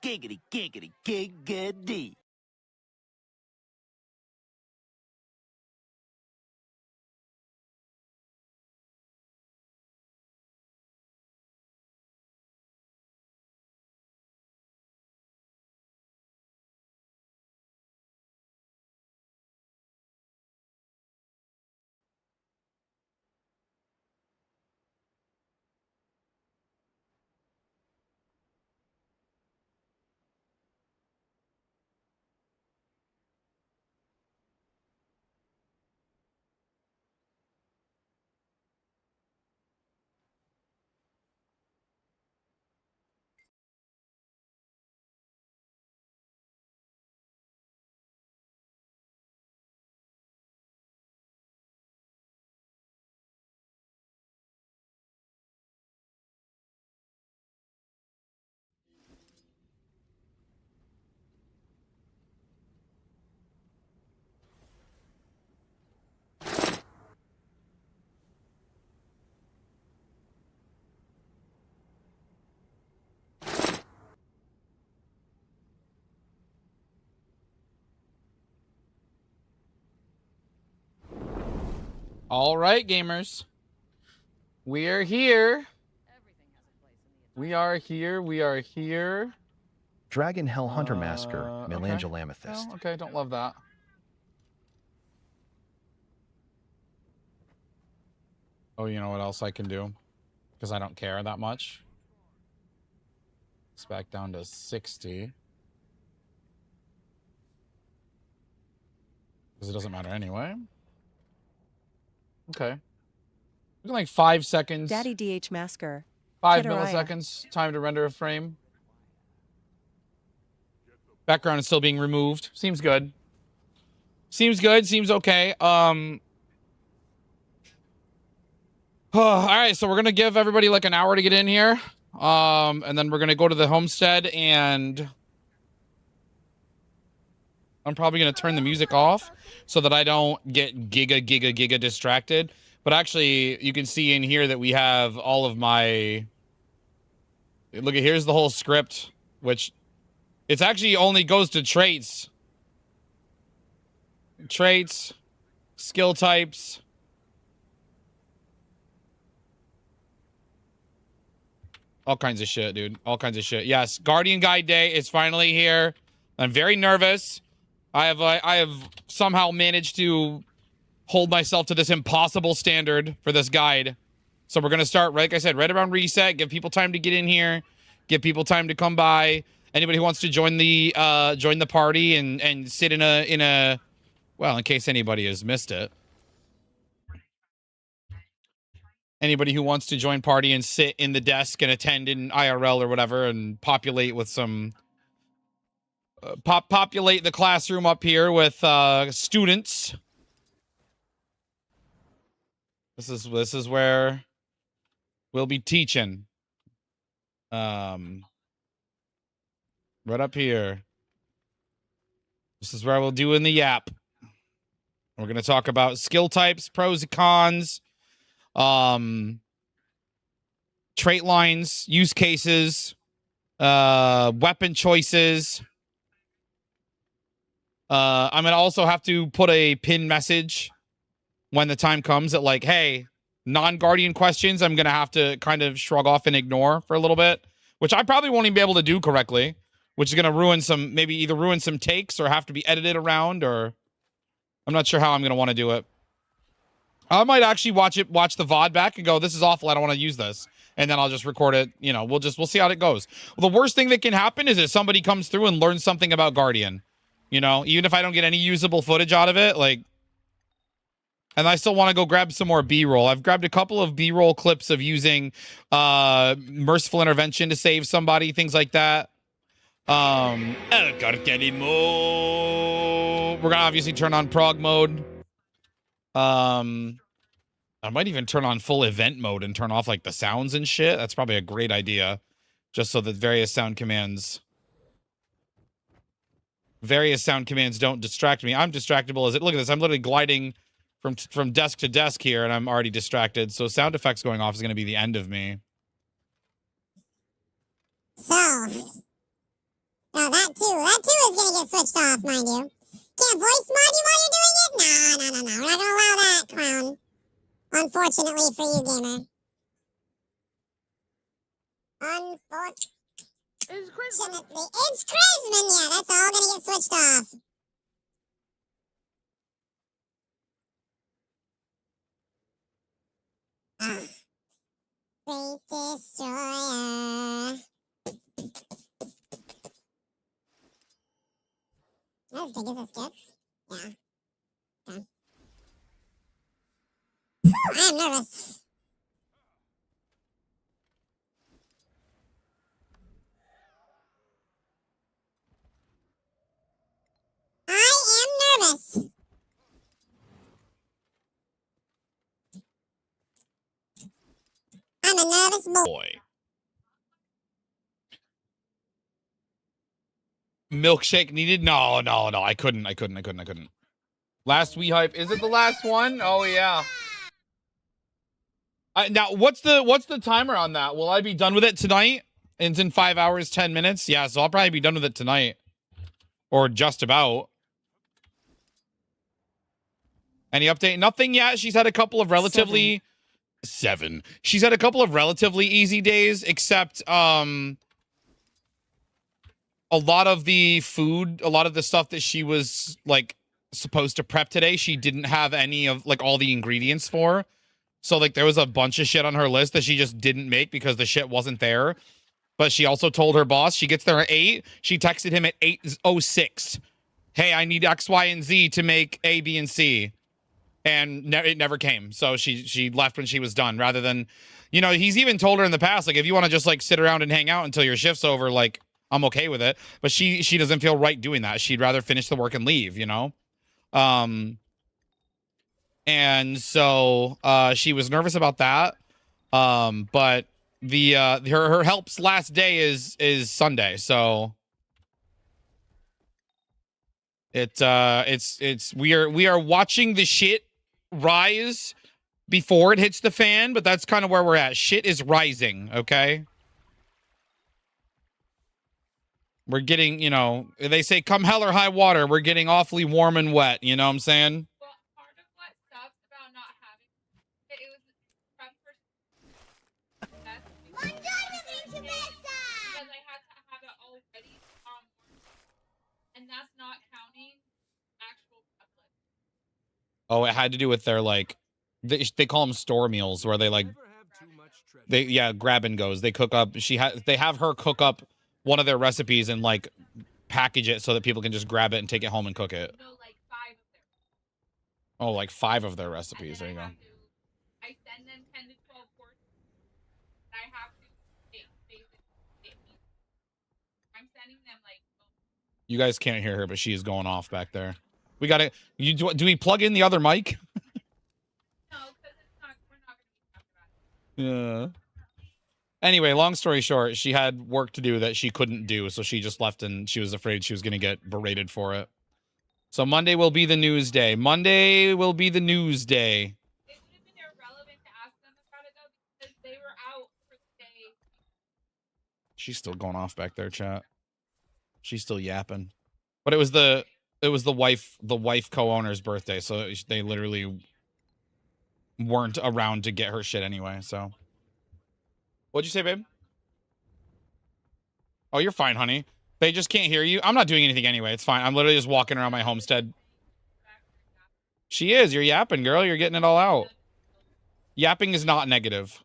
giggity, giggity, giggity. All right, gamers. We are here. We are here. We are here. Dragon Hell Hunter Massacre, Melange okay. Amethyst. Oh, okay, don't love that. Oh, you know what else I can do? Because I don't care that much. It's back down to 60. Because it doesn't matter anyway. Okay. Like 5 seconds. Daddy DH Masker. 5 milliseconds. Time to render a frame. Background is still being removed. Seems good. Seems good. Seems okay. All right, so we're gonna give everybody like an hour to get in here. And then we're gonna go to the homestead, and I'm probably gonna turn the music off so that I don't get giga distracted. But actually, you can see in here that we have all of my... Look, here's the whole script, which it's actually only goes to traits. Traits, skill types. All kinds of shit, dude. All kinds of shit. Yes, Guardian Guide Day is finally here. I'm very nervous. I have somehow managed to hold myself to this impossible standard for this guide. So we're gonna start, like I said, right around reset. Give people time to get in here. Give people time to come by. Anybody who wants to join the party and sit in a well, in case anybody has missed it. Anybody who wants to join party and sit in the desk and attend in IRL or whatever and populate with some populate the classroom up here with students. This is where we'll be teaching. Right up here. This is where we'll do in the yap. We're going to talk about skill types, pros and cons, trait lines, use cases, weapon choices. I'm going to also have to put a pin message when the time comes that, like, hey, non-Guardian questions, I'm going to have to kind of shrug off and ignore for a little bit, which I probably won't even be able to do correctly, which is going to ruin some, maybe either ruin some takes or have to be edited around, or I'm not sure how I'm going to want to do it. I might actually watch the VOD back and go, this is awful, I don't want to use this. And then I'll just record it. You know, we'll see how it goes. Well, the worst thing that can happen is that somebody comes through and learns something about Guardian. You know, even if I don't get any usable footage out of it, like, and I still want to go grab some more B-roll. I've grabbed a couple of B-roll clips of using merciful intervention to save somebody, things like that. We're gonna obviously turn on prog mode. I might even turn on full event mode and turn off like the sounds and shit. That's probably a great idea, just so that various sound commands don't distract me. I'm distractible as it. Look at this. I'm literally gliding from desk to desk here, and I'm already distracted. So sound effects going off is going to be the end of me. So, Oh, that too is gonna get switched off, mind you. Can't voice mod you while you're doing it? No. We're not gonna allow that, clown. Unfortunately for you, gamer. Unfortunately. It's Chrisman, yeah, that's all gonna get switched off. Great Destroyer. As big as this gets. Yeah. Okay. I am nervous. I am nervous. I'm a nervous boy. Milkshake needed? No. I couldn't. Last we hype. Is it the last one? Oh yeah. Now what's the timer on that? Will I be done with it tonight? It's in 5 hours, 10 minutes. Yeah, so I'll probably be done with it tonight. Or just about. Any update? Nothing yet. She's had a couple of relatively seven. She's had a couple of relatively easy days, except a lot of the food, a lot of the stuff that she was like supposed to prep today, she didn't have any of like all the ingredients for. So like there was a bunch of shit on her list that she just didn't make because the shit wasn't there. But she also told her boss she gets there at 8. She texted him at 8:06. Hey, I need X, Y, and Z to make A, B, and C. And it never came. So she left when she was done rather than, you know, he's even told her in the past, like, if you want to just like sit around and hang out until your shift's over, like, I'm okay with it. But she doesn't feel right doing that. She'd rather finish the work and leave, you know? And so she was nervous about that. But the her help's last day is Sunday, so we are watching the shit rise before it hits the fan, but that's kind of where we're at. Shit is rising, okay? We're getting, you know, they say come hell or high water, we're getting awfully warm and wet, you know what I'm saying? Well, part of what sucks about not having it was prep for because I had to have it already and that's not counting actual prep list. Oh, it had to do with their like they call them store meals where they like grab and goes. They cook up. They have her cook up one of their recipes and like package it so that people can just grab it and take it home and cook it. No, like 5 of them. Oh, like 5 of their recipes. There you go. I send them 10 to 12 portions. I have to I'm sending them like. You guys can't hear her, but she is going off back there. We got it. Do we plug in the other mic? No, because we're not going to be talking about it. Yeah. Anyway, long story short, she had work to do that she couldn't do, so she just left and she was afraid she was going to get berated for it. So Monday will be the news day. Monday will be the news day. It would have been irrelevant to ask them about it, though, because they were out for the day. She's still going off back there, chat. She's still yapping. But it was the wife co-owner's birthday, so they literally weren't around to get her shit anyway, so. What'd you say, babe? Oh, you're fine, honey. They just can't hear you. I'm not doing anything anyway. It's fine. I'm literally just walking around my homestead. She is. You're yapping, girl. You're getting it all out. Yapping is not negative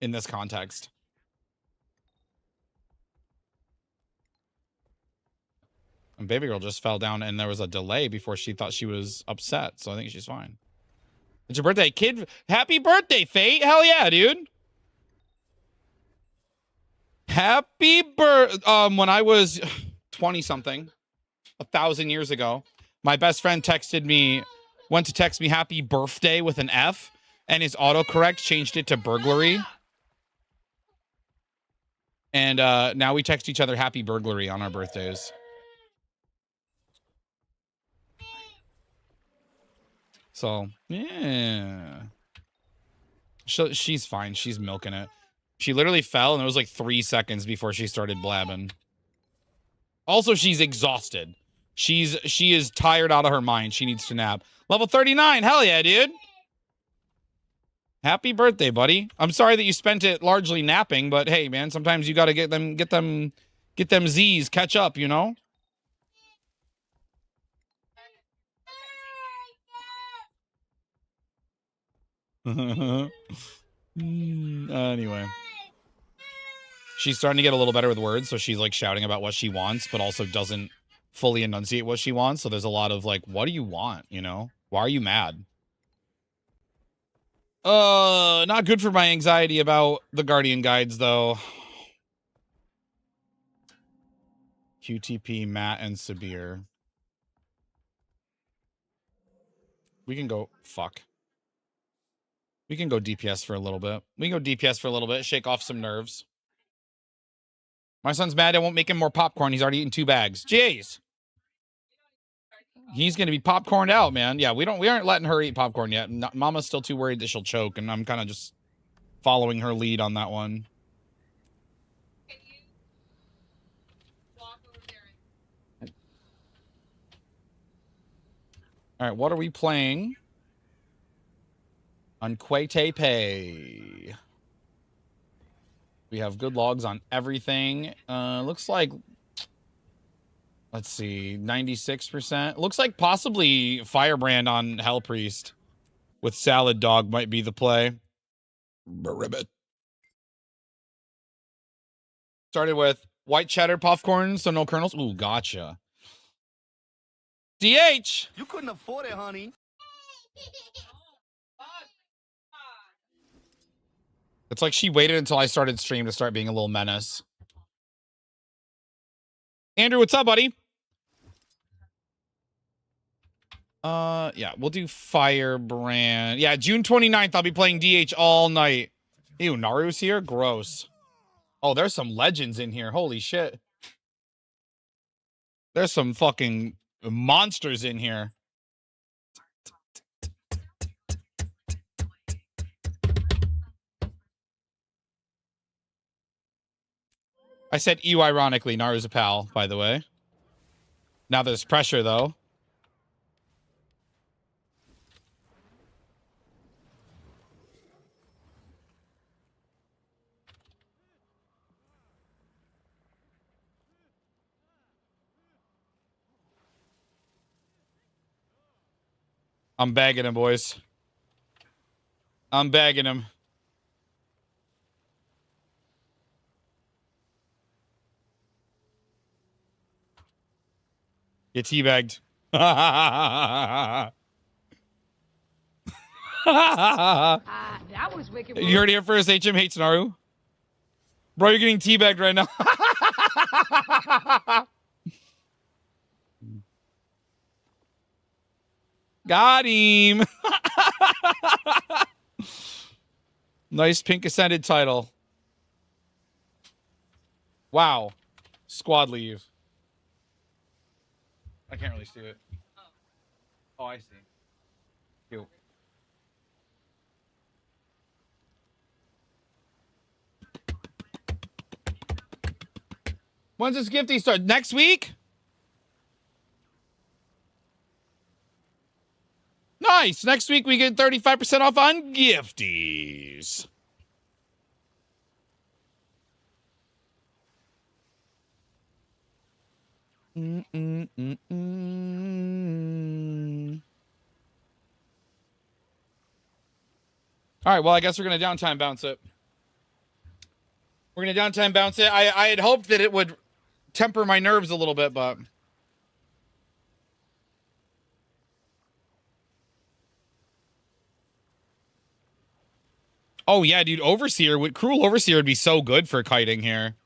in this context. And baby girl just fell down and there was a delay before she thought she was upset. So I think she's fine. It's your birthday, kid. Happy birthday, Fate. Hell yeah, dude. Happy when I was 20 something, 1,000 years ago, my best friend went to text me happy birthday with an F, and his autocorrect changed it to burglary. And now we text each other happy burglary on our birthdays. So, yeah. She's fine. She's milking it. She literally fell, and it was like 3 seconds before she started blabbing. Also, she's exhausted. She is tired out of her mind. She needs to nap. Level 39. Hell yeah, dude. Happy birthday, buddy. I'm sorry that you spent it largely napping, but hey, man, sometimes you got to get them Z's, catch up, you know? Anyway. She's starting to get a little better with words, so she's like shouting about what she wants, but also doesn't fully enunciate what she wants. So there's a lot of like, what do you want, you know? Why are you mad? Not good for my anxiety about the Guardian Guides, though. QTP, Matt, and Sabir. We can go... Fuck. We can go DPS for a little bit. We can go DPS for a little bit, shake off some nerves. My son's mad I won't make him more popcorn. He's already eaten 2 bags. Jeez. He's going to be popcorned out, man. Yeah, we aren't letting her eat popcorn yet. Mama's still too worried that she'll choke, and I'm kind of just following her lead on that one. Can you walk over there? All right, what are we playing on Quay-Tay-Pay? We have good logs on everything. Looks like, let's see, 96%. Looks like possibly Firebrand on Hell Priest with Salad Dog might be the play. Ribbit. Started with white cheddar popcorn, so no kernels. Ooh, gotcha. DH! You couldn't afford it, honey. It's like she waited until I started stream to start being a little menace. Andrew, what's up, buddy? Yeah, we'll do Firebrand. Yeah, June 29th, I'll be playing DH all night. Ew, Naru's here? Gross. Oh, there's some legends in here. Holy shit. There's some fucking monsters in here. I said ew ironically. Naru's a pal, by the way. Now there's pressure, though. I'm bagging him, boys. I'm bagging him. Get teabagged. That was wicked. You heard it here first. HM hates Naru. Bro, you're getting teabagged right now. Got him. Nice pink ascended title. Wow. Squad leave. I can't really see it. Oh, I see. Cute. When's this gifty start? Next week? Nice. Next week we get 35% off on gifties. All right, well, I guess we're going to downtime bounce it. We're going to downtime bounce it. I had hoped that it would temper my nerves a little bit, but... Oh, yeah, dude, Overseer, Cruel Overseer would be so good for kiting here.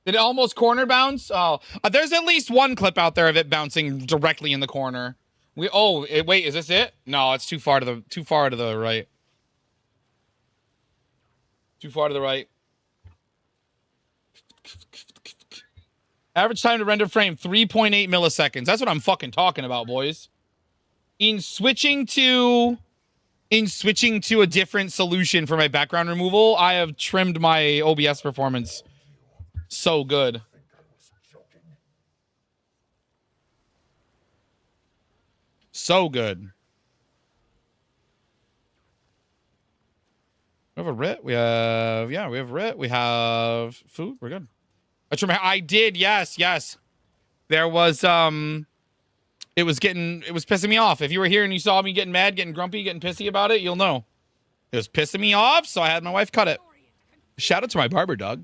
Did it almost corner bounce? Oh, there's at least one clip out there of it bouncing directly in the corner. Wait, is this it? No, it's too far to the right. Too far to the right. Average time to render frame 3.8 milliseconds. That's what I'm fucking talking about, boys. In switching to a different solution for my background removal, I have trimmed my OBS performance so good. So good. We have a writ. We have, yeah, we have writ. We have food. We're good. I did. Yes, yes. There was, it was pissing me off. If you were here and you saw me getting mad, getting grumpy, getting pissy about it, you'll know. It was pissing me off, so I had my wife cut it. Shout out to my barber, dog.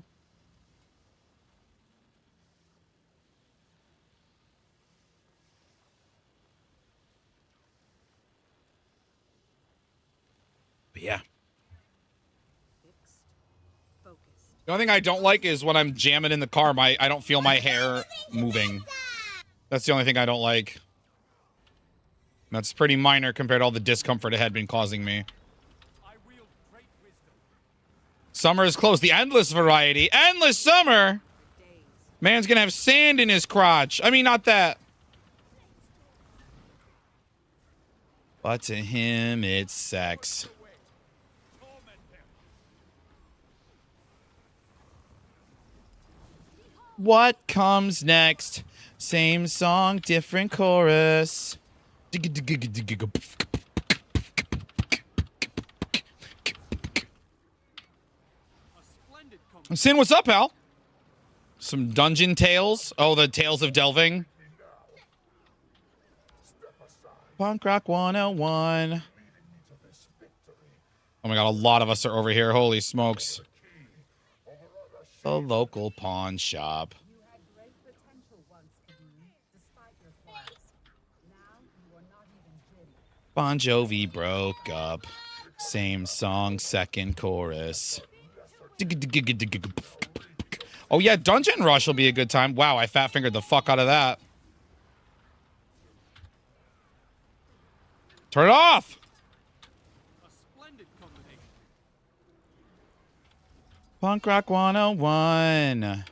But yeah. The only thing I don't like is when I'm jamming in the car, I don't feel my hair moving. That's the only thing I don't like. That's pretty minor compared to all the discomfort it had been causing me. Summer is close. The endless variety. Endless summer? Man's gonna have sand in his crotch. I mean, not that. But to him, it's sex. What comes next? Same song, different chorus. Sin, what's up, pal? Some dungeon tales. Oh, the tales of delving. Punk Rock 101. Oh my god, a lot of us are over here. Holy smokes. The local pawn shop. Bon Jovi broke up. Same song, second chorus. Oh yeah, Dungeon Rush will be a good time. Wow, I fat fingered the fuck out of that. Turn it off! Punk Rock 101.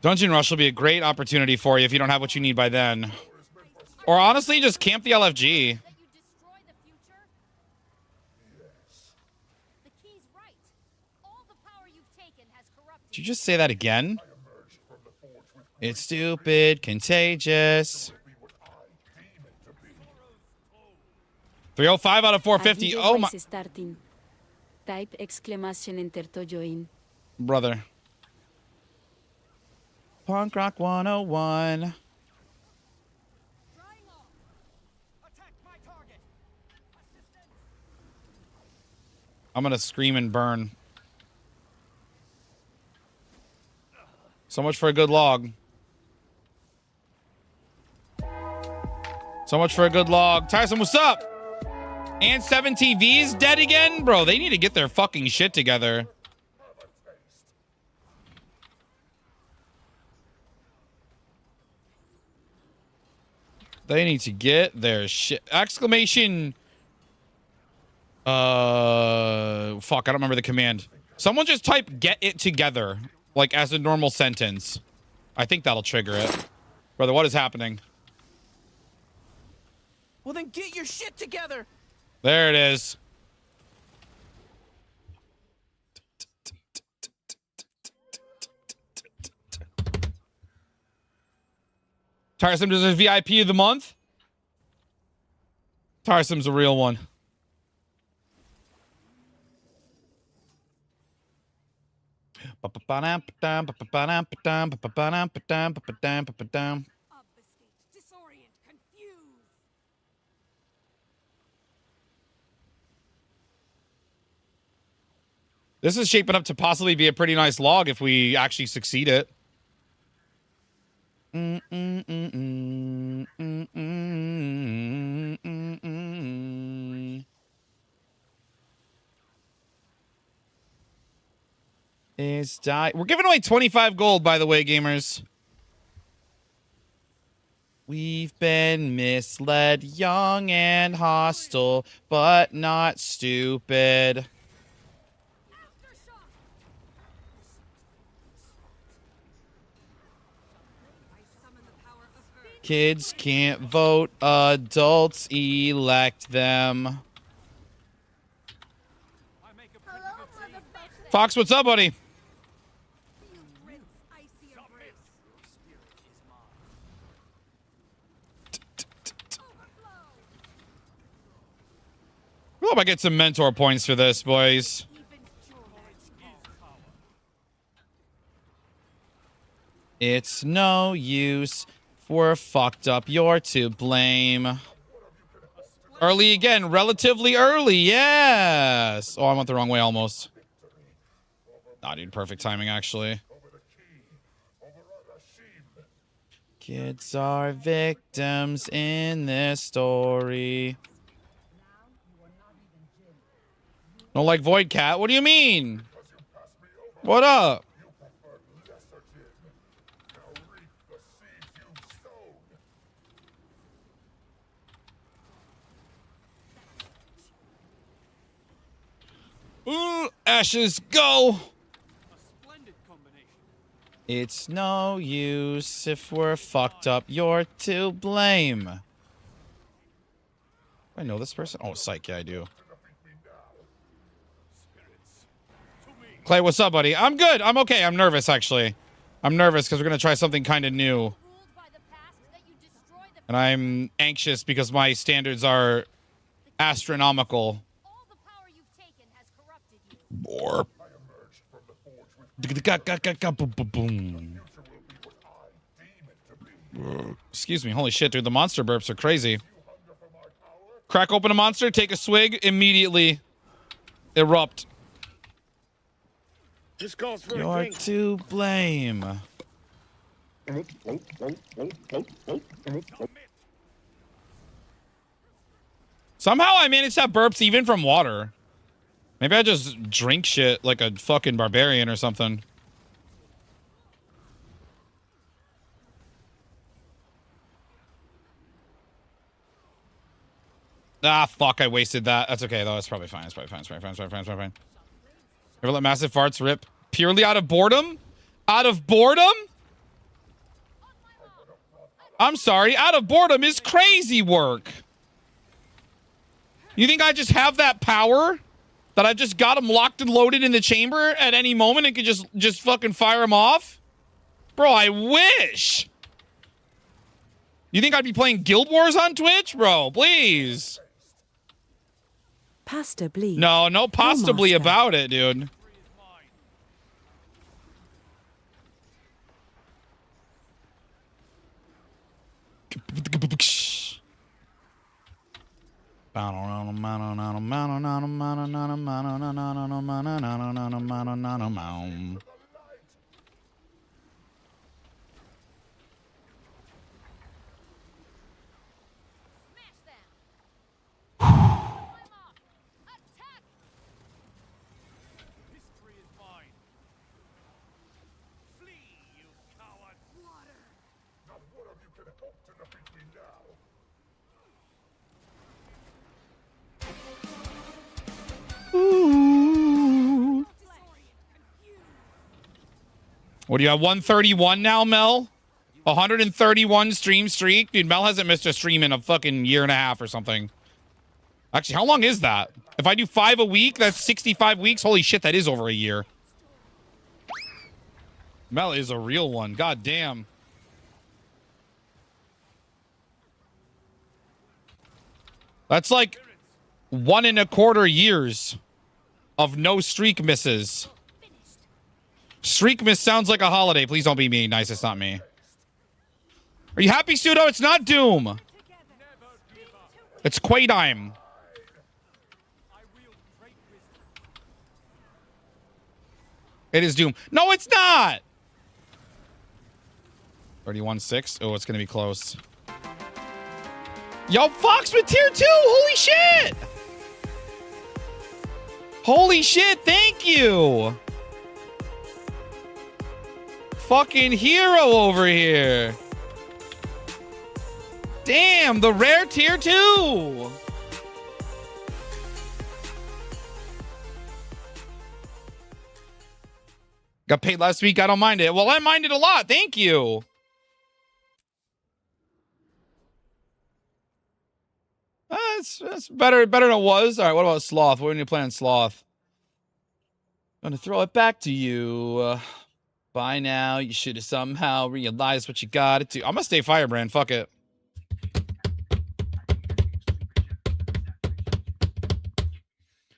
Dungeon Rush will be a great opportunity for you if you don't have what you need by then. Or honestly, just camp the LFG. Did you just say that again? It's stupid, contagious. 305 out of 450. Oh my. Type exclamation enter to join. Brother. Punk Rock 101. I'm gonna scream and burn. So much for a good log. So much for a good log. Tyson, what's up? And 7 TVs dead again? Bro, they need to get their fucking shit together. They need to get their shit. Exclamation. Fuck, I don't remember the command. Someone just type get it together. Like as a normal sentence. I think that'll trigger it. Brother, what is happening? Well, then get your shit together. There it is. Tarsum does a VIP of the month. Tarsum's a real one. This is shaping up to possibly be a pretty nice log if we actually succeed it. We're giving away 25 gold, by the way, gamers. We've been misled, young and hostile, but not stupid. Kids can't vote, adults elect them. Fox, what's up, buddy? I hope I get some mentor points for this, boys. It's no use. If we're fucked up, you're to blame. Early again, relatively early, yes. Oh, I went the wrong way almost. Nah, dude, perfect timing, actually. Kids are victims in this story. Don't like Void Cat? What do you mean? What up? Ooh, Ashes, go! It's no use if we're fucked up. You're to blame. I know this person? Oh, psych, yeah, I do. Clay, what's up, buddy? I'm good. I'm okay. I'm nervous, actually. I'm nervous because we're going to try something kind of new. And I'm anxious because my standards are astronomical. More. Excuse me. Holy shit, dude. The monster burps are crazy. Crack open a monster, take a swig, immediately erupt. Just calls for You're a drink. to blame. Somehow I managed to have burps even from water. Maybe I just drink shit like a fucking barbarian or something. Ah, fuck, I wasted that. That's okay, though. It's probably fine. It's probably fine. It's probably fine. It's probably fine. It's probably fine. Ever let massive farts rip purely out of boredom? Out of boredom? I'm sorry. Out of boredom is crazy work. You think I just have that power? That I've just got them locked and loaded in the chamber at any moment and could just fucking fire them off? Bro, I wish. You think I'd be playing Guild Wars on Twitch? Bro, please. Pasta bleed. No, no possibly about it, dude. Ooh. What do you have? 131 now, Mel? 131 stream streak? Dude, Mel hasn't missed a stream in a fucking year and a half or something. Actually, how long is that? If I do 5 a week, that's 65 weeks. Holy shit, that is over a year. Mel is a real one. God damn. That's like 1 1/4 years of no streak misses. Streak miss sounds like a holiday. Please don't be me. Nice, it's not me. Are you happy, Pseudo? It's not Doom. It's Quaydime. It is Doom. No, it's not. 31-6. Oh, it's going to be close. Yo, Fox with tier 2. Holy shit. Holy shit. Thank you. Fucking hero over here. Damn, the rare tier 2. Got paid last week. I don't mind it. Well, I mind it a lot. Thank you. It's better than it was. All right, what about Sloth? What are you playing Sloth? Gonna throw it back to you. By now, you should have somehow realized what you gotta do. I'm gonna stay Firebrand. Fuck it.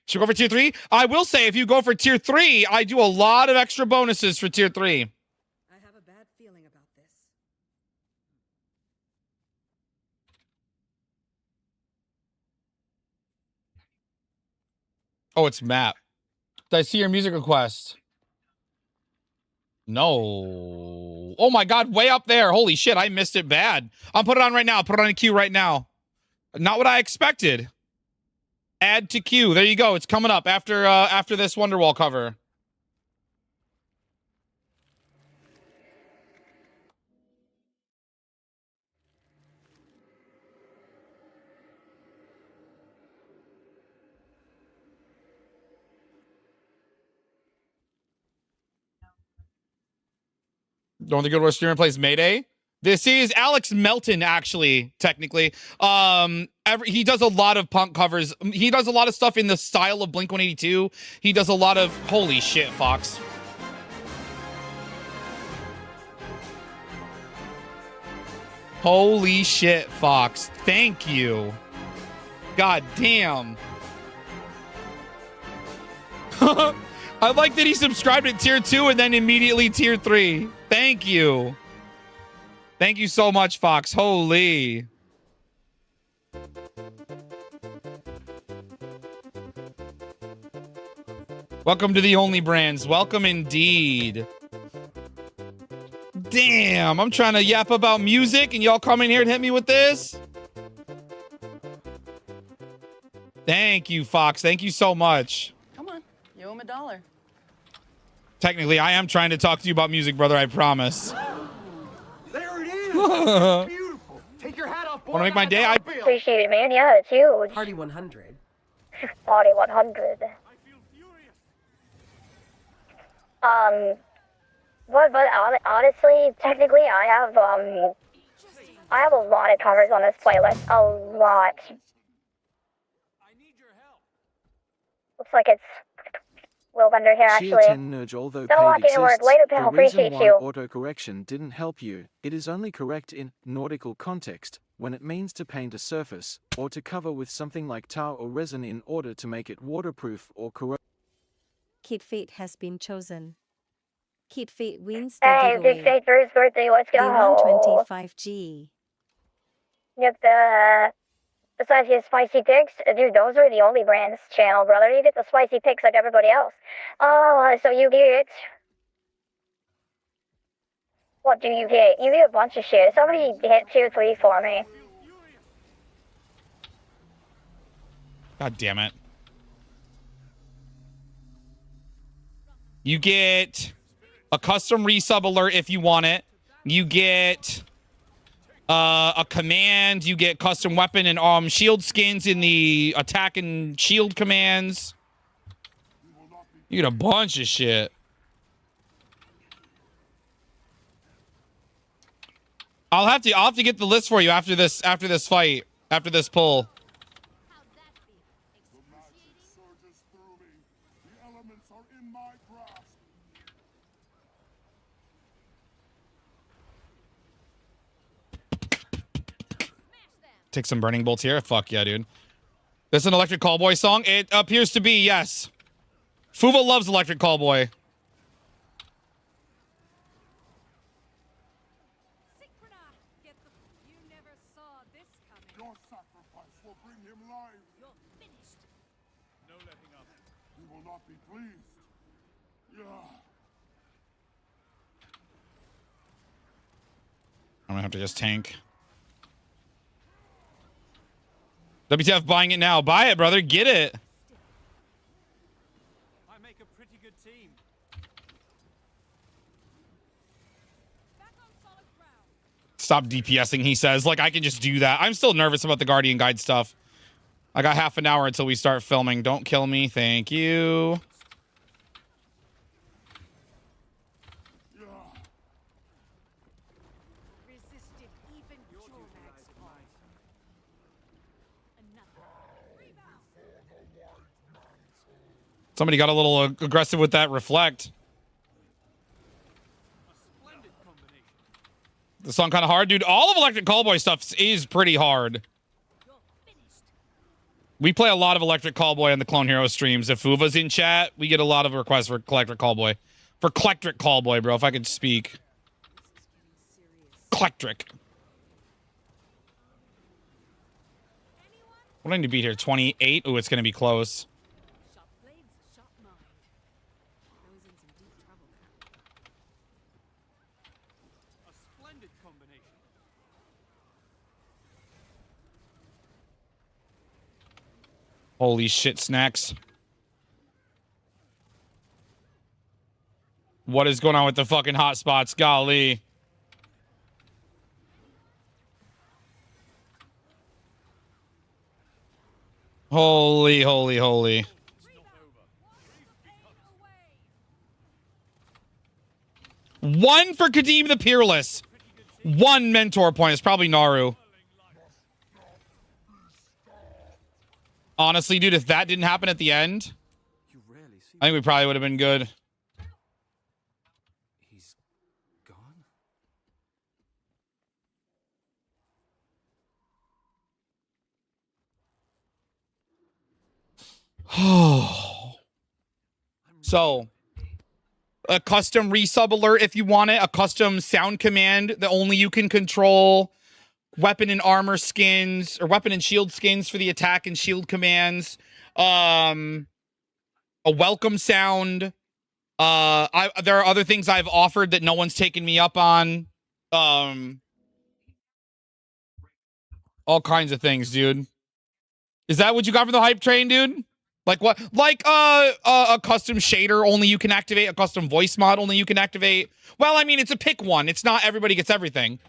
Should we go for tier 3? I will say, if you go for tier 3, I do a lot of extra bonuses for tier 3. I have a bad feeling about this. Oh, it's Matt. Did I see your music request? No. Oh my God, way up there. Holy shit, I missed it bad. I'll put it on right now. Put it on a queue right now. Not what I expected. Add to queue. There you go. It's coming up after this Wonderwall cover. Don't think good where streamer plays Mayday. This is Alex Melton, actually, technically. He does a lot of punk covers. He does a lot of stuff in the style of Blink-182. He does a lot of... Holy shit, Fox. Holy shit, Fox. Thank you. God damn. I like that he subscribed at tier 2 and then immediately tier 3. Thank you. Thank you so much, Fox. Holy. Welcome to the Only Brands. Welcome indeed. Damn, I'm trying to yap about music and y'all come in here and hit me with this? Thank you, Fox. Thank you so much. Come on, you owe him $1. Technically, I am trying to talk to you about music, brother. I promise. There it is. It's beautiful. Take your hat off, boy. Want to make my day? I Appreciate it, man. Yeah, it's huge. Party 100. Party 100. But honestly, technically, I have a lot of covers on this playlist. A lot. Looks like it's Will Bender here, actually. Tier 10 Nudge, although Don't walk paid into work. exists, Later, the pal. reason Appreciate why you. autocorrection didn't help you, it is only correct in nautical context, when it means to paint a surface, or to cover with something like tar or resin in order to make it waterproof or corrosive. Kid Fate has been chosen. Kid Fate wins the Hey, giveaway. big day for his birthday. Let's go. The 125G. Yep, besides his spicy picks, dude, those are the only brands channel, brother. You get the spicy picks like everybody else. Oh, so you get... What do you get? You get a bunch of shit. Somebody hit 2, 3 for me. God damn it. You get a custom resub alert if you want it. You get a command. You get custom weapon and shield skins in the attack and shield commands. You get a bunch of shit. I'll have to get the list for you after this fight, after this pull. Take some burning bolts here. Fuck yeah, dude. This is an Electric Callboy song? It appears to be, yes. Fuva loves Electric Callboy. Your sacrifice will bring him life. You're finished. No letting up. He will not be pleased. Yeah. I'm gonna have to just tank. WTF buying it now. Buy it, brother. Get it. I make a pretty good team. Stop DPSing, he says. Like, I can just do that. I'm still nervous about the Guardian Guide stuff. I got half an hour until we start filming. Don't kill me. Thank you. Somebody got a little aggressive with that reflect. The song kind of hard, dude. All of Electric Callboy stuff is pretty hard. We play a lot of Electric Callboy on the Clone Hero streams. If Fuva's in chat, we get a lot of requests for Electric Callboy. For Electric Callboy, bro, if I could speak. Electric. What do I need to beat here? 28? Ooh, it's going to be close. Holy shit, snacks. What is going on with the fucking hotspots? Golly. Holy, holy, holy. One for Kadeem the Peerless. One mentor point. It's probably Naru. Honestly, dude, if that didn't happen at the end, I think we probably would have been good. He's gone? So, a custom resub alert if you want it. A custom sound command that only you can control. Weapon and armor skins, or weapon and shield skins for the attack and shield commands. A welcome sound. There are other things I've offered that no one's taken me up on. All kinds of things, dude. Is that what you got for the hype train, dude? Like what? Like a custom shader only you can activate, a custom voice mod only you can activate. Well, I mean, it's a pick one. It's not everybody gets everything.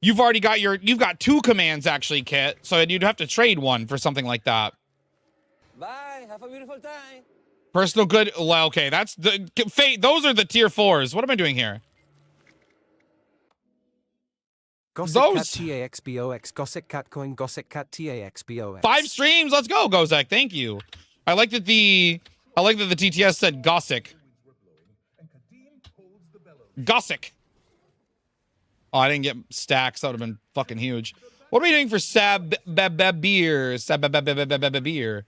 You've already got you've got two commands actually, Kit. So you'd have to trade one for something like that. Bye. Have a beautiful time. Personal good. Well, okay, that's the fate. Those are the tier 4s. What am I doing here? Gossip Those Cat TAXBOX, Gossip Cat Coin, Gossip Cat TAXBOX. 5 streams. Let's go, Gozak. Thank you. I like that the TTS said Gossick. Gossick. Oh, I didn't get stacks. That would have been fucking huge. What are we doing for beer? Beer.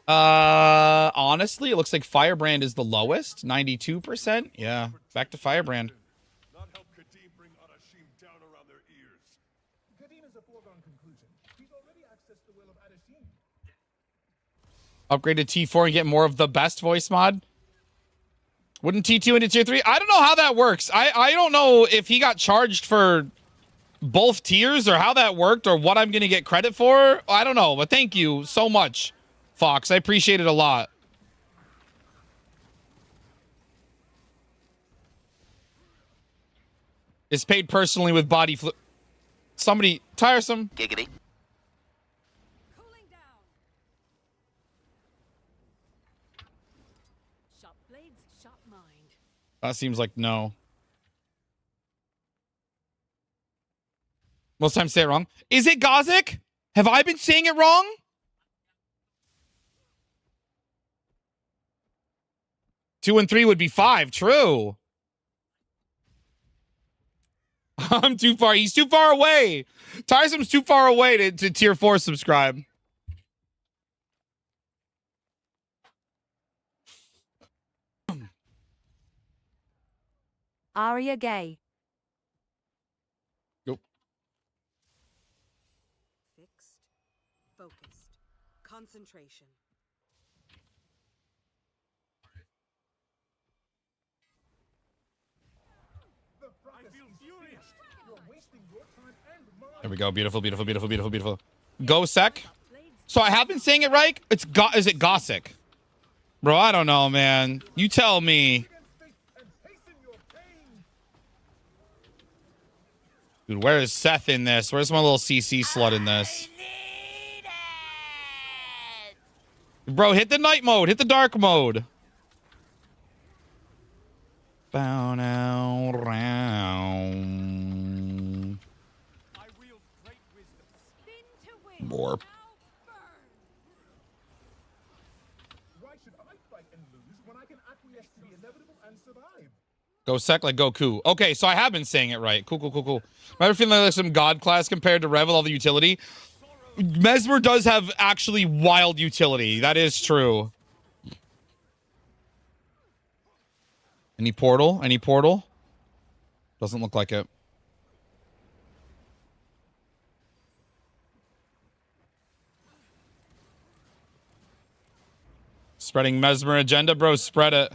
Honestly, it looks like Firebrand is the lowest. 92%. Yeah, back to Firebrand. Upgrade to T4 and get more of the best voice mod. Wouldn't T2 into tier 3? I don't know how that works. I don't know if he got charged for both tiers or how that worked or what I'm going to get credit for. I don't know, but thank you so much, Fox. I appreciate it a lot. It's paid personally with body flu. Somebody tiresome. Giggity. That seems like no. Most times say it wrong. Is it Gozik? Have I been saying it wrong? Two and 3 would be 5. True. I'm too far. He's too far away. Tiresome's too far away to tier 4 subscribe. Aria gay. Nope. Fixed, focused, concentration. There we go. Beautiful, beautiful, beautiful, beautiful, beautiful. Go sec. So I have been saying it right. Is it Gossick? Bro, I don't know, man. You tell me. Dude, where is Seth in this? Where's my little CC slut in this? Bro, hit the night mode. Hit the dark mode. Bow now round. More. Go sec like Goku. Okay, so I have been saying it right. Cool, cool, cool, cool. Remember feeling like some god class compared to Rev with all the utility? Mesmer does have actually wild utility. That is true. Any portal? Any portal? Doesn't look like it. Spreading Mesmer agenda, bro. Spread it.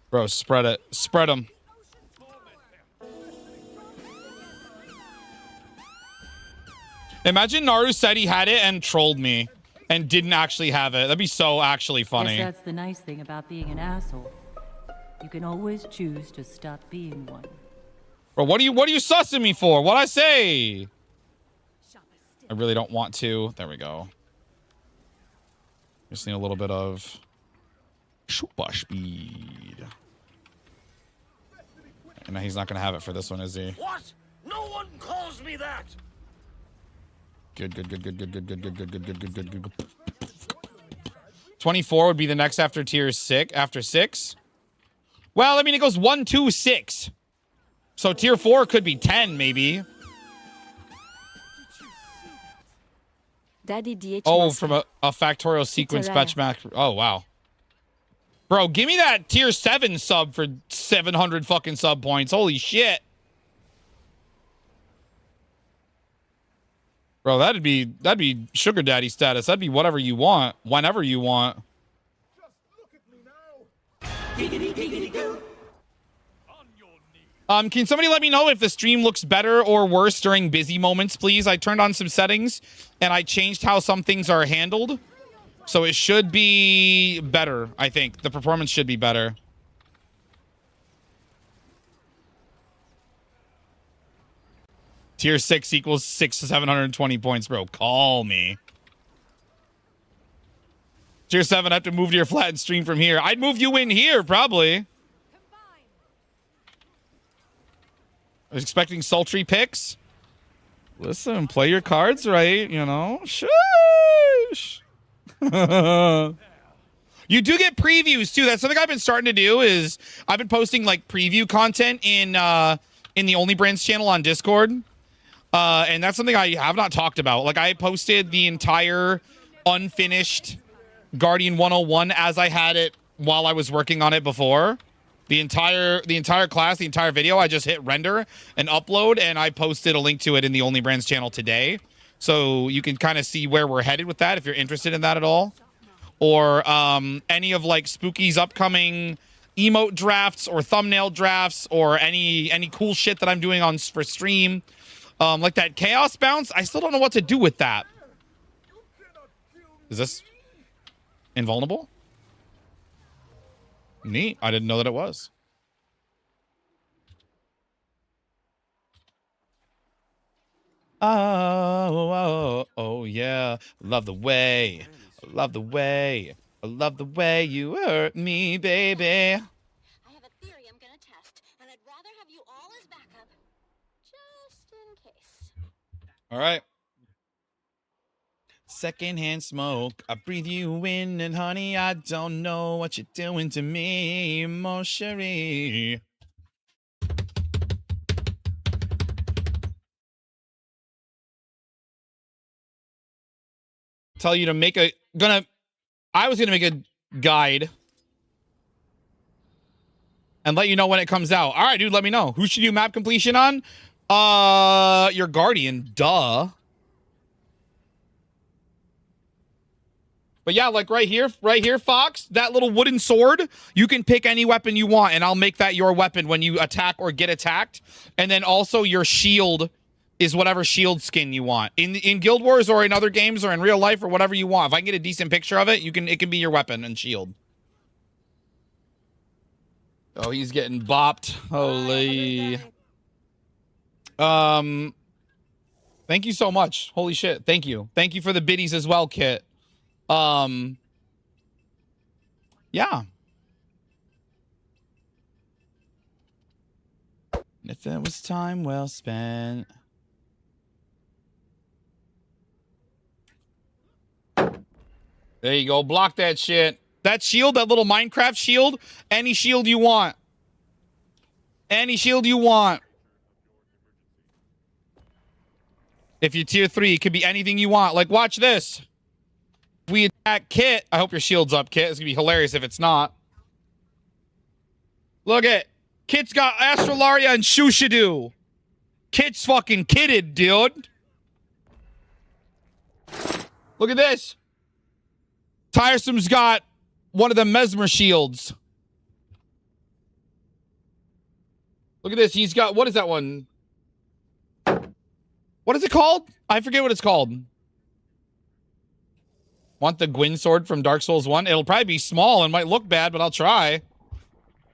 Bro, spread it. Spread them. Imagine Naru said he had it and trolled me and didn't actually have it. That'd be so actually funny. Guess that's the nice thing about being an asshole. You can always choose to stop being one. Bro, what are you sussing me for? What'd I say? I really don't want to. There we go. Just need a little bit of super speed. And he's not gonna have it for this one, is he? What? No one calls me that. Good. 24 would be the next after tier 6. After 6. Well, I mean, it goes 1, 2, 6. So tier 4 could be 10, maybe. Daddy DH Oh, from a factorial sequence benchmark. Oh, wow. Bro, give me that tier 7 sub for 700 fucking sub points. Holy shit. Bro, that'd be sugar daddy status. That'd be whatever you want, whenever you want. Can somebody let me know if the stream looks better or worse during busy moments, please? I turned on some settings and I changed how some things are handled. So it should be better, I think. The performance should be better. Tier 6 equals 720 points, bro. Call me. Tier 7, I have to move to your flat and stream from here. I'd move you in here, probably. I was expecting sultry picks. Listen, play your cards right, you know? Shush. You do get previews, too. That's something I've been starting to do is I've been posting, like, preview content in the Only Brands channel on Discord. And that's something I have not talked about. Like, I posted the entire unfinished Guardian 101 as I had it while I was working on it before. The entire class, the entire video, I just hit render and upload, and I posted a link to it in the Only Brands channel today. So you can kind of see where we're headed with that if you're interested in that at all. Or any of, like, Spooky's upcoming emote drafts or thumbnail drafts or any cool shit that I'm doing for stream. Like that chaos bounce, I still don't know what to do with that. Is this invulnerable? Neat. I didn't know that it was. Oh, yeah. Love the way. Love the way. I love the way you hurt me, baby. I have a theory I'm gonna test, and I'd rather have you all as backup, just in case. All right. Secondhand smoke. I breathe you in, and honey, I don't know what you're doing to me, mon chéri. Tell you to make I was gonna make a guide and let you know when it comes out. All right, dude, let me know. Who should you map completion on? Your Guardian, duh. But yeah, like right here, Fox, that little wooden sword, you can pick any weapon you want, and I'll make that your weapon when you attack or get attacked. And then also your shield is whatever shield skin you want. In Guild Wars or in other games or in real life or whatever you want. If I can get a decent picture of it, it can be your weapon and shield. Oh, he's getting bopped. Holy. Thank you so much. Holy shit. Thank you. Thank you for the biddies as well, Kit. Yeah. If it was time well spent. There you go. Block that shit. That shield, that little Minecraft shield, any shield you want. Any shield you want. If you're tier 3, it could be anything you want. Like, watch this. We attack Kit. I hope your shield's up, Kit. It's going to be hilarious if it's not. Look at Kit's got Astralaria and Shushadu. Kit's fucking kitted, dude. Look at this. Tiresome's got one of the Mesmer shields. Look at this. He's got, what is that one? What is it called? I forget what it's called. Want the Gwyn sword from Dark Souls 1? It'll probably be small and might look bad, but I'll try.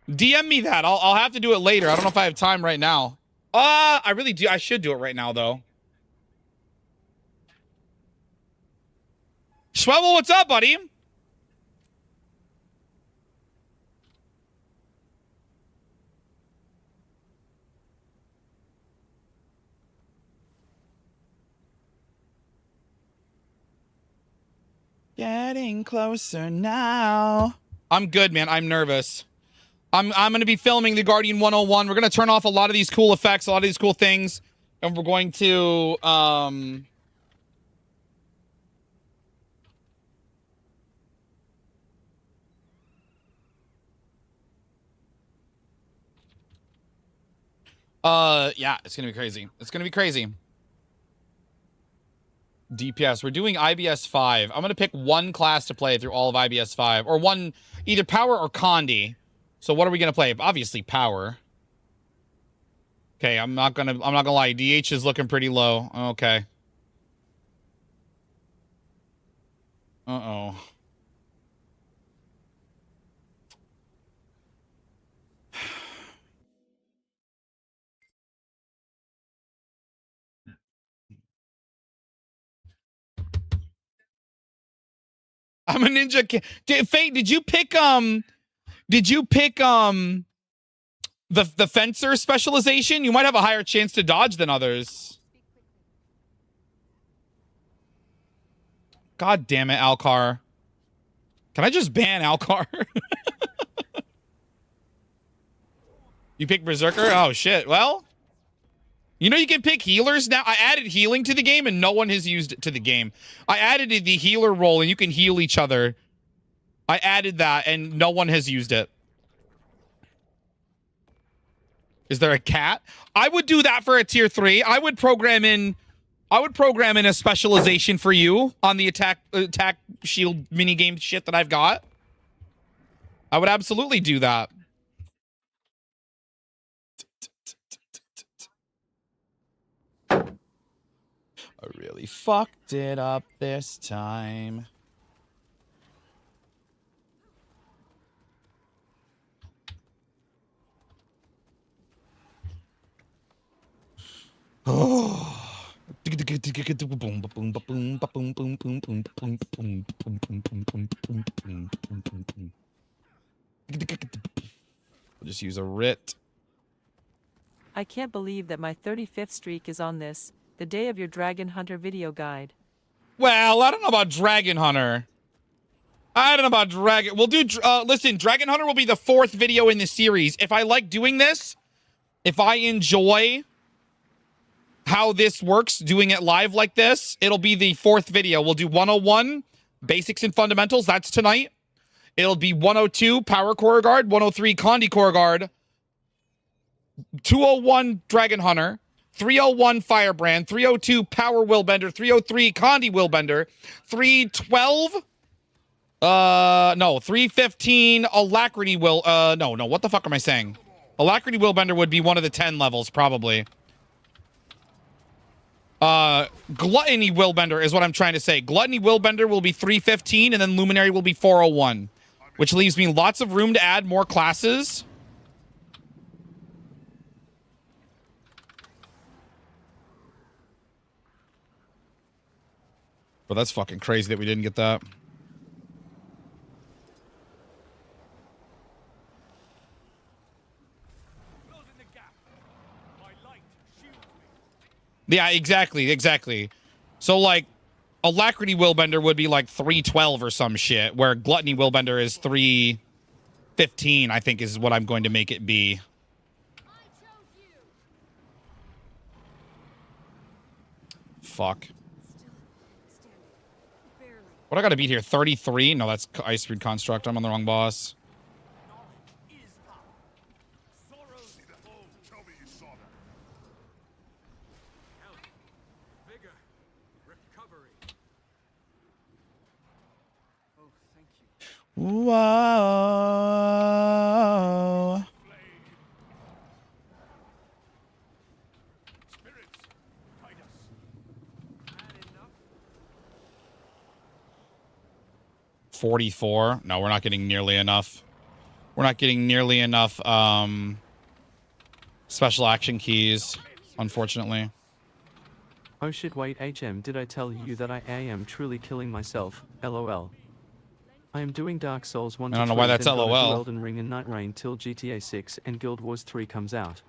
DM me that. I'll have to do it later. I don't know if I have time right now. I really do. I should do it right now, though. Schwebel, what's up, buddy? Getting closer now. I'm good, man. I'm nervous. I'm going to be filming the Guardian 101. We're going to turn off a lot of these cool effects, a lot of these cool things, and we're going to yeah, it's going to be crazy. It's going to be crazy. DPS. We're doing IBS 5. I'm going to pick one class to play through all of IBS 5, or one, either Power or Condi. So what are we going to play? Obviously Power. Okay, I'm not going to lie. DH is looking pretty low. Okay. Uh-oh. I'm a ninja. Fate, did you pick the fencer specialization? You might have a higher chance to dodge than others. God damn it, Alcar. Can I just ban Alcar? You pick Berserker? Oh shit. Well, you know you can pick healers now. I added healing to the game and no one has used it to the game. I added the healer role and you can heal each other. I added that and no one has used it. Is there a cat? I would do that for a tier 3. I would program in a specialization for you on the attack shield minigame shit that I've got. I would absolutely do that. I really fucked it up this time. Oh. We'll just use a writ. I can't believe that my 35th streak is on this, the day of your Dragon Hunter video guide. Well, I don't know about Dragon Hunter. I don't know about Dragon. We'll do, listen, Dragon Hunter will be the 4th video in the series. If I like doing this, if I enjoy how this works, doing it live like this, it'll be the 4th video. We'll do 101, Basics and Fundamentals. That's tonight. It'll be 102, Power Core Guard, 103, Condi Core Guard, 201, Dragon Hunter, 301, Firebrand, 302, Power Willbender, 303, Condi Willbender, 312, 315, Alacrity Will, no, what the fuck am I saying? Alacrity Willbender would be one of the 10 levels, probably. Gluttony Willbender is what I'm trying to say. Gluttony Willbender will be 315, and then Luminary will be 401, which leaves me lots of room to add more classes. But that's fucking crazy that we didn't get that. Yeah, exactly. So, like, Alacrity Willbender would be like 312 or some shit, where Gluttony Willbender is 315, I think is what I'm going to make it be. Fuck. What I gotta beat here? 33? No, that's Ice Speed Construct. I'm on the wrong boss. Whoa. Spirits, guide us. 44. No, we're not getting nearly enough. We're not getting nearly enough special action keys, unfortunately. Oh shit, wait, HM, did I tell you that I am truly killing myself? LOL. I am doing Dark Souls 1 I don't to know why 3, that's then gonna do LOL. Elden Ring and Night Rain till GTA 6 and Guild Wars 3 comes out.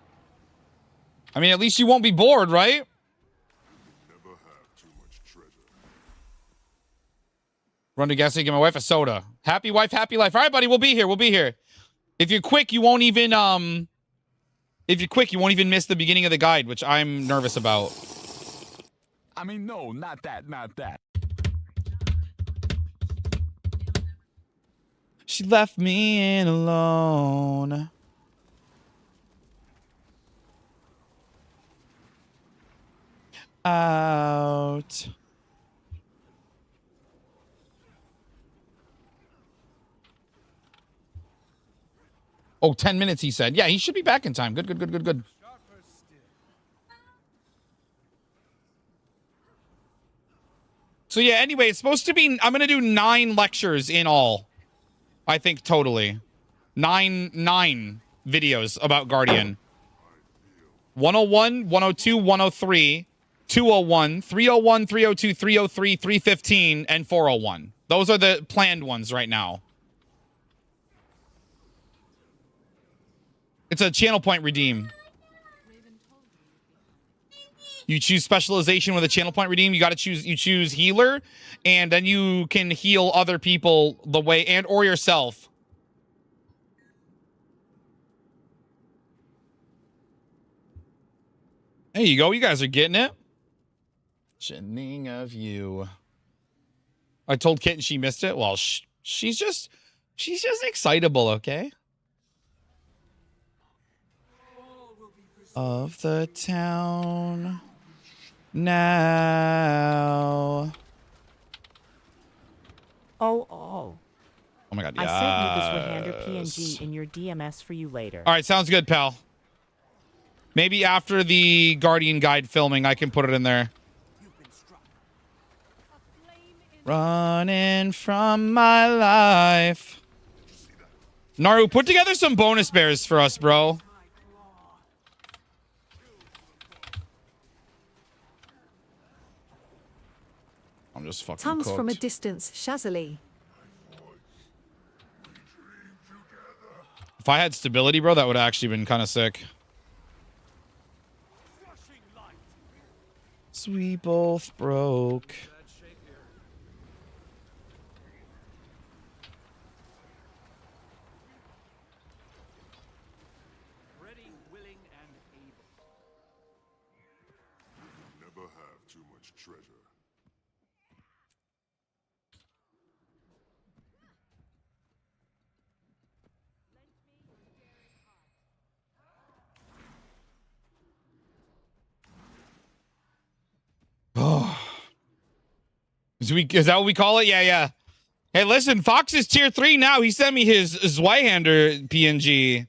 I mean, at least you won't be bored, right? Never have too much treasure. Run to gas station, get my wife a soda. Happy wife, happy life. All right, buddy, we'll be here. We'll be here. If you're quick, you won't even miss the beginning of the guide, which I'm nervous about. I mean, no, not that, not that. She left me in alone. Out. Oh, 10 minutes, he said. Yeah, he should be back in time. Good, good, good, good, good. So yeah, anyway, it's supposed to be, I'm going to do 9 lectures in all. I think totally. 9 videos about Guardian. 101, 102, 103, 201, 301, 302, 303, 315, and 401. Those are the planned ones right now. It's a channel point redeem. You choose specialization with a channel point redeem. You choose healer, and then you can heal other people the way and or yourself. There you go. You guys are getting it. Chinning of you. I told Kitten she missed it. Well, she's just excitable, okay? Of the town now. Oh. Oh my god, I sent you this Wahander PNG in your DMS for you later. All right, sounds good, pal. Maybe after the Guardian Guide filming, I can put it in there. Running from my life. Naru, put together some bonus bears for us, bro. I'm just fucking Tongues cooked. from a distance, Shazily. If I had stability, bro, that would have actually been kind of sick. So we both broke. Ready, willing, and able. Never have too much treasure. Oh. Is that what we call it? Yeah. Hey, listen, Fox is tier 3 now. He sent me his Zweihander PNG.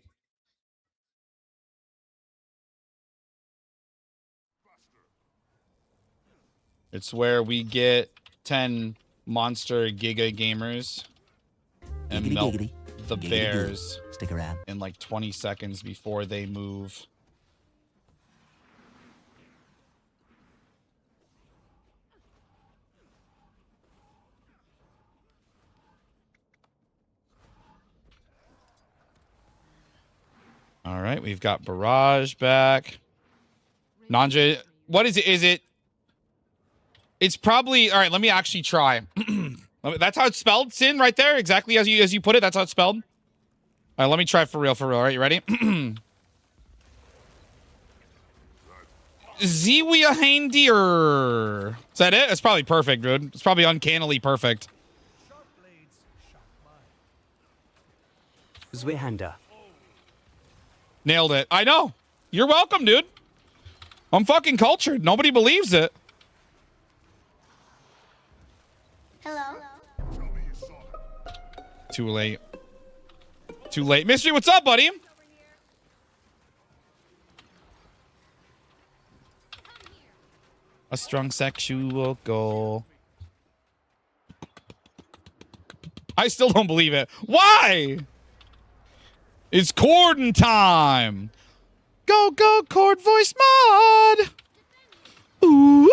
It's where we get 10 monster Giga gamers and melt the bears. Stick around. In like 20 seconds before they move. All right, we've got Barrage back. Nanja, what is it? Is it It's probably all right. Let me actually try. That's how it's spelled, Sin, right there, exactly as you put it. That's how it's spelled. All right, let me try for real. All right, you ready? Ziwia Heindeer. Is that it? It's probably perfect, dude. It's probably uncannily perfect. Zwihanda. Nailed it. I know. You're welcome, dude. I'm fucking cultured. Nobody believes it. Hello? Too late. Too late. Mystery, what's up, buddy? A strong sexual goal. I still don't believe it. Why? It's Corden time. Go, go, Cord voice mod. Ooh.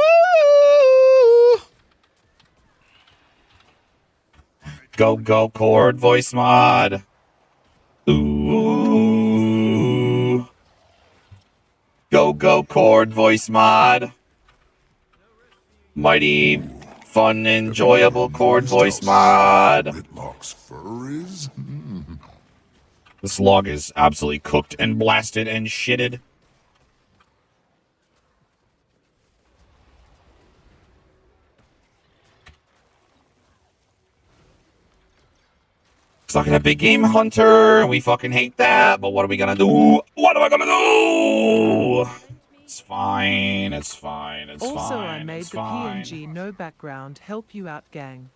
Go, go, Cord voice mod. Ooh. Go, go, Cord voice mod. Mighty, fun, enjoyable Cord voice mod. Whitlock's fur is? This log is absolutely cooked and blasted and shitted. Fucking a big game hunter. We fucking hate that, but what are we gonna do? What am I gonna do? It's fine. It's fine. It's fine. Also, I made it's the fine. PNG no background help you out, gang.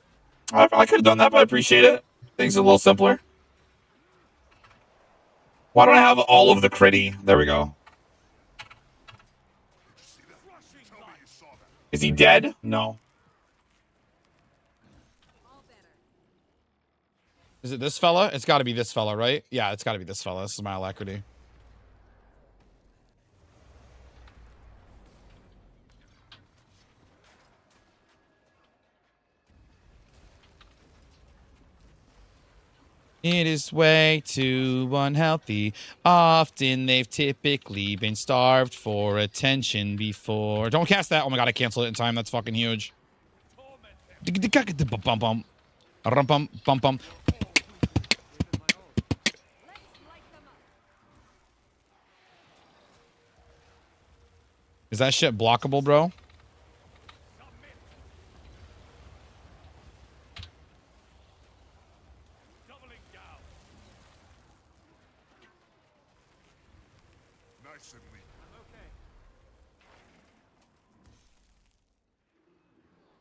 I could have done that, but I appreciate it. Things are a little simpler. Why don't I have all of the critty? There we go. Is he dead? No. Is it this fella? It's got to be this fella, right? Yeah, it's got to be this fella. This is my alacrity. It is way too unhealthy. Often they've typically been starved for attention before. Don't cast that. Oh my god, I canceled it in time. That's fucking huge. Is that shit blockable, bro?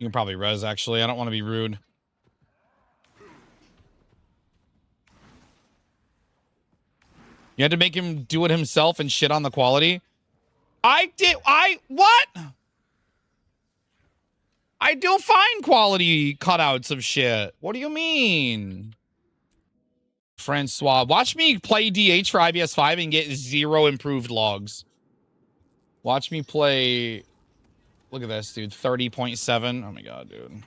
You can probably res, actually. I don't want to be rude. You had to make him do it himself and shit on the quality? What? I do fine quality cutouts of shit. What do you mean? Francois, watch me play DH for IBS 5 and get 0 improved logs. Watch me play... Look at this, dude. 30.7. Oh my god, dude.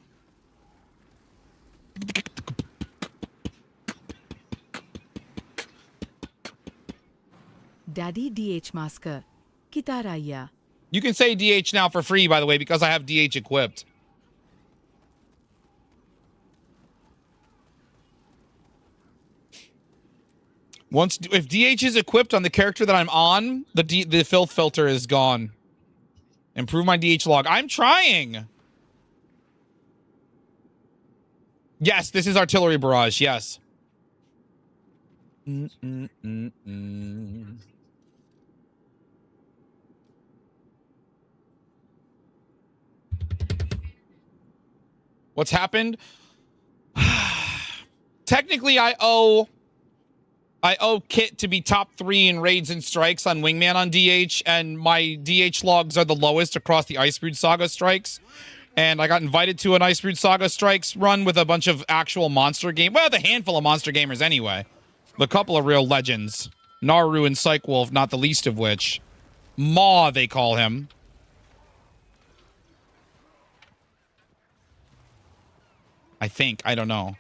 Daddy DH Masker. Kitaraya. You can say DH now for free, by the way, because I have DH equipped. If DH is equipped on the character that I'm on, the filth filter is gone. Improve my DH log. I'm trying. Yes, this is artillery barrage. Yes. What's happened? Technically, I owe Kit to be top 3 in raids and strikes on Wingman on DH, and my DH logs are the lowest across the Icebrood Saga strikes. And I got invited to an Icebrood Saga strikes run with a bunch of actual monster game. Well, the handful of monster gamers anyway. A couple of real legends. Naru and Psychewolf, not the least of which. Maw, they call him. I think. I don't know.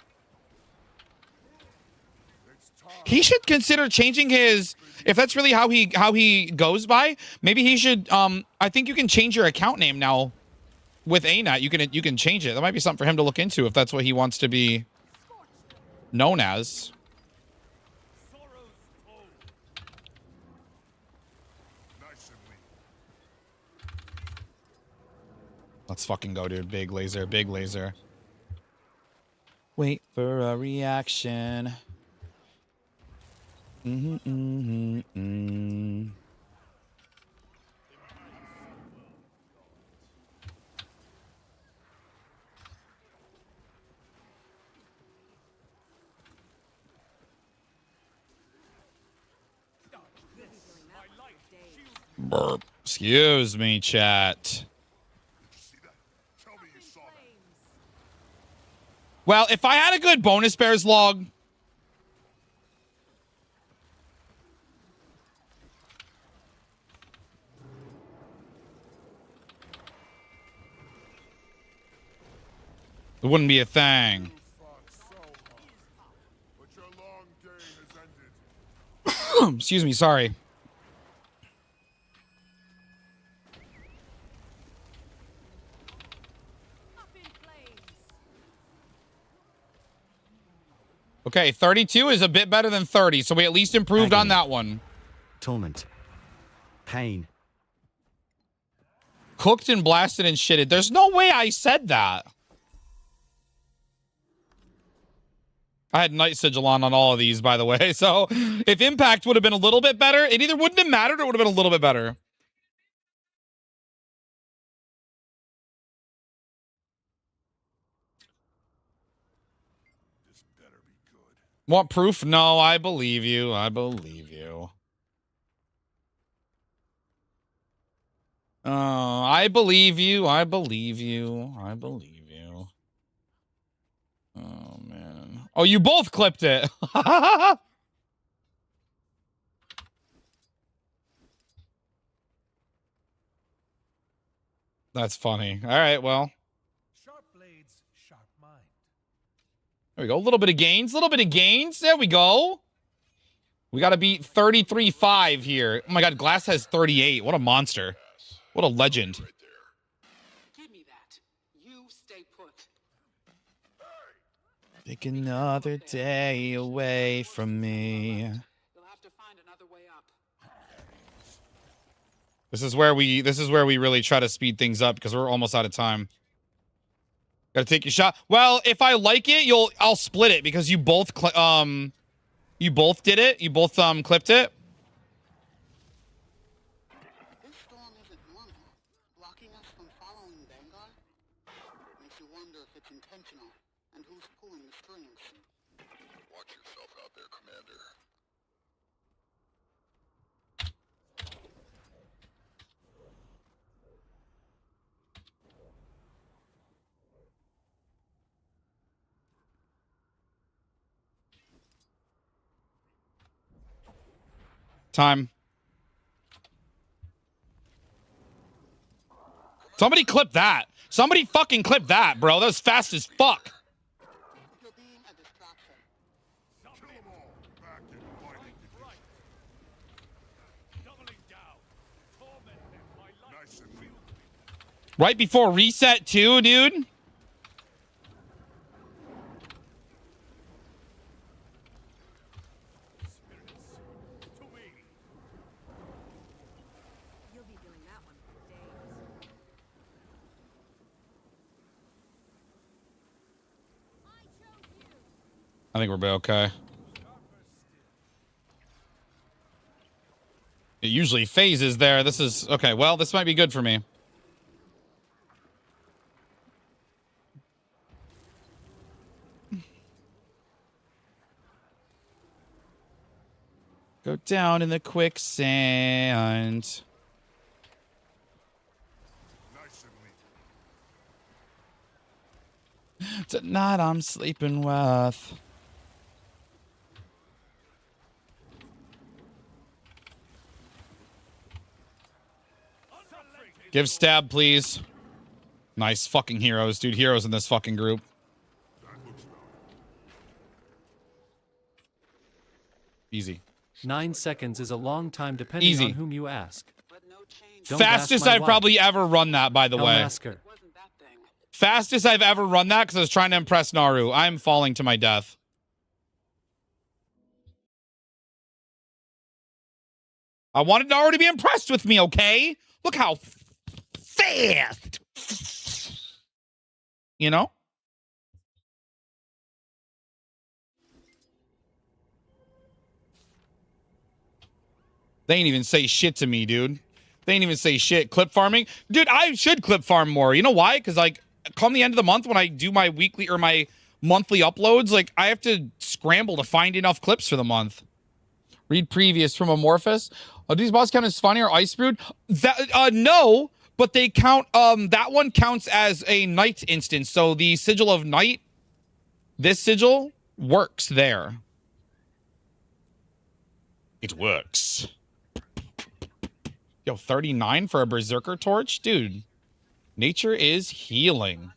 He should consider changing his... If that's really how he goes by, maybe he should... I think you can change your account name now with ANAT, you can change it. That might be something for him to look into if that's what he wants to be known as. Let's fucking go, dude. Big laser, big laser. Wait for a reaction. Burp. Excuse me, chat. Well, if I had a good bonus bears log, it wouldn't be a thing. Excuse me, sorry. Okay, 32 is a bit better than 30, so we at least improved on that one. Torment. Pain. Cooked and blasted and shitted. There's no way I said that. I had Night Sigil on all of these, by the way, so if Impact would have been a little bit better, it either wouldn't have mattered or it would have been a little bit better. Want proof? No, I believe you. I believe you. I believe you. I believe you. I believe you. Oh, man. Oh, you both clipped it. That's funny. All right, well. Sharp blades, sharp mind. There we go. A little bit of gains. A little bit of gains. There we go. We got to beat 33.5 here. Oh, my God. Glass has 38. What a monster. What a legend. Give me that. You stay put. Take another day away from me. You'll have to find another way up. This is where we really try to speed things up because we're almost out of time. Gotta take your shot. Well, if I like it, I'll split it because you both did it. You both clipped it. This storm isn't normal. Blocking us from following Vanguard makes you wonder if it's intentional and who's pulling the strings. Watch yourself out there, Commander. Time. Somebody clip that. Somebody fucking clip that, bro. That was fast as fuck. You're being a distraction. Kill them all. Back in fighting condition. Doubling down. Torment them. My life Nice and neat. Right before reset too, dude. You'll be doing that one for days. I think we're okay. It usually phases there. This is okay. Well, this might be good for me. Go down in the quicksand. Nice and neat. Tonight I'm sleeping with. Give stab, please. Nice fucking heroes, dude. Heroes in this fucking group. Easy. 9 seconds is a long time depending Easy. on whom you ask. Don't Fastest ask my I've wife. probably ever run that, by the way. Ask her. Wasn't that then? Fastest I've ever run that because I was trying to impress Naru. I'm falling to my death. I wanted Naru to be impressed with me, okay? Look how fast. You know? They ain't even say shit to me, dude. They ain't even say shit. Clip farming? Dude, I should clip farm more. You know why? Because, like, come the end of the month when I do my weekly or my monthly uploads, like, I have to scramble to find enough clips for the month. Read previous from Amorphous. These boss count as funny or ice brewed? That, no, but they count, that one counts as a night instance. So the sigil of night, this sigil works there. It works. Yo, 39 for a Berserker Torch? Dude, nature is healing.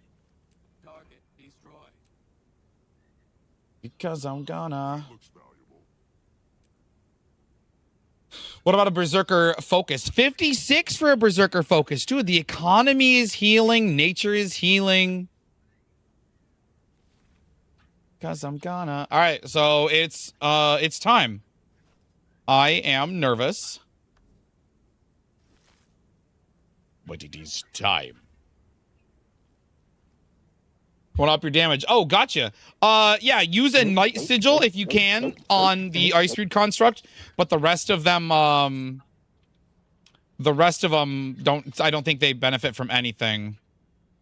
Target destroyed. Because I'm gonna... What about a Berserker Focus? 56 for a Berserker Focus. Dude, the economy is healing. Nature is healing. Because I'm gonna... All right, so it's time. I am nervous. But it is time. Want to up your damage. Oh, gotcha. Yeah, use a Night Sigil if you can on the Ice Reed construct, but the rest of them don't, I don't think they benefit from anything.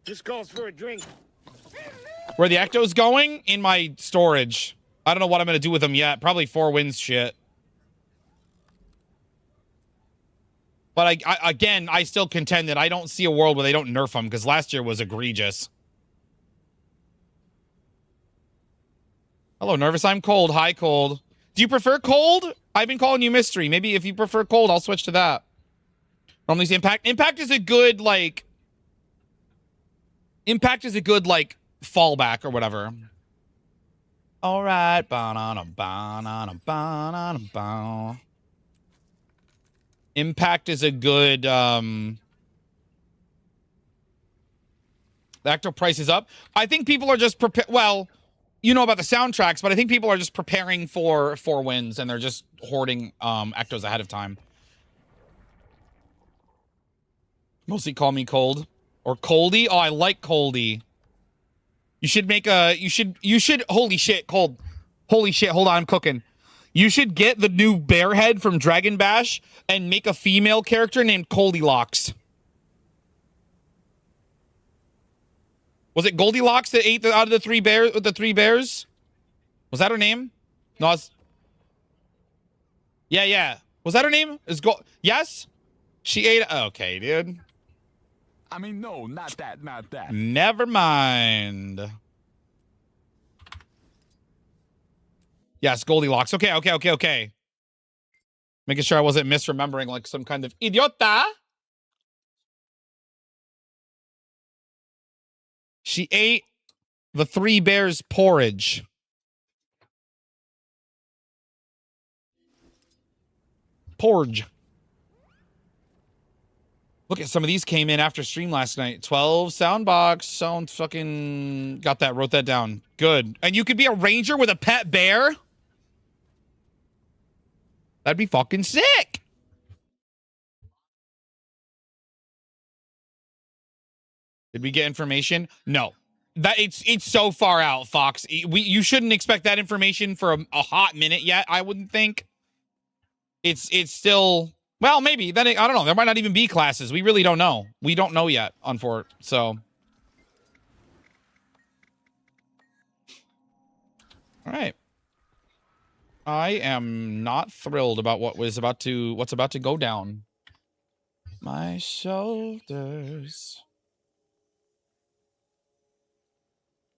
This calls for a drink. Where the Ecto's going? In my storage. I don't know what I'm gonna do with them yet. Probably 4 wins shit. But again, I still contend that I don't see a world where they don't nerf them, because last year was egregious. Hello, nervous. I'm cold. Hi, cold. Do you prefer cold? I've been calling you mystery. Maybe if you prefer cold, I'll switch to that. Normally, impact. Impact is a good, like... Impact is a good, like, fallback or whatever. All right. Impact is a good, the actual price is up. I think people are just well, you know about the soundtracks, but I think people are just preparing for 4 wins and they're just hoarding Ectos ahead of time. Mostly call me cold or coldy. Oh, I like coldy. You should make a, you should, holy shit, cold. Holy shit, hold on, I'm cooking. You should get the new bear head from Dragon Bash and make a female character named Goldilocks. Was it Goldilocks that ate out of the 3 bears with the 3 bears? Was that her name? No, it's... Yeah. Was that her name? Yes? She ate... Okay, dude. I mean, no, not that. Never mind. Yes, Goldilocks. Okay. Making sure I wasn't misremembering like some kind of idiota. She ate the 3 bears porridge. Porridge. Look at some of these came in after stream last night. 12 soundbox. Sound fucking got that. Wrote that down. Good. And you could be a ranger with a pet bear? That'd be fucking sick. Did we get information? No. That it's so far out, Fox. You shouldn't expect that information for a hot minute yet, I wouldn't think. It's still... Well, maybe. Then I don't know. There might not even be classes. We really don't know. We don't know yet on Fort. So, all right. I am not thrilled about what's about to go down. My shoulders.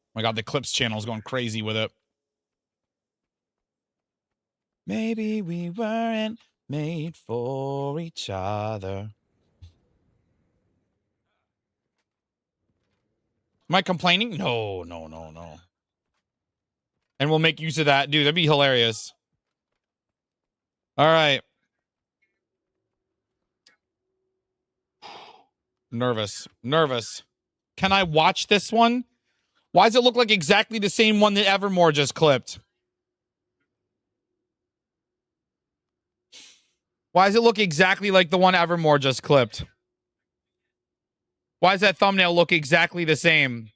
Oh my God, the Clips channel is going crazy with it. Maybe we weren't made for each other. Am I complaining? No. And we'll make use of that. Dude, that'd be hilarious. All right. Nervous. Can I watch this one? Why does it look like exactly the same one that Evermore just clipped? Why does it look exactly like the one Evermore just clipped? Why does that thumbnail look exactly the same?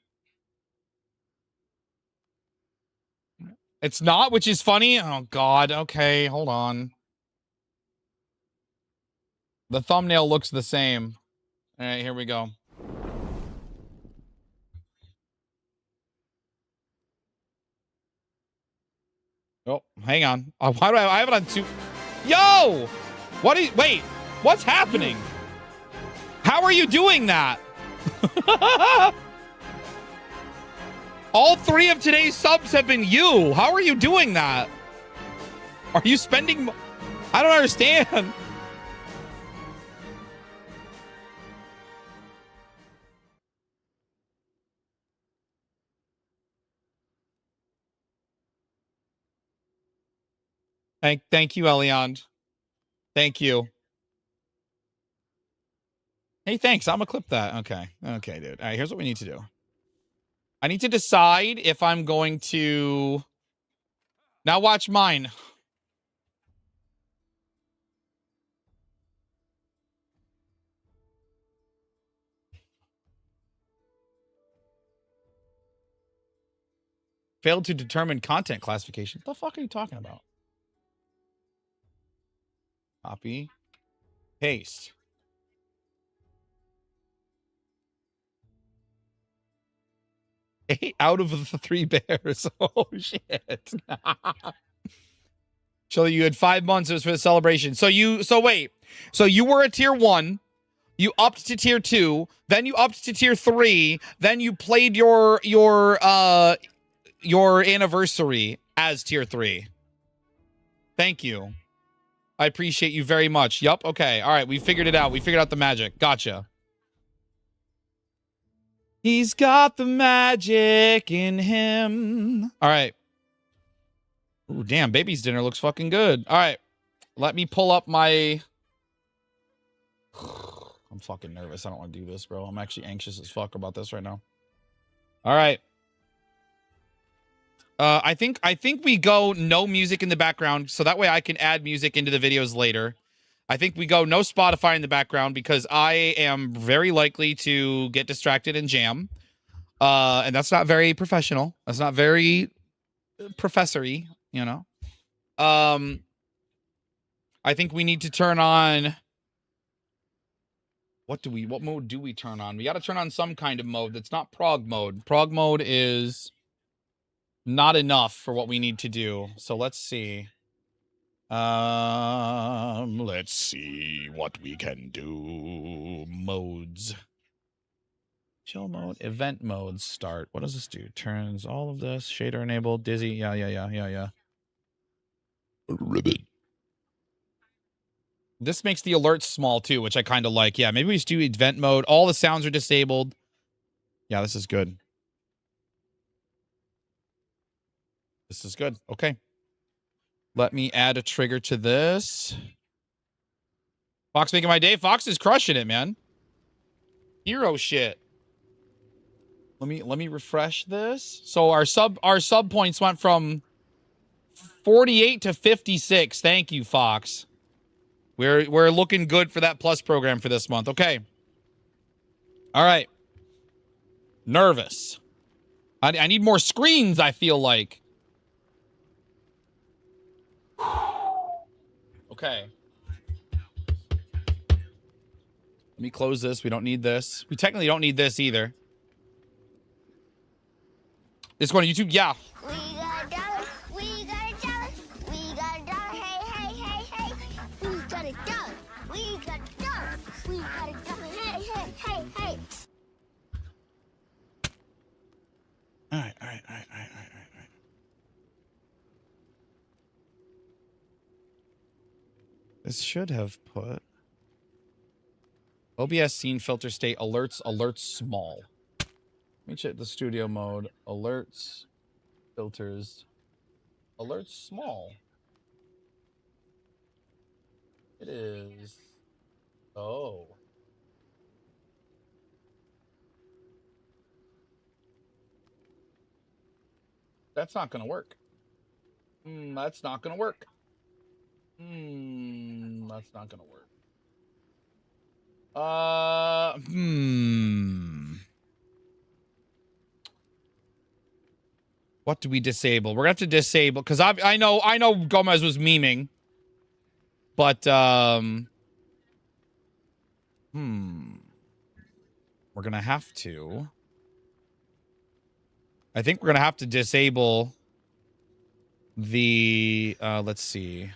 It's not, which is funny. Oh, God. Okay, hold on. The thumbnail looks the same. All right, here we go. Oh, hang on. Why do I have it on two? Yo! What is... Wait, what's happening? How are you doing that? All 3 of today's subs have been you. How are you doing that? Are you spending... I don't understand. Thank you, Eliand. Thank you. Hey, thanks. I'm gonna clip that. Okay. Okay, dude. All right, here's what we need to do. I need to decide if I'm going to... Now watch mine. Failed to determine content classification. What the fuck are you talking about? Copy. Paste. 8 out of the 3 bears. Oh, shit. So you had 5 months. It was for the celebration. So wait. So you were a tier 1. You upped to tier 2. Then you upped to tier 3. Then you played your anniversary as tier 3. Thank you. I appreciate you very much. Yup. Okay. All right. We figured it out. We figured out the magic. Gotcha. He's got the magic in him. All right. Ooh, damn. Baby's dinner looks fucking good. All right. Let me pull up my... I'm fucking nervous. I don't want to do this, bro. I'm actually anxious as fuck about this right now. All right. I think we go no music in the background, so that way I can add music into the videos later. I think we go no Spotify in the background because I am very likely to get distracted and jam. And that's not very professional. That's not very professory, you know. I think we need to turn on... What mode do we turn on? We got to turn on some kind of mode that's not prog mode. Prog mode is not enough for what we need to do. So let's see. Let's see what we can do. Modes. Chill mode, event mode, start. What does this do? Turns all of this. Shader enabled, dizzy. Yeah. Ribbit. This makes the alerts small too, which I kind of like. Yeah, maybe we just do event mode. All the sounds are disabled. Yeah, this is good. This is good. Okay. Let me add a trigger to this. Fox making my day. Fox is crushing it, man. Hero shit. Let me refresh this. So our sub points went from 48 to 56. Thank you, Fox. We're looking good for that plus program for this month. Okay. All right. Nervous. I need more screens, I feel like. Okay. Let me close this. We don't need this. We technically don't need this either. It's going to YouTube? Yeah. We got a dollar. We got a dollar. We got a dollar. Hey. We got a dollar. We got a dollar. We got a dollar. Hey. All right. This should have put OBS scene filter state alerts small. Let me check the studio mode. Alerts, filters, alerts small. It is. Oh. That's not gonna work. That's not gonna work. That's not gonna work. What do we disable? We're gonna have to disable because I know Gomez was memeing, but we're gonna have to. I think we're gonna have to disable the let's see.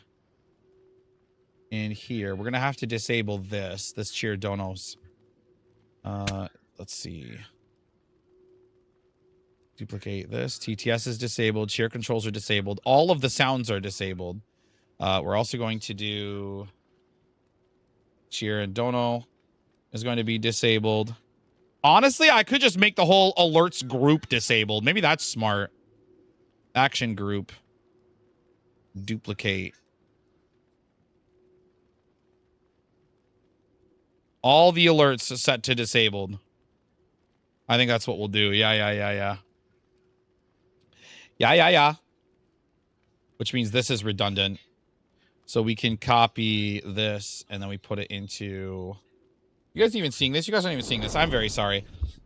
In here, we're gonna have to disable this cheer donos. Let's see. Duplicate this. TTS is disabled. Cheer controls are disabled. All of the sounds are disabled. We're also going to do cheer and dono is going to be disabled. Honestly, I could just make the whole alerts group disabled. Maybe that's smart. Action group. Duplicate. All the alerts are set to disabled. I think that's what we'll do. Yeah. Which means this is redundant. So we can copy this and then we put it into... You guys even seeing this? You guys aren't even seeing this. I'm very sorry.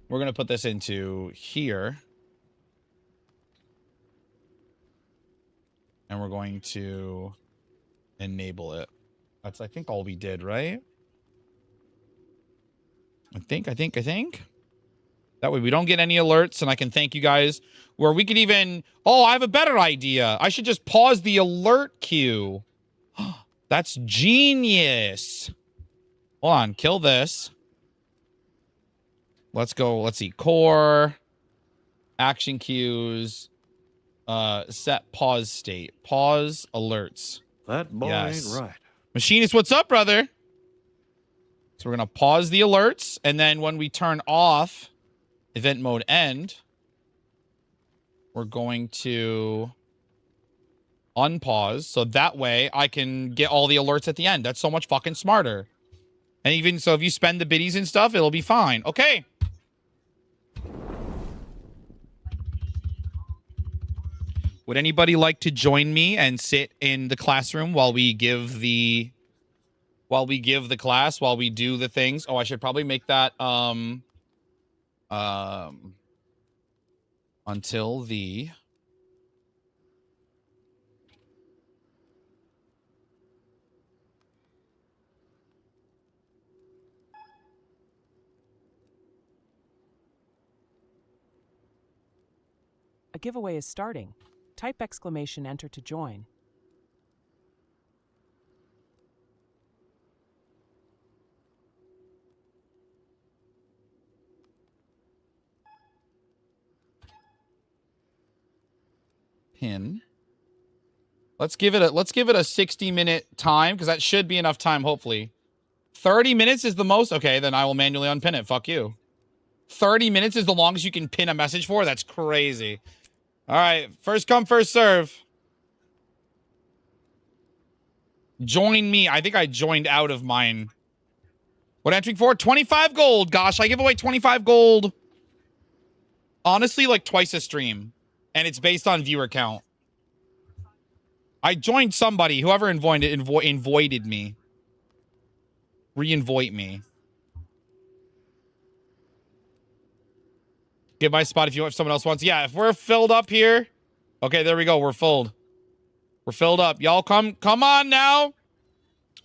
We're going to put this into here. And we're going to enable it. That's, I think, all we did, right? I think. That way we don't get any alerts and I can thank you guys. Where we could even... Oh, I have a better idea. I should just pause the alert queue. That's genius. Hold on. Kill this. Let's go. Let's see. Core. Action queues. Set pause state. Pause alerts. That boy ain't right. Machinist, what's up, brother? So we're going to pause the alerts. And then when we turn off event mode end, we're going to unpause. So that way I can get all the alerts at the end. That's so much fucking smarter. And even so, if you spend the biddies and stuff, it'll be fine. Okay. Would anybody like to join me and sit in the classroom while we give the class, while we do the things? Oh, I should probably make that until the A giveaway is starting. Type exclamation enter to join. pin. Let's give it a 60-minute time because that should be enough time, hopefully. 30 minutes is the most? Okay, then I will manually unpin it. Fuck you. 30 minutes is the longest you can pin a message for? That's crazy. All right, first come, first serve. Join me. I think I joined out of mine. What entering for? 25 gold. Gosh, I give away 25 gold. Honestly, like twice a stream. And it's based on viewer count. I joined somebody. Whoever invoided me. Re-invoite me. Give my spot if someone else wants. Yeah, if we're filled up here. Okay, there we go. We're filled. We're filled up. Y'all come on now.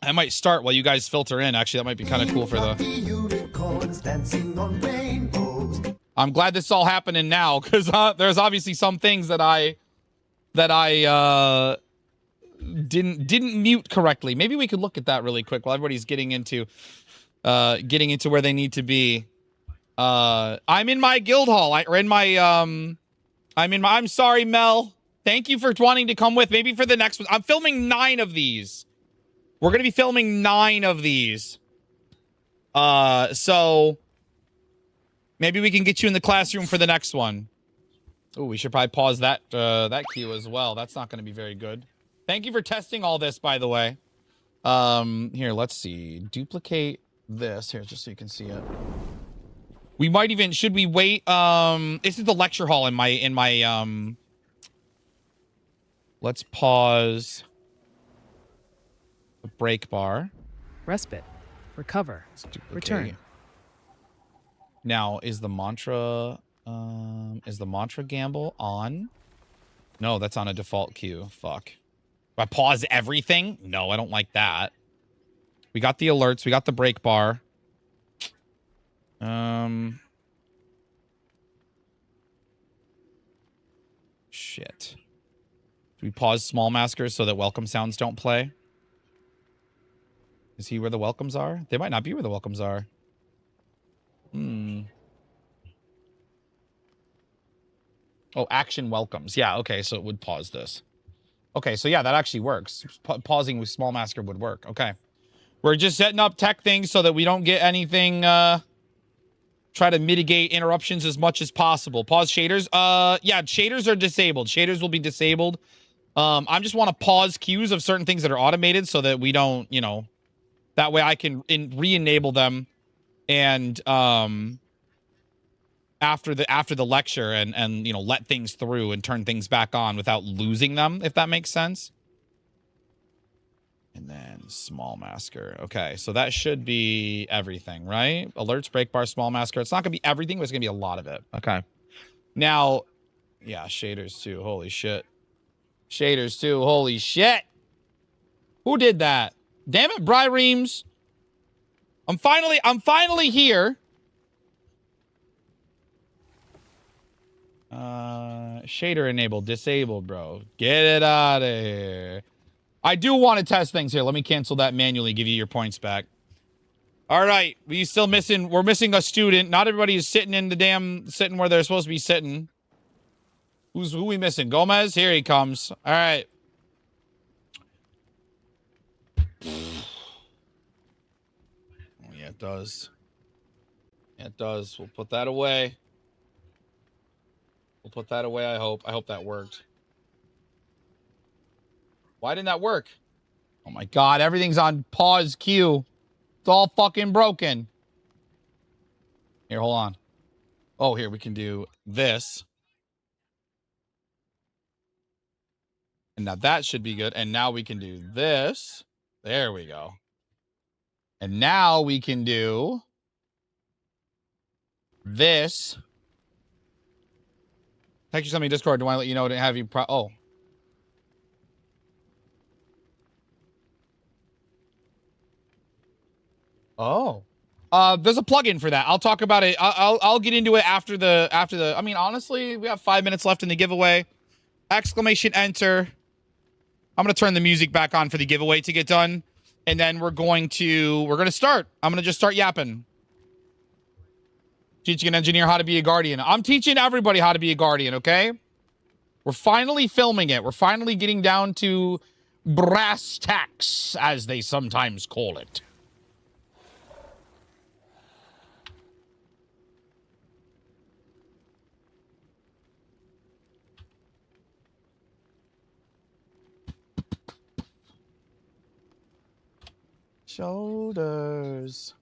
I might start while you guys filter in. Actually, that might be kind of cool for the... I'm glad this is all happening now because there's obviously some things that I didn't mute correctly. Maybe we could look at that really quick while everybody's getting into where they need to be. I'm in my guild hall. I'm sorry, Mel. Thank you for wanting to come with. Maybe for the next one. I'm filming 9 of these. We're going to be filming 9 of these. So maybe we can get you in the classroom for the next one. Oh, we should probably pause that queue as well. That's not going to be very good. Thank you for testing all this, by the way. Here, let's see. Duplicate this here just so you can see it. We might even, should we wait? This is the lecture hall in my Let's pause the break bar. Respite. Recover. Return. Now, is the mantra gamble on? No, that's on a default queue. Fuck. Do I pause everything? No, I don't like that. We got the alerts. We got the break bar. Shit. Do we pause small maskers so that welcome sounds don't play? Is he where the welcomes are? They might not be where the welcomes are. Oh, action welcomes. Yeah, okay, so it would pause this. Okay, so yeah, that actually works. Pausing with small masker would work. Okay. We're just setting up tech things so that we don't get anything, try to mitigate interruptions as much as possible. Pause shaders. Yeah, shaders are disabled. Shaders will be disabled. I just want to pause queues of certain things that are automated so that we don't, you know, that way I can re-enable them and, after the lecture and you know, let things through and turn things back on without losing them, if that makes sense. And then small masker. Okay, so that should be everything, right? Alerts, break bar, small masker. It's not gonna be everything, but it's gonna be a lot of it. Okay. Now, yeah, shaders too. Holy shit. Shaders too. Holy shit. Who did that? Damn it, Bry Reams. I'm finally here. Shader enabled, disabled, bro. Get it out of here. I do want to test things here. Let me cancel that manually, give you your points back. All right, we're missing a student. Not everybody is sitting where they're supposed to be sitting. Who we missing? Gomez? Here he comes. All right. Oh, yeah, it does. Yeah, it does. We'll put that away. We'll put that away, I hope. I hope that worked. Why didn't that work? Oh my god, everything's on pause queue. It's all fucking broken. Here, hold on. Oh, here, we can do this. And now that should be good. And now we can do this. There we go. And now we can do this. Text you something in Discord. Do I let you know to have you oh. Oh. There's a plugin for that. I'll talk about it. I'll get into it after the I mean, honestly, we have 5 minutes left in the giveaway. Exclamation enter. I'm going to turn the music back on for the giveaway to get done. And then we're going to start. I'm going to just start yapping. Teaching an engineer how to be a guardian. I'm teaching everybody how to be a guardian, okay? We're finally filming it. We're finally getting down to brass tacks, as they sometimes call it. Shoulders.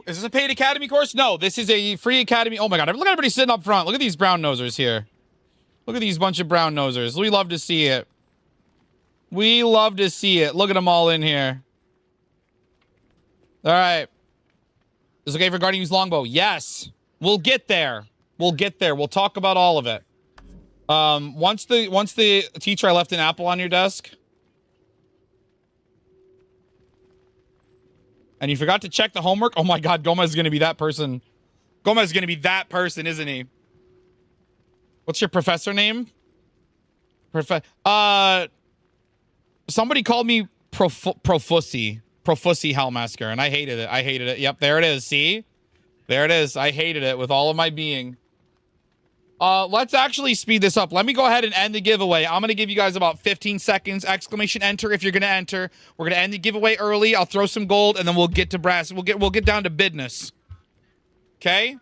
Is this a paid academy course? No, this is a free academy. Oh my god, look at everybody sitting up front. Look at these brown nosers here. Look at these bunch of brown nosers. We love to see it. We love to see it. Look at them all in here. All right. Is it okay for Guardian use longbow? Yes. We'll get there. We'll get there. We'll talk about all of it. Once the teacher, I left an apple on your desk. And you forgot to check the homework. Oh my god, Gomez is going to be that person. Gomez is going to be that person, isn't he? What's your professor name? Somebody called me Profussy Hellmasker, and I hated it. I hated it. Yep, there it is. See? There it is. I hated it with all of my being. Let's actually speed this up. Let me go ahead and end the giveaway. I'm going to give you guys about 15 seconds. Exclamation enter if you're going to enter. We're going to end the giveaway early. I'll throw some gold, and then we'll get to brass. We'll get down to business. Okay?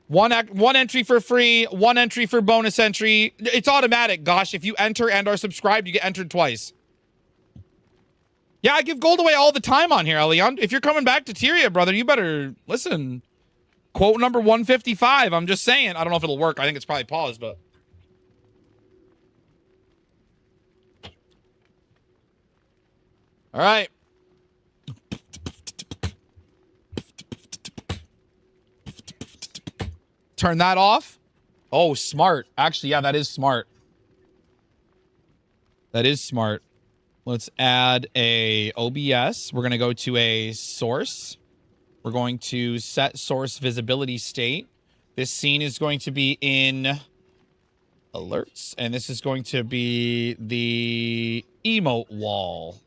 One entry for free, one entry for bonus entry. It's automatic. Gosh, if you enter and are subscribed, you get entered twice. Yeah, I give gold away all the time on here, Elion. If you're coming back to Tyria, brother, you better listen. Quote number 155. I'm just saying. I don't know if it'll work. I think it's probably paused, but. All right. Turn that off. Oh, smart. Actually, yeah, that is smart. That is smart. Let's add a OBS. We're going to go to a source. We're going to set source visibility state. This scene is going to be in alerts, and this is going to be the emote wall.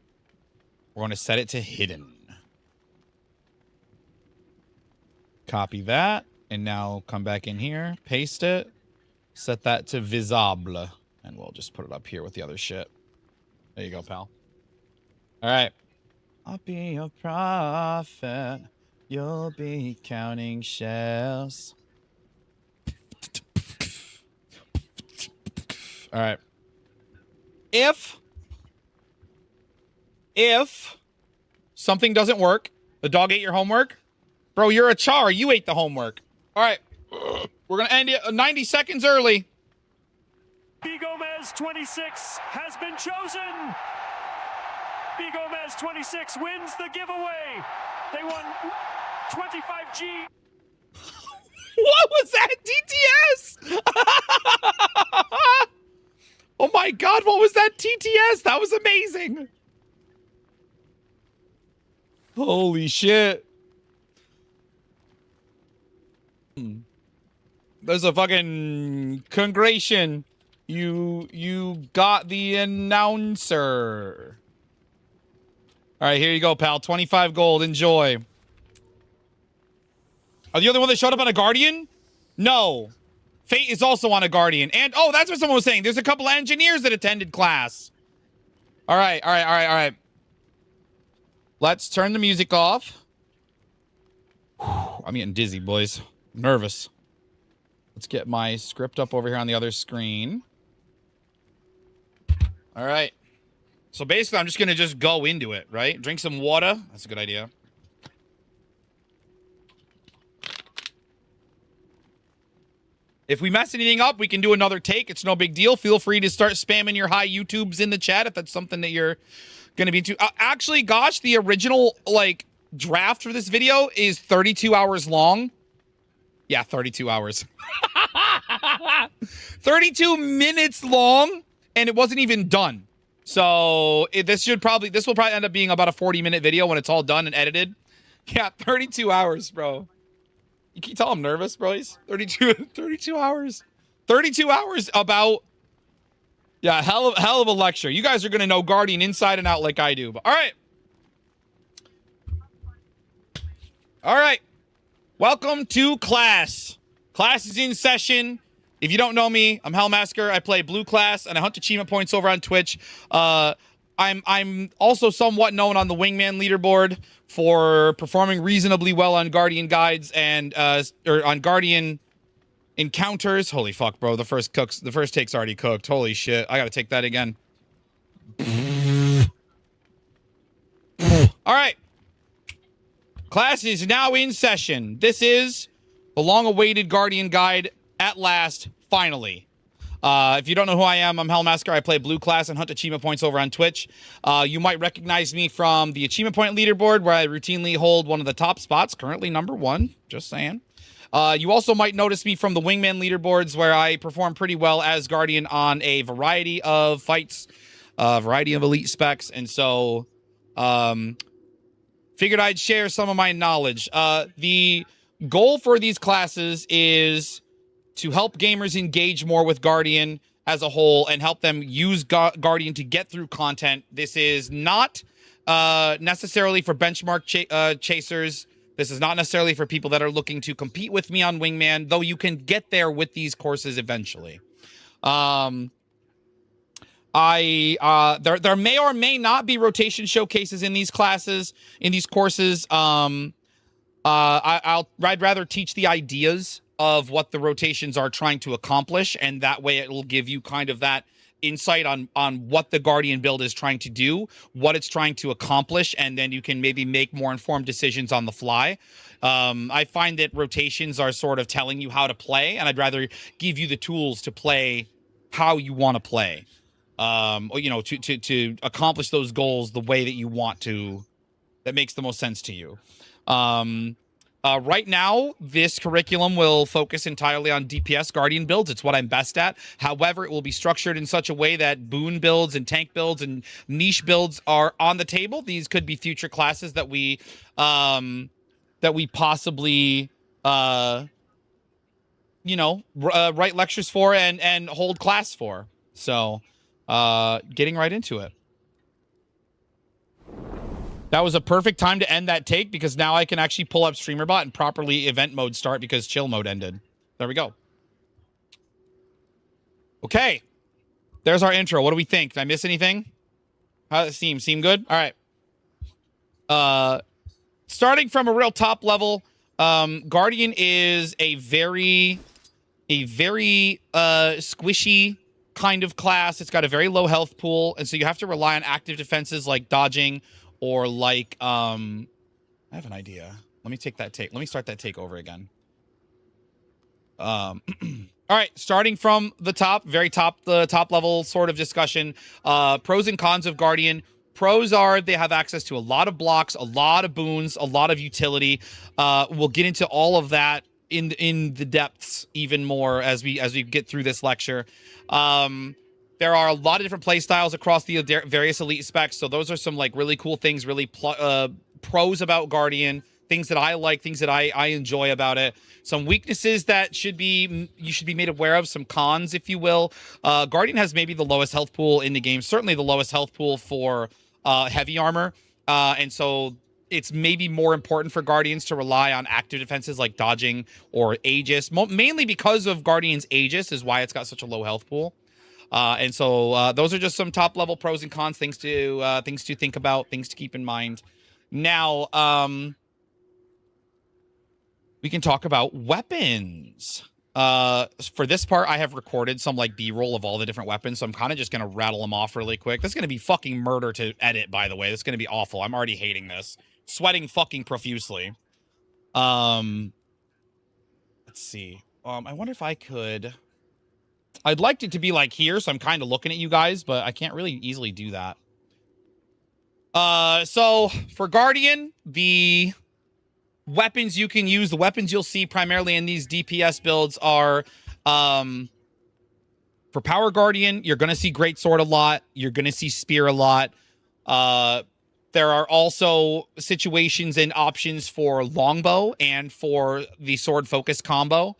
We're going to set it to hidden. Copy that, and now come back in here, paste it, set that to visible, and we'll just put it up here with the other shit. There you go, pal. All right. I'll be your prophet. You'll be counting shells. All right. If something doesn't work, the dog ate your homework. Bro, you're a char. You ate the homework. All right. We're going to end it 90 seconds early. B. Gomez 26 has been chosen. B. Gomez 26 wins the giveaway. They won 25G. What was that? TTS? Oh my God, what was that TTS? That was amazing. Holy shit. There's a fucking congratulation. You got the announcer. All right, here you go, pal. 25 gold. Enjoy. Are you the other one that showed up on a Guardian? No. Fate is also on a Guardian. And, oh, that's what someone was saying. There's a couple of engineers that attended class. All right, all right, all right, all right. Let's turn the music off. Whew, I'm getting dizzy, boys. I'm nervous. Let's get my script up over here on the other screen. All right. So basically, I'm just going to just go into it, right? Drink some water. That's a good idea. If we mess anything up, we can do another take. It's no big deal. Feel free to start spamming your high YouTubes in the chat if that's something that you're going to be into. Actually, gosh, the original, like, draft for this video is 32 hours long. Yeah, 32 hours. 32 minutes long, and it wasn't even done. So this will probably end up being about a 40-minute video when it's all done and edited. Yeah, 32 hours, bro. You can tell I'm nervous, bro. He's 32 hours. 32 hours about, yeah, hell of a lecture. You guys are going to know Guardian inside and out like I do. But all right. All right. Welcome to class. Class is in session. If you don't know me, I'm Hellmasker. I play Blue Class, and I hunt achievement points over on Twitch. I'm also somewhat known on the Wingman leaderboard for performing reasonably well on Guardian guides and or on Guardian encounters. Holy fuck, bro! The first take's already cooked. Holy shit! I gotta take that again. All right. Class is now in session. This is the long-awaited Guardian guide at last, finally. If you don't know who I am, I'm Hellmasker. I play Blue Class and hunt achievement points over on Twitch. You might recognize me from the achievement point leaderboard, where I routinely hold one of the top spots, currently #1, just saying. You also might notice me from the Wingman leaderboards, where I perform pretty well as Guardian on a variety of fights, a variety of elite specs, and so figured I'd share some of my knowledge. The goal for these classes is to help gamers engage more with Guardian as a whole and help them use Guardian to get through content. This is not necessarily for benchmark chasers. This is not necessarily for people that are looking to compete with me on Wingman, though you can get there with these courses eventually. There may or may not be rotation showcases in these classes, in these courses. I'd rather teach the ideas of what the rotations are trying to accomplish, and that way it will give you kind of that insight on what the Guardian build is trying to do, what it's trying to accomplish, and then you can maybe make more informed decisions on the fly. I find that rotations are sort of telling you how to play, and I'd rather give you the tools to play how you want to play. Or, you know, to accomplish those goals the way that you want to, that makes the most sense to you. Right now, this curriculum will focus entirely on DPS Guardian builds. It's what I'm best at. However, it will be structured in such a way that boon builds and tank builds and niche builds are on the table. These could be future classes that we possibly, you know, write lectures for and hold class for. So, getting right into it. That was a perfect time to end that take because now I can actually pull up StreamerBot and properly event mode start because chill mode ended. There we go. Okay. There's our intro. What do we think? Did I miss anything? How does it seem? Seem good? All right. Starting from a real top level, Guardian is a very squishy kind of class. It's got a very low health pool, and so you have to rely on active defenses like dodging or like I have an idea. Let me take that take. Let me start that take over again. All right, starting from the top, very top, the top level sort of discussion. Pros and cons of Guardian. Pros are they have access to a lot of blocks, a lot of boons, a lot of utility. We'll get into all of that in the depths even more as we get through this lecture. There are a lot of different play styles across the various elite specs, so those are some like really cool things, really pros about Guardian, things that I like, things that I enjoy about it. Some weaknesses that you should be made aware of, some cons, if you will. Guardian has maybe the lowest health pool in the game, certainly the lowest health pool for heavy armor, and so it's maybe more important for Guardians to rely on active defenses like dodging or Aegis, mainly because of Guardian's Aegis is why it's got such a low health pool. And so those are just some top level pros and cons, things to think about, things to keep in mind. Now, we can talk about weapons. For this part, I have recorded some like B-roll of all the different weapons, so I'm kind of just going to rattle them off really quick. This is going to be fucking murder to edit, by the way. This is going to be awful. I'm already hating this. Sweating fucking profusely. Let's see. I wonder if I could... I'd like it to be like here, so I'm kind of looking at you guys, but I can't really easily do that. So for Guardian, the weapons you can use, the weapons you'll see primarily in these DPS builds are, for Power Guardian, you're going to see Greatsword a lot. You're going to see Spear a lot. There are also situations and options for Longbow and for the Sword Focus combo.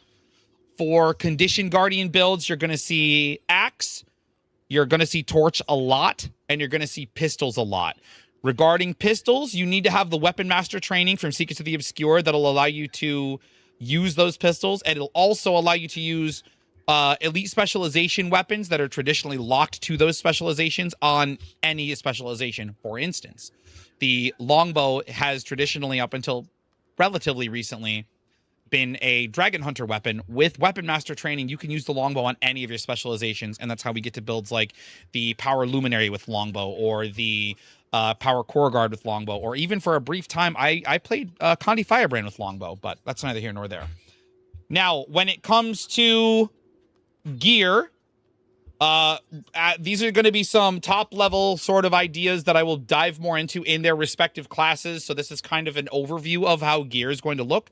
For Condition Guardian builds, you're going to see Axe, you're going to see Torch a lot, and you're going to see Pistols a lot. Regarding pistols, you need to have the Weapon Master training from Secrets of the Obscure that'll allow you to use those pistols, and it'll also allow you to use elite specialization weapons that are traditionally locked to those specializations on any specialization. For instance, the Longbow has traditionally, up until relatively recently, been a Dragon Hunter weapon. With Weapon Master training, you can use the Longbow on any of your specializations, and that's how we get to builds like the Power Luminary with Longbow, or the Power Core Guard with Longbow, or even for a brief time, I played Condi Firebrand with Longbow, but that's neither here nor there. Now, when it comes to gear, these are going to be some top-level sort of ideas that I will dive more into in their respective classes, so this is kind of an overview of how gear is going to look.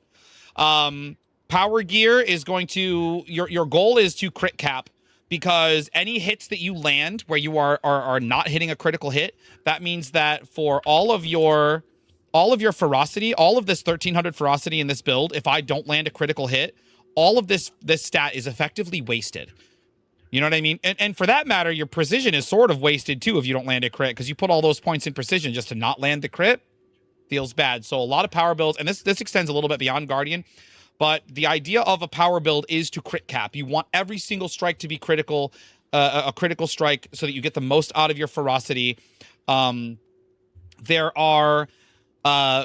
Power gear is going to, your goal is to crit cap, because any hits that you land where you are not hitting a critical hit, that means that for all of your ferocity, all of this 1300 ferocity in this build, if I don't land a critical hit, all of this stat is effectively wasted. You know what I mean? And for that matter, your precision is sort of wasted too if you don't land a crit, because you put all those points in precision just to not land the crit. Feels bad. So a lot of power builds, and this extends a little bit beyond Guardian, but the idea of a power build is to crit cap. You want every single strike to be critical, a critical strike, so that you get the most out of your ferocity. There are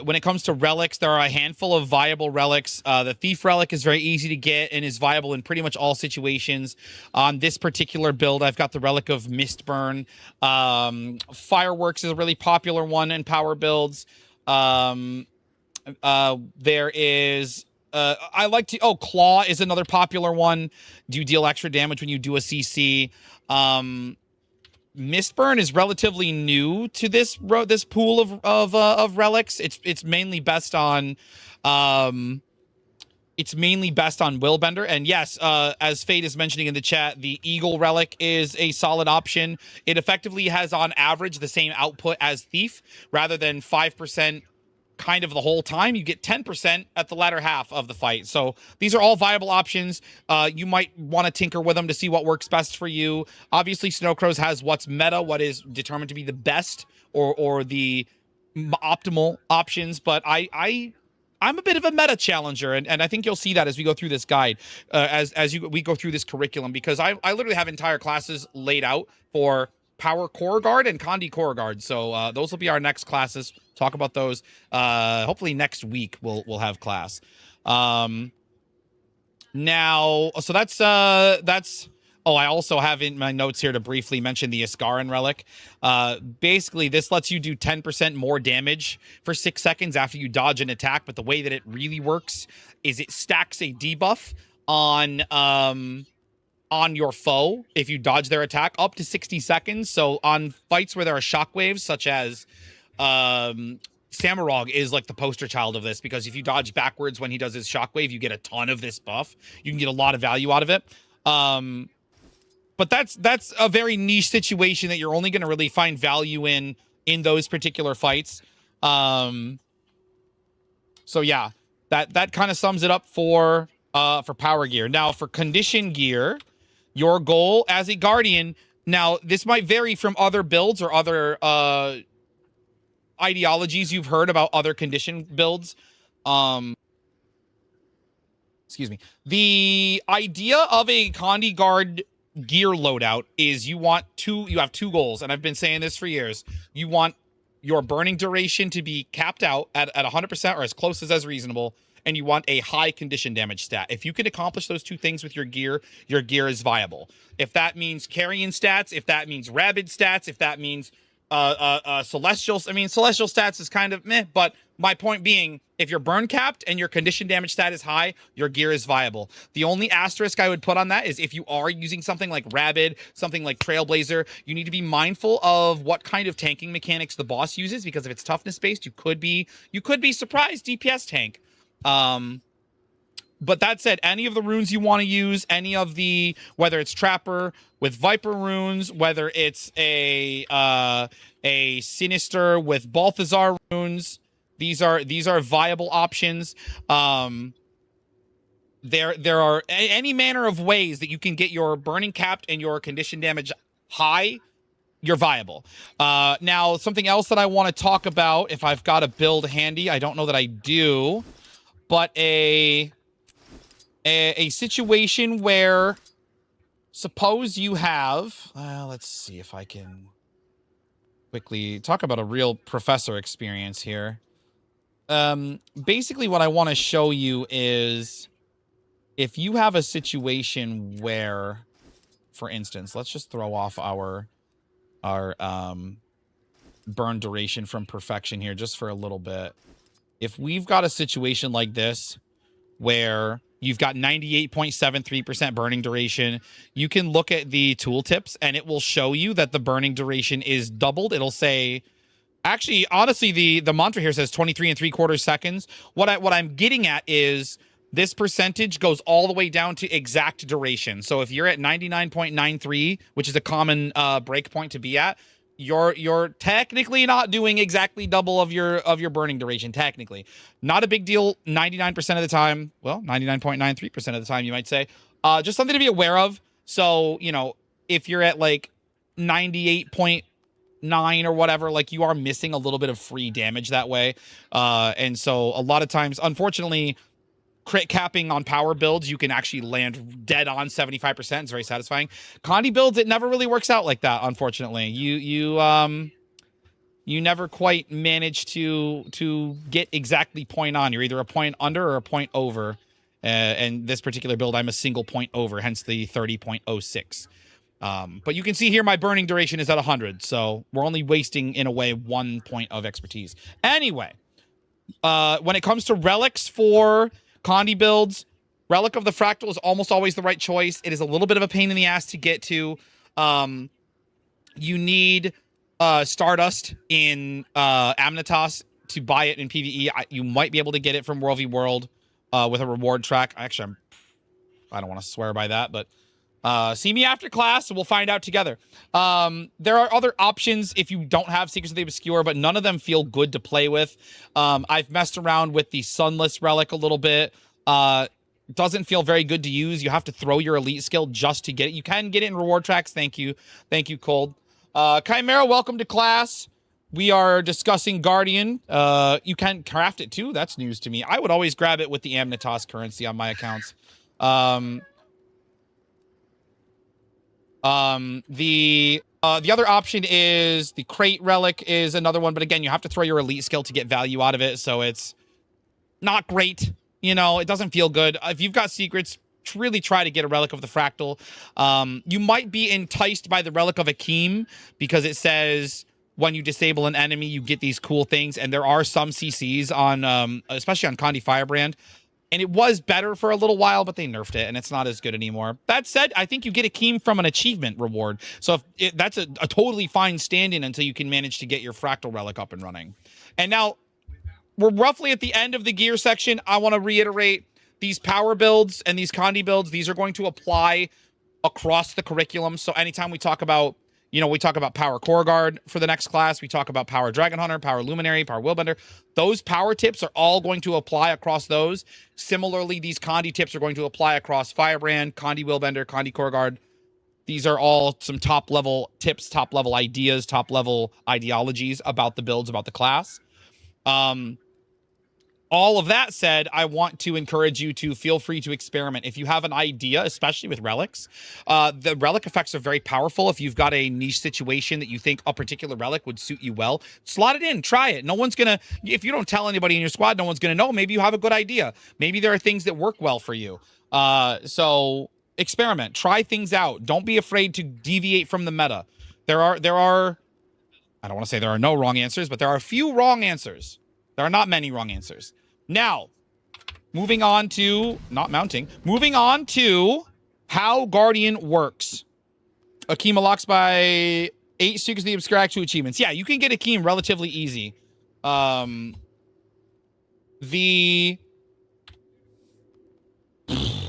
When it comes to relics, there are a handful of viable relics. The Thief relic is very easy to get and is viable in pretty much all situations. On this particular build, I've got the relic of Mistburn. Fireworks is a really popular one in power builds. There is... I like to... Oh, Claw is another popular one. Do you deal extra damage when you do a CC? Mistburn is relatively new to this pool of relics. It's mainly best on Willbender. And yes, as Fate is mentioning in the chat, the Eagle relic is a solid option. It effectively has on average the same output as Thief, rather than 5% kind of the whole time. You get 10% at the latter half of the fight. So these are all viable options. You might want to tinker with them to see what works best for you. Obviously, Snowcrows has what's meta, what is determined to be the best or the optimal options. But I'm a bit of a meta challenger, and I think you'll see that as we go through this guide, we go through this curriculum, because I literally have entire classes laid out for Power Core Guard and Condi Core Guard. So those will be our next classes. Talk about those. Hopefully next week we'll have class. Now, so that's oh, I also have in my notes here to briefly mention the Iskaran relic. Basically, this lets you do 10% more damage for 6 seconds after you dodge an attack. But the way that it really works is it stacks a debuff on your foe if you dodge their attack up to 60 seconds. So on fights where there are shockwaves, such as Samurog is like the poster child of this, because if you dodge backwards when he does his shockwave, you get a ton of this buff. You can get a lot of value out of it. But that's a very niche situation that you're only going to really find value in those particular fights. So yeah, that kind of sums it up for power gear. Now for condition gear, your goal as a guardian, now this might vary from other builds or other ideologies you've heard about other condition builds. Excuse me. The idea of a Condi Guard gear loadout is you have two goals, and I've been saying this for years. You want your burning duration to be capped out at 100% or as close as reasonable, and you want a high condition damage stat. If you can accomplish those two things with your gear is viable. If that means carrying stats, if that means rabid stats, if that means celestials, I mean, celestial stats is kind of meh, but my point being, if you're burn capped and your condition damage stat is high, your gear is viable. The only asterisk I would put on that is if you are using something like Rabid, something like Trailblazer, you need to be mindful of what kind of tanking mechanics the boss uses, because if it's toughness based, you could be surprised DPS tank. But that said, any of the runes you want to use, any of the, whether it's Trapper with Viper runes, whether it's a Sinister with Balthazar runes, these are viable options. There are any manner of ways that you can get your burning capped and your condition damage high. You're viable. Now, something else that I want to talk about, if I've got a build handy, I don't know that I do, but a situation where, suppose you have, let's see if I can quickly talk about a real professor experience here. Basically what I want to show you is, if you have a situation where, for instance, let's just throw off our burn duration from perfection here just for a little bit. If we've got a situation like this where you've got 98.73% burning duration, you can look at the tooltips and it will show you that the burning duration is doubled. It'll say, actually, honestly, the mantra here says 23 3/4 seconds. What I'm getting at is this percentage goes all the way down to exact duration. So if you're at 99.93, which is a common breakpoint to be at, you're technically not doing exactly double of your burning duration. Technically, not a big deal 99% of the time. Well, 99.93% of the time, you might say. Just something to be aware of. So, you know, if you're at like 98.9 or whatever, like, you are missing a little bit of free damage that way. And so a lot of times, unfortunately, crit capping on power builds, you can actually land dead on 75%. It's very satisfying. Condi builds, it never really works out like that, unfortunately. you never quite manage to get exactly point on. You're either a point under or a point over. And this particular build, I'm a single point over, hence the 30.06. But you can see here my burning duration is at 100, so we're only wasting, in a way, 1 point of expertise. Anyway, when it comes to relics for Condi builds, Relic of the Fractal is almost always the right choice. It is a little bit of a pain in the ass to get to. You need Stardust in Amnitas to buy it in PvE. You might be able to get it from World v World with a reward track. Actually, I don't want to swear by that, but see me after class and we'll find out together. There are other options if you don't have Secrets of the Obscure, but none of them feel good to play with. I've messed around with the Sunless Relic a little bit. Doesn't feel very good to use. You have to throw your elite skill just to get it. You can get it in reward tracks. Thank you. Thank you, Cold. Chimera, welcome to class. We are discussing Guardian. You can craft it too. That's news to me. I would always grab it with the Amnitas currency on my accounts. The other option is the Crate Relic is another one, but again, you have to throw your elite skill to get value out of it, so it's not great. You know, it doesn't feel good. If you've got secrets, really try to get a Relic of the Fractal. You might be enticed by the Relic of Akeem because it says when you disable an enemy, you get these cool things, and there are some CCs on, especially on Condi Firebrand. And it was better for a little while, but they nerfed it, and it's not as good anymore. That said, I think you get Akeem from an achievement reward. So that's a totally fine stand-in until you can manage to get your Fractal Relic up and running. And now, we're roughly at the end of the gear section. I want to reiterate, these power builds and these Condi builds, these are going to apply across the curriculum. So anytime we talk about, you know, we talk about Power Core Guard for the next class. We talk about Power Dragon Hunter, Power Luminary, Power Willbender. Those power tips are all going to apply across those. Similarly, these Condi tips are going to apply across Firebrand, Condi Willbender, Condi Core Guard. These are all some top-level tips, top-level ideas, top-level ideologies about the builds, about the class. All of that said, I want to encourage you to feel free to experiment. If you have an idea, especially with relics, the relic effects are very powerful. If you've got a niche situation that you think a particular relic would suit you well, slot it in, try it. No one's gonna, if you don't tell anybody in your squad, no one's gonna know. Maybe you have a good idea. Maybe there are things that work well for you. So experiment, try things out. Don't be afraid to deviate from the meta. There are, I don't want to say there are no wrong answers, but there are a few wrong answers. There are not many wrong answers. Now, moving on to, moving on to how Guardian works. Akeem unlocks by 8 Secrets of the Obscure Act 2 achievements. Yeah, you can get Akeem relatively easy. Okay,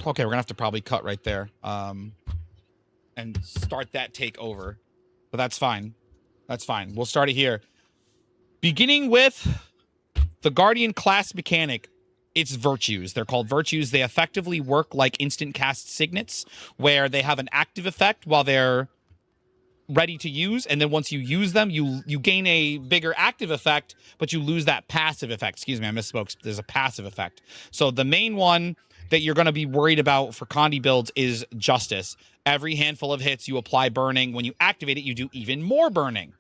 we're gonna have to probably cut right there. And start that take over. But that's fine. That's fine. We'll start it here. Beginning with the Guardian class mechanic, it's virtues. They're called virtues. They effectively work like instant cast signets, where they have an active effect while they're ready to use, and then once you use them, you gain a bigger active effect, but you lose that passive effect. Excuse me, I misspoke. There's a passive effect. So the main one that you're going to be worried about for Condi builds is Justice. Every handful of hits, you apply burning. When you activate it, you do even more burning.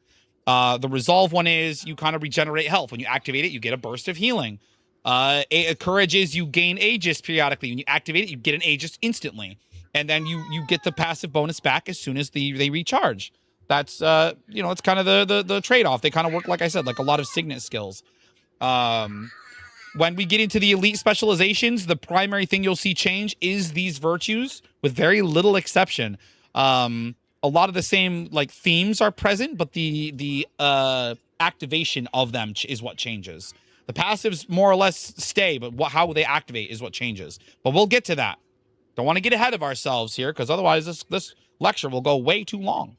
The resolve one is you kind of regenerate health. When you activate it, you get a burst of healing. Courage is you gain Aegis periodically. When you activate it, you get an Aegis instantly. And then you get the passive bonus back as soon as they recharge. That's, you know, it's kind of the trade-off. They kind of work, like I said, like a lot of signet skills. When we get into the elite specializations, the primary thing you'll see change is these virtues, with very little exception. A lot of the same like themes are present, but the activation of them is what changes. The passives more or less stay, but how they activate is what changes. But we'll get to that. Don't want to get ahead of ourselves here, because otherwise this lecture will go way too long.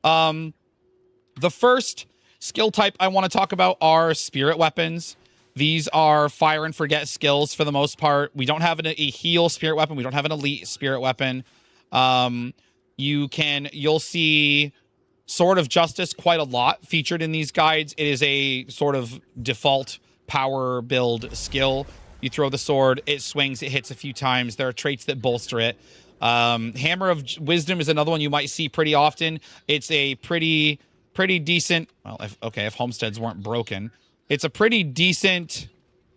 The first skill type I want to talk about are spirit weapons. These are fire and forget skills for the most part. We don't have a heal spirit weapon. We don't have an elite spirit weapon. You'll see Sword of Justice quite a lot featured in these guides. It is a sort of default power build skill. You throw the sword, it swings, it hits a few times. There are traits that bolster it. Hammer of Wisdom is another one you might see pretty often. It's a pretty pretty decent. Well, if homesteads weren't broken, it's a pretty decent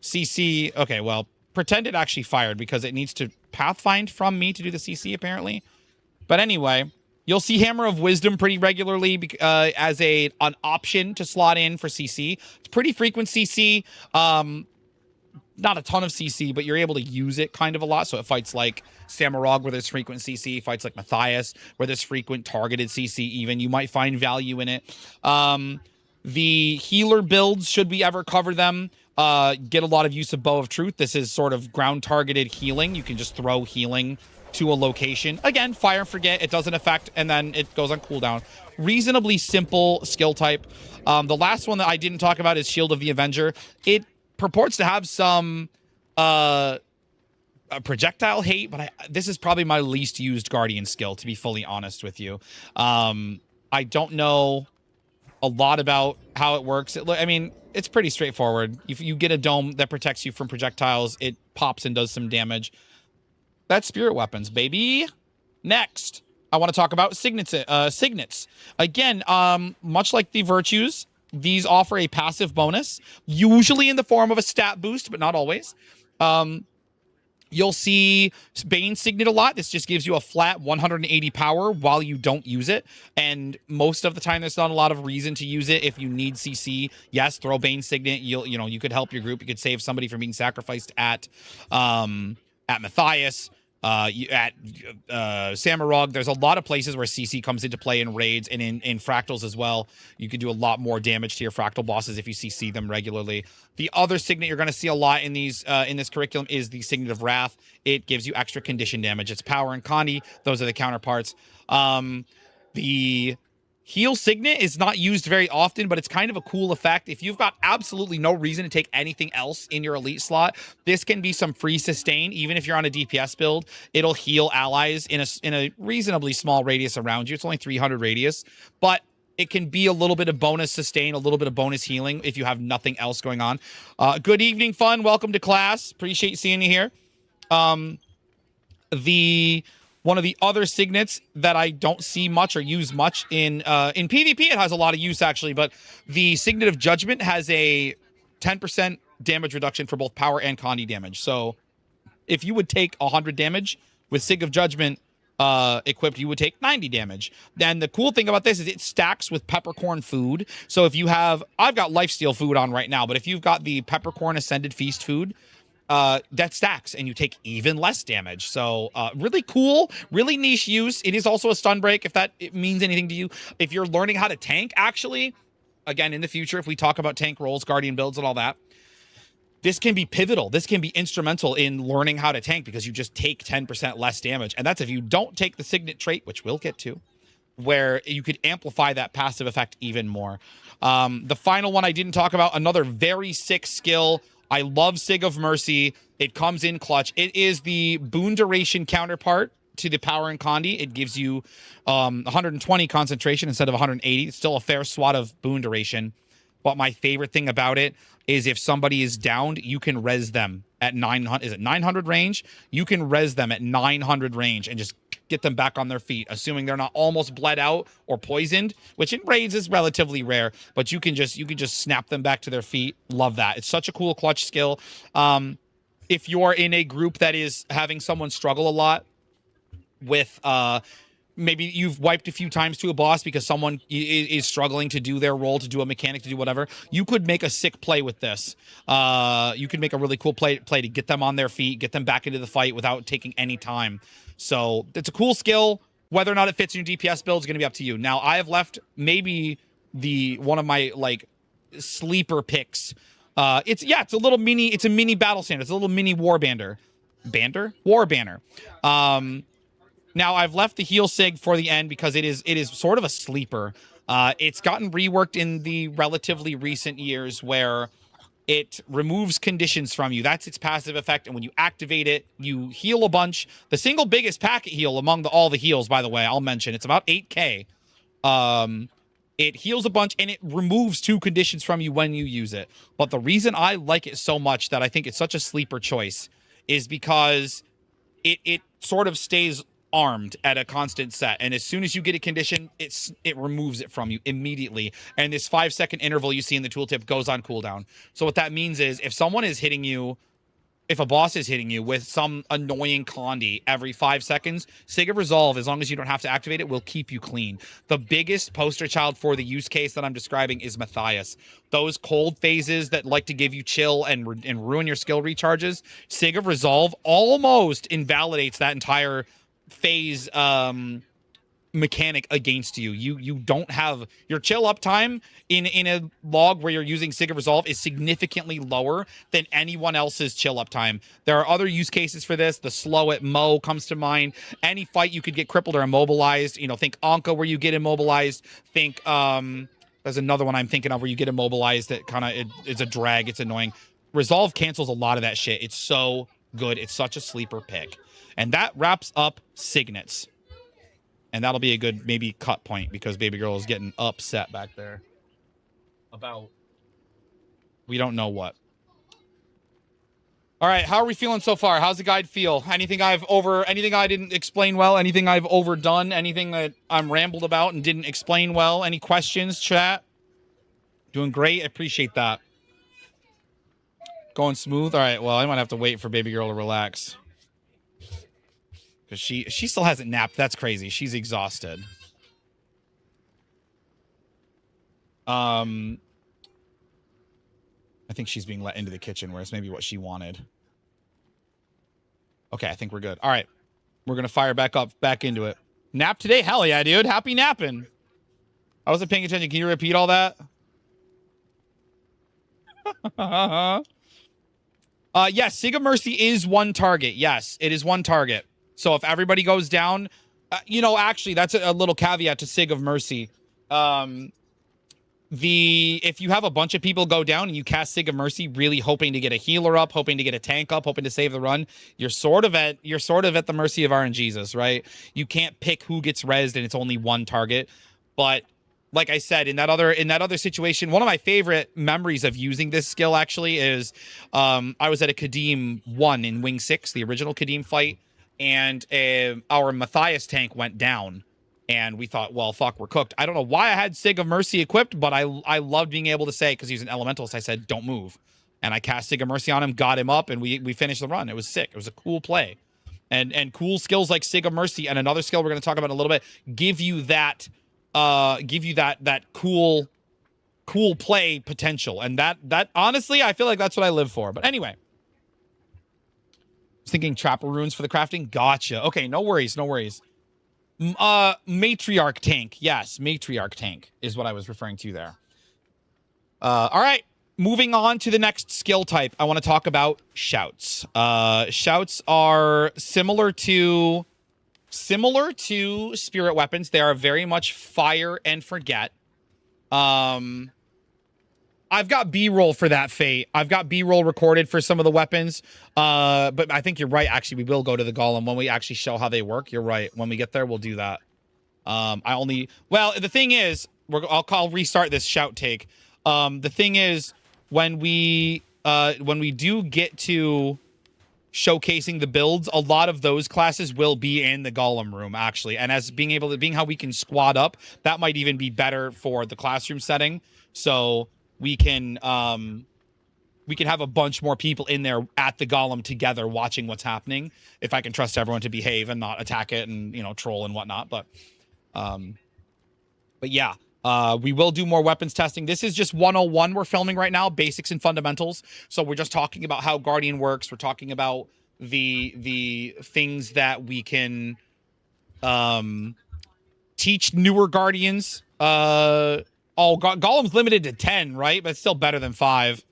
CC. Okay, well, pretend it actually fired because it needs to pathfind from me to do the CC apparently. But anyway, you'll see Hammer of Wisdom pretty regularly as an option to slot in for CC. It's pretty frequent CC. Not a ton of CC, but you're able to use it kind of a lot. So it fights like Samarog where there's frequent CC, fights like Matthias where there's frequent targeted CC even. You might find value in it. The healer builds, should we ever cover them, get a lot of use of Bow of Truth. This is sort of ground targeted healing. You can just throw healing to a location. Again, fire and forget, it doesn't affect, and then it goes on cooldown. Reasonably simple skill type. The last one that I didn't talk about is Shield of the Avenger. It purports to have some projectile hate, but this is probably my least used Guardian skill, to be fully honest with you. I don't know a lot about how it works. I mean, it's pretty straightforward. If you get a dome that protects you from projectiles, it pops and does some damage. That's spirit weapons, baby. Next, I want to talk about signets. Again, much like the virtues, these offer a passive bonus, usually in the form of a stat boost, but not always. You'll see Bane Signet a lot. This just gives you a flat 180 power while you don't use it. And most of the time, there's not a lot of reason to use it. If you need CC, yes, throw Bane Signet. You could help your group. You could save somebody from being sacrificed at Matthias. At Samarog, there's a lot of places where CC comes into play in raids and in fractals as well. You can do a lot more damage to your fractal bosses if you CC them regularly. The other signet you're going to see a lot in these in this curriculum is the Signet of Wrath. It gives you extra condition damage. It's power and Condi. Those are the counterparts. The Heal Signet is not used very often, but it's kind of a cool effect. If you've got absolutely no reason to take anything else in your elite slot, this can be some free sustain. Even if you're on a DPS build, it'll heal allies in a reasonably small radius around you. It's only 300 radius, but it can be a little bit of bonus sustain, a little bit of bonus healing if you have nothing else going on. Good evening, Fun. Welcome to class. Appreciate seeing you here. One of the other signets that I don't see much or use much in PvP, it has a lot of use actually, but the Signet of Judgment has a 10% damage reduction for both power and Condi damage. So if you would take 100 damage with Sig of Judgment equipped, you would take 90 damage. Then the cool thing about this is it stacks with peppercorn food. So if you have, I've got lifesteal food on right now, but if you've got the peppercorn ascended feast food, that stacks and you take even less damage. So really cool, really niche use. It is also a stun break if it means anything to you. If you're learning how to tank, actually, again, in the future, if we talk about tank roles, Guardian builds and all that, this can be pivotal. This can be instrumental in learning how to tank because you just take 10% less damage. And that's if you don't take the Signet trait, which we'll get to, where you could amplify that passive effect even more. The final one I didn't talk about, another very sick skill. I love Sig of Mercy. It comes in clutch. It is the boon duration counterpart to the power and Condi. It gives you 120 concentration instead of 180. It's still a fair swat of boon duration. But my favorite thing about it is if somebody is downed, you can res them at 900. Is it 900 range? You can res them at 900 range and just get them back on their feet, assuming they're not almost bled out or poisoned, which in raids is relatively rare, but you can just snap them back to their feet. Love that. It's such a cool clutch skill. If you're in a group that is having someone struggle a lot with maybe you've wiped a few times to a boss because someone is struggling to do their role, to do a mechanic, to do whatever, you could make a sick play with this. You could make a really cool play to get them on their feet, get them back into the fight without taking any time. So it's a cool skill. Whether or not it fits in your DPS build is going to be up to you. Now, I have left maybe one of my sleeper picks. It's a little mini. It's a mini battle standard. It's a little mini war banner. War banner. Now I've left the heal sig for the end because it is sort of a sleeper. It's gotten reworked in the relatively recent years where it removes conditions from you. That's its passive effect. And when you activate it, you heal a bunch. The single biggest packet heal among all the heals, by the way, I'll mention, it's about 8K. It heals a bunch and it removes 2 conditions from you when you use it. But the reason I like it so much, that I think it's such a sleeper choice, is because it sort of stays armed at a constant set, and as soon as you get a condition, it removes it from you immediately, and this 5-second interval you see in the tooltip goes on cooldown. So what that means is if someone is hitting you, if a boss is hitting you with some annoying condi every 5 seconds, Sig of Resolve, as long as you don't have to activate it, will keep you clean. The biggest poster child for the use case that I'm describing is Matthias. Those cold phases that like to give you chill and ruin your skill recharges, Sig of Resolve almost invalidates that entire phase mechanic against you. You don't have your chill uptime in a log where you're using Sig of Resolve is significantly lower than anyone else's chill uptime. There are other use cases for this. The slow at Mo comes to mind. Any fight you could get crippled or immobilized. You know, think Anka where you get immobilized. Think there's another one I'm thinking of where you get immobilized that kind of is a drag. It's annoying. Resolve cancels a lot of that shit. It's so good. It's such a sleeper pick. And that wraps up Signets. And that'll be a good maybe cut point because baby girl is getting upset back there about we don't know what. All right, how are we feeling so far? How's the guide feel? Anything I didn't explain well? Anything I've overdone? Anything that I'm rambled about and didn't explain well? Any questions, chat? Doing great. I appreciate that. Going smooth. All right, well, I might have to wait for baby girl to relax. Because she still hasn't napped. That's crazy. She's exhausted. I think she's being let into the kitchen, whereas maybe what she wanted. Okay, I think we're good. All right. We're going to fire back into it. Nap today? Hell yeah, dude. Happy napping. I wasn't paying attention. Can you repeat all that? Yes, Sig of Mercy is one target. Yes, it is one target. So if everybody goes down, you know, actually, that's a little caveat to Sig of Mercy. If you have a bunch of people go down and you cast Sig of Mercy, really hoping to get a healer up, hoping to get a tank up, hoping to save the run, you're sort of at the mercy of RNGesus, right? You can't pick who gets rezzed and it's only one target. But like I said, in that other situation, one of my favorite memories of using this skill actually is I was at a Kadim 1 in Wing 6, the original Kadim fight. And our Matthias tank went down, and we thought, well, fuck, we're cooked. I don't know why I had Sig of Mercy equipped, but I loved being able to say, because he's an elementalist, I said, don't move. And I cast Sig of Mercy on him, got him up, and we finished the run. It was sick. It was a cool play. And cool skills like Sig of Mercy and another skill we're going to talk about in a little bit give you that cool play potential. And that honestly, I feel like that's what I live for. But anyway. Thinking trapper runes for the crafting. Gotcha. Okay, no worries. Matriarch tank. Yes, matriarch tank is what I was referring to there. All right, moving on to the next skill type. I want to talk about shouts. Shouts are similar to spirit weapons. They are very much fire and forget. I've got B-roll for that fate. I've got B-roll recorded for some of the weapons. But I think you're right. Actually, we will go to the golem when we actually show how they work. You're right. When we get there, we'll do that. The thing is, I'll restart this shout take. The thing is, when we do get to showcasing the builds, a lot of those classes will be in the golem room actually. And as being how we can squad up, that might even be better for the classroom setting. So we can have a bunch more people in there at the golem together watching what's happening if I can trust everyone to behave and not attack it and, you know, troll and whatnot. But yeah, we will do more weapons testing. This is just 101 we're filming right now, basics and fundamentals. So we're just talking about how Guardian works. We're talking about the things that we can teach newer Guardians. Golem's limited to 10, right? But it's still better than 5.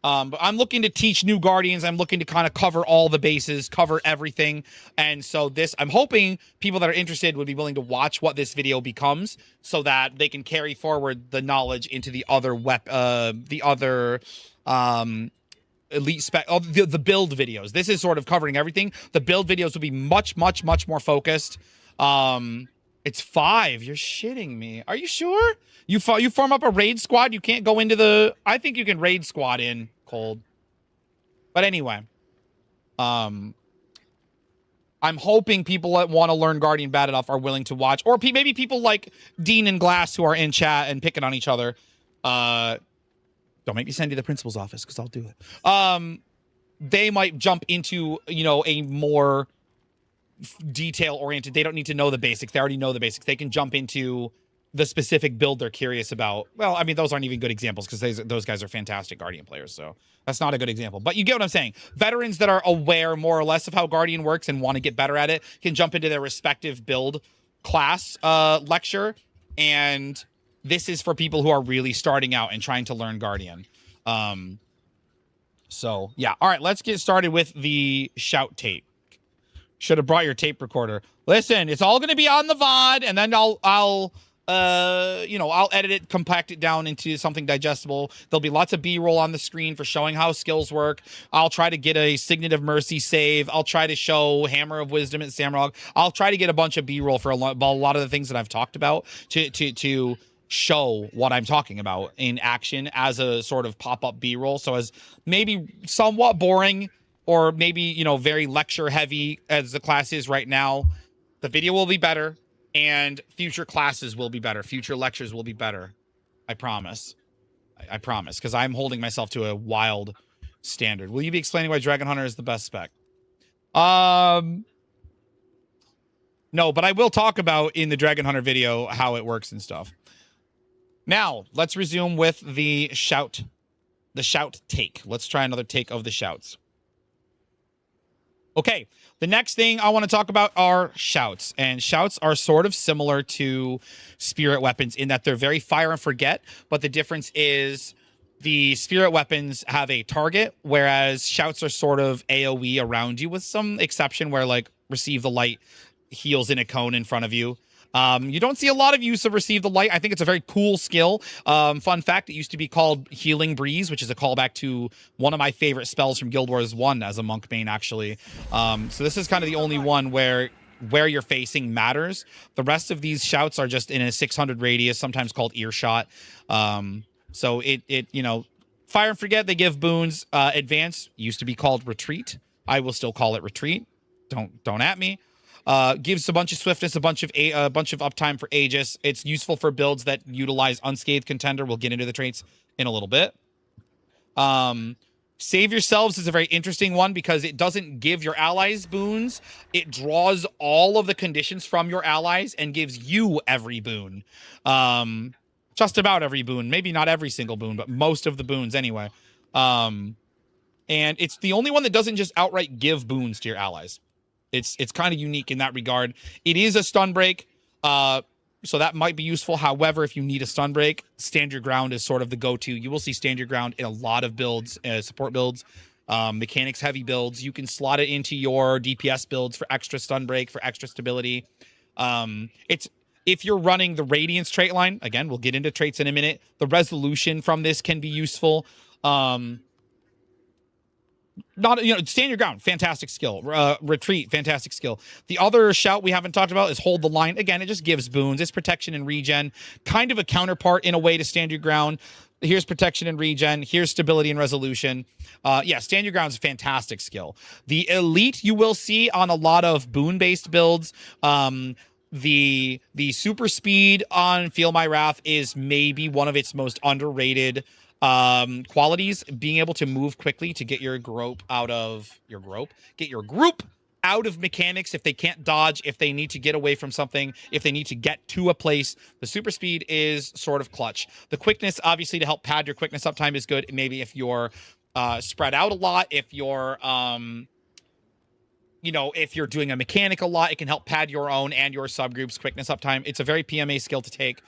But I'm looking to teach new Guardians. I'm looking to kind of cover all the bases, cover everything. And so I'm hoping people that are interested would be willing to watch what this video becomes so that they can carry forward the knowledge into the other elite spec, the build videos. This is sort of covering everything. The build videos will be much, much, much more focused. It's 5. You're shitting me. Are you sure? You form up a raid squad. You can't go into the... I think you can raid squad in cold. But anyway. I I'm hoping people that want to learn Guardian bad enough are willing to watch, or maybe people like Dean and Glass who are in chat and picking on each other. Don't make me send you to the principal's office because I'll do it. They might jump into, you know, a more detail oriented. They don't need to know the basics. They already know the basics. They can jump into the specific build they're curious about. Well, I mean, those aren't even good examples because those guys are fantastic Guardian players. So that's not a good example. But you get what I'm saying. Veterans that are aware more or less of how Guardian works and want to get better at it can jump into their respective build class lecture. And this is for people who are really starting out and trying to learn Guardian. So yeah. All right, let's get started with the shout tape. Should have brought your tape recorder. Listen, it's all going to be on the VOD, and then I'll edit it, compact it down into something digestible. There'll be lots of B-roll on the screen for showing how skills work. I'll try to get a Signet of Mercy save. I'll try to show Hammer of Wisdom at Samrog. I'll try to get a bunch of B-roll for a lot of the things that I've talked about to show what I'm talking about in action as a sort of pop-up B-roll. So as maybe somewhat boring or maybe, you know, very lecture heavy as the class is right now, the video will be better and future classes will be better. Future lectures will be better. I promise. I promise, because I'm holding myself to a wild standard. Will you be explaining why Dragon Hunter is the best spec? No, but I will talk about in the Dragon Hunter video how it works and stuff. Now, let's resume with the shout take. Let's try another take of the shouts. Okay, the next thing I want to talk about are shouts. And shouts are sort of similar to spirit weapons in that they're very fire and forget, but the difference is the spirit weapons have a target, whereas shouts are sort of AoE around you, with some exception where, like, receive the light heals in a cone in front of you. You don't see a lot of use of Receive the Light. I think it's a very cool skill. Fun fact, it used to be called Healing Breeze, which is a callback to one of my favorite spells from Guild Wars 1 as a monk main, actually. So this is kind of the only one where you're facing matters. The rest of these shouts are just in a 600 radius, sometimes called earshot. So it you know, fire and forget, they give boons. Advance used to be called retreat. I will still call it retreat. Don't at me. Gives a bunch of swiftness, a bunch of uptime for Aegis. It's useful for builds that utilize Unscathed Contender. We'll get into the traits in a little bit. Save Yourselves is a very interesting one because it doesn't give your allies boons. It draws all of the conditions from your allies and gives you every boon. Just about every boon. Maybe not every single boon, but most of the boons anyway. And it's the only one that doesn't just outright give boons to your allies. It's kind of unique in that regard. It is a stun break, so that might be useful. However, if you need a stun break, Stand Your Ground is sort of the go-to. You will see Stand Your Ground in a lot of builds, support builds, mechanics heavy builds. You can slot it into your DPS builds for extra stun break, for extra stability. If you're running the Radiance trait line, again, we'll get into traits in a minute. The resolution from this can be useful. Stand Your Ground, fantastic skill. Retreat, fantastic skill. The other shout we haven't talked about is Hold the Line. Again, it just gives boons. It's protection and regen, kind of a counterpart in a way to Stand Your Ground. Here's protection and regen. Here's stability and resolution. Yeah, Stand Your Ground is a fantastic skill. The elite you will see on a lot of boon-based builds. The super speed on Feel My Wrath is maybe one of its most underrated qualities. Being able to move quickly to get your group out of mechanics if they can't dodge, if they need to get away from something, if they need to get to a place. The super speed is sort of clutch. The quickness, obviously, to help pad your quickness uptime is good. Maybe if you're spread out a lot, if you're if you're doing a mechanic a lot, it can help pad your own and your subgroup's quickness uptime. It's a very PMA skill to take.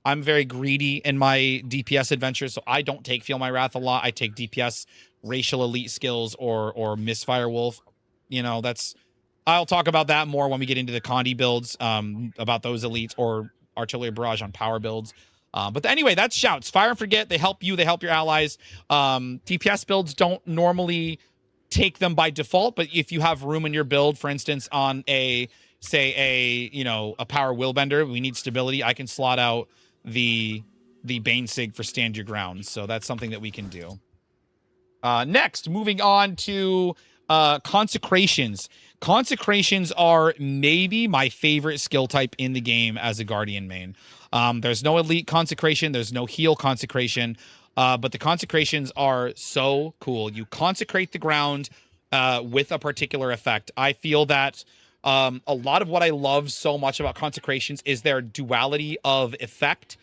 I'm very greedy in my DPS adventures, so I don't take Feel My Wrath a lot. I take DPS racial elite skills or Misfire Wolf. I'll talk about that more when we get into the Condi builds, about those elites, or Artillery Barrage on power builds. But anyway, that's shouts. Fire and forget. They help you. They help your allies. DPS builds don't normally take them by default, but if you have room in your build, for instance, on a power willbender, we need stability, I can slot out the Bane Sig for Stand Your Ground. So that's something that we can do. Next, moving on to consecrations. Consecrations are maybe my favorite skill type in the game as a Guardian main. There's no elite consecration. There's no heal consecration. But the consecrations are so cool. You consecrate the ground with a particular effect. I feel that a lot of what I love so much about consecrations is their duality of effect.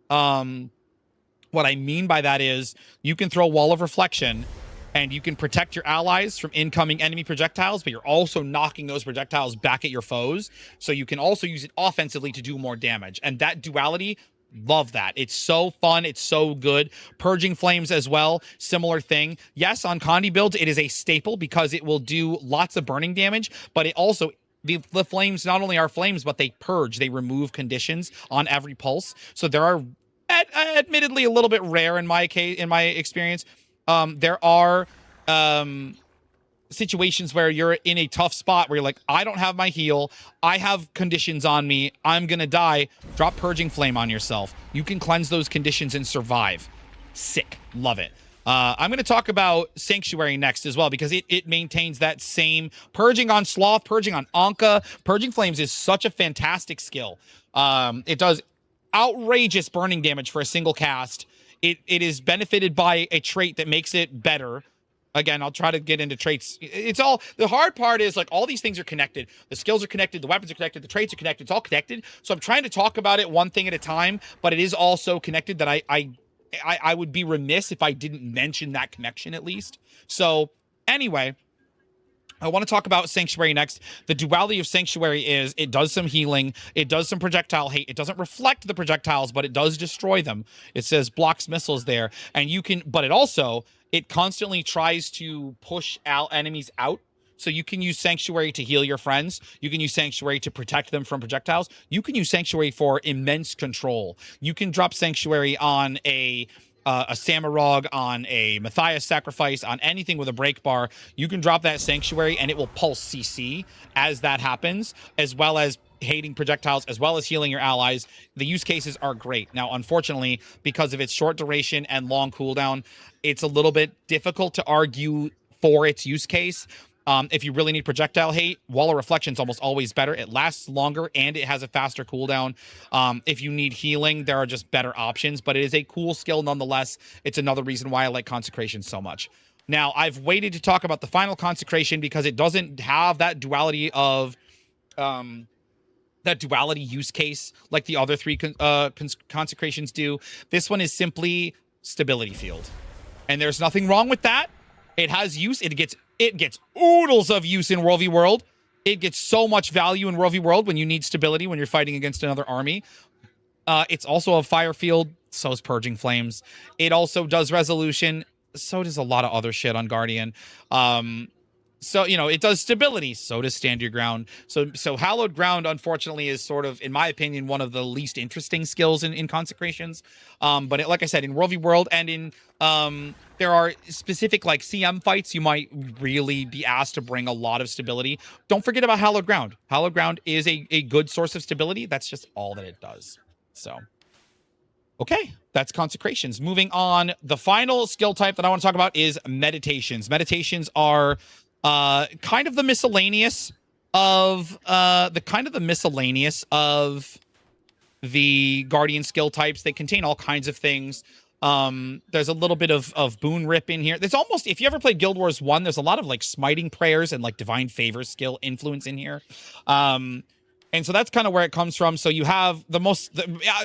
What I mean by that is you can throw Wall of Reflection and you can protect your allies from incoming enemy projectiles, but you're also knocking those projectiles back at your foes. So you can also use it offensively to do more damage. And that duality, love that. It's so fun. It's so good. Purging Flames as well, similar thing. Yes, on Condi builds, it is a staple because it will do lots of burning damage, but it also... The flames not only are flames, but they purge. They remove conditions on every pulse. So there are, admittedly, a little bit rare in my case, in my experience. There are situations where you're in a tough spot where you're like, I don't have my heal. I have conditions on me. I'm going to die. Drop Purging Flame on yourself. You can cleanse those conditions and survive. Sick. Love it. I'm going to talk about Sanctuary next as well, because it maintains that same purging on Sloth, purging on Anka. Purging Flames is such a fantastic skill. It does outrageous burning damage for a single cast. It is benefited by a trait that makes it better. Again, I'll try to get into traits. It's all, the hard part is like all these things are connected. The skills are connected, the weapons are connected, the traits are connected. It's all connected. So I'm trying to talk about it one thing at a time, but it is also connected that I would be remiss if I didn't mention that connection at least. So anyway, I want to talk about Sanctuary next. The duality of Sanctuary is it does some healing. It does some projectile hate. It doesn't reflect the projectiles, but it does destroy them. It says blocks missiles there. And you can, but it also, it constantly tries to push enemies out. So you can use Sanctuary to heal your friends. You can use Sanctuary to protect them from projectiles. You can use Sanctuary for immense control. You can drop Sanctuary on a Samurog, on a Matthias sacrifice, on anything with a break bar. You can drop that Sanctuary and it will pulse CC as that happens, as well as hating projectiles, as well as healing your allies. The use cases are great. Now, unfortunately, because of its short duration and long cooldown, it's a little bit difficult to argue for its use case. If you really need projectile hate, Wall of Reflection is almost always better. It lasts longer and it has a faster cooldown. If you need healing, there are just better options, but it is a cool skill nonetheless. It's another reason why I like Consecration so much. Now, I've waited to talk about the final Consecration because it doesn't have that duality of use case like the other three Consecrations do. This one is simply Stability Field. And there's nothing wrong with that. It has use. It gets oodles of use in World v. World. It gets so much value in World v. World when you need stability, when you're fighting against another army. It's also a fire field. So is Purging Flames. It also does resolution. So does a lot of other shit on Guardian. So, you know, it does stability. So does Stand Your Ground. So Hallowed Ground, unfortunately, is sort of, in my opinion, one of the least interesting skills in Consecrations. But like I said, in World v. World and in... there are specific like CM fights you might really be asked to bring a lot of stability. Don't forget about Hallowed Ground. Hallowed Ground is a good source of stability. That's just all that it does. So, okay, that's Consecrations. Moving on, the final skill type that I want to talk about is Meditations. Meditations are kind of the miscellaneous of the Guardian skill types. They contain all kinds of things. There's a little bit of boon rip in here. There's almost, if you ever played Guild Wars 1, there's a lot of like smiting prayers and like divine favor skill influence in here. And so that's kind of where it comes from. So you have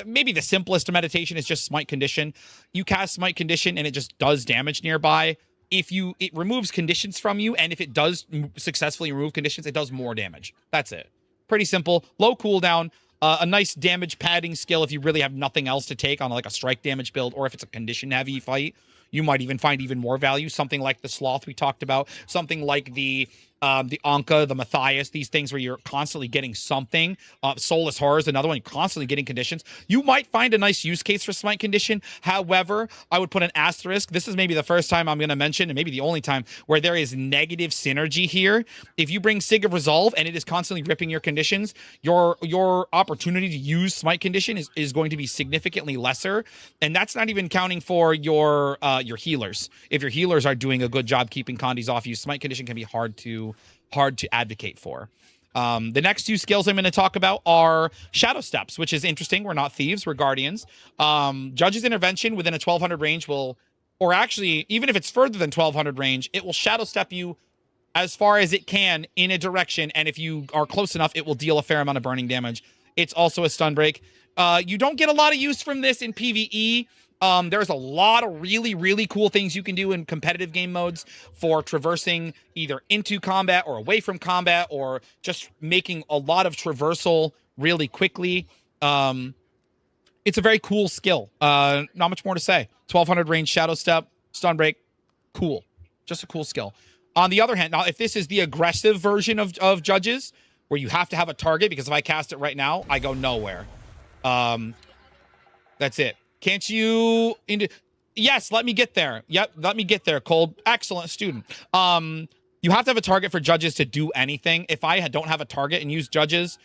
maybe the simplest meditation is just Smite Condition. You cast Smite Condition and it just does damage nearby. It removes conditions from you, and if it does successfully remove conditions, it does more damage. That's it. Pretty simple. Low cooldown. A nice damage padding skill if you really have nothing else to take on like a strike damage build, or if it's a condition heavy fight, you might even find even more value. Something like the Sloth we talked about, something like the Anka, the Matthias, these things where you're constantly getting something. Soulless Horror is another one, you're constantly getting conditions. You might find a nice use case for Smite Condition. However, I would put an asterisk. This is maybe the first time I'm going to mention, and maybe the only time, where there is negative synergy here. If you bring Sig of Resolve and it is constantly ripping your conditions, your opportunity to use Smite Condition is going to be significantly lesser. And that's not even counting for your healers. If your healers are doing a good job keeping Condis off you, Smite Condition can be hard to to advocate for. The next two skills I'm going to talk about are Shadow Steps, which is interesting. We're not thieves, we're guardians. Judge's intervention within a 1200 range will, or actually, even if it's further than 1200 range, it will Shadow Step you as far as it can in a direction, and if you are close enough, it will deal a fair amount of burning damage. It's also a stun break. You don't get a lot of use from this in PvE. There's a lot of really, really cool things you can do in competitive game modes for traversing either into combat or away from combat, or just making a lot of traversal really quickly. It's a very cool skill. Not much more to say. 1200 range Shadow Step, stun break, cool. Just a cool skill. On the other hand, now if this is the aggressive version of Judges, where you have to have a target, because if I cast it right now, I go nowhere. That's it. Can't you... Yes, let me get there. Yep, let me get there, Cold. Excellent student. You have to have a target for Judges to do anything. If I don't have a target and use Judges,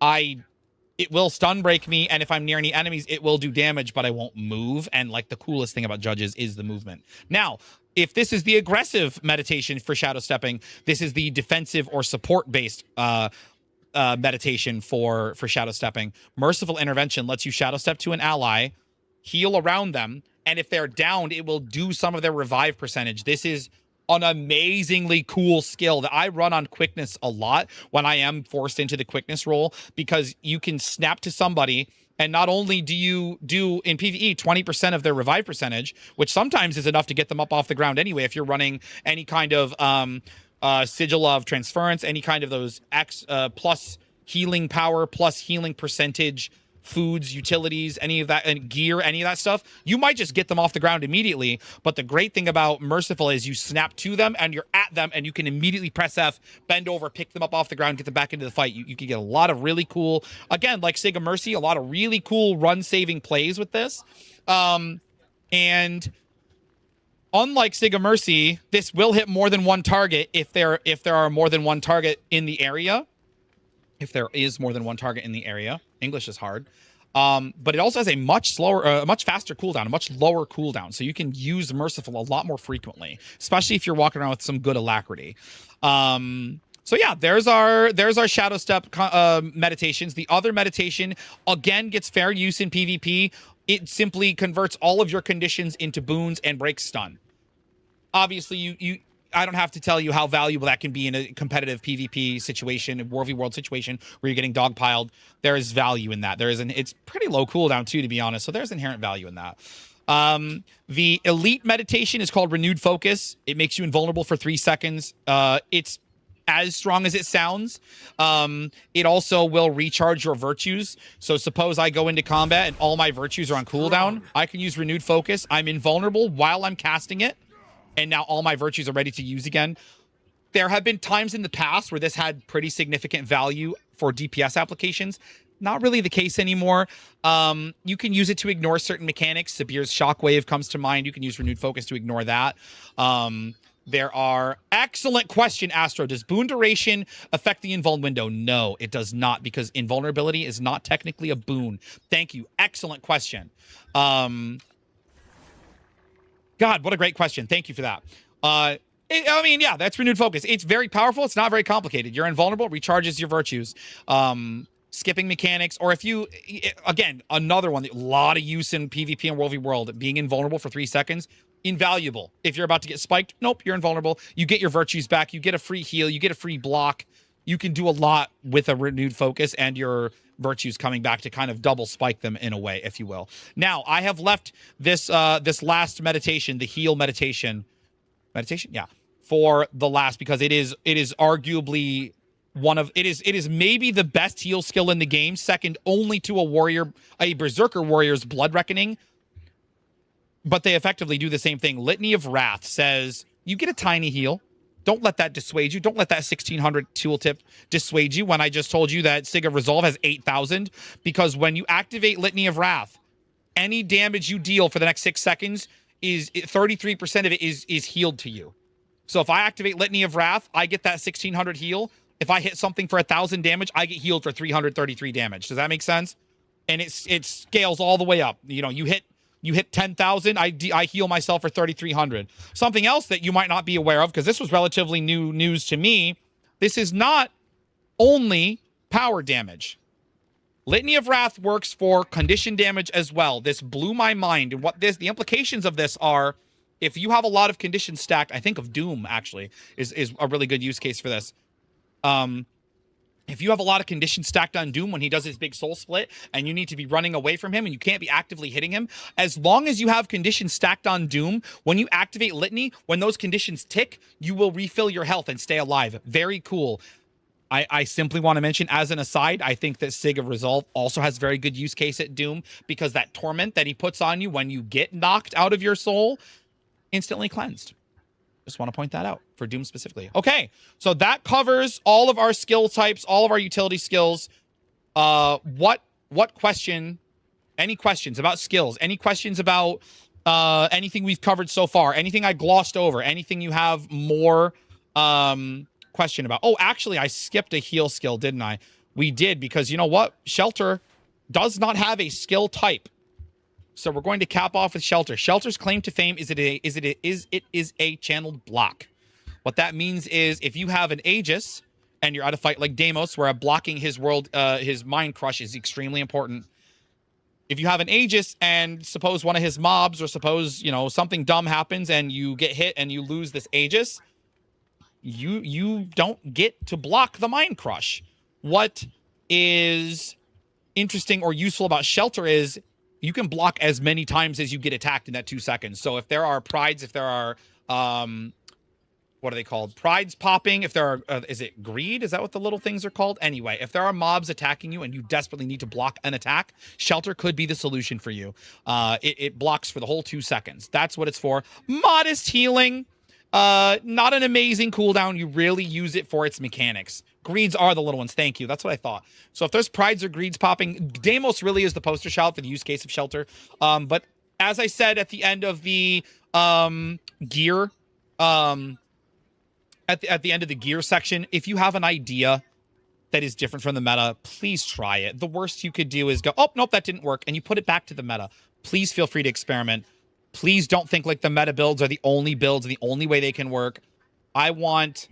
it will stun break me, and if I'm near any enemies, it will do damage, but I won't move. And like the coolest thing about Judges is the movement. Now, if this is the aggressive meditation for Shadow Stepping, this is the defensive or support-based meditation for Shadow Stepping. Merciful Intervention lets you Shadow Step to an ally, heal around them, and if they're downed, it will do some of their revive percentage. This is an amazingly cool skill that I run on quickness a lot when I am forced into the quickness role, because you can snap to somebody, and not only do you do in PvE 20% of their revive percentage, which sometimes is enough to get them up off the ground anyway, if you're running any kind of sigil of transference, any kind of those X plus healing power, plus healing percentage, foods, utilities, any of that, and gear, any of that stuff, you might just get them off the ground immediately. But the great thing about Merciful is you snap to them and you're at them, and you can immediately press F, bend over, pick them up off the ground, get them back into the fight. You can get a lot of really cool, again, like Sig of Mercy, a lot of really cool run-saving plays with this. And unlike Sig of Mercy, this will hit more than one target if there are more than one target in the area. If there is more than one target in the area. English is hard. But it also has a much slower, much faster cooldown, a much lower cooldown. So you can use Merciful a lot more frequently, especially if you're walking around with some good alacrity. So yeah, there's our Shadow Step meditations. The other meditation, again, gets fair use in PvP. It simply converts all of your conditions into boons and breaks stun. Obviously, I don't have to tell you how valuable that can be in a competitive PvP situation, a War v World situation where you're getting dogpiled. There is value in that. It's pretty low cooldown too, to be honest. So there's inherent value in that. The elite meditation is called Renewed Focus. It makes you invulnerable for 3 seconds. It's as strong as it sounds. It also will recharge your virtues. So suppose I go into combat and all my virtues are on cooldown. I can use Renewed Focus. I'm invulnerable while I'm casting it, and now all my virtues are ready to use again. There have been times in the past where this had pretty significant value for DPS applications. Not really the case anymore. You can use it to ignore certain mechanics. Sabir's Shockwave comes to mind. You can use Renewed Focus to ignore that. There are... Excellent question, Astro. Does boon duration affect the invuln window? No, it does not, because invulnerability is not technically a boon. Thank you. Excellent question. God, what a great question. Thank you for that. I mean, yeah, that's Renewed Focus. It's very powerful. It's not very complicated. You're invulnerable, recharges your virtues. Skipping mechanics, or if you, again, another one, a lot of use in PvP and World v World, being invulnerable for 3 seconds, invaluable. If you're about to get spiked, nope, you're invulnerable. You get your virtues back. You get a free heal. You get a free block. You can do a lot with a Renewed Focus and your virtues coming back to kind of double spike them in a way, if you will. Now, I have left this this last meditation, the heal meditation, yeah, for the last, because it is arguably it is maybe the best heal skill in the game, second only to a Berserker warrior's Blood Reckoning. But they effectively do the same thing. Litany of Wrath says you get a tiny heal. Don't let that dissuade you. Don't let that 1600 tooltip dissuade you when I just told you that Sig of Resolve has 8,000. Because when you activate Litany of Wrath, any damage you deal for the next 6 seconds is 33% of it is healed to you. So if I activate Litany of Wrath, I get that 1600 heal. If I hit something for 1,000 damage, I get healed for 333 damage. Does that make sense? And it scales all the way up. You know, you hit 10,000, I heal myself for 3,300. Something else that you might not be aware of, because this was relatively new news to me, this is not only power damage. Litany of Wrath works for condition damage as well. This blew my mind. And the implications of this are, if you have a lot of conditions stacked, I think of Doom actually is a really good use case for this. If you have a lot of conditions stacked on Doom when he does his big soul split and you need to be running away from him and you can't be actively hitting him, as long as you have conditions stacked on Doom, when you activate Litany, when those conditions tick, you will refill your health and stay alive. Very cool. I simply want to mention, as an aside, I think that Sig of Resolve also has very good use case at Doom, because that torment that he puts on you when you get knocked out of your soul, instantly cleansed. Just want to point that out for Doom specifically. Okay, so that covers all of our skill types, all of our utility skills. What question, any questions about skills, any questions about anything we've covered so far, anything I glossed over, anything you have more question about? Oh, actually, I skipped a heal skill, didn't I? We did, because you know what? Shelter does not have a skill type. So we're going to cap off with Shelter. Shelter's claim to fame is it is a channeled block. What that means is, if you have an Aegis and you're at a fight like Deimos, where blocking his mind crush is extremely important. If you have an Aegis and suppose one of his mobs, or suppose, you know, something dumb happens and you get hit and you lose this Aegis, you don't get to block the mind crush. What is interesting or useful about Shelter is you can block as many times as you get attacked in that 2 seconds. So if there are prides, if there are what are they called? Prides popping. If there are, is it greed? Is that what the little things are called? Anyway, if there are mobs attacking you and you desperately need to block an attack, Shelter could be the solution for you. It blocks for the whole 2 seconds. That's what it's for. Modest healing. Not an amazing cooldown. You really use it for its mechanics. Greeds are the little ones. Thank you. That's what I thought. So if there's prides or greeds popping, Deimos really is the poster child for the use case of Shelter. But as I said at the end of the gear, at the end of the gear section, if you have an idea that is different from the meta, please try it. The worst you could do is go, oh, nope, that didn't work, and you put it back to the meta. Please feel free to experiment. Please don't think like the meta builds are the only builds, the only way they can work. I want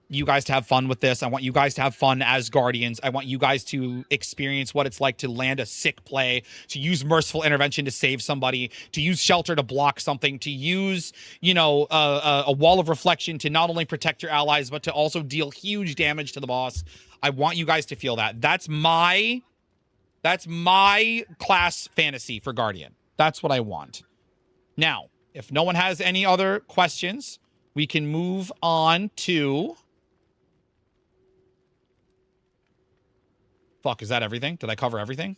you guys to have fun with this. I want you guys to have fun as Guardians. I want you guys to experience what it's like to land a sick play, to use Merciful Intervention to save somebody, to use Shelter to block something, to use, you know, a Wall of Reflection to not only protect your allies, but to also deal huge damage to the boss. I want you guys to feel that. That's my class fantasy for Guardian. That's what I want. Now, if no one has any other questions, we can move on to... Fuck, is that everything? Did I cover everything?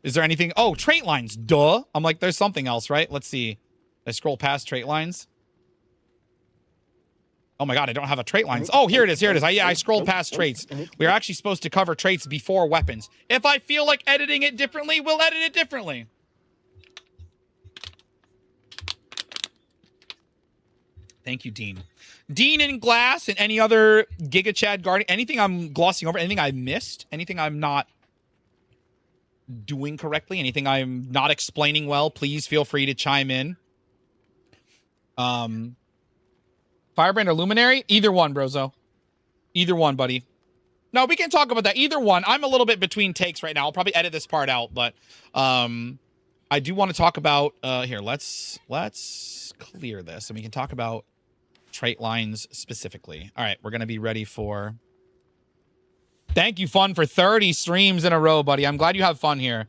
Is there anything? Oh, trait lines. Duh. I'm like, there's something else, right? Let's see. I scroll past trait lines. Oh my god, I don't have a trait lines. Oh, here it is. Here it is. I scrolled past traits. We are actually supposed to cover traits before weapons. If I feel like editing it differently, we'll edit it differently. Thank you, Dean. Dean and Glass and any other Giga Chad Guardian, anything I'm glossing over, anything I missed, anything I'm not doing correctly, anything I'm not explaining well, please feel free to chime in. Firebrand or Luminary? Either one, Brozo. Either one, buddy. No, we can talk about that. Either one. I'm a little bit between takes right now. I'll probably edit this part out, but I do want to talk about here. Let's clear this and we can talk about trait lines specifically. All right, we're going to be ready for... Thank you, Fun, for 30 streams in a row, buddy. I'm glad you have fun here.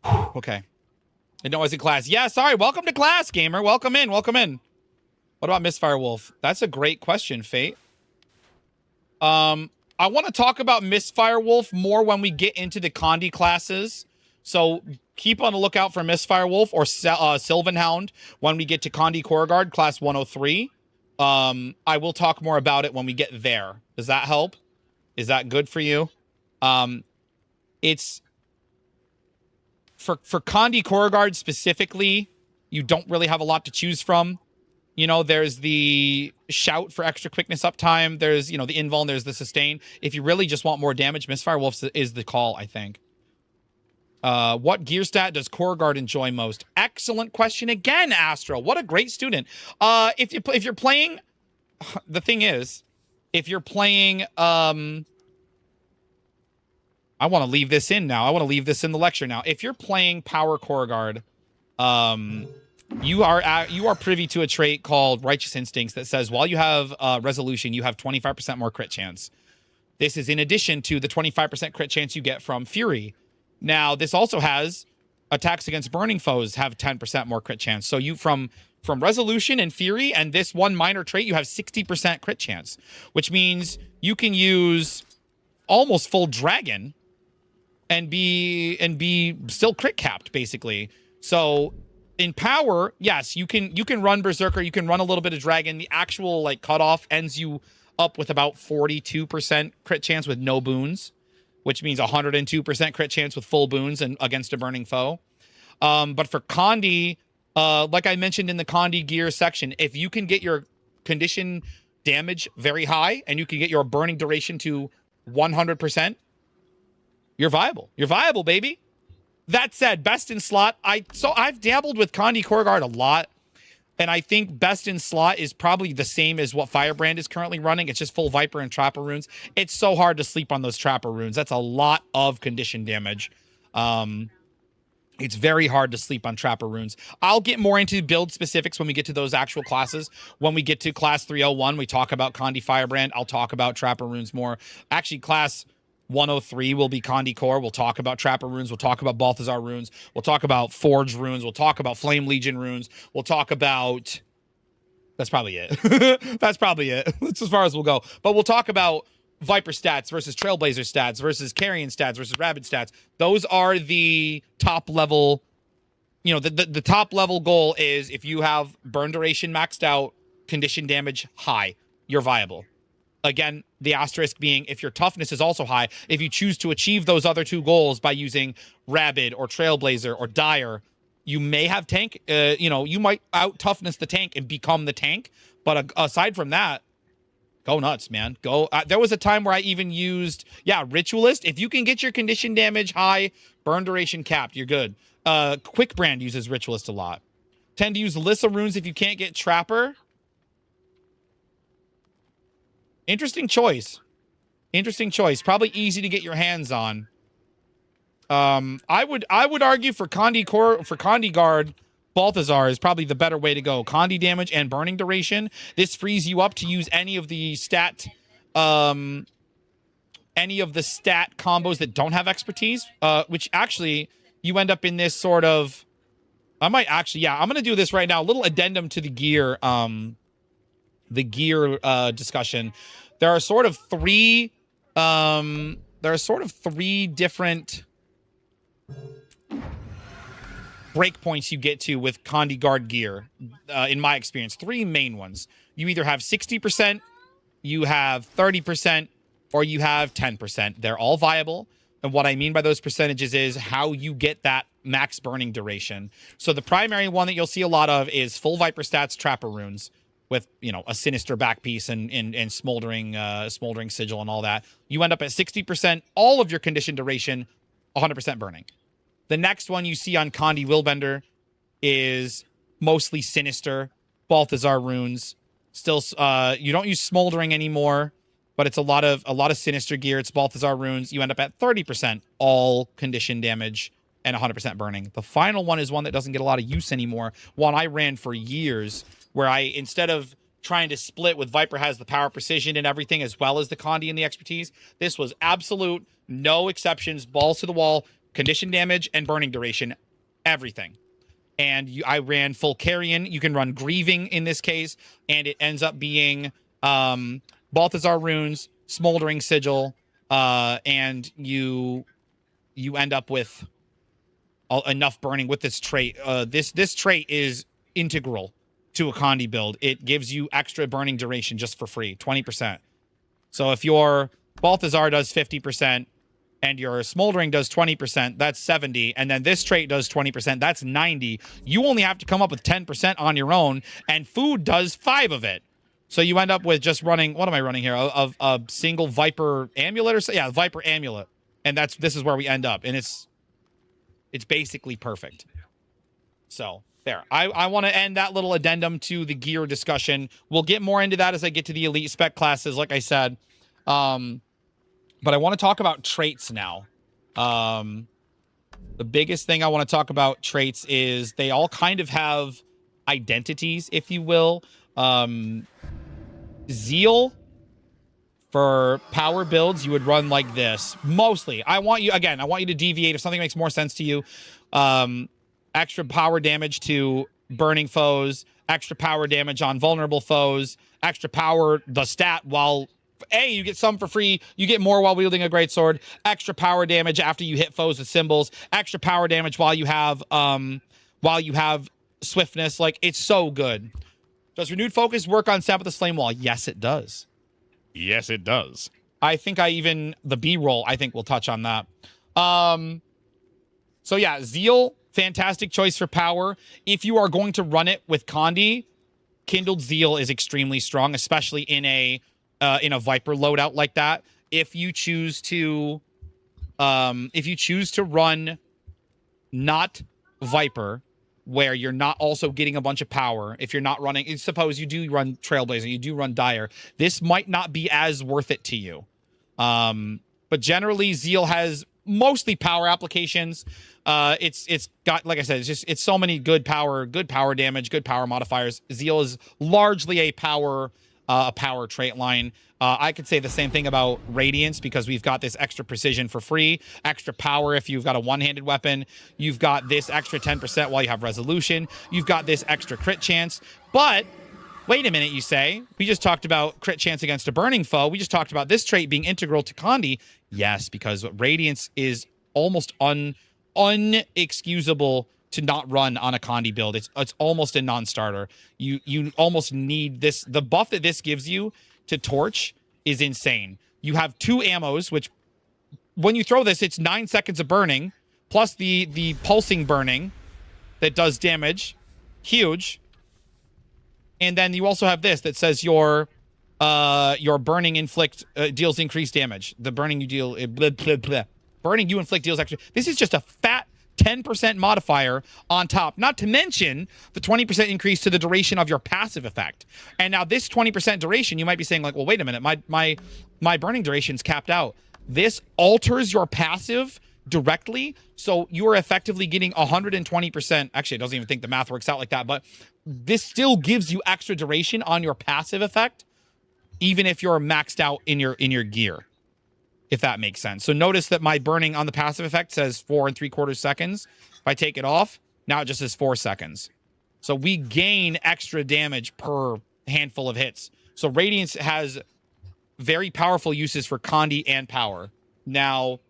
Okay. I know I was in class. Yeah, sorry. Welcome to class, gamer. Welcome in. Welcome in. What about Misfire Wolf? That's a great question, Fate. I want to talk about Misfire Wolf more when we get into the Condi classes. So keep on the lookout for Misfire Wolf or Sylvan Hound when we get to Condi Korogard, class 103. I will talk more about it when we get there. Does that help? Is that good for you? It's... For Condi Korogard specifically, you don't really have a lot to choose from. You know, there's the Shout for extra quickness uptime. There's, you know, the Invuln. There's the Sustain. If you really just want more damage, Misfire Wolf is the call, I think. What gear stat does Korogard enjoy most? Excellent question again, Astro. What a great student. If you're playing... the thing is, if you're playing, I want to leave this in now. I want to leave this in the lecture now. If you're playing Power Core Guard, you are privy to a trait called Righteous Instincts that says while you have Resolution, you have 25% more crit chance. This is in addition to the 25% crit chance you get from Fury. Now, this also has attacks against burning foes have 10% more crit chance. So you from Resolution and Fury and this one minor trait, you have 60% crit chance, which means you can use almost full Dragon and be still crit capped, basically. So in Power, yes, you can run Berserker, you can run a little bit of Dragon. The actual like cutoff ends you up with about 42% crit chance with no boons, which means 102% crit chance with full boons and against a burning foe. But for Condi, like I mentioned in the Condi gear section, if you can get your condition damage very high and you can get your burning duration to 100%, you're viable. You're viable, baby. That said, best in slot, I've dabbled with Condi Core Guard a lot, and I think best in slot is probably the same as what Firebrand is currently running. It's just full Viper and Trapper runes. It's so hard to sleep on those Trapper runes. That's a lot of condition damage. It's very hard to sleep on Trapper runes. I'll get more into build specifics when we get to those actual classes. When we get to class 301, we talk about Condi Firebrand. I'll talk about Trapper runes more. Actually, class 103 will be Condi Core. We'll talk about Trapper runes. We'll talk about Balthazar runes. We'll talk about Forge runes. We'll talk about Flame Legion runes. We'll talk about... That's probably it. That's probably it. That's as far as we'll go. But we'll talk about Viper stats versus Trailblazer stats versus Carrion stats versus Rabid stats. Those are the top level... You know, the top level goal is if you have burn duration maxed out, condition damage high, you're viable. Again, the asterisk being if your toughness is also high, if you choose to achieve those other two goals by using Rabid or Trailblazer or Dire, you may have tank, you might out toughness the tank and become the tank. But aside from that, go nuts, man. Go. There was a time where I even used, Ritualist. If you can get your condition damage high, burn duration capped, you're good. Quick Brand uses Ritualist a lot. Tend to use Lissa runes if you can't get Trapper. Interesting choice. Interesting choice. Probably easy to get your hands on. I would argue for Condi Guard, Balthazar is probably the better way to go. Condi damage and burning duration. This frees you up to use any of the stat combos that don't have expertise. Which actually you end up in this sort of. I'm gonna do this right now. A little addendum to the gear. Discussion. There are sort of three different breakpoints you get to with Condi Guard gear. In my experience, three main ones. You either have 60%, you have 30%, or you have 10%. They're all viable. And what I mean by those percentages is how you get that max burning duration. So the primary one that you'll see a lot of is full Viper stats, Trapper runes, with, a sinister back piece and smoldering sigil and all that. You end up at 60%, all of your condition duration, 100% burning. The next one you see on Condi Willbender is mostly sinister, Balthazar runes. Still, you don't use smoldering anymore, but it's a lot of sinister gear. It's Balthazar runes. You end up at 30% all condition damage and 100% burning. The final one is one that doesn't get a lot of use anymore. One I ran for years, where I, instead of trying to split with Viper has the power, precision, and everything, as well as the Condi and the expertise, this was absolute, no exceptions, balls to the wall, condition damage and burning duration, everything. And I ran full Carrion. You can run Grieving in this case, and it ends up being Balthazar runes, Smoldering Sigil, and you end up with enough burning with this trait. This trait is integral to a Condi build. It gives you extra burning duration just for free, 20%. So if your Balthazar does 50% and your Smoldering does 20%, that's 70. And then this trait does 20%, that's 90. You only have to come up with 10% on your own, and food does 5 of it. So you end up with just running, what am I running here? A single Viper Amulet or so? Yeah, Viper Amulet. And this is where we end up. And it's basically perfect. So There. I want to end that little addendum to the gear discussion. We'll get more into that as I get to the elite spec classes, like I said. But I want to talk about traits now. The biggest thing I want to talk about traits is they all kind of have identities, if you will. Zeal for power builds, you would run like this. Mostly. I want you to deviate if something makes more sense to you. Extra power damage to burning foes, extra power damage on vulnerable foes, extra power, the stat, while you get some for free, you get more while wielding a greatsword, extra power damage after you hit foes with symbols, extra power damage while you have swiftness. Like, it's so good. Does renewed focus work on Stamp of the Slain Wall? Yes, it does. Yes, it does. I think the B-roll, I think we'll touch on that. So yeah, Zeal, fantastic choice for power. If you are going to run it with Condi, Kindled Zeal is extremely strong, especially in a Viper loadout like that. If you choose to run not Viper, where you're not also getting a bunch of power, if you're not running, suppose you do run Trailblazer, you do run Dire, this might not be as worth it to you. But generally, Zeal has mostly power applications. It's got, like I said, it's so many good power damage, good power modifiers. Zeal is largely a power trait line. I could say the same thing about Radiance, because we've got this extra precision for free, extra power if you've got a one-handed weapon. You've got this extra 10% while you have resolution. You've got this extra crit chance. But wait a minute, you say. We just talked about crit chance against a burning foe. We just talked about this trait being integral to Condi. Yes, because Radiance is almost unexcusable to not run on a Condi build. It's almost a non-starter. You almost need this. The buff that this gives you to Torch is insane. You have 2 ammos, which when you throw this, it's 9 seconds of burning, plus the pulsing burning that does damage. Huge. And then you also have this that says your burning inflict deals increased damage. The burning you deal burning you inflict deals extra. This is just a fat 10% modifier on top, not to mention the 20% increase to the duration of your passive effect. And now this 20% duration, you might be saying like, well, wait a minute, my burning duration's capped out. This alters your passive directly, so you're effectively getting 120%. Actually, I don't even think the math works out like that, but this still gives you extra duration on your passive effect, even if you're maxed out in your gear, if that makes sense. So notice that my burning on the passive effect says 4 3/4 seconds. If I take it off, now it just says 4 seconds. So we gain extra damage per handful of hits. So Radiance has very powerful uses for Condi and power. Now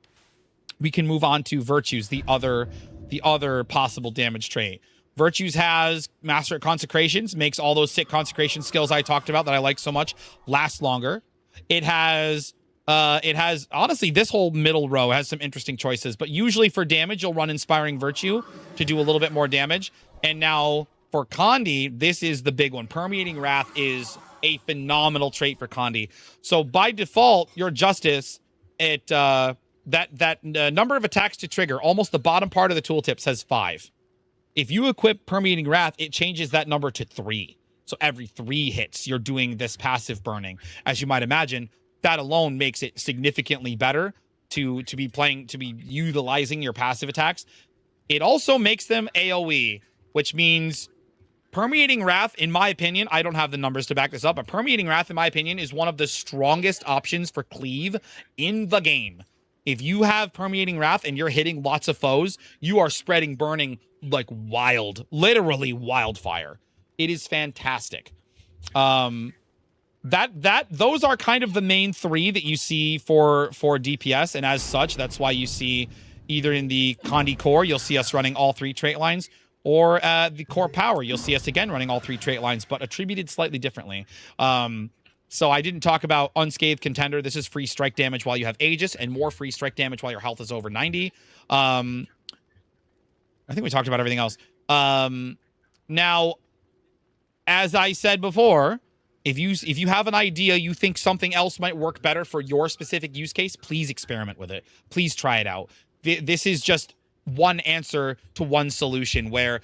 we can move on to Virtues, the other possible damage trait. Virtues has Master at Consecrations, makes all those sick consecration skills I talked about that I like so much last longer. It has honestly, this whole middle row has some interesting choices, but usually for damage, you'll run Inspiring Virtue to do a little bit more damage. And now for Condi, this is the big one. Permeating Wrath is a phenomenal trait for Condi. So by default, your Justice, that number of attacks to trigger, almost the bottom part of the tooltip says 5. If you equip Permeating Wrath, it changes that number to 3. So every 3 hits, you're doing this passive burning. As you might imagine, that alone makes it significantly better to be utilizing your passive attacks. It also makes them AoE, which means Permeating Wrath, in my opinion, I don't have the numbers to back this up, but Permeating Wrath, in my opinion, is one of the strongest options for cleave in the game. If you have Permeating Wrath and you're hitting lots of foes, you are spreading burning like literally wildfire. It is fantastic. Those are kind of the main 3 that you see for DPS, and as such, that's why you see either in the Condi core, you'll see us running all 3 trait lines, or the core power, you'll see us again running all 3 trait lines, but attributed slightly differently. So I didn't talk about Unscathed Contender. This is free strike damage while you have Aegis, and more free strike damage while your health is over 90. I think we talked about everything else. Now, as I said before, if you have an idea, you think something else might work better for your specific use case, please experiment with it. Please try it out. This is just one answer to one solution, where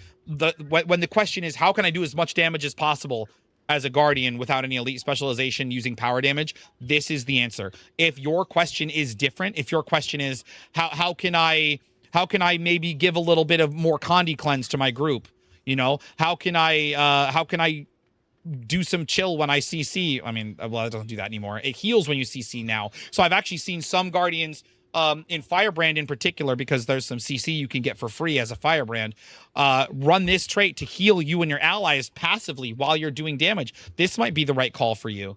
when the question is, how can I do as much damage as possible as a guardian without any elite specialization using power damage? This is the answer. If your question is different, if your question is, how can I maybe give a little bit of more Condi cleanse to my group? You know, how can I do some chill when I CC? I mean, well, it doesn't do that anymore. It heals when you CC now. So I've actually seen some guardians in Firebrand in particular, because there's some CC you can get for free as a Firebrand, run this trait to heal you and your allies passively while you're doing damage. This might be the right call for you.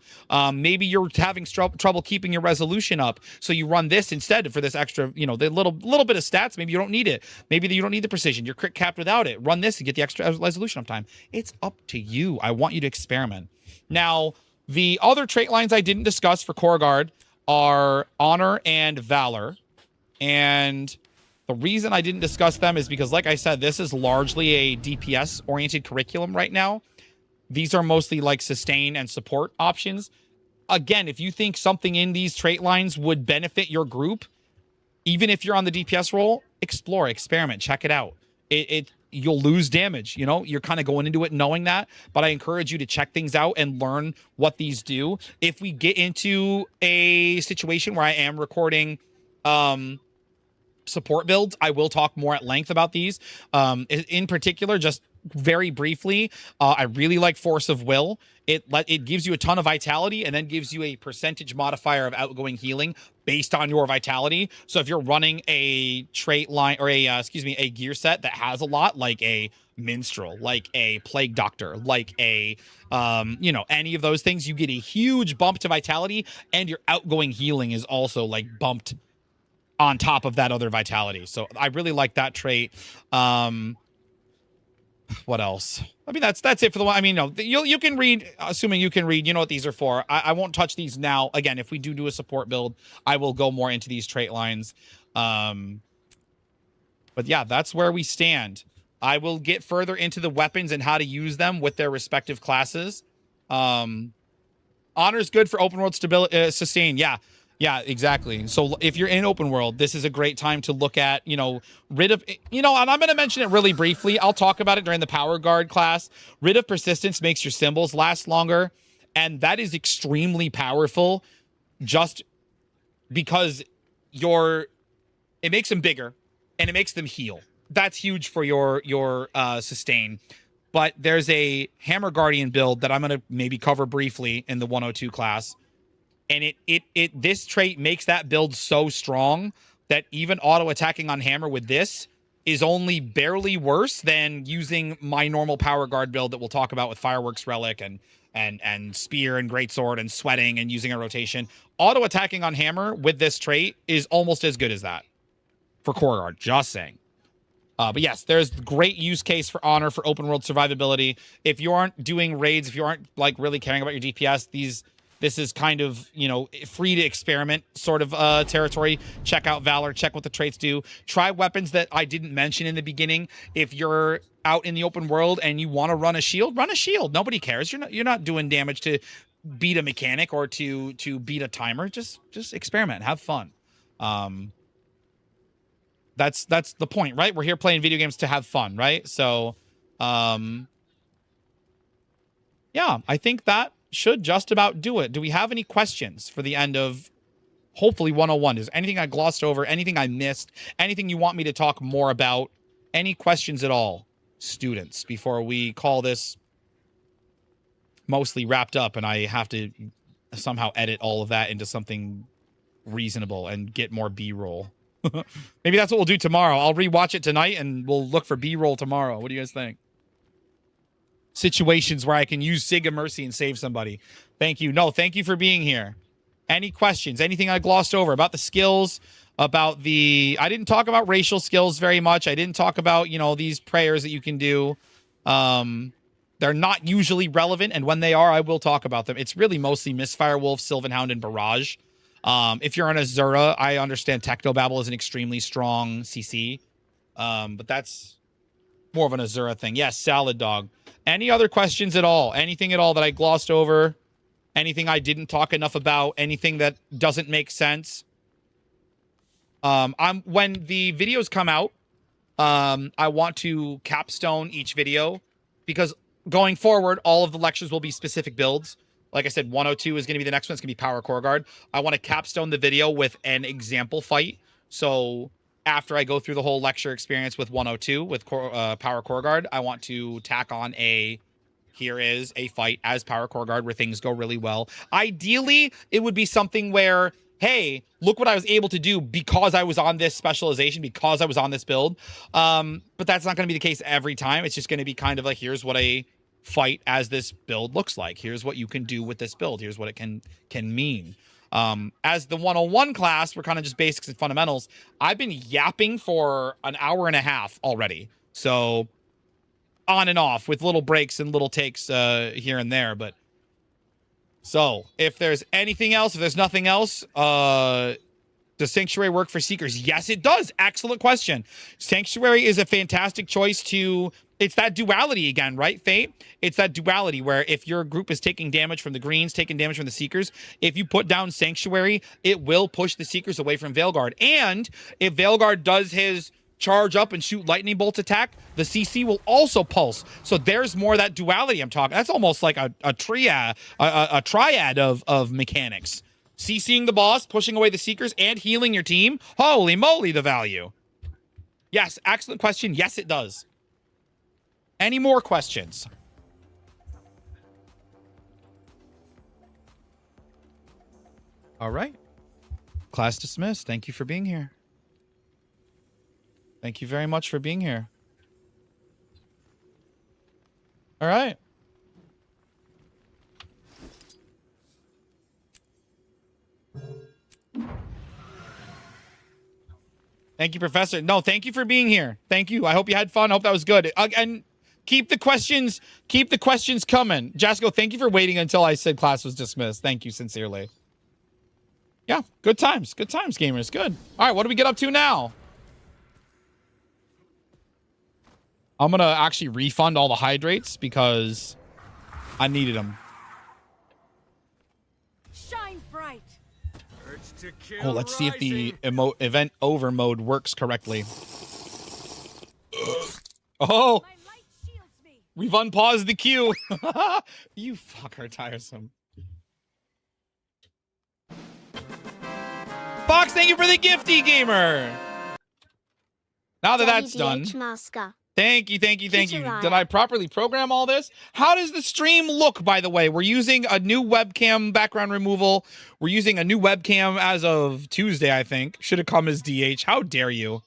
Maybe you're having trouble keeping your resolution up, so you run this instead for this extra, you know, the little bit of stats. Maybe you don't need it. Maybe you don't need the precision. You're crit capped without it. Run this and get the extra resolution uptime. It's up to you. I want you to experiment. Now, the other trait lines I didn't discuss for Core Guard are Honor and Valor. And the reason I didn't discuss them is because, like I said, this is largely a DPS-oriented curriculum right now. These are mostly like sustain and support options. Again, if you think something in these trait lines would benefit your group, even if you're on the DPS role, explore, experiment, check it out. You'll lose damage, you know, you're kind of going into it knowing that, but I encourage you to check things out and learn what these do. If we get into a situation where I am recording support builds, I will talk more at length about these. In particular, just very briefly, I really like Force of Will. It gives you a ton of vitality and then gives you a percentage modifier of outgoing healing based on your vitality. So if you're running a trait line, or a gear set that has a lot, like a Minstrel, like a Plague Doctor, like a any of those things, you get a huge bump to vitality, and your outgoing healing is also like bumped on top of that other vitality. So I really like that trait. What else? I mean, that's it for the one. I mean, no, you can read, assuming you can read, you know what these are for. I won't touch these now. Again, if we do a support build, I will go more into these trait lines. But yeah, that's where we stand. I will get further into the weapons and how to use them with their respective classes. Honor's good for open world stability, sustain. Yeah, exactly. So if you're in open world, this is a great time to look at, rid of, and I'm going to mention it really briefly. I'll talk about it during the Power Guard class. Rid of persistence makes your symbols last longer. And that is extremely powerful just because it makes them bigger and it makes them heal. That's huge for your sustain. But there's a Hammer Guardian build that I'm going to maybe cover briefly in the 102 class. And this trait makes that build so strong that even auto attacking on Hammer with this is only barely worse than using my normal Power Guard build that we'll talk about with Fireworks Relic and Spear and Greatsword and Sweating and using a rotation. Auto attacking on Hammer with this trait is almost as good as that for Core Guard, just saying. But yes, there's great use case for Honor for open world survivability. If you aren't doing raids, if you aren't like really caring about your DPS, this is kind of, free to experiment sort of territory. Check out Valor, check what the traits do. Try weapons that I didn't mention in the beginning. If you're out in the open world and you want to run a shield, run a shield. Nobody cares. You're not doing damage to beat a mechanic or to beat a timer. Just experiment, have fun. That's the point, right? We're here playing video games to have fun, right? So, yeah, I think that should just about do it. Do we have any questions for the end of hopefully 101? Is anything I glossed over, anything I missed, anything you want me to talk more about? Any questions at all, students, before we call this mostly wrapped up and I have to somehow edit all of that into something reasonable and get more B-roll? Maybe that's what we'll do tomorrow. I'll rewatch it tonight and we'll look for B-roll tomorrow. What do you guys think? Situations where I can use Sig of Mercy and save somebody. Thank you. No, thank you for being here. Any questions? Anything I glossed over about the skills? About I didn't talk about racial skills very much. I didn't talk about, these prayers that you can do. They're not usually relevant, and when they are, I will talk about them. It's really mostly Misfire Wolf, Sylvan Hound, and Barrage. If you're an Azura, I understand Technobabble is an extremely strong CC. But that's more of an Azura thing. Yes, Salad Dog. Any other questions at all? Anything at all that I glossed over? Anything I didn't talk enough about? Anything that doesn't make sense? When the videos come out, I want to capstone each video because going forward, all of the lectures will be specific builds. Like I said, 102 is going to be the next one. It's going to be Power Core Guard. I want to capstone the video with an example fight. So after I go through the whole lecture experience with 102 with Power Core Guard, I want to tack on here is a fight as Power Core Guard where things go really well. Ideally, it would be something where, hey, look what I was able to do because I was on this specialization, because I was on this build. But that's not going to be the case every time. It's just going to be kind of like, here's what a fight as this build looks like. Here's what you can do with this build. Here's what it can mean. As the 101 class, we're kind of just basics and fundamentals. I've been yapping for an hour and a half already. So on and off with little breaks and little takes here and there. But so if there's anything else, if there's nothing else, does Sanctuary work for Seekers? Yes, it does. Excellent question. Sanctuary is a fantastic choice to... It's that duality again, right, Fate? It's that duality where if your group is taking damage from the Greens, taking damage from the Seekers, if you put down Sanctuary, it will push the Seekers away from Veilguard. And if Veilguard does his charge up and shoot lightning bolt attack, the CC will also pulse. So there's more of that duality I'm talking. That's almost like a triad of mechanics. CCing the boss, pushing away the Seekers, and healing your team. Holy moly, the value. Yes, excellent question. Yes, it does. Any more questions? All right. Class dismissed. Thank you for being here. Thank you very much for being here. All right. Thank you, Professor. No, thank you for being here. Thank you. I hope you had fun. I hope that was good. And keep the questions coming. Jasco, thank you for waiting until I said class was dismissed. Thank you sincerely. Yeah, good times. Good times, gamers. Good. All right, what do we get up to now? I'm going to actually refund all the hydrates because I needed them. Shine bright. Oh, let's see if the event over mode works correctly. Oh, we've unpaused the queue. You fucker tiresome. Fox, thank you for the gifty, gamer. Now that that's done. Thank you. Did I properly program all this? How does the stream look, by the way? We're using a new webcam background removal. We're using a new webcam as of Tuesday, I think. Should have come as DH. How dare you? All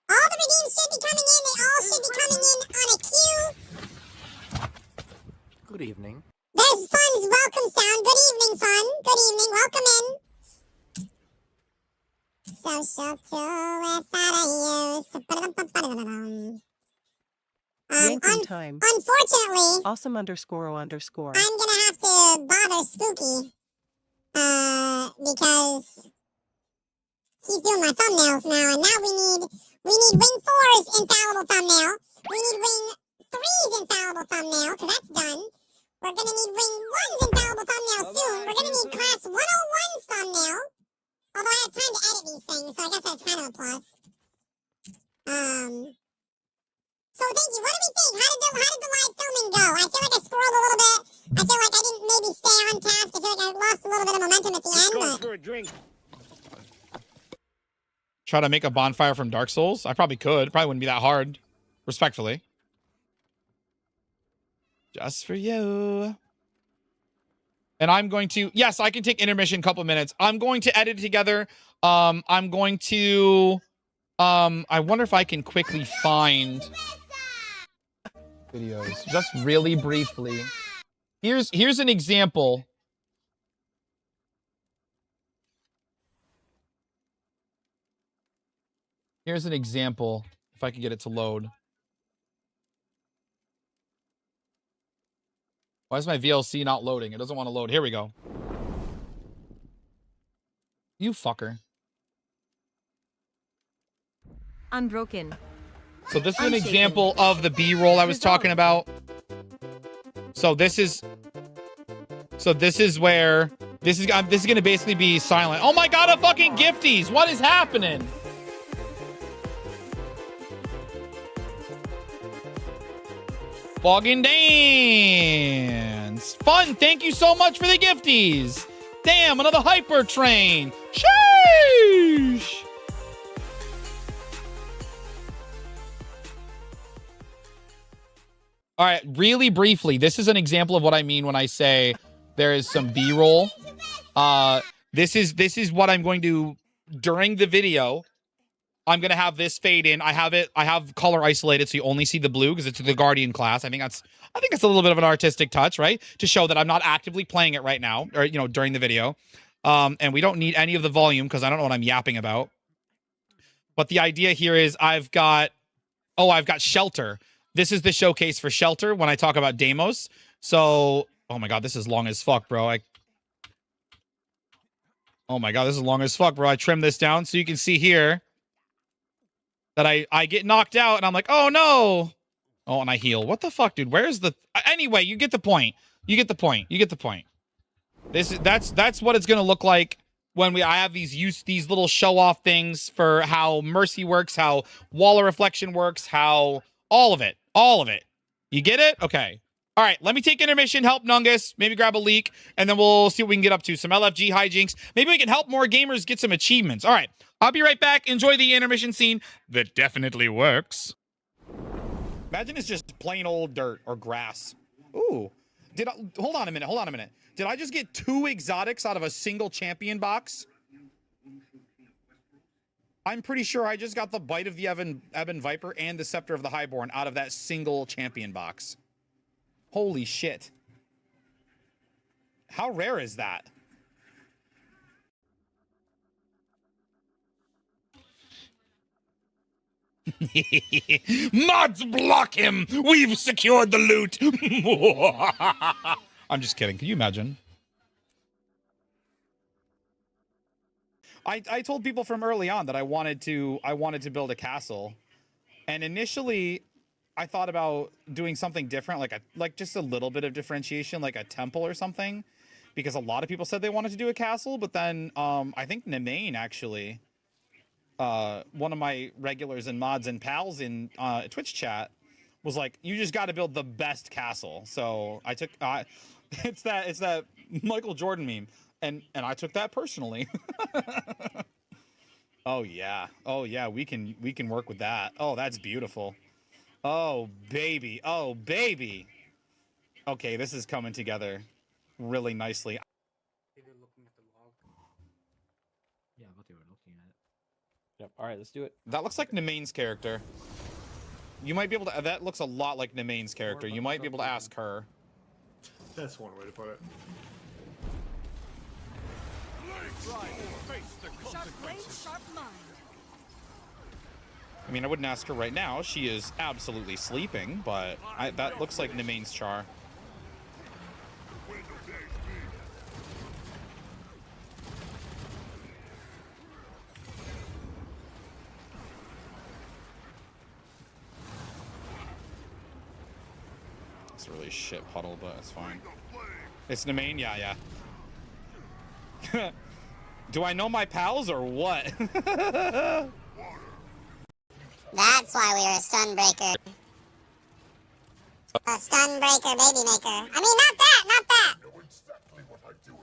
the redeems should be coming in. They all should be coming in on a queue. Good evening. There's Fun's welcome sound. Good evening, Fun. Good evening. Welcome in. Social tool without a use. Yankee time. Unfortunately, Awesome _O_. I'm gonna have to bother Spooky. Because he's doing my thumbnails now, and now we need Wing 4's infallible thumbnail. We need Wing 3's infallible thumbnail, because that's done. We're gonna need Wing 1's infallible thumbnail soon. We're gonna need Class 101's thumbnail. Although I have time to edit these things, so I guess that's kind of a plus. So thank you. What do we think? How did the live filming go? I feel like I squirreled a little bit. I feel like I didn't maybe stay on task. I feel like I lost a little bit of momentum at the end. But For a drink. Try to make a bonfire from Dark Souls? I probably could. Probably wouldn't be that hard. Respectfully. Just for you. And I'm going to... Yes, I can take intermission a couple of minutes. I'm going to edit it together. I'm going to... I wonder if I can quickly find... videos. Just really briefly. Here's an example. Here's an example, if I can get it to load. Why is my VLC not loading? It doesn't want to load. Here we go. You fucker. Unbroken. So this is an example of the B-roll I was talking about. So this is where this is going to basically be silent. Oh my god, a fucking gifties. What is happening? Fog and Dance. Fun. Thank you so much for the gifties. Damn, another hyper train. Sheesh. All right, really briefly, this is an example of what I mean when I say there is some B-roll. This is what I'm going to, during the video, I'm going to have this fade in. I have color isolated so you only see the blue because it's the Guardian class. I think it's a little bit of an artistic touch, right? To show that I'm not actively playing it right now or, you know, during the video. And we don't need any of the volume because I don't know what I'm yapping about. But the idea here is I've got Shelter. This is the showcase for Shelter when I talk about Deimos. So, oh my God, this is long as fuck, bro. Oh my God, this is long as fuck, bro. I trimmed this down so you can see here that I get knocked out and I'm like, oh no. Oh, and I heal. What the fuck, dude? Where's the... Anyway, you get the point. You get the point. That's what it's gonna look like when I have these little show-off things for how Mercy works, how Wall of Reflection works, how all of it. You get it? Okay. All right, let me take intermission, help Nungus, maybe grab a leak, and then we'll see what we can get up to. Some LFG hijinks. Maybe we can help more gamers get some achievements. All right, I'll be right back. Enjoy the intermission scene that definitely works. Imagine it's just plain old dirt or grass. Ooh. Hold on a minute. Did I just get 2 exotics out of a single champion box? I'm pretty sure I just got the Bite of the Ebon Viper and the Scepter of the Highborn out of that single champion box. Holy shit. How rare is that? Mods, block him! We've secured the loot! I'm just kidding. Can you imagine? I told people from early on that I wanted to build a castle. And initially I thought about doing something different, like just a little bit of differentiation, like a temple or something, because a lot of people said they wanted to do a castle, but then I think Nemain actually, one of my regulars and mods and pals in Twitch chat was like, you just got to build the best castle. So I took it's that Michael Jordan meme, and I took that personally. Oh yeah, we can work with that. Oh, that's beautiful. Oh baby, okay, this is coming together really nicely. Yeah, but they were looking at it. Yep. All right, let's do it. That looks like Nemain's character. You might be able to. That looks a lot like Nemain's character. You might be able to ask her. That's one way to put it. I mean, I wouldn't ask her right now. She is absolutely sleeping, but that looks like Nemain's char. It's a really shit puddle, but it's fine. It's Nemain? Yeah. Do I know my pals or what? That's why we were a Stunbreaker. A Stunbreaker baby maker. I mean, not that!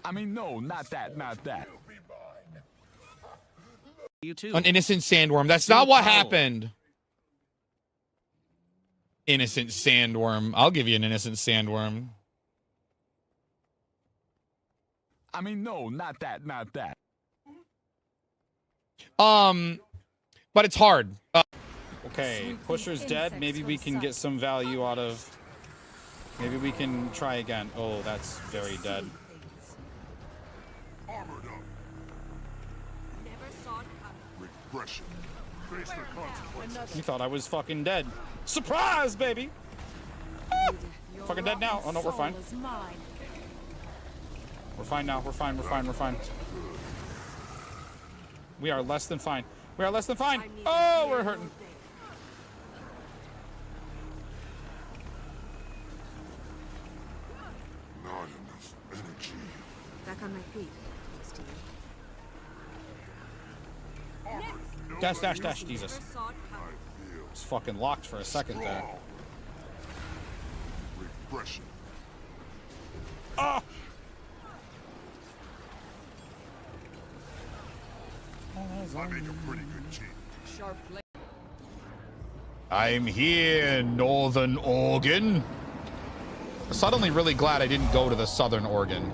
I mean, no, not that. You too. An innocent sandworm. That's not what happened. Innocent sandworm. I'll give you an innocent sandworm. I mean, no, not that. But it's hard. Okay, Pusher's dead. Maybe we can get some value out of... Maybe we can try again. Oh, that's very dead. Regression. Face the consequences. You thought I was fucking dead. Surprise, baby! Fucking dead now. Oh no, we're fine. We're fine now. We're fine. We are less than fine. Oh, we're hurting. Not enough energy. Back on my feet, Steve. Dash, Jesus. It's fucking locked for a second there. expression. Ah! I make a pretty good team. Sharp blade. I'm here, Northern Oregon. Suddenly really glad I didn't go to the Southern Oregon.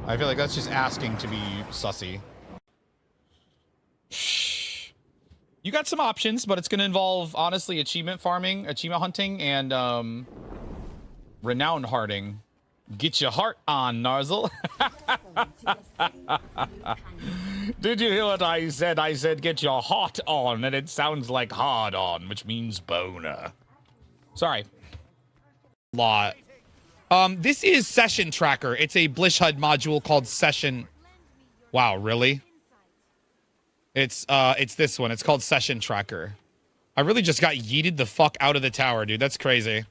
I feel like that's just asking to be sussy. You got some options, but it's going to involve, honestly, achievement farming, achievement hunting, and renown hearting. Get your heart on, Narzel. Did you hear what I said? I said get your heart on, and it sounds like hard on, which means boner. Sorry. Lot. This is Session Tracker. It's a Blish HUD module called Session. Wow, really? It's this one. It's called Session Tracker. I really just got yeeted the fuck out of the tower, dude. That's crazy.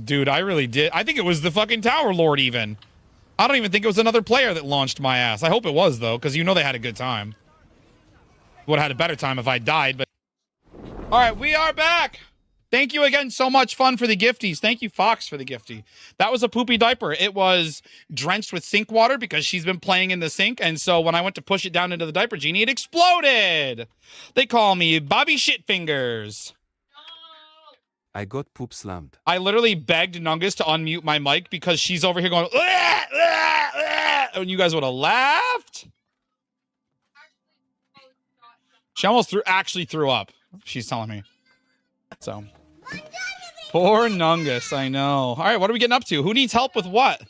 Dude, I really did. I think it was the fucking Tower Lord even. I don't even think it was another player that launched my ass. I hope it was, though, because you know they had a good time. Would have had a better time if I died, but... All right, we are back. Thank you again so much, Fun, for the gifties. Thank you, Fox, for the gifty. That was a poopy diaper. It was drenched with sink water because she's been playing in the sink, and so when I went to push it down into the diaper genie, it exploded. They call me Bobby Shitfingers. I got poop slammed. I literally begged Nungus to unmute my mic because she's over here going, "Ugh, ugh, ugh," and you guys would have laughed. She almost actually threw up. She's telling me. So. Poor Nungus, I know. All right, what are we getting up to? Who needs help with what?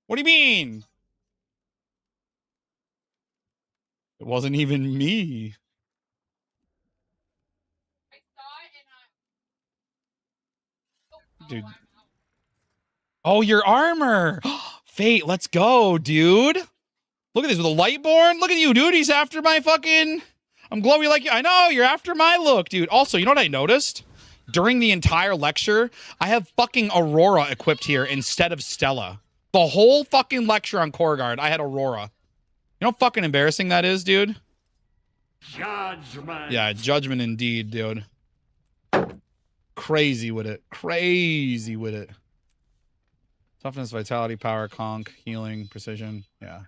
What do you mean? It wasn't even me. Dude. Oh, your armor. Fate, let's go, dude. Look at this with a Lightborn. Look at you, dude. He's after my fucking... I'm glowy like you. I know, you're after my look, dude. Also, you know what I noticed? During the entire lecture, I have fucking Aurora equipped here instead of Stella. The whole fucking lecture on Core Guard, I had Aurora. You know how fucking embarrassing that is, dude? Judgment. Yeah, judgment indeed, dude. Crazy with it. Crazy with it. Toughness, vitality, power, conk, healing, precision. Yeah.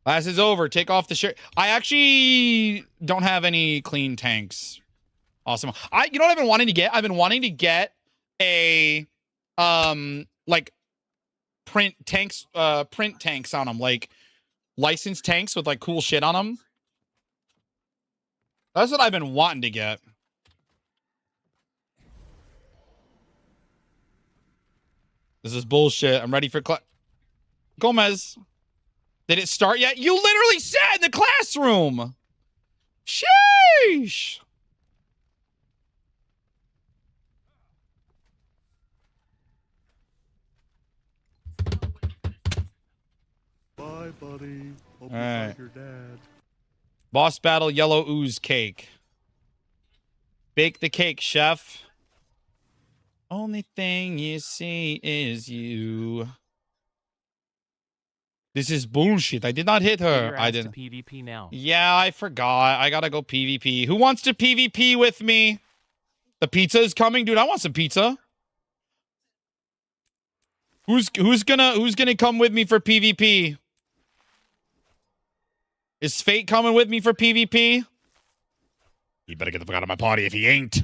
Class is over. Take off the shirt. I actually don't have any clean tanks. Awesome. You know what I've been wanting to get? I've been wanting to get a like print tanks on them, like licensed tanks with like cool shit on them. That's what I've been wanting to get. This is bullshit. I'm ready for Gomez. Did it start yet? You literally sat in the classroom. Sheesh. Bye, buddy. Hope All right. you like your dad. Boss battle, yellow ooze cake. Bake the cake, chef. Only thing you see is you. This is bullshit. I did not hit her. I didn't. PvP now. Yeah, I forgot. I gotta go PvP. Who wants to PvP with me? The pizza is coming, dude. I want some pizza. Who's gonna come with me for PvP? Is Fate coming with me for PvP? You better get the fuck out of my party if he ain't.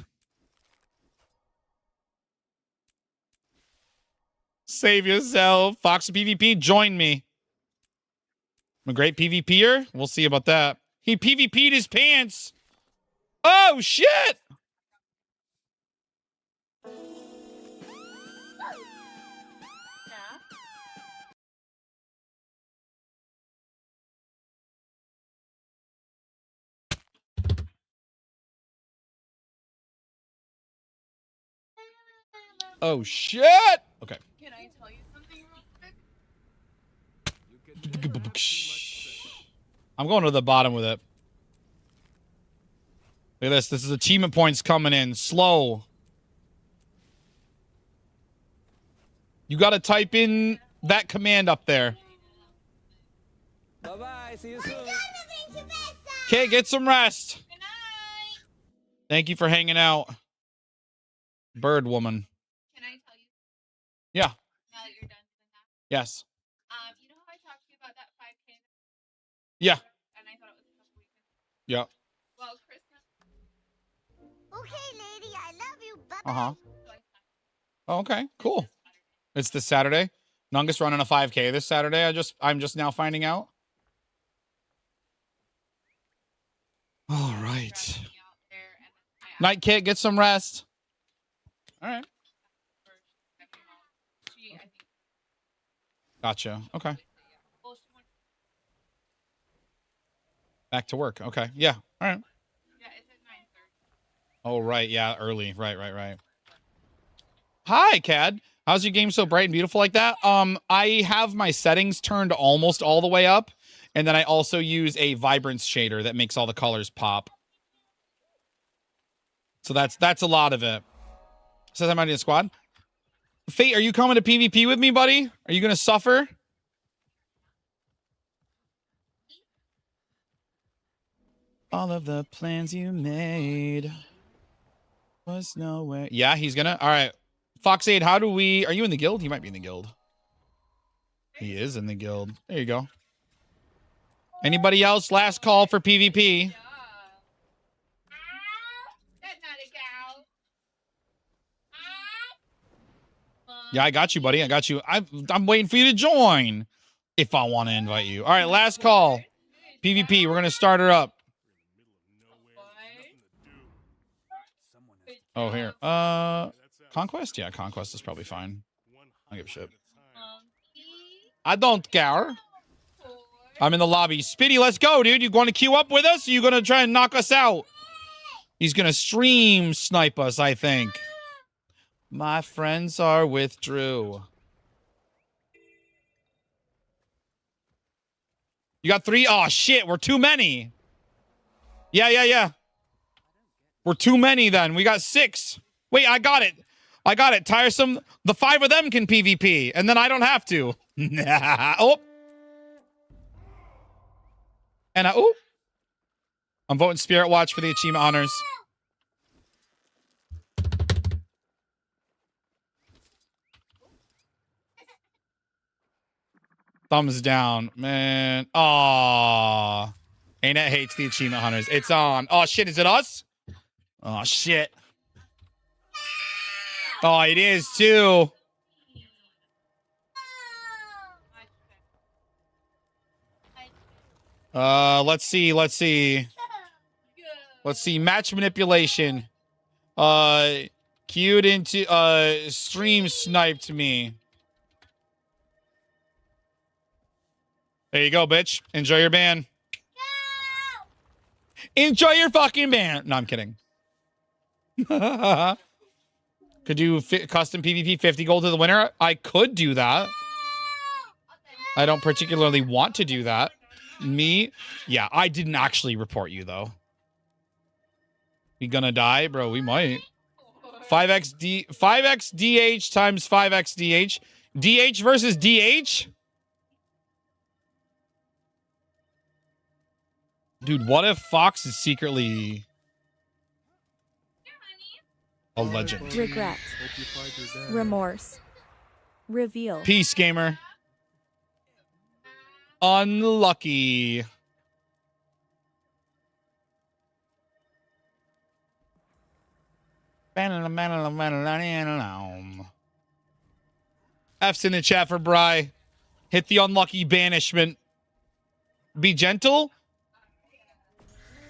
Save yourself. Fox PvP, join me. I'm a great PvPer. We'll see about that. He PvP'd his pants. Oh, shit. Oh, shit. Okay. Can I tell you something real quick? I'm going to the bottom with it. Look at this. This is achievement points coming in. Slow. You got to type in that command up there. Bye-bye. See you soon. Okay, get some rest. Thank you for hanging out. Bird woman. Can I tell you? Yeah. Now that you're done doing that. Yes. You know how I talked to you about that 5K? Yeah. And I thought it was a couple weeks ago. Yeah. Well, Christmas. Okay, lady, I love you. Bye. Uh-huh. Oh, okay, cool. It's this Saturday. Nungus running a 5K this Saturday. I'm just now finding out. All right. Night Kit, get some rest. All right. Gotcha. Okay. Back to work. Okay. Yeah. All right. Oh, right. Yeah. Early. Right. Hi, Cad. How's your game so bright and beautiful like that? I have my settings turned almost all the way up. And then I also use a vibrance shader that makes all the colors pop. So that's a lot of it. Says I'm out of the squad. Fate, are you coming to PvP with me, buddy? Are you going to suffer? All of the plans you made was nowhere. Yeah, he's going to. All right. Foxade, how do we... Are you in the guild? He might be in the guild. He is in the guild. There you go. Anybody else? Last call for PvP. Yeah, I got you, buddy. I got you. I'm waiting for you to join if I want to invite you. All right, last call. PvP. We're going to start her up. Oh, here. Conquest? Yeah, Conquest is probably fine. I don't give a shit. I don't care. I'm in the lobby. Spitty, let's go, dude. You going to queue up with us? Or you going to try and knock us out? He's going to stream snipe us, I think. My friends are withdrew. You got 3? Oh, shit. We're too many. Yeah. We're too many then. We got 6. Wait, I got it. Tiresome. The 5 of them can PvP, and then I don't have to. Oh. And I'm voting Spirit Watch for the achievement honors. Thumbs down, man. Aw. Anet hates the achievement hunters. It's on. Oh, shit. Is it us? Oh, shit. Oh, it is, too. Let's see. Match manipulation. Queued into, stream sniped me. There you go, bitch. Enjoy your ban. Enjoy your fucking ban. No, I'm kidding. Could do custom PvP 50 gold to the winner? I could do that. I don't particularly want to do that. Me? Yeah, I didn't actually report you, though. We gonna die? Bro, we might. 5x DH times 5x DH. DH versus DH? Dude, what if Fox is secretly a legend? Regret. Remorse. Reveal. Peace, gamer. Unlucky. F's in the chat for Bry. Hit the unlucky banishment. Be gentle.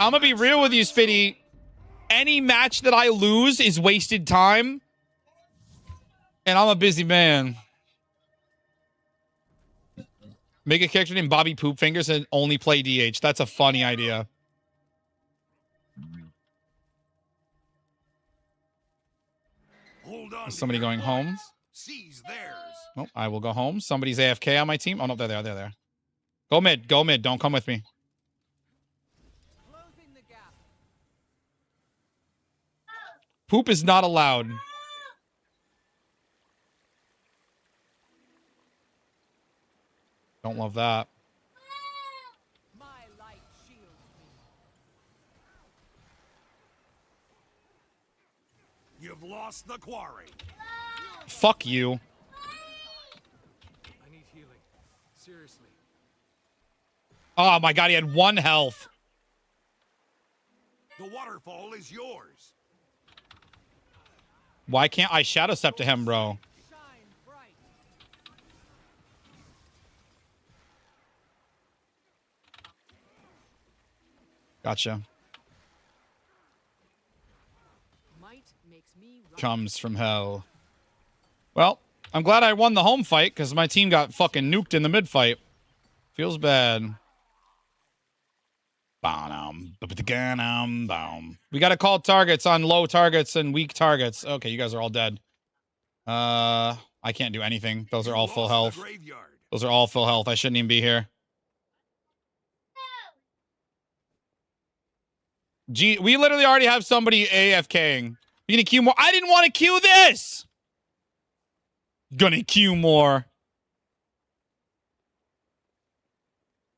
I'm gonna be real with you, Spitty. Any match that I lose is wasted time. And I'm a busy man. Make a character named Bobby Poop Fingers and only play DH. That's a funny idea. Is somebody going home? Oh, I will go home. Somebody's AFK on my team. Oh, no, they're there. Go mid. Don't come with me. Poop is not allowed. Don't love that. You've lost the quarry. Fuck you. I need healing. Seriously. Oh my god, he had 1 health. The waterfall is yours. Why can't I shadow step to him, bro? Gotcha. Comes from hell. Well, I'm glad I won the home fight because my team got fucking nuked in the mid fight. Feels bad. We got to call targets on low targets and weak targets. Okay, you guys are all dead. I can't do anything. Those are all full health. Those are all full health. I shouldn't even be here. Gee, we literally already have somebody AFKing. You gonna queue more? I didn't want to queue this. Gonna queue more.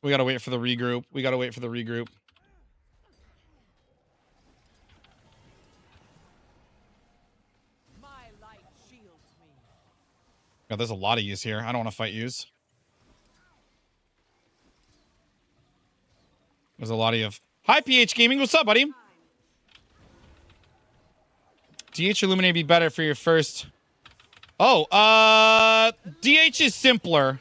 We gotta wait for the regroup. We gotta wait for the regroup. God, there's a lot of yous here. I don't want to fight yous. There's a lot of you. Hi, PH Gaming. What's up, buddy? DH Illuminate be better for your first. Oh, DH is simpler.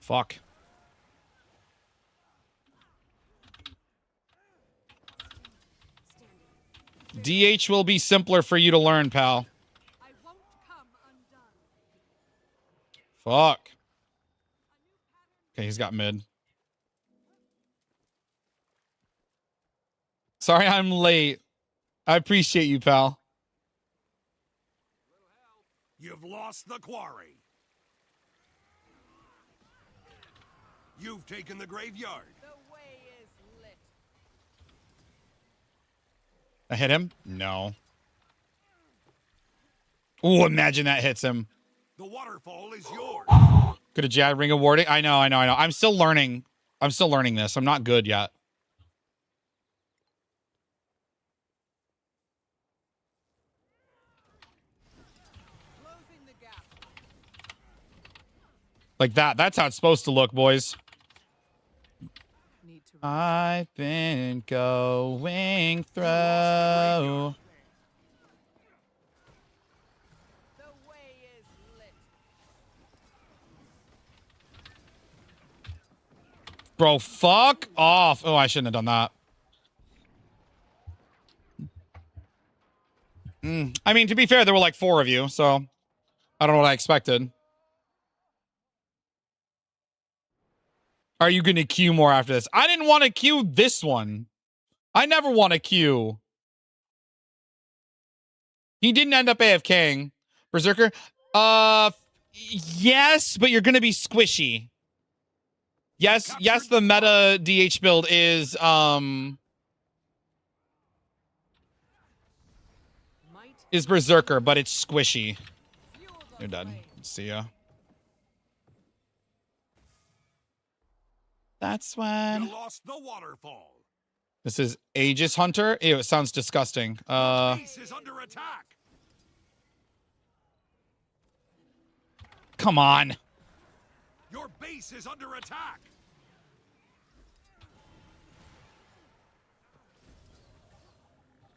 Fuck. DH will be simpler for you to learn, pal. Fuck. Okay, he's got mid. Sorry I'm late. I appreciate you, pal. You've lost the quarry. You've taken the graveyard. I hit him? No. Ooh, imagine that hits him. The waterfall is yours. Could have Jad ring of warding. I know. I'm still learning. I'm still learning this. I'm not good yet. Like that. That's how it's supposed to look, boys. I've been going through. Bro, fuck off. Oh, I shouldn't have done that. I mean, to be fair, there were like 4 of you, so I don't know what I expected. Are you going to queue more after this? I didn't want to queue this one. I never want to queue. He didn't end up AFKing. Berserker? Yes, but you're going to be squishy. Yes, the meta DH build is, Berserker, but it's squishy. You're dead. See ya. That's when You lost the waterfall. this is Aegis Hunter. Ew, it sounds disgusting. Base is under attack. Come on. Your base is under attack.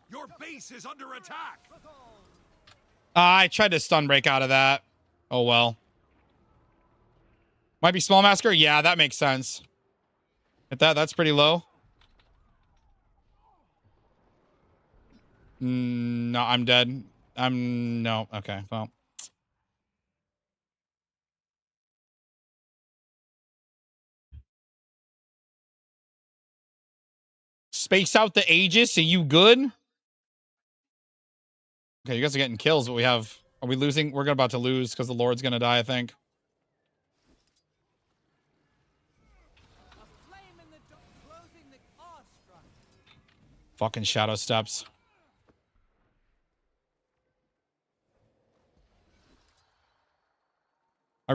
Your base is under attack. I tried to stun break out of that. Oh well. Might be Small Massacre? Yeah, that makes sense. At that's pretty low. No, I'm dead. No. Okay, well. Space out the Aegis. Are you good? Okay, you guys are getting kills, but we have... Are we losing? We're about to lose because the Lord's going to die, I think. Fucking shadow steps.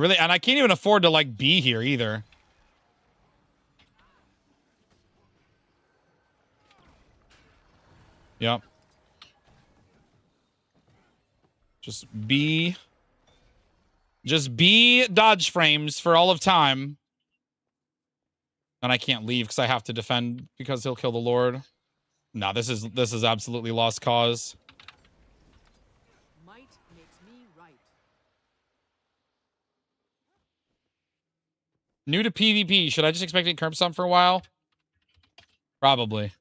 I can't even afford to like be here either. Yep. Just be dodge frames for all of time. And I can't leave because I have to defend because he'll kill the Lord. No, this is absolutely lost cause. Might makes me right. New to PvP. Should I just expect it to curb some for a while? Probably.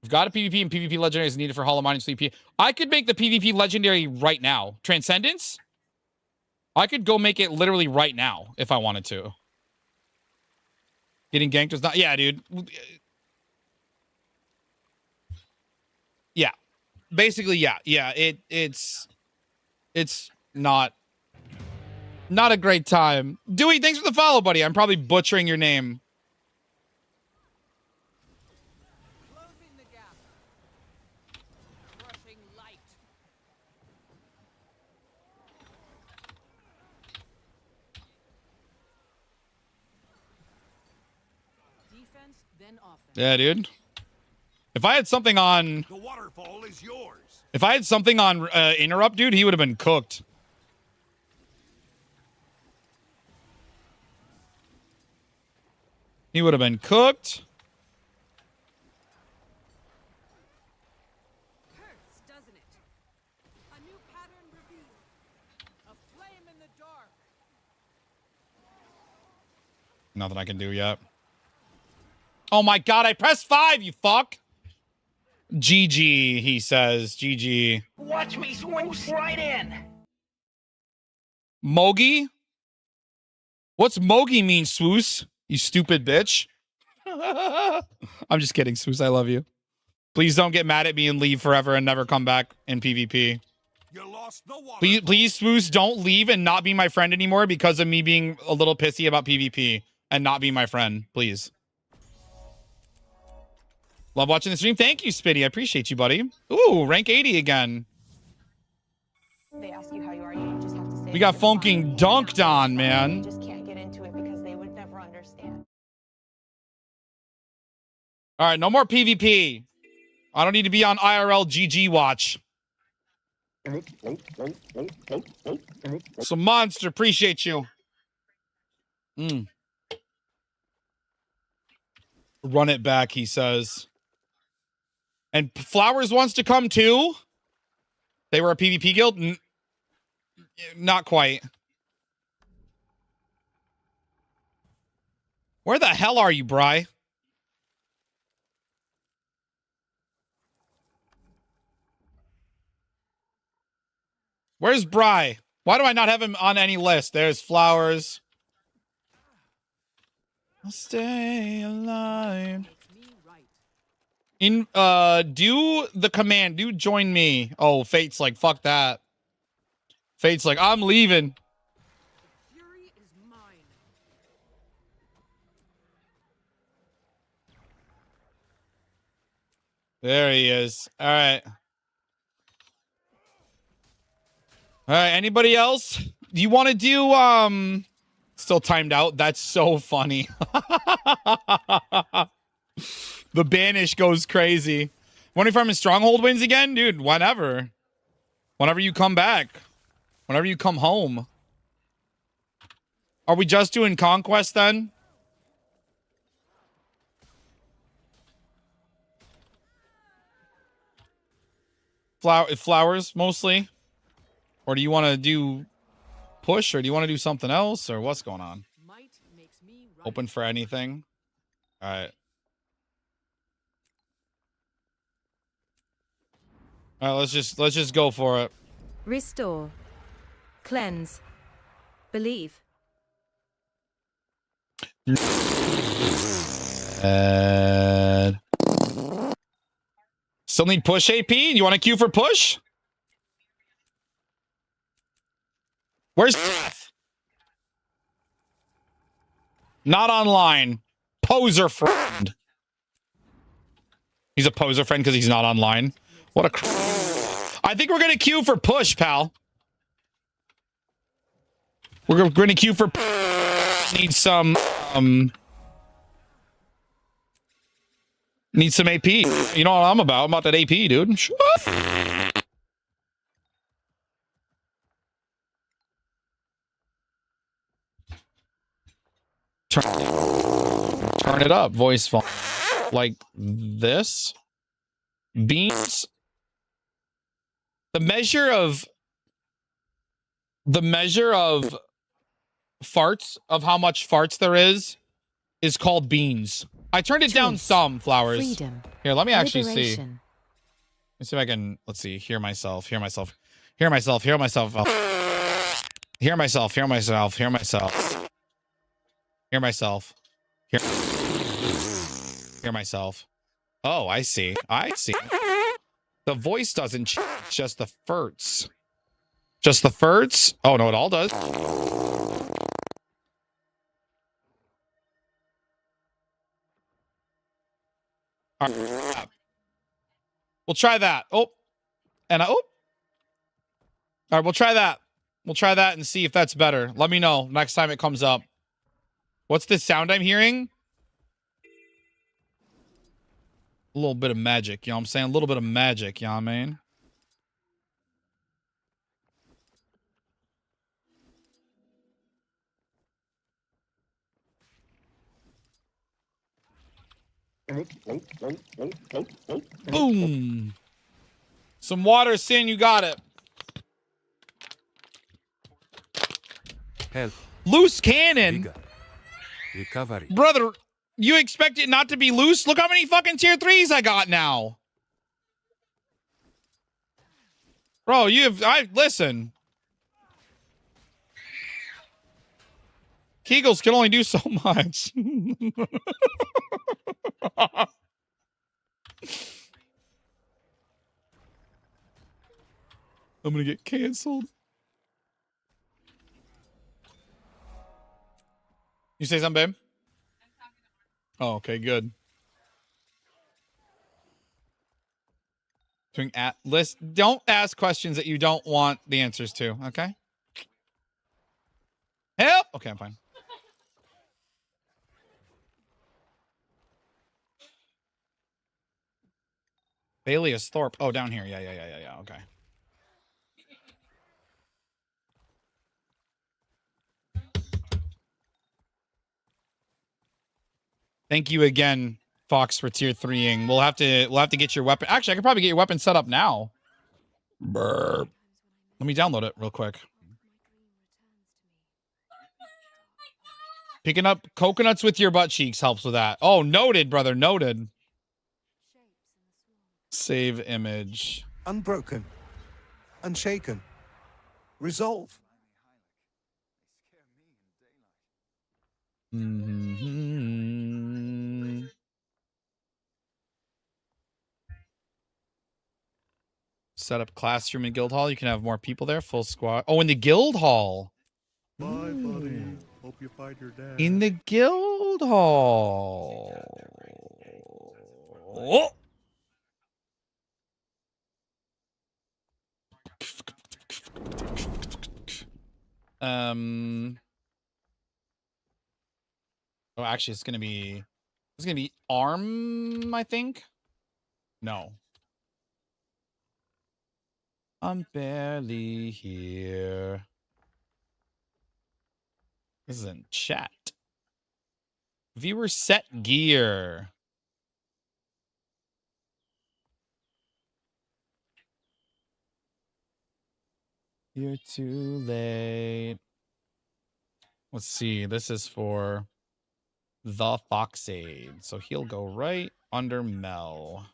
We've got a PvP and PvP legendary is needed for Hollow Mind and Sleep. I could make the PvP legendary right now. Transcendence? I could go make it literally right now if I wanted to. Getting ganked was not... Yeah, dude. Yeah. Basically, yeah. Yeah, it's not a great time. Dewey, thanks for the follow, buddy. I'm probably butchering your name. Closing the gap. Crushing light. Defense, then offense. Yeah, dude. If I had something on... The waterfall is yours. If I had something on interrupt, dude, he would have been cooked. He would have been cooked. Hurts, doesn't it? A new pattern revealed. A flame in the dark. Nothing I can do yet. Oh my god, I pressed 5, you fuck! GG, he says. GG. Watch me swing right in. Mogi? What's Mogi mean, Swoos? You stupid bitch. I'm just kidding, Swoos. I love you. Please don't get mad at me and leave forever and never come back in PvP. You lost the water. Please, Swoos, don't leave and not be my friend anymore because of me being a little pissy about PvP and not be my friend. Please. Love watching the stream. Thank you, Spitty. I appreciate you, buddy. Ooh, rank 80 again. They ask you how you are, you just have to say We got funking dunked on, man. you just can't get into it because they would never understand. All right, no more PvP. I don't need to be on IRL GG watch. Some monster. Appreciate you. Run it back, he says. And Flowers wants to come too? They were a PvP guild? Not quite. Where the hell are you, Bri? Where's Bri? Why do I not have him on any list? There's Flowers. I'll stay alive. Do the command. Do join me. Oh, Fate's like, fuck that. Fate's like, I'm leaving. Fury is mine. There he is. All right. All right, anybody else? Do you want to do, still timed out? That's so funny. The banish goes crazy. Wondering if I'm in Stronghold wins again? Dude, whenever. Whenever you come back. Whenever you come home. Are we just doing Conquest then? Flowers, mostly? Or do you want to do push? Or do you want to do something else? Or what's going on? Open for anything? All right. All right, let's just go for it. Restore. Cleanse. Believe. Still need push AP? You want a queue for push? Where's not online? Poser friend. He's a poser friend because he's not online. What a I think we're gonna queue for push, pal. We're going to queue for need some AP. You know what I'm about? I'm about that AP, dude. Turn it up, voice font. Like this. Beans. The measure of farts, of how much farts there is called beans. I turned it down some, Flowers. Freedom. Here, let me actually see. Liberation. Let's see if I can, let's see, hear myself. Hear myself. Hear myself. Hear myself. Hear myself. Hear myself. Hear myself. Hear myself. Hear myself. Oh, I see. I see. The voice doesn't change, just the farts. Just the farts? Oh, no, it all does. All right. We'll try that. Oh. And all right, we'll try that. We'll try that and see if that's better. Let me know next time it comes up. What's this sound I'm hearing? A little bit of magic, you know what I'm saying? A little bit of magic, you know what I mean? Boom. Some water, Sin, you got it. Health. Loose cannon. Vigor. Recovery. Brother, you expect it not to be loose? Look how many fucking tier 3s I got now. Bro, listen. Kegels can only do so much. I'm gonna get canceled. You say something, babe? Oh, okay, good. Don't ask questions that you don't want the answers to, okay? Help! Okay, I'm fine. Balius Thorpe. Oh, down here. Yeah. Okay. Thank you again, Fox, for tier 3ing. We'll have to get your weapon. Actually, I could probably get your weapon set up now. Burp. Let me download it real quick. Picking up coconuts with your butt cheeks helps with that. Oh, noted, brother. Noted. Save image. Unbroken. Unshaken. Resolve. Mm-hmm. Set up classroom in guild hall. You can have more people there. Full squad. Oh, in the guild hall. Bye, buddy. Hope you find your dad. In the guild hall. Oh. Oh, actually, it's gonna be arm, I think. No. I'm barely here. This is in chat. Viewer set gear. You're too late. Let's see. This is for the Foxade. So he'll go right under Mel.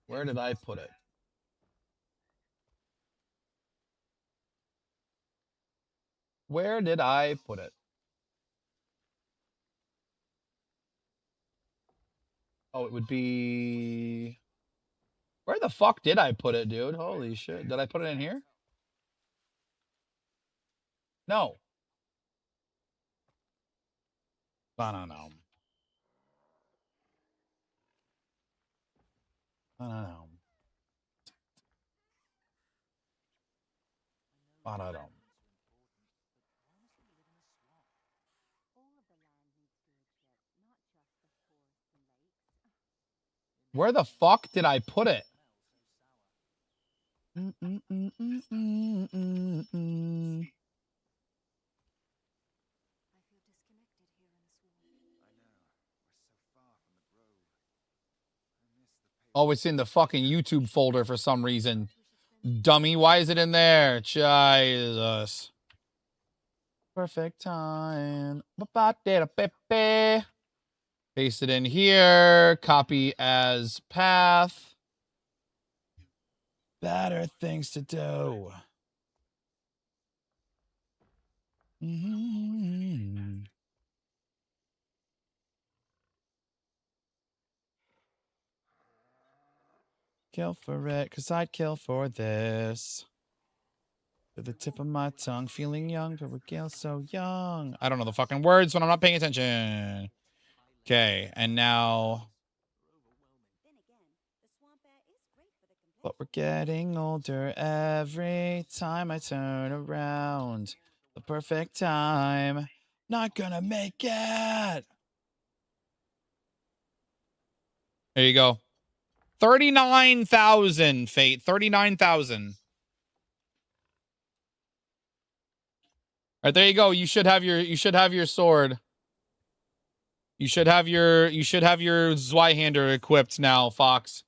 Where did I put it? Where did I put it? Oh, it would be... Where the fuck did I put it, dude? Holy shit. Did I put it in here? No. I don't know. I don't know. I don't know. Where the fuck did I put it? Oh, it's in the fucking YouTube folder for some reason. Dummy, why is it in there? Jesus. Perfect time. Paste it in here. Copy as path. Better things to do. Kill for it, because I'd kill for this. To the tip of my tongue, feeling young, but we're so young. I don't know the fucking words when I'm not paying attention. Okay, and now... But we're getting older every time I turn around. The perfect time. Not gonna make it. There you go. 39,000, Fate. 39,000. All right, there you go. You should have your sword. You should have your Zweihander equipped now, Fox.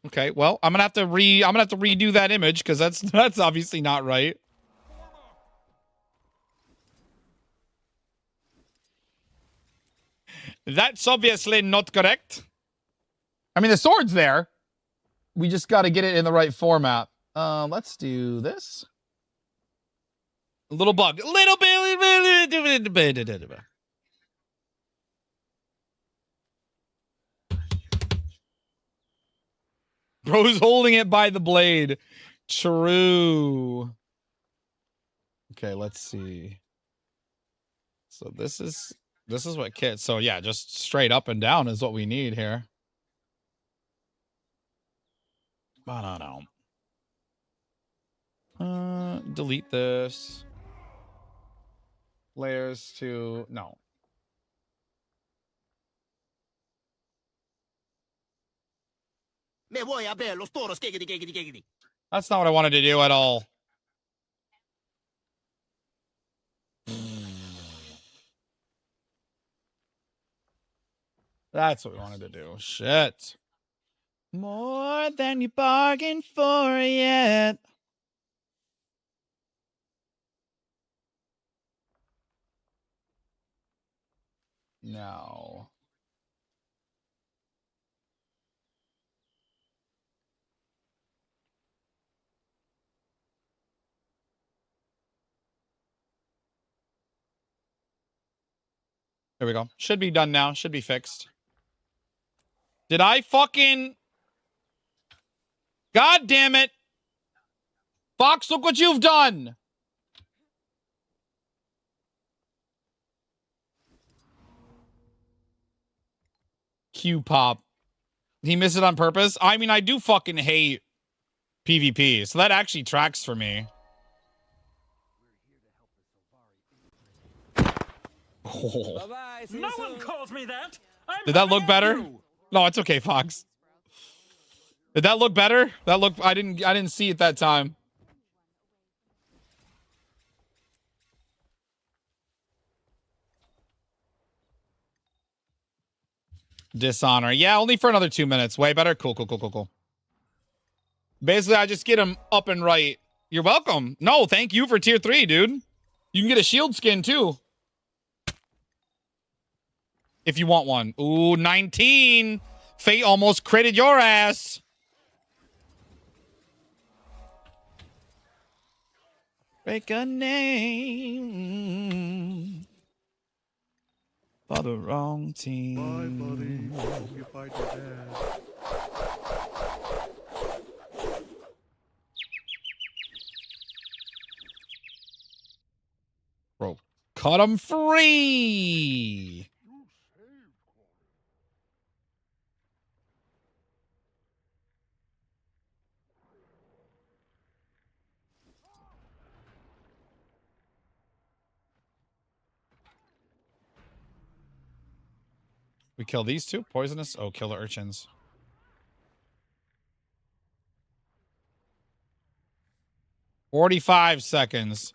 Okay, well, I'm gonna have to redo that image because that's obviously not right. That's obviously not correct. I mean, the sword's there. We just got to get it in the right format. Let's do this. A little bug. A little bit. Bro's holding it by the blade. True. Okay, let's see. So this is what kit. So yeah, just straight up and down is what we need here. I don't know. Delete this. Layers to no. That's not what I wanted to do at all. That's what we wanted to do. Shit. More than you bargained for yet. No. There we go. Should be done now. Should be fixed. Did I fucking... God damn it. Fox, look what you've done. Q-pop. He missed it on purpose? I mean, I do fucking hate PvP, so that actually tracks for me. Oh. No one calls me that. Did that look better? No, it's okay, Fox. Did that look better? That look I didn't see it that time. Dishonor. Yeah, only for another 2 minutes. Way better. Cool. Basically, I just get him up and right. You're welcome. No, thank you for tier 3, dude. You can get a shield skin, too. If you want one. Ooh, 19. Fate almost critted your ass. Break a name for the wrong team. Bye, buddy. Hope you find your dad. Bro, cut him free. We kill these two? Poisonous? Oh, kill the urchins. "45 seconds.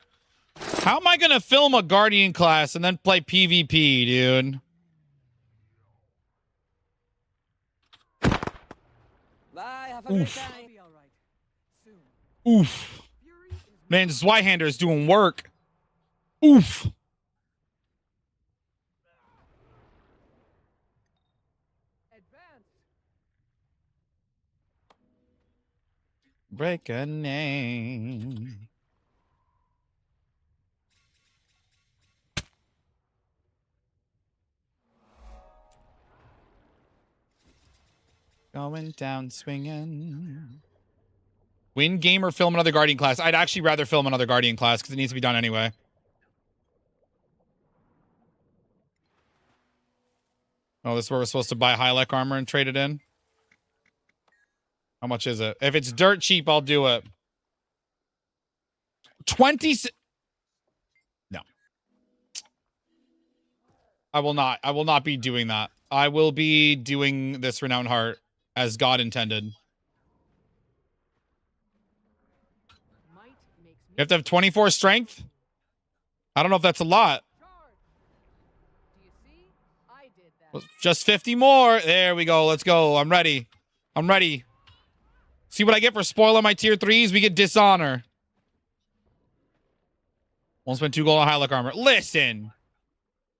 How am I going to film a Guardian class and then play PvP, dude? Bye, have a great time. Oof. Man, Zweihander is doing work. Oof. Break a name. Going down swinging. Win game or film another Guardian class? I'd actually rather film another Guardian class because it needs to be done anyway. Oh, this is where we're supposed to buy Hylek armor and trade it in? How much is it? If it's dirt cheap, I'll do it. 20... No. I will not. I will not be doing that. I will be doing this Renowned Heart as God intended. You have to have 24 strength? I don't know if that's a lot. Just 50 more. There we go. Let's go. I'm ready. I'm ready. See what I get for spoiling my tier 3s? We get Dishonor. Won't spend 2 gold on Hylek armor. Listen.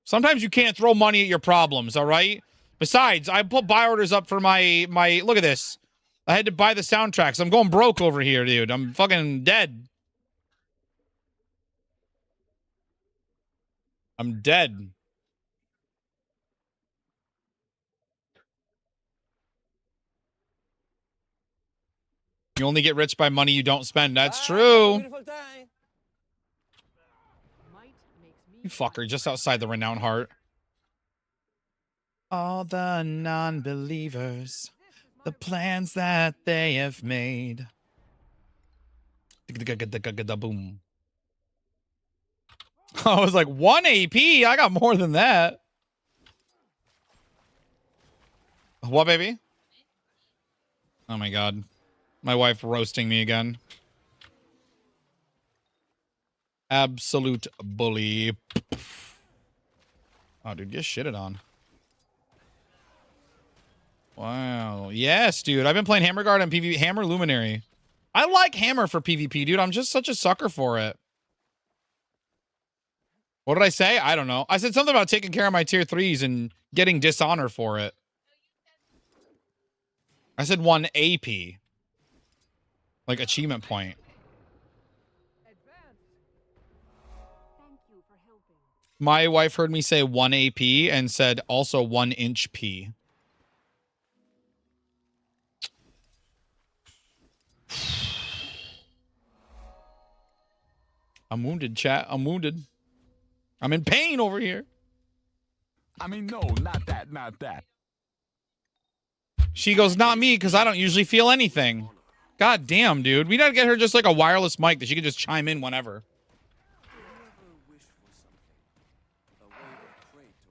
Sometimes you can't throw money at your problems, all right? Besides, I put buy orders up for my... Look at this. I had to buy the soundtracks. I'm going broke over here, dude. I'm fucking dead. I'm dead. You only get rich by money you don't spend. That's true. You fucker, just outside the Renowned Heart. All the non-believers, the plans that they have made. Boom. I was like, 1 AP? I got more than that. What, baby? Oh my god. My wife roasting me again. Absolute bully. Oh, dude, get shitted on. Wow. Yes, dude. I've been playing Hammer Guard and PvP. Hammer Luminary. I like Hammer for PvP, dude. I'm just such a sucker for it. What did I say? I don't know. I said something about taking care of my tier 3s and getting Dishonor for it. I said 1 AP. Like achievement point. My wife heard me say 1 AP and said also 1 inch P. I'm wounded, chat. I'm wounded. I'm in pain over here. I mean, no, not that, not that. She goes, not me, because I don't usually feel anything. God damn, dude. We gotta get her just like a wireless mic that she can just chime in whenever.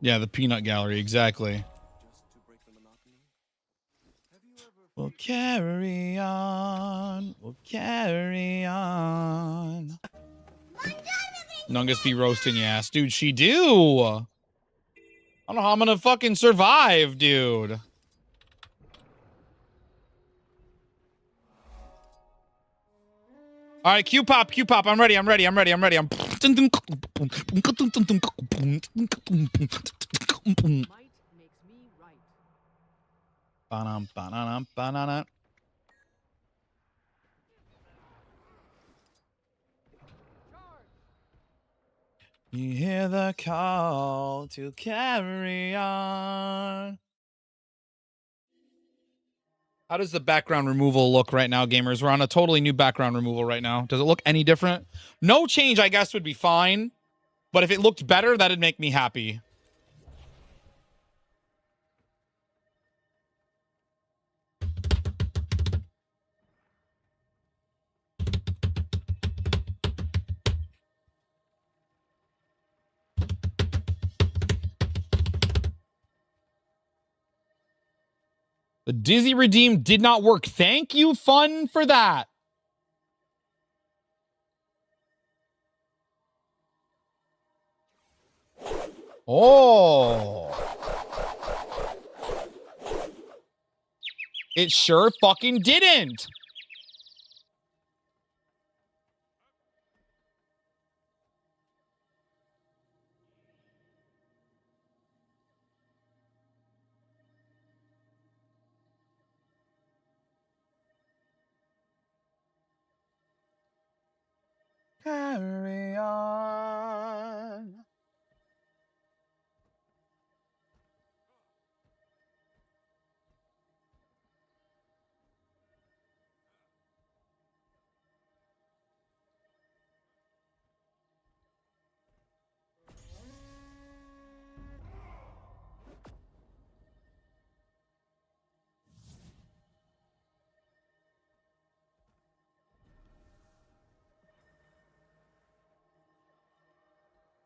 Yeah, the peanut gallery, exactly. We'll carry on. We'll carry on. Nungus be roasting your ass. Dude, she do. I don't know how I'm gonna fucking survive, dude. All right, Q-pop, Q-pop. I'm ready, I'm ready, I'm ready, I'm ready. I'm... You hear the call to carry on. How does the background removal look right now, gamers? We're on a totally new background removal right now. Does it look any different? No change, I guess, would be fine. But if it looked better, that'd make me happy. The Dizzy Redeem did not work. Thank you, Fun, for that. Oh. It sure fucking didn't. Carry on.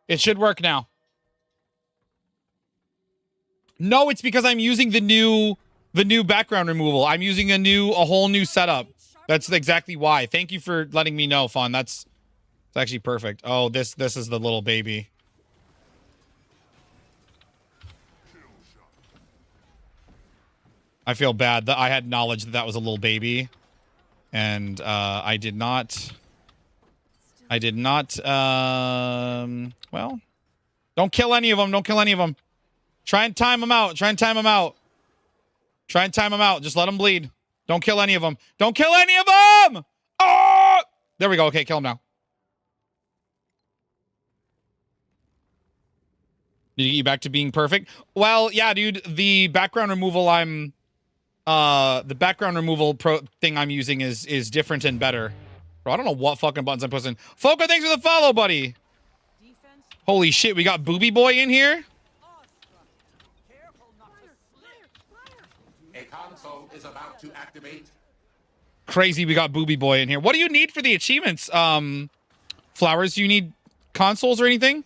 It should work now. No, it's because I'm using the new background removal. I'm using a whole new setup. That's exactly why. Thank you for letting me know, Fawn. It's actually perfect. Oh, this is the little baby. I feel bad that I had knowledge that was a little baby, and I did not. Well, don't kill any of them. Don't kill any of them. Try and time them out. Try and time them out. Try and time them out. Just let them bleed. Don't kill any of them. Don't kill any of them! Oh! There we go. Okay, kill them now. Did you get back to being perfect? Well, yeah, dude. The background removal the background removal thing I'm using is different and better. Bro, I don't know what fucking buttons I'm pushing. Foka, thanks for the follow, buddy. Holy shit, we got Booby Boy in here? A console is about to activate. Crazy, we got Booby Boy in here. What do you need for the achievements? Flowers, do you need consoles or anything?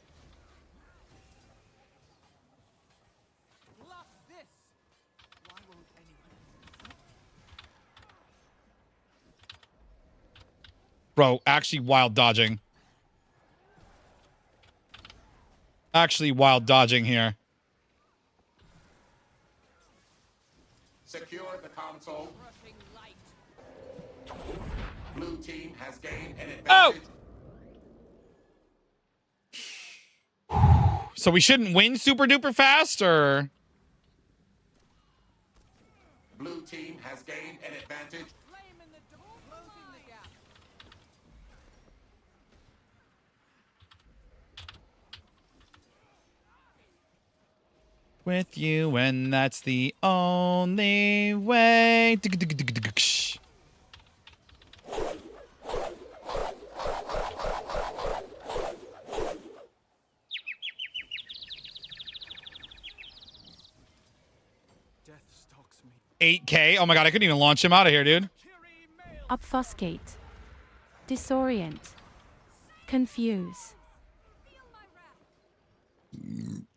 Bro, actually wild dodging. Actually wild dodging here. Secure the console. Blue team has gained an advantage. Oh! So we shouldn't win super duper fast, or? Blue team has gained an advantage. With you, and that's the only way. Death stalks me. 8K? Oh my god, I couldn't even launch him out of here, dude. Obfuscate. Disorient. Confuse.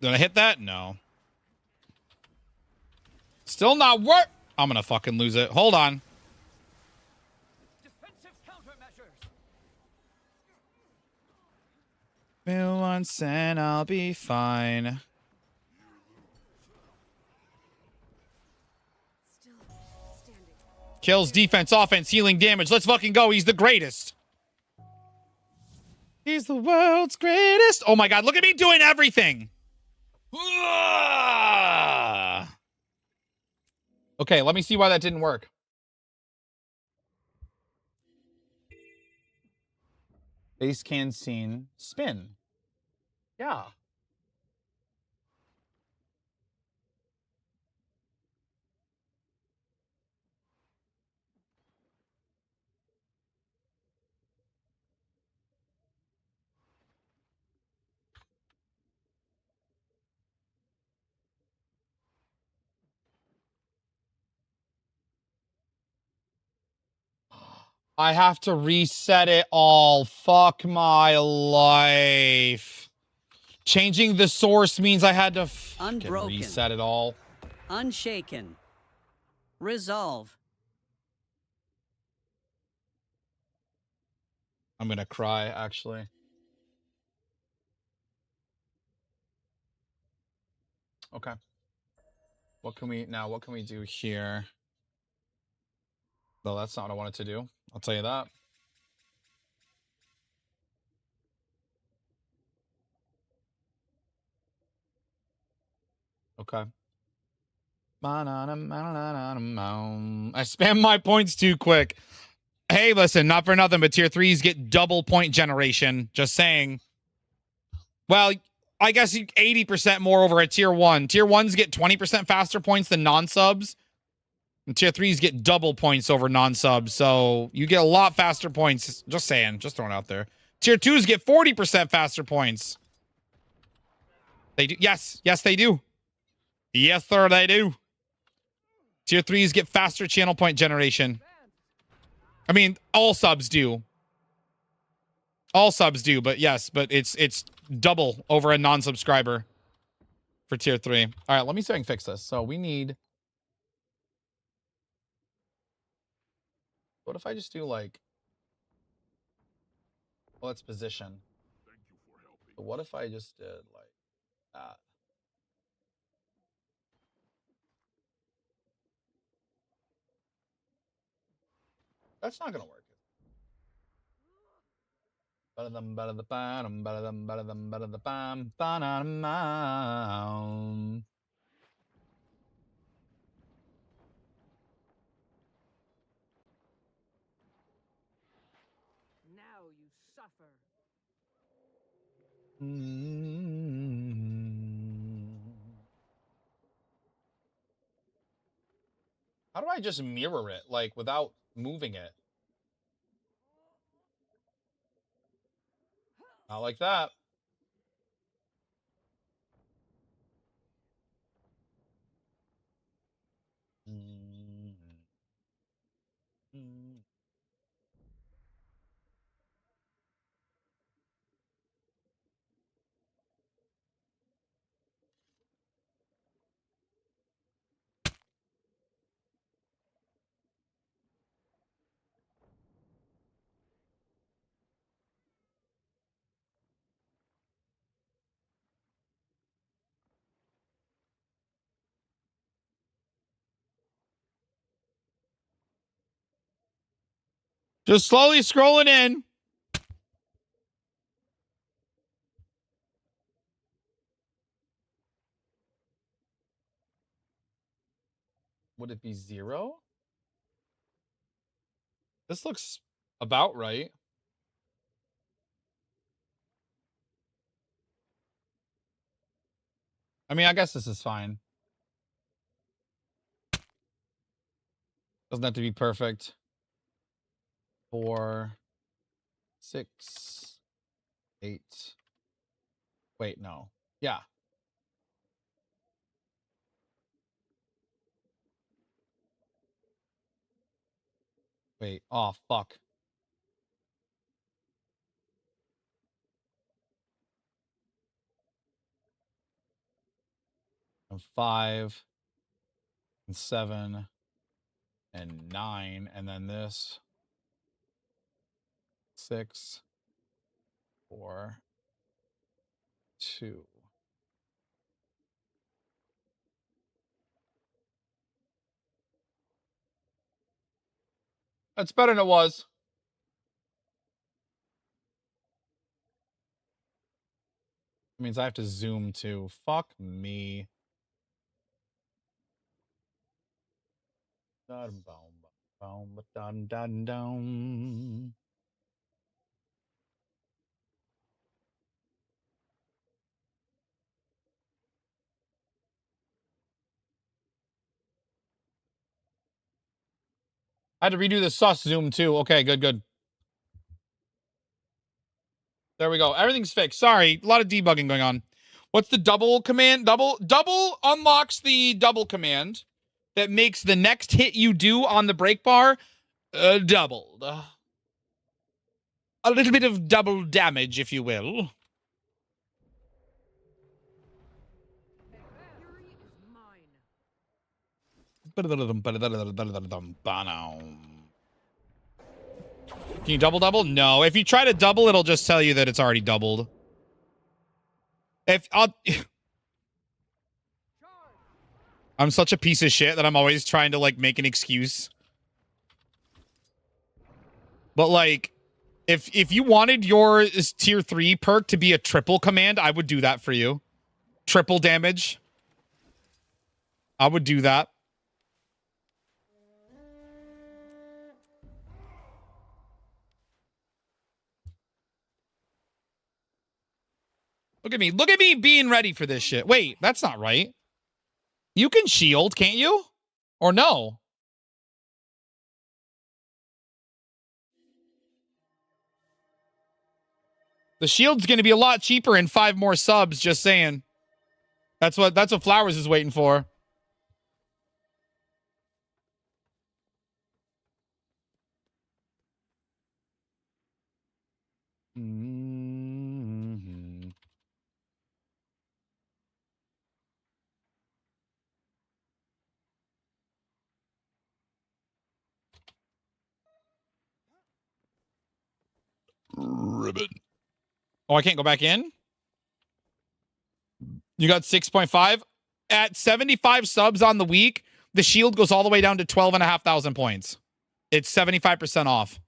Did I hit that? No. Still not work. I'm gonna fucking lose it. Hold on. Bill once and I'll be fine. Kills, defense, offense, healing, damage. Let's fucking go. He's the greatest. He's the world's greatest. Oh my god, look at me doing everything. Okay, let me see why that didn't work. Base can scene spin. Yeah. I have to reset it all. Fuck my life. Changing the source means I had to reset it all. Unshaken. Resolve. I'm gonna cry, actually. Okay. What can we do here? No, that's not what I wanted to do. I'll tell you that. Okay. I spam my points too quick. Hey, listen, not for nothing, but tier 3s get double point generation. Just saying. Well, I guess 80% more over a tier 1. Tier 1s get 20% faster points than non-subs. And tier 3s get double points over non-subs. So you get a lot faster points. Just saying. Just throwing it out there. Tier 2s get 40% faster points. They do. Yes. Yes, they do. Yes, sir, they do. Tier 3s get faster channel point generation. I mean, all subs do. All subs do, but yes, but it's double over a non-subscriber for tier 3. All right, let me see if I can fix this. So we need... What if I just do, like... Well, it's position. But what if I just did, like, that? That's not gonna work. Better than better the bam, better than better the bam, ba-na-na-na. Now you suffer. How do I just mirror it, like, without moving it? Not like that. Just slowly scrolling in. Would it be 0? This looks about right. I mean, I guess this is fine. Doesn't have to be perfect. 4, 6, 8. Wait, no. Yeah. Wait. Oh, fuck. And 5, and 7, and 9, and then this 6, 4, 2. That's better than it was. It means I have to zoom too. Fuck me. Dun, dun, dun, dun, dun. I had to redo the sus zoom too. Okay, good, good. There we go. Everything's fixed. Sorry, a lot of debugging going on. What's the double command? Double unlocks the double command that makes the next hit you do on the break bar doubled. A little bit of double damage, if you will. Can you double? No. If you try to double, it'll just tell you that it's already doubled. If I'll... I'm such a piece of shit that I'm always trying to, like, make an excuse. But, like, if you wanted your tier 3 perk to be a triple command, I would do that for you. Triple damage. I would do that. Look at me. Look at me being ready for this shit. Wait, that's not right. You can shield, can't you? Or no? The shield's going to be a lot cheaper in 5 more subs, just saying. That's what Flowers is waiting for. Mm-hmm. Ribbon. Oh, I can't go back in? You got 6.5? At 75 subs on the week, the shield goes all the way down to 12,500 points. It's 75% off.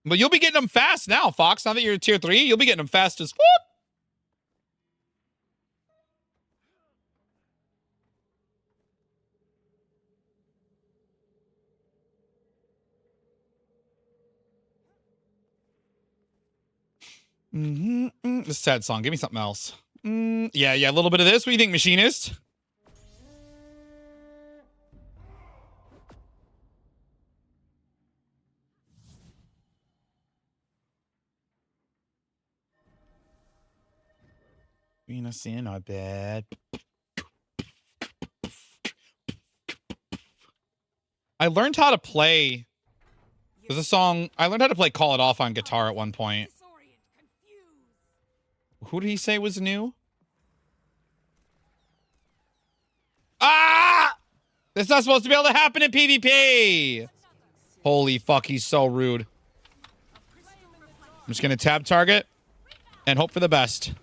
But you'll be getting them fast now, Fox. Now that you're tier 3, you'll be getting them fast as fuck. This is a sad song. Give me something else. Yeah, a little bit of this. What do you think, Machinist? Venus in our bed. I learned how to play. There's a song. I learned how to play Call It Off on guitar at one point. Who did he say was new? Ah! That's not supposed to be able to happen in PvP. Holy fuck, he's so rude. I'm just going to tab target and hope for the best.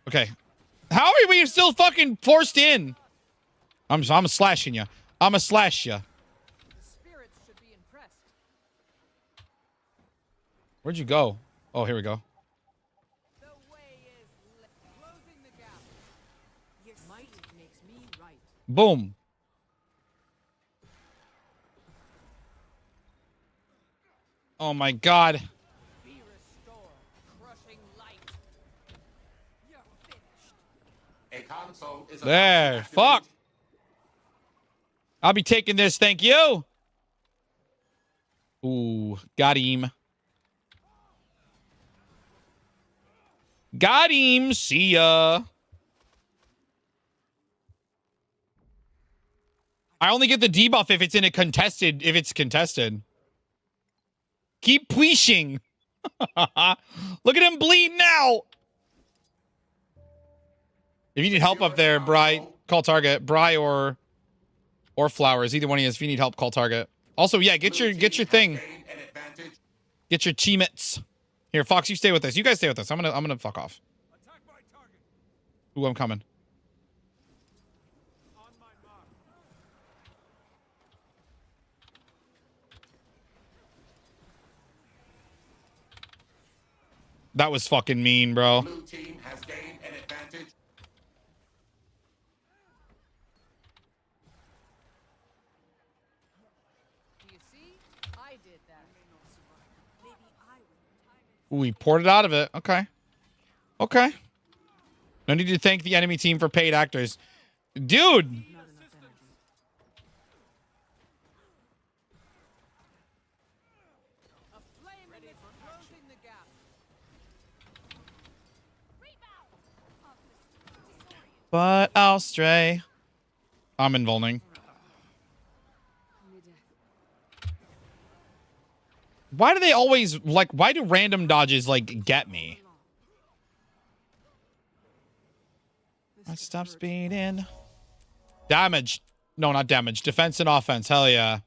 Okay. How are we still fucking forced in? I'm slashing you. I'm a slash you. Where'd you go? Oh, here we go. Boom. Oh my god. There. Fuck. I'll be taking this. Thank you. Ooh. Got him. Got him. See ya. I only get the debuff if it's in a contested. If it's contested. Keep pushing. Look at him bleed now. If you need help up there, Bri, call target. Bri or Flowers. Either one of you. If you need help, call target. Also, yeah, get your thing. Get your teammates. Here, Fox, you stay with us. You guys stay with us. I'm gonna fuck off. Ooh, I'm coming. That was fucking mean, bro. Blue team has gained an advantage. You see? I did that. Ooh, he poured it out of it. Okay. Okay. No need to thank the enemy team for paid actors. Dude! But I'll stray. I'm involving. Why do they always, like, why do random dodges, like, get me? I stop speeding. Damage. No, not damage. Defense and offense. Hell yeah.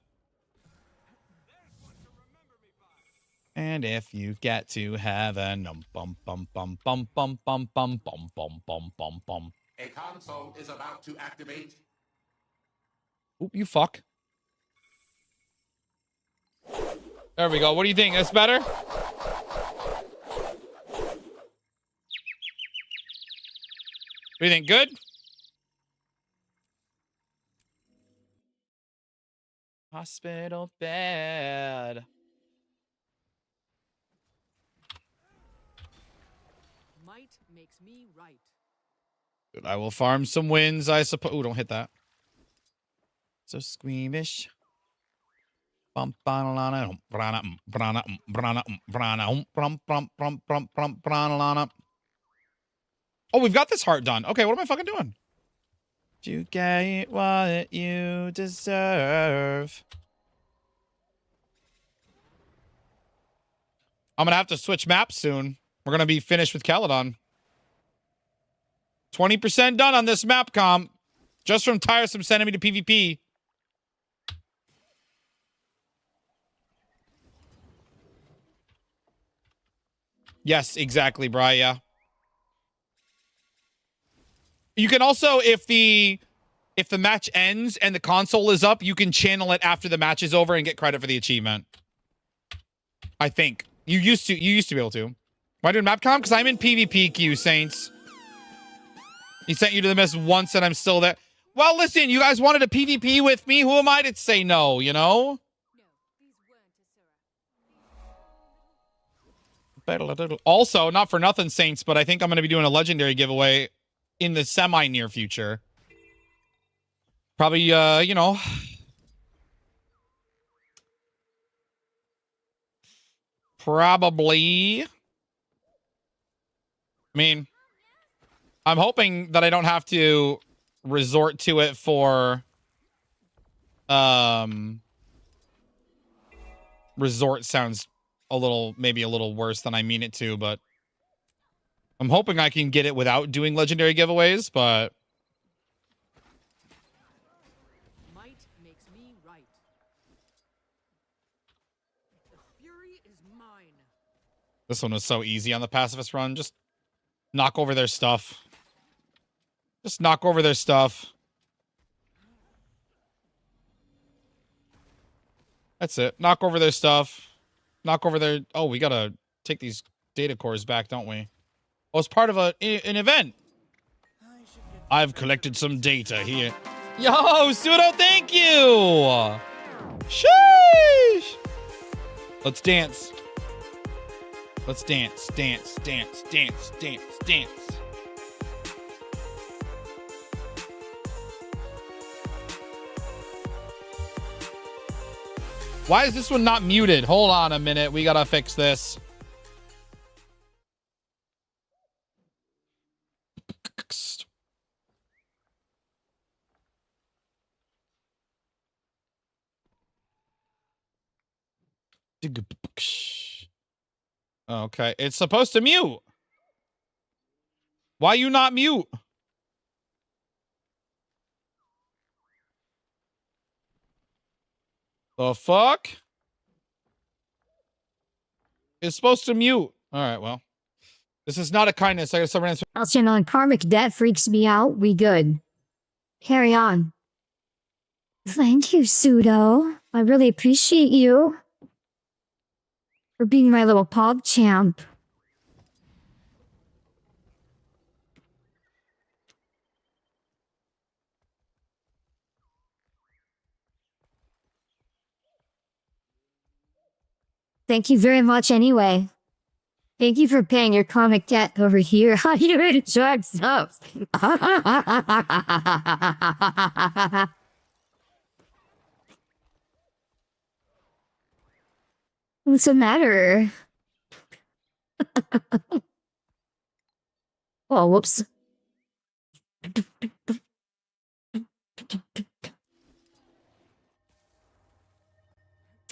And if you get to heaven, bum bum bum bum bum bum bum bum bum bum bum bum. A console is about to activate. Oop, you fuck. There we go. What do you think? That's better? What do you think? Good? Hospital bed. Might makes me right. Good. I will farm some wins, I suppose. Ooh, don't hit that. So squeamish. Oh, we've got this heart done. Okay, what am I fucking doing? You get what you deserve. I'm gonna have to switch maps soon. We're gonna be finished with Caledon. 20% done on this map comp. Just from tiresome sending me to PvP. Yes, exactly, Bri, yeah. You can also, if the match ends and the console is up, you can channel it after the match is over and get credit for the achievement. I think. You used to be able to. Why doing map comp? Because I'm in PvP queue, Saints. He sent you to the mist once and I'm still there. Well, listen, you guys wanted a PvP with me. Who am I to say no, you know? Also, not for nothing, Saints, but I think I'm going to be doing a legendary giveaway in the semi-near future. Probably, you know. Probably. I mean, I'm hoping that I don't have to resort to it for, resort sounds a little, maybe a little worse than I mean it to, but I'm hoping I can get it without doing legendary giveaways, but Might makes me right. The fury is mine. this one was so easy on the pacifist run. Just knock over their stuff. Just knock over their stuff. That's it. Knock over their stuff. Knock over their... Oh, we gotta take these data cores back, don't we? Oh, it's part of an event. I've collected some data here. Yo, Pseudo, thank you! Sheesh! Let's dance. Let's dance, dance, dance, dance, dance, dance. Why is this one not muted? Hold on a minute. We gotta fix this. Okay, it's supposed to mute. Why you not mute? The fuck? It's supposed to mute. All right, well. This is not a kindness. I got someone answer. Elchin on karmic debt freaks me out. We good. Carry on. Thank you, Pseudo. I really appreciate you for being my little pog champ. Thank you very much anyway. Thank you for paying your comic debt over here. How you ready to charge stuff? What's the matter? Oh, whoops.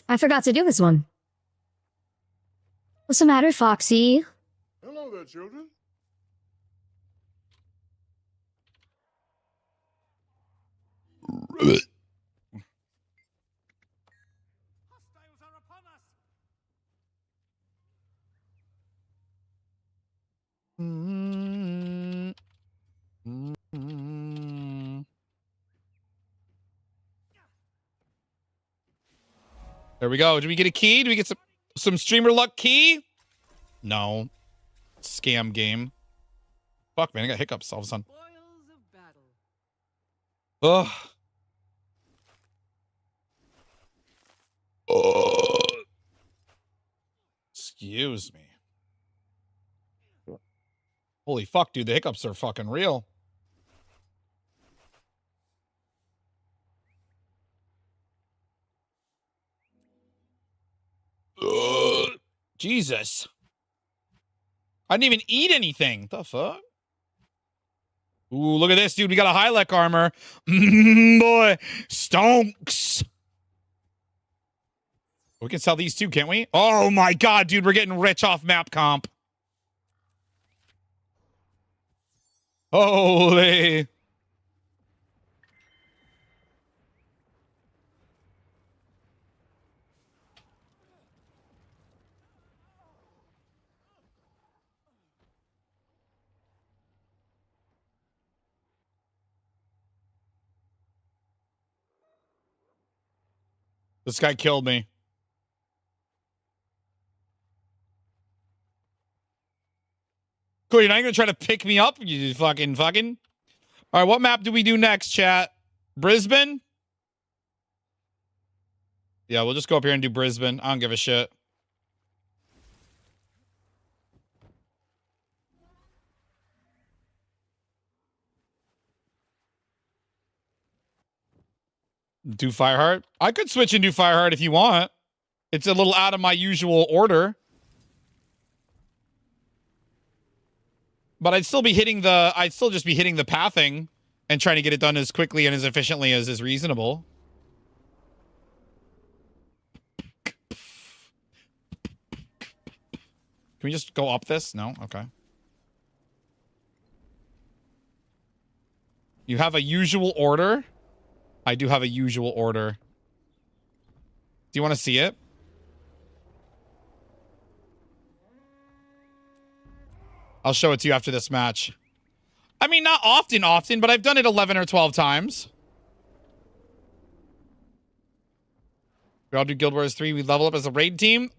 I forgot to do this one. What's the matter, Foxy? Hello there, children. There we go. Do we get a key? Do we get some streamer luck key? No. Scam game. Fuck, man. I got hiccups all of a sudden. Ugh. Excuse me. Holy fuck, dude. The hiccups are fucking real. Jesus. I didn't even eat anything. The fuck? Ooh, look at this, dude. We got a Hylek armor. Boy, stonks. We can sell these too, can't we? Oh my god, dude. We're getting rich off map comp. Holy. This guy killed me. Cool, you're not gonna try to pick me up, you fucking. All right, what map do we do next, chat? Brisbane? Yeah, we'll just go up here and do Brisbane. I don't give a shit. Do Fireheart? I could switch and do Fireheart if you want. It's a little out of my usual order. But I'd still be hitting the... I'd still just be hitting the pathing and trying to get it done as quickly and as efficiently as is reasonable. Can we just go up this? No? Okay. You have a usual order? I do have a usual order. Do you want to see it? I'll show it to you after this match. I mean, not often, but I've done it 11 or 12 times. We all do Guild Wars 3. We level up as a raid team.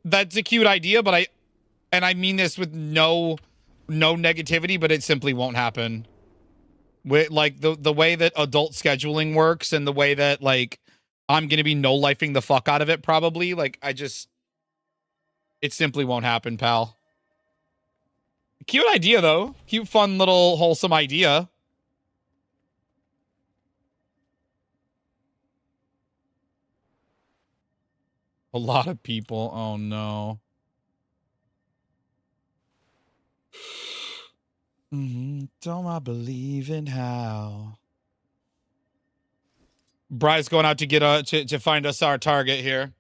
That's a cute idea, but I mean this with no negativity, but it simply won't happen. Like the way that adult scheduling works and the way that like I'm gonna be no-lifing the fuck out of it probably. Like it simply won't happen, pal. Cute idea though. Cute, fun, little wholesome idea. A lot of people. Oh no. Don't I believe in how? Bry's going out to get to find us our target here.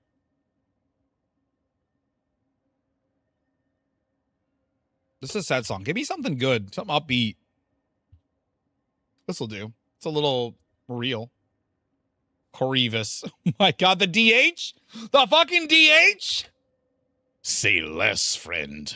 This is a sad song. Give me something good, something upbeat. This'll do. It's a little real. Corivus. Oh my god, the DH? The fucking DH? Say less, friend.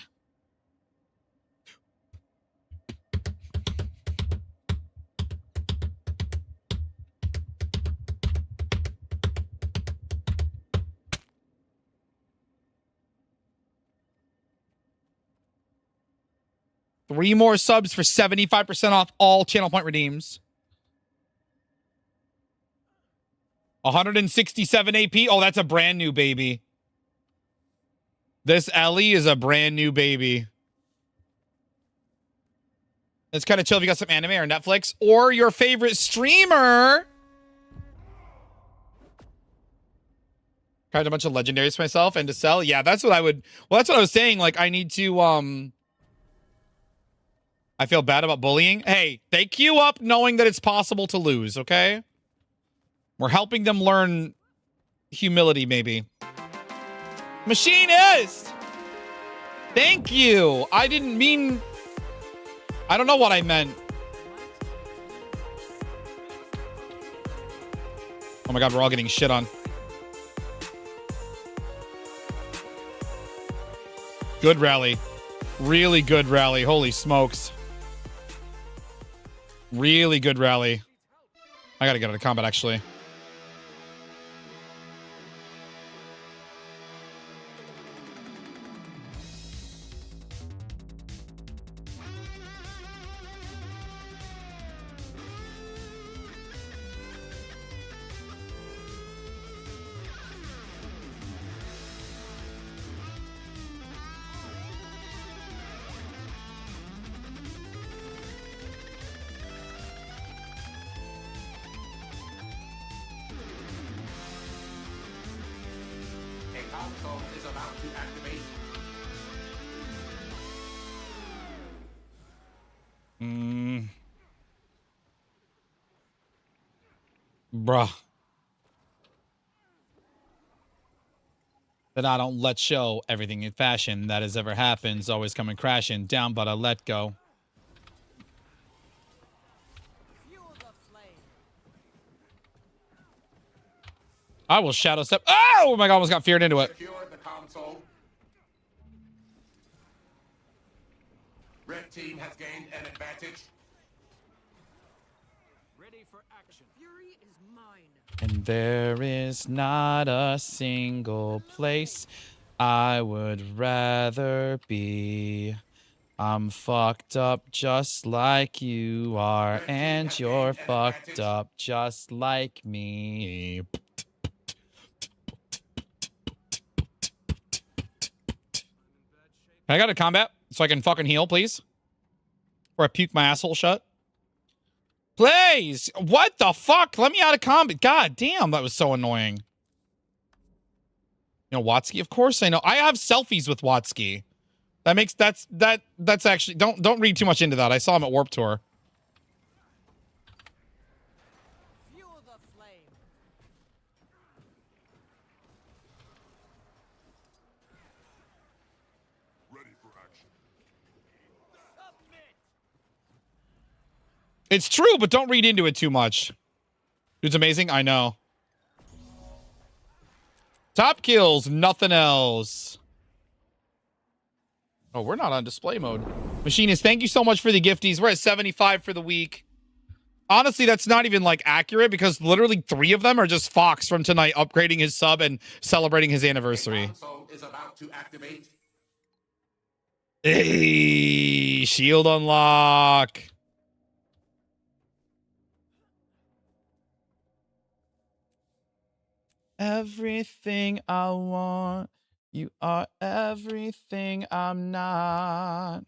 Three more subs for 75% off all channel point redeems. 167 AP. Oh, that's a brand new baby. This Ellie is a brand new baby. It's kind of chill if you got some anime or Netflix or your favorite streamer. Tried a bunch of legendaries for myself and to sell. Yeah, that's what I would. Well, that's what I was saying. Like, I need to. I feel bad about bullying. Hey, they queue up knowing that it's possible to lose. Okay, we're helping them learn humility. Maybe. Machinist. Thank you. I didn't mean. I don't know what I meant. Oh my god, we're all getting shit on. Good rally. Really good rally. Holy smokes. Really good rally. I gotta get out of combat, actually. Bruh. That I don't let show everything in fashion that has ever happened. Always coming crashing down, but I let go. I will shadow step. Oh my god, almost got feared into it. Red team has gained an advantage. Ready for action. Fury is mine. And there is not a single place I would rather be. I'm fucked up just like you are, and you're fucked up just like me. I got a combat so I can fucking heal, please. Or I puke my asshole shut. Please! What the fuck? Let me out of combat. God damn, that was so annoying. You know Watsky? Of course I know. I have selfies with Watsky. That makes that's actually don't read too much into that. I saw him at Warp Tour. Fuel the flame. Ready for action. It's true, but don't read into it too much. Dude's amazing. I know. Top kills, nothing else. Oh, we're not on display mode. Machinist, thank you so much for the gifties. We're at 75 for the week. Honestly, that's not even like accurate because literally 3 of them are just Fox from tonight upgrading his sub and celebrating his anniversary. Is about to activate. Hey, shield unlock. Everything I want. You are everything I'm not.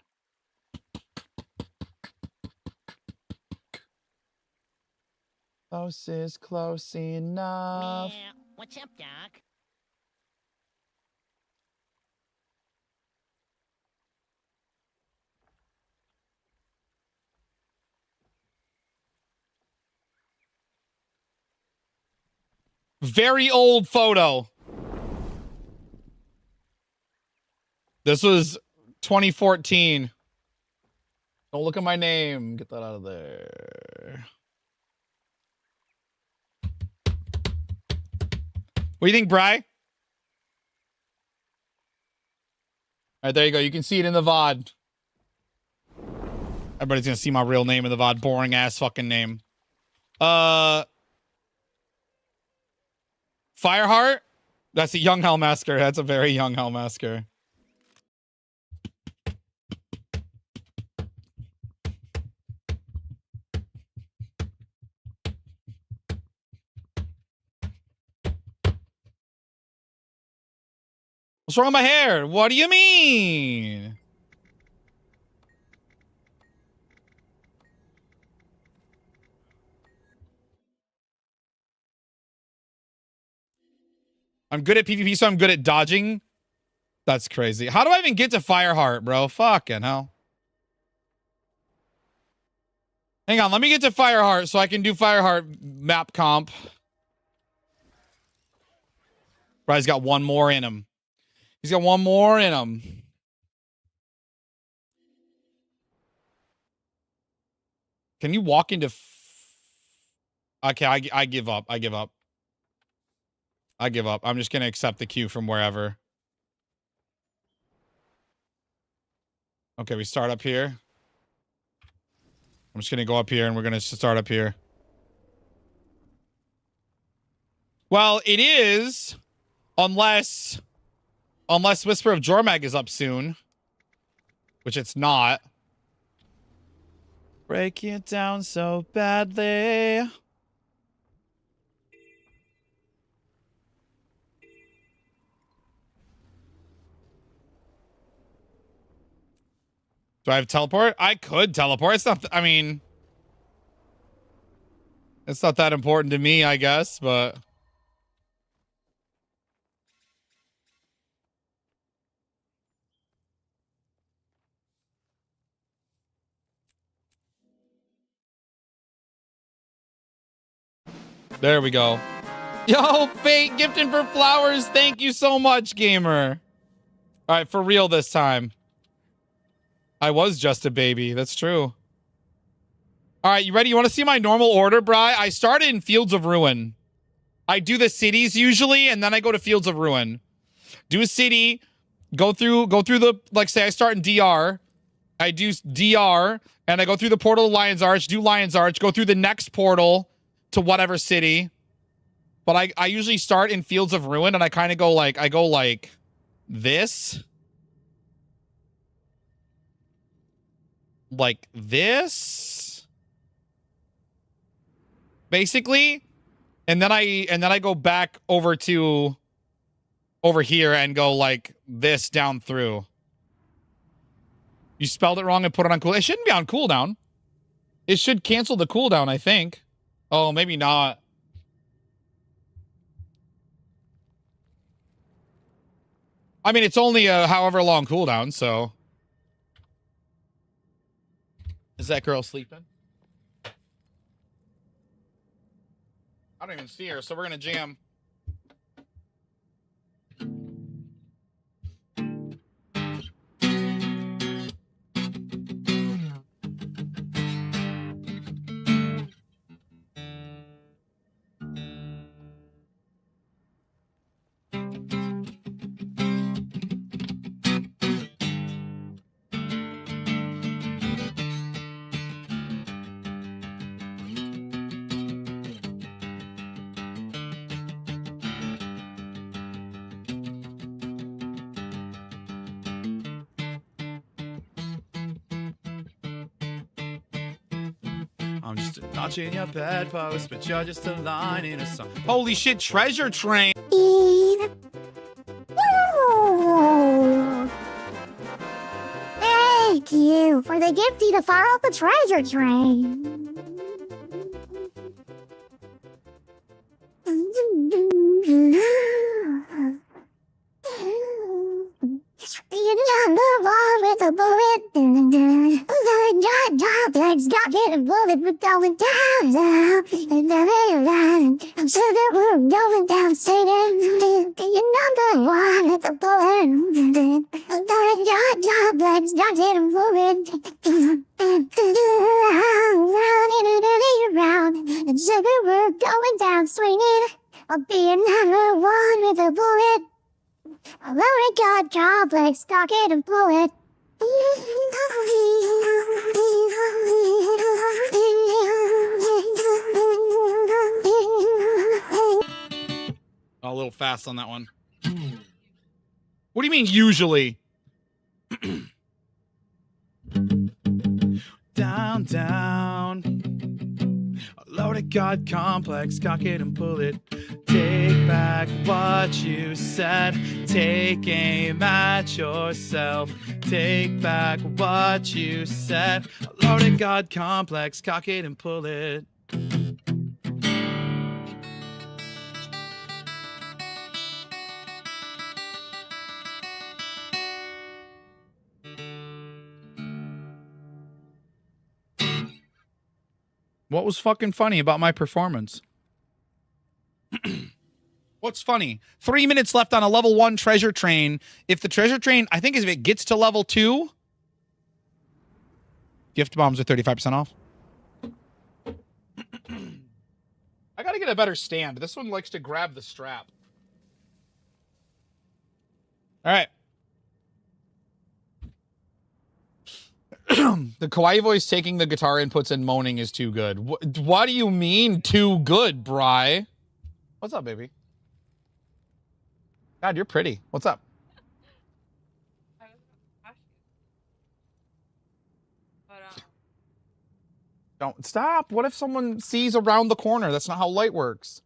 Close is close enough. Yeah. What's up, Doc? Very old photo. This was 2014. Don't look at my name. Get that out of there. What do you think, Bri? All right, there you go. You can see it in the VOD. Everybody's going to see my real name in the VOD. Boring ass fucking name. Fireheart? That's a young Hellmasker. That's a very young Hellmasker. What's wrong with my hair? What do you mean? I'm good at PvP, so I'm good at dodging. That's crazy. How do I even get to Fireheart, bro? Fucking hell. Hang on, let me get to Fireheart so I can do Fireheart map comp. Bro, he's got one more in him. He's got one more in him. Can you walk into... Okay, I give up. I give up. I give up. I'm just going to accept the queue from wherever. Okay, we start up here. I'm just going to go up here and we're going to start up here. Well, it is, unless Whisper of Jormag is up soon, which it's not. Break it down so badly. Do I have teleport? I could teleport. It's not, I mean, it's not that important to me, I guess, but... There we go. Yo, Fate gifting for flowers. Thank you so much, gamer. All right, for real this time. I was just a baby. That's true. All right, you ready? You want to see my normal order, Bri? I started in Fields of Ruin. I do the cities usually, and then I go to Fields of Ruin. Do a city, go through the, like, say I start in DR. I do DR, and I go through the portal to Lion's Arch, do Lion's Arch, go through the next portal to whatever city. But I usually start in Fields of Ruin, and I kind of go like, this. Like this. Basically. And then I go back over here and go like this down through. You spelled it wrong and put it on cooldown. It shouldn't be on cooldown. It should cancel the cooldown, I think. Oh, maybe not. I mean, it's only a however long cooldown, so. Is that girl sleeping? I don't even see her, so we're gonna jam. I'm just a notch in your bedpost, but you're just a line in a song. Holy shit, treasure train! Thank you for the gifty to follow the treasure train. You're the one with the bullet. Legs got getting bullet, we're going down, down. And then I'm sure that we're going down, Satan. You're the one with the bullet. Legs got getting bullet. Round, and sugar, we're going down, swinging. I'll be another one with a bullet. I've already got complex, cock it and pull it. A little fast on that one. What do you mean, usually? Down, down. A load of God complex, cock it and pull it. Take back what you said. Take aim at yourself. Take back what you said. Loaded God complex, cock it and pull it. What was fucking funny about my performance? What's funny? 3 minutes left on a level 1 treasure train. If the treasure train, I think if it gets to level 2, gift bombs are 35% off. I gotta get a better stand. This one likes to grab the strap. All right. The kawaii voice taking the guitar inputs and moaning is too good. What do you mean too good, Bri? What's up, baby? God, you're pretty. What's up? Don't stop. What if someone sees around the corner? That's not how light works.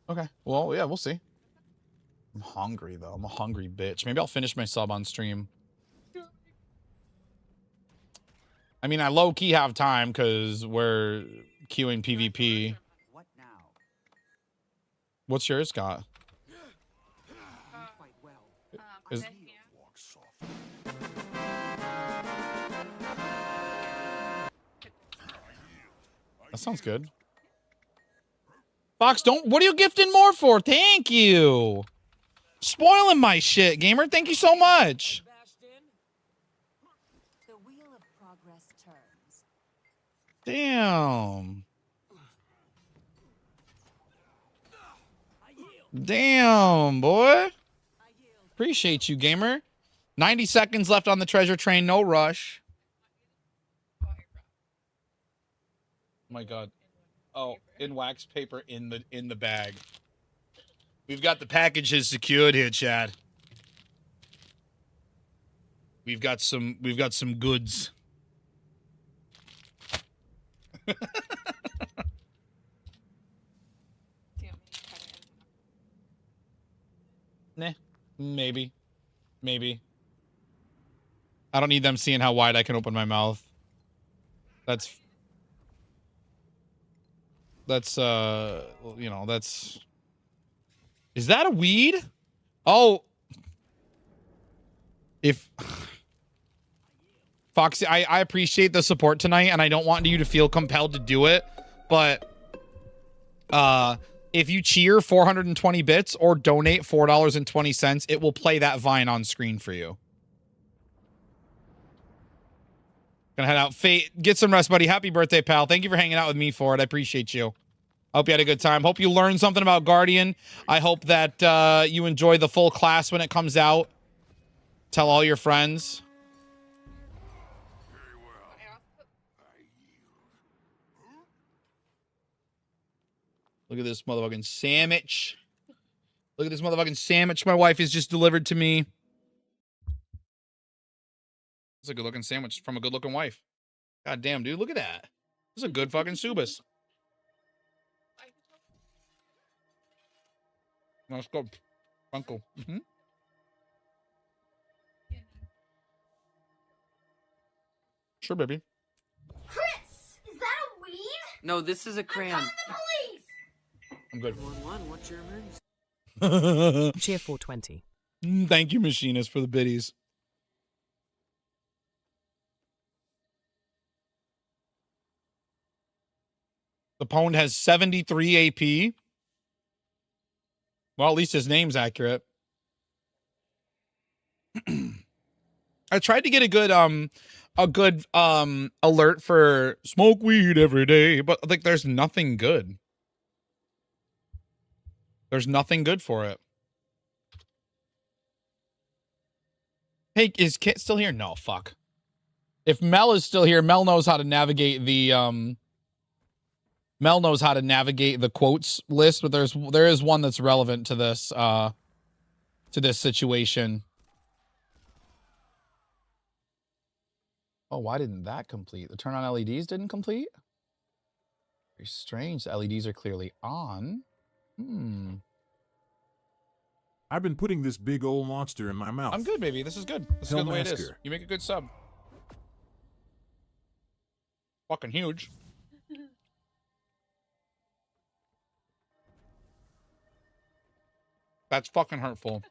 Okay. Well, yeah, we'll see. I'm hungry, though. I'm a hungry bitch. Maybe I'll finish my sub on stream. I mean, I low-key have time because we're queuing PvP. What now? What's yours, Scott? Quite well. Is... That sounds good. Fox, don't... What are you gifting more for? Thank you. Spoiling my shit, gamer. Thank you so much. The wheel of progress turns. Damn. Damn, boy. Appreciate you, gamer. 90 seconds left on the treasure train. No rush. Oh my God. Oh, in wax paper in the bag. We've got the packages secured here, Chad. We've got some goods. Nah, maybe. I don't need them seeing how wide I can open my mouth. That's you know, that's... Is that a weed? Oh. If... Foxy, I appreciate the support tonight, and I don't want you to feel compelled to do it, but if you cheer 420 bits or donate $4.20, it will play that Vine on screen for you. Gonna head out. Fate, get some rest, buddy. Happy birthday, pal. Thank you for hanging out with me for it. I appreciate you. Hope you had a good time. Hope you learned something about Guardian. I hope that you enjoy the full class when it comes out. Tell all your friends. Look at this motherfucking sandwich. Look at this motherfucking sandwich my wife has just delivered to me. It's a good looking sandwich from a good looking wife. God damn, dude. Look at that. This is a good fucking Subas. Let's go. Uncle. Sure, baby. Chris, is that a weed? No, this is a crayon. The police! I'm good. 111, what's your emergency? Cheer 420. Thank you, Machinist, for the biddies. The Pwned has 73 AP. Well, at least his name's accurate. I tried to get a good alert for smoke weed every day, but like there's nothing good. There's nothing good for it. Hey, is Kit still here? No, fuck. If Mel is still here, Mel knows how to navigate the Mel knows how to navigate the quotes list, but there is one that's relevant to this situation. Oh, why didn't that complete? The turn on LEDs didn't complete? Very strange. The LEDs are clearly on. I've been putting this big old monster in my mouth. I'm good, baby. This is good. This is good the way it is. You make a good sub. Fucking huge. That's fucking hurtful.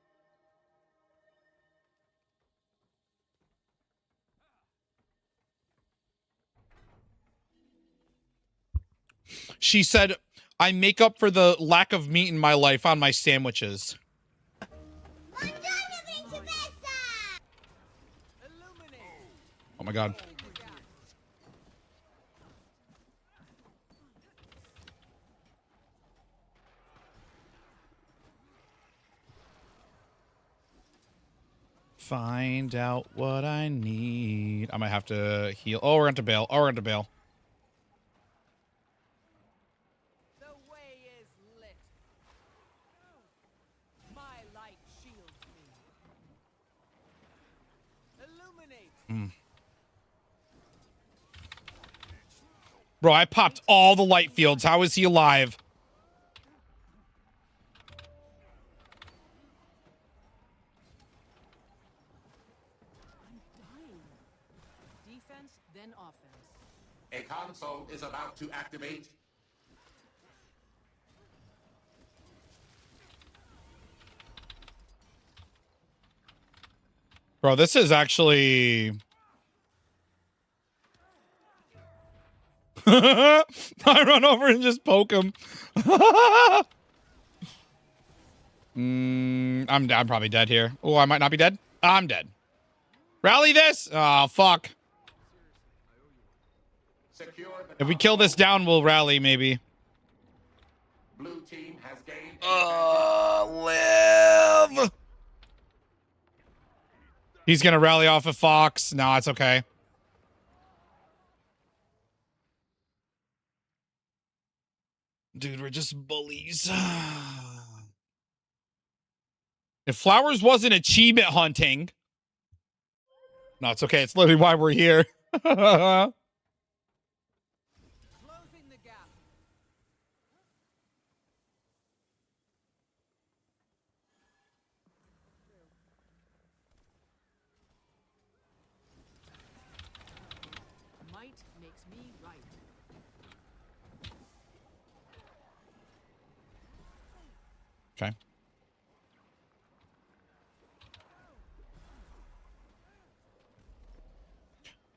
She said, I make up for the lack of meat in my life on my sandwiches. Oh my god. Find out what I need. I might have to heal. Oh, we're going to bail. Oh, we're going to bail. The way is lit. My light shields me. Illuminate. Bro, I popped all the light fields. How is he alive? Defense, then offense. A console is about to activate. Bro, this is actually... I run over and just poke him. I'm probably dead here. Oh, I might not be dead. I'm dead. Rally this. Oh, fuck. If we kill this down, we'll rally, maybe. Blue team has gained. Live. He's going to rally off of Fox. No, it's okay. Dude, we're just bullies. If Flowers wasn't achievement hunting... No, it's okay. It's literally why we're here. Closing the gap. Might makes me right. Okay.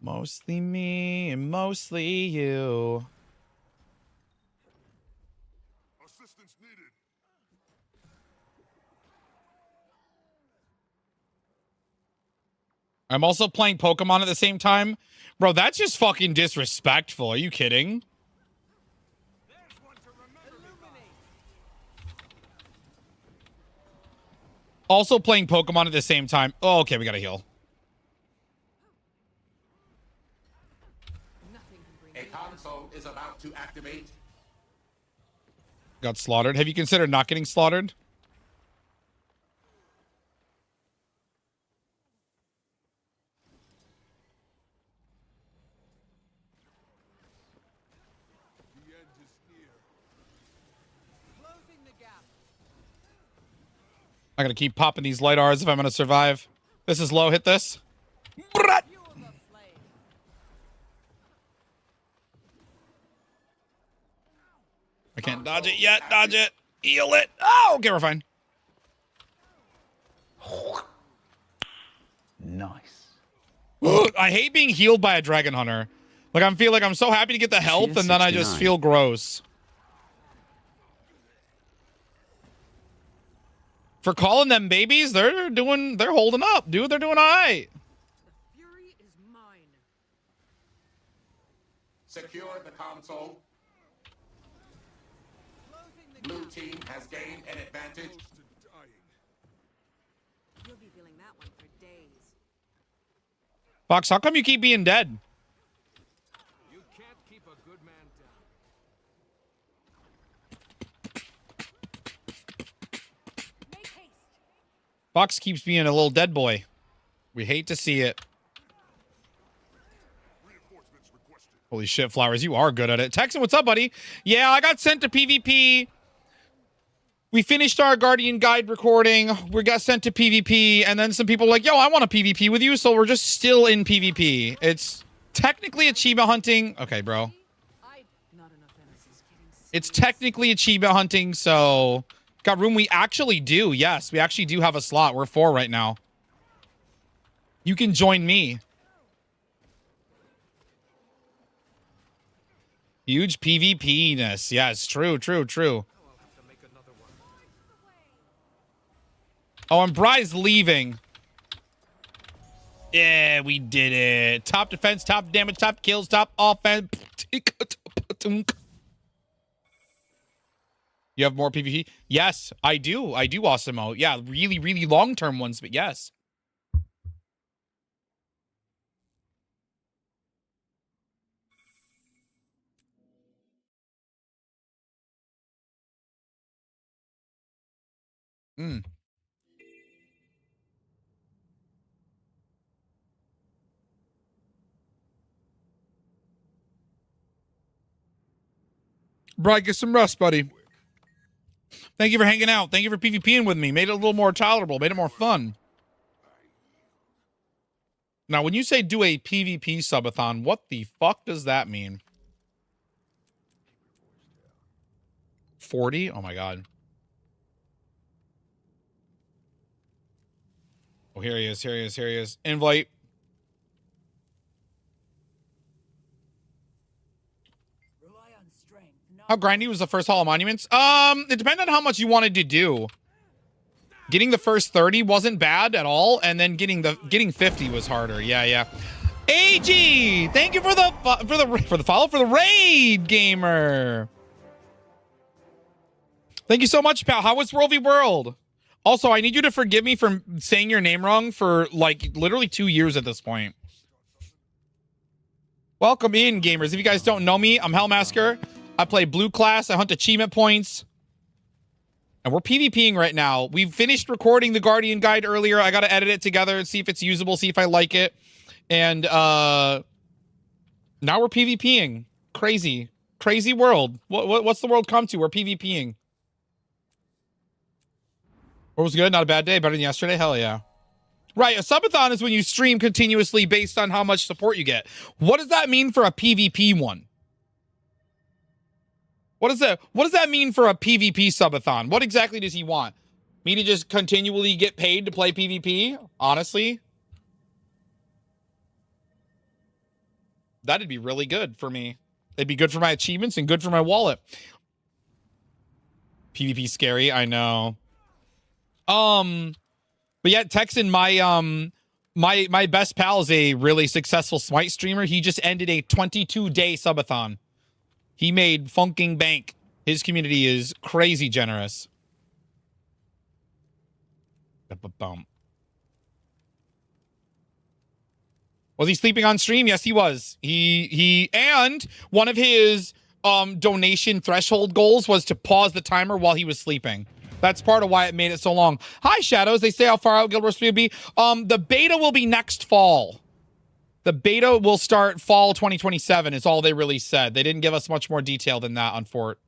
Mostly me and mostly you. Assistance needed. I'm also playing Pokemon at the same time. Bro, that's just fucking disrespectful. Are you kidding? Also playing Pokemon at the same time. Oh, okay, we gotta heal. A console is about to activate. Got slaughtered. Have you considered not getting slaughtered? The end is near. Closing the gap. I gotta keep popping these light R's if I'm gonna survive. This is low. Hit this. Brat! Fuel the flame. I can't dodge it yet. Dodge it. Heal it. Oh, okay, we're fine. Nice. I hate being healed by a dragon hunter. Like, I feel like I'm so happy to get the health, and then I just feel gross. For calling them babies, they're holding up, dude. They're doing all right. The fury is mine. Secure the console. Blue team has gained an advantage. You'll be feeling that one for days. Fox, how come you keep being dead? You can't keep a good man down. Make haste. Fox keeps being a little dead boy. We hate to see it. Holy shit, Flowers, you are good at it. Texan, what's up, buddy? Yeah, I got sent to PvP. We finished our Guardian Guide recording. We got sent to PvP, and then some people were like, yo, I want to PvP with you, so we're just still in PvP. It's technically achievement hunting. Okay, bro. It's technically achievement hunting, so... Got room? We actually do. Yes, we actually do have a slot. We're 4 right now. You can join me. Huge PvP-ness. Yes, true. Oh, and Bry's leaving. Yeah, we did it. Top defense, top damage, top kills, top offense. You have more PvP? Yes, I do. I do, Awesemo. Yeah, really long-term ones, but yes. Bry, get some rest, buddy. Thank you for hanging out. Thank you for PvPing with me. Made it a little more tolerable. Made it more fun. Now, when you say do a PvP subathon, what the fuck does that mean? 40? Oh my god. Oh, here he is. Invite. How grindy was the first Hall of Monuments? It depended on how much you wanted to do. Getting the first 30 wasn't bad at all, and then getting 50 was harder. Yeah. AG, thank you for the follow for the raid, gamer. Thank you so much, pal. How was World v World? Also, I need you to forgive me for saying your name wrong for like literally 2 years at this point. Welcome in, gamers. If you guys don't know me, I'm Hellmasker. I play blue class. I hunt achievement points. And we're PvPing right now. We've finished recording the Guardian Guide earlier. I got to edit it together and see if it's usable, see if I like it. And now we're PvPing. Crazy world. What's the world come to? We're PvPing. What was good? Not a bad day. Better than yesterday? Hell yeah. Right, a subathon is when you stream continuously based on how much support you get. What does that mean for a PvP one? What does that mean for a PvP subathon? What exactly does he want? Me to just continually get paid to play PvP? Honestly? That'd be really good for me. It'd be good for my achievements and good for my wallet. PvP scary, I know. But yeah, Texan, my best pal is a really successful Smite streamer. He just ended a 22-day subathon. He made funking bank. His community is crazy generous. Was he sleeping on stream? Yes, he was. He and one of his donation threshold goals was to pause the timer while he was sleeping. That's part of why it made it so long. Hi, Shadows. They say how far out Guild Wars 3 will be. The beta will be next fall. The beta will start fall 2027 is all they really said. They didn't give us much more detail than that on Fort.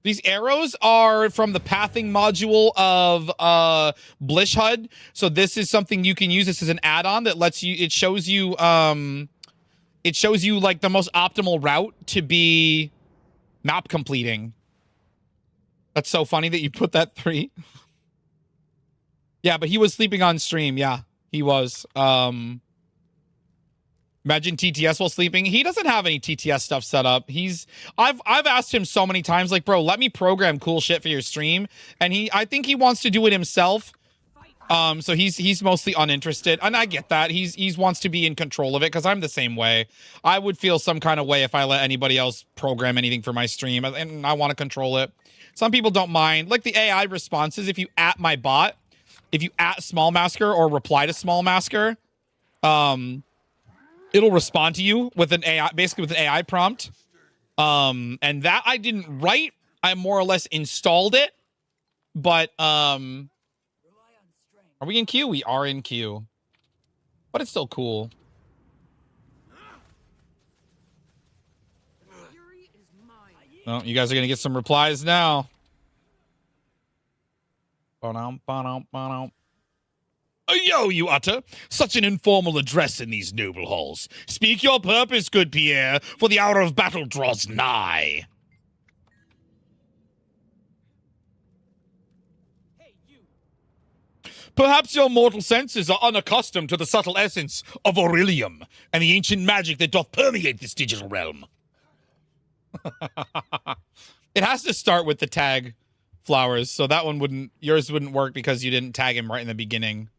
These arrows are from the pathing module of Blish HUD. So this is something you can use. This is an add-on that lets you, it shows you like the most optimal route to be map completing. That's so funny that you put that 3. Yeah, but he was sleeping on stream. Yeah, he was. Imagine TTS while sleeping. He doesn't have any TTS stuff set up. I've asked him so many times, like, bro, let me program cool shit for your stream. And I think he wants to do it himself. So he's mostly uninterested. And I get that. He wants to be in control of it because I'm the same way. I would feel some kind of way if I let anybody else program anything for my stream. And I want to control it. Some people don't mind. Like the AI responses, if you at my bot, if you at Small Masker or reply to Small Masker, it'll respond to you with an AI, basically with an AI prompt. And that I didn't write. I more or less installed it. But are we in queue? We are in queue. But it's still cool. Well, you guys are gonna get some replies now. Ba-dum. Yo, you utter such an informal address in these noble halls. Speak your purpose, good Pierre, for the hour of battle draws nigh. Perhaps your mortal senses are unaccustomed to the subtle essence of Aurelium and the ancient magic that doth permeate this digital realm. It has to start with the tag flowers, so that one wouldn't, yours wouldn't work because you didn't tag him right in the beginning.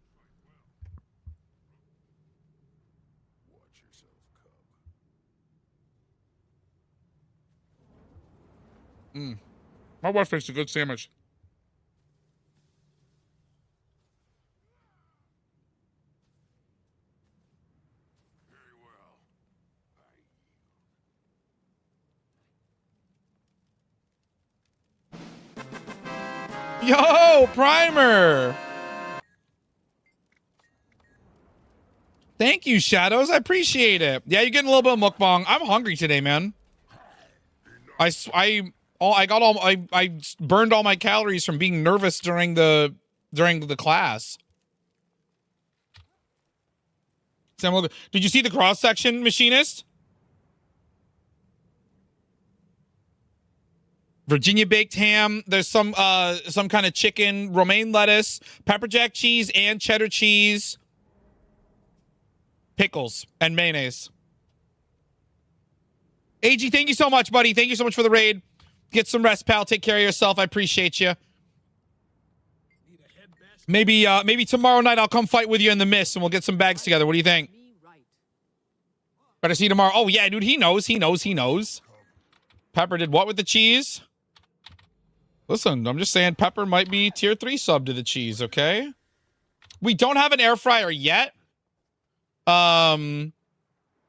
My wife makes a good sandwich. Yo, Primer! Thank you, Shadows. I appreciate it. Yeah, you're getting a little bit of mukbang. I'm hungry today, man. I burned all my calories from being nervous during the class. Did you see the cross section, Machinist? Virginia baked ham. There's some kind of chicken, romaine lettuce, pepper jack cheese, and cheddar cheese, pickles, and mayonnaise. AG, thank you so much, buddy. Thank you so much for the raid. Get some rest, pal. Take care of yourself. I appreciate you. Maybe tomorrow night I'll come fight with you in the mist and we'll get some bags together. What do you think? Better see you tomorrow. Oh, yeah, dude. He knows. Pepper did what with the cheese? Listen, I'm just saying Pepper might be tier 3 sub to the cheese, okay? We don't have an air fryer yet. My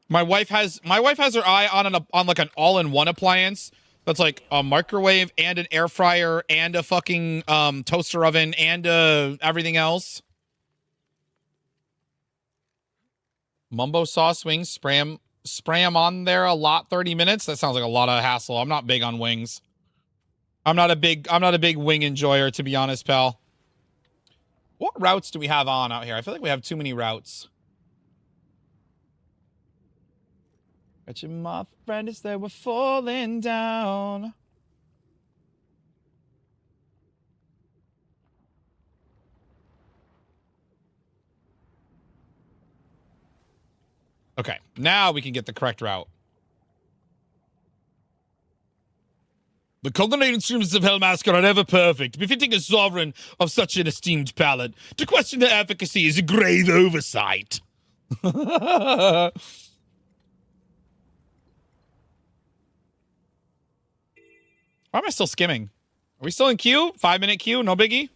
wife has her eye on like an all-in-one appliance that's like a microwave and an air fryer and a fucking toaster oven and everything else. Mumbo sauce wings, spray them on there a lot, 30 minutes. That sounds like a lot of hassle. I'm not big on wings. I'm not a big wing enjoyer, to be honest, pal. What routes do we have on out here? I feel like we have too many routes. Bet you my friend is there, we're falling down. Okay, now we can get the correct route. The culminating streams of Hellmasker are ever perfect, befitting a sovereign of such an esteemed palate. To question their efficacy is a grave oversight. Why am I still skimming? Are we still in queue? 5-minute queue? No biggie?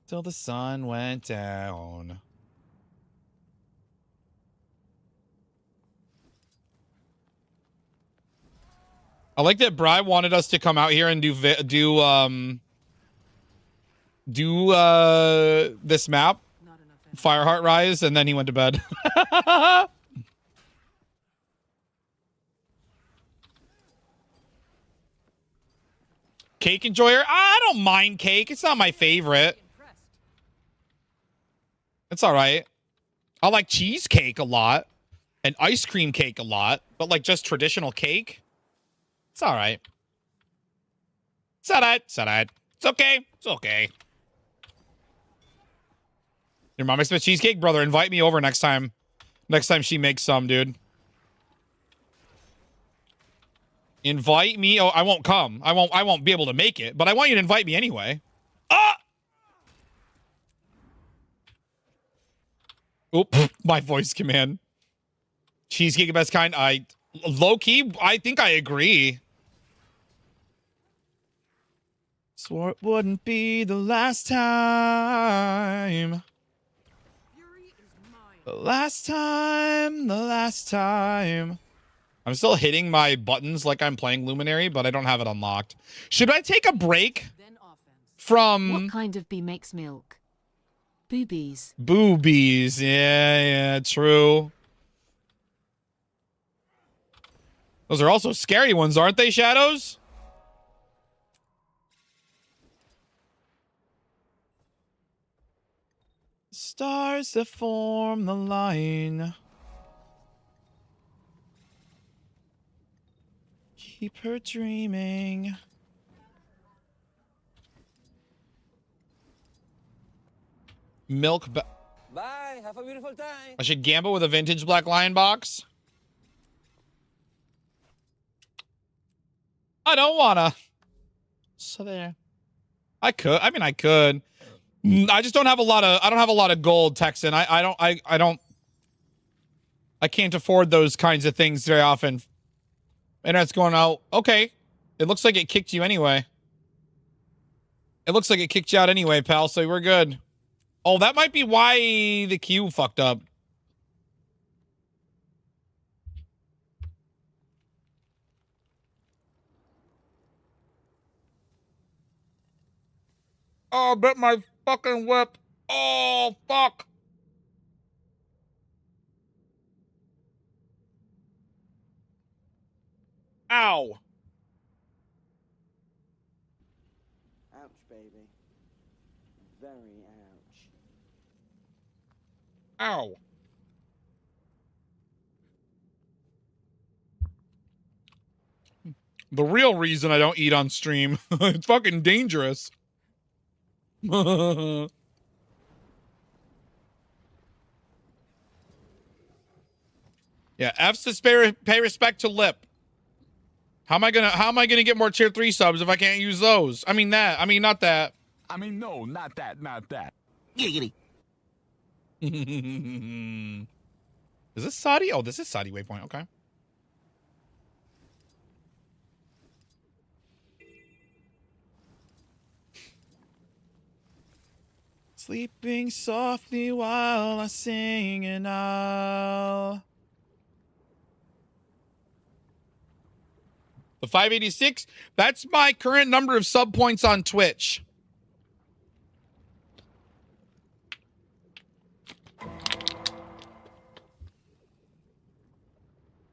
Till the sun went down. I like that Bri wanted us to come out here and do this map, Fireheart Rise, and then he went to bed. Cake enjoyer? I don't mind cake. It's not my favorite. It's all right. I like cheesecake a lot and ice cream cake a lot, but like just traditional cake, it's all right. It's all right. It's all right. It's okay. It's okay. Your mom makes me a cheesecake? Brother, invite me over next time. Next time she makes some, dude. Invite me. Oh, I won't come. I won't be able to make it, but I want you to invite me anyway. Ah! Oop, my voice command. Cheesecake the best kind. Low-key, I think I agree. Swore it wouldn't be the last time. The last time. I'm still hitting my buttons like I'm playing Luminary, but I don't have it unlocked. Should I take a break from... What kind of bee makes milk? Boobies. Boobies. Yeah, true. Those are also scary ones, aren't they, Shadows? Stars that form the line. Keep her dreaming. Milk. Bye. Have a beautiful time. I should gamble with a vintage Black Lion box. I don't wanna. So there. I could. I mean, I could. I just don't have a lot of. I don't have a lot of gold, Texan. I don't. I can't afford those kinds of things very often. Internet's going out. Okay. It looks like it kicked you anyway. It looks like it kicked you out anyway, pal. So we're good. Oh, that might be why the queue fucked up. Oh, bit my fucking whip. Oh, fuck. Ow. Ouch, baby. Very ouch. Ow. The real reason I don't eat on stream. It's fucking dangerous. Yeah, F's to pay respect to Lip. How am I gonna get more tier 3 subs if I can't use those? I mean not that. I mean no, not that, not that. Giggity. Is this Saudi? Oh, this is Saudi waypoint, okay. Sleeping softly while I sing and all. The 586, that's my current number of sub points on Twitch.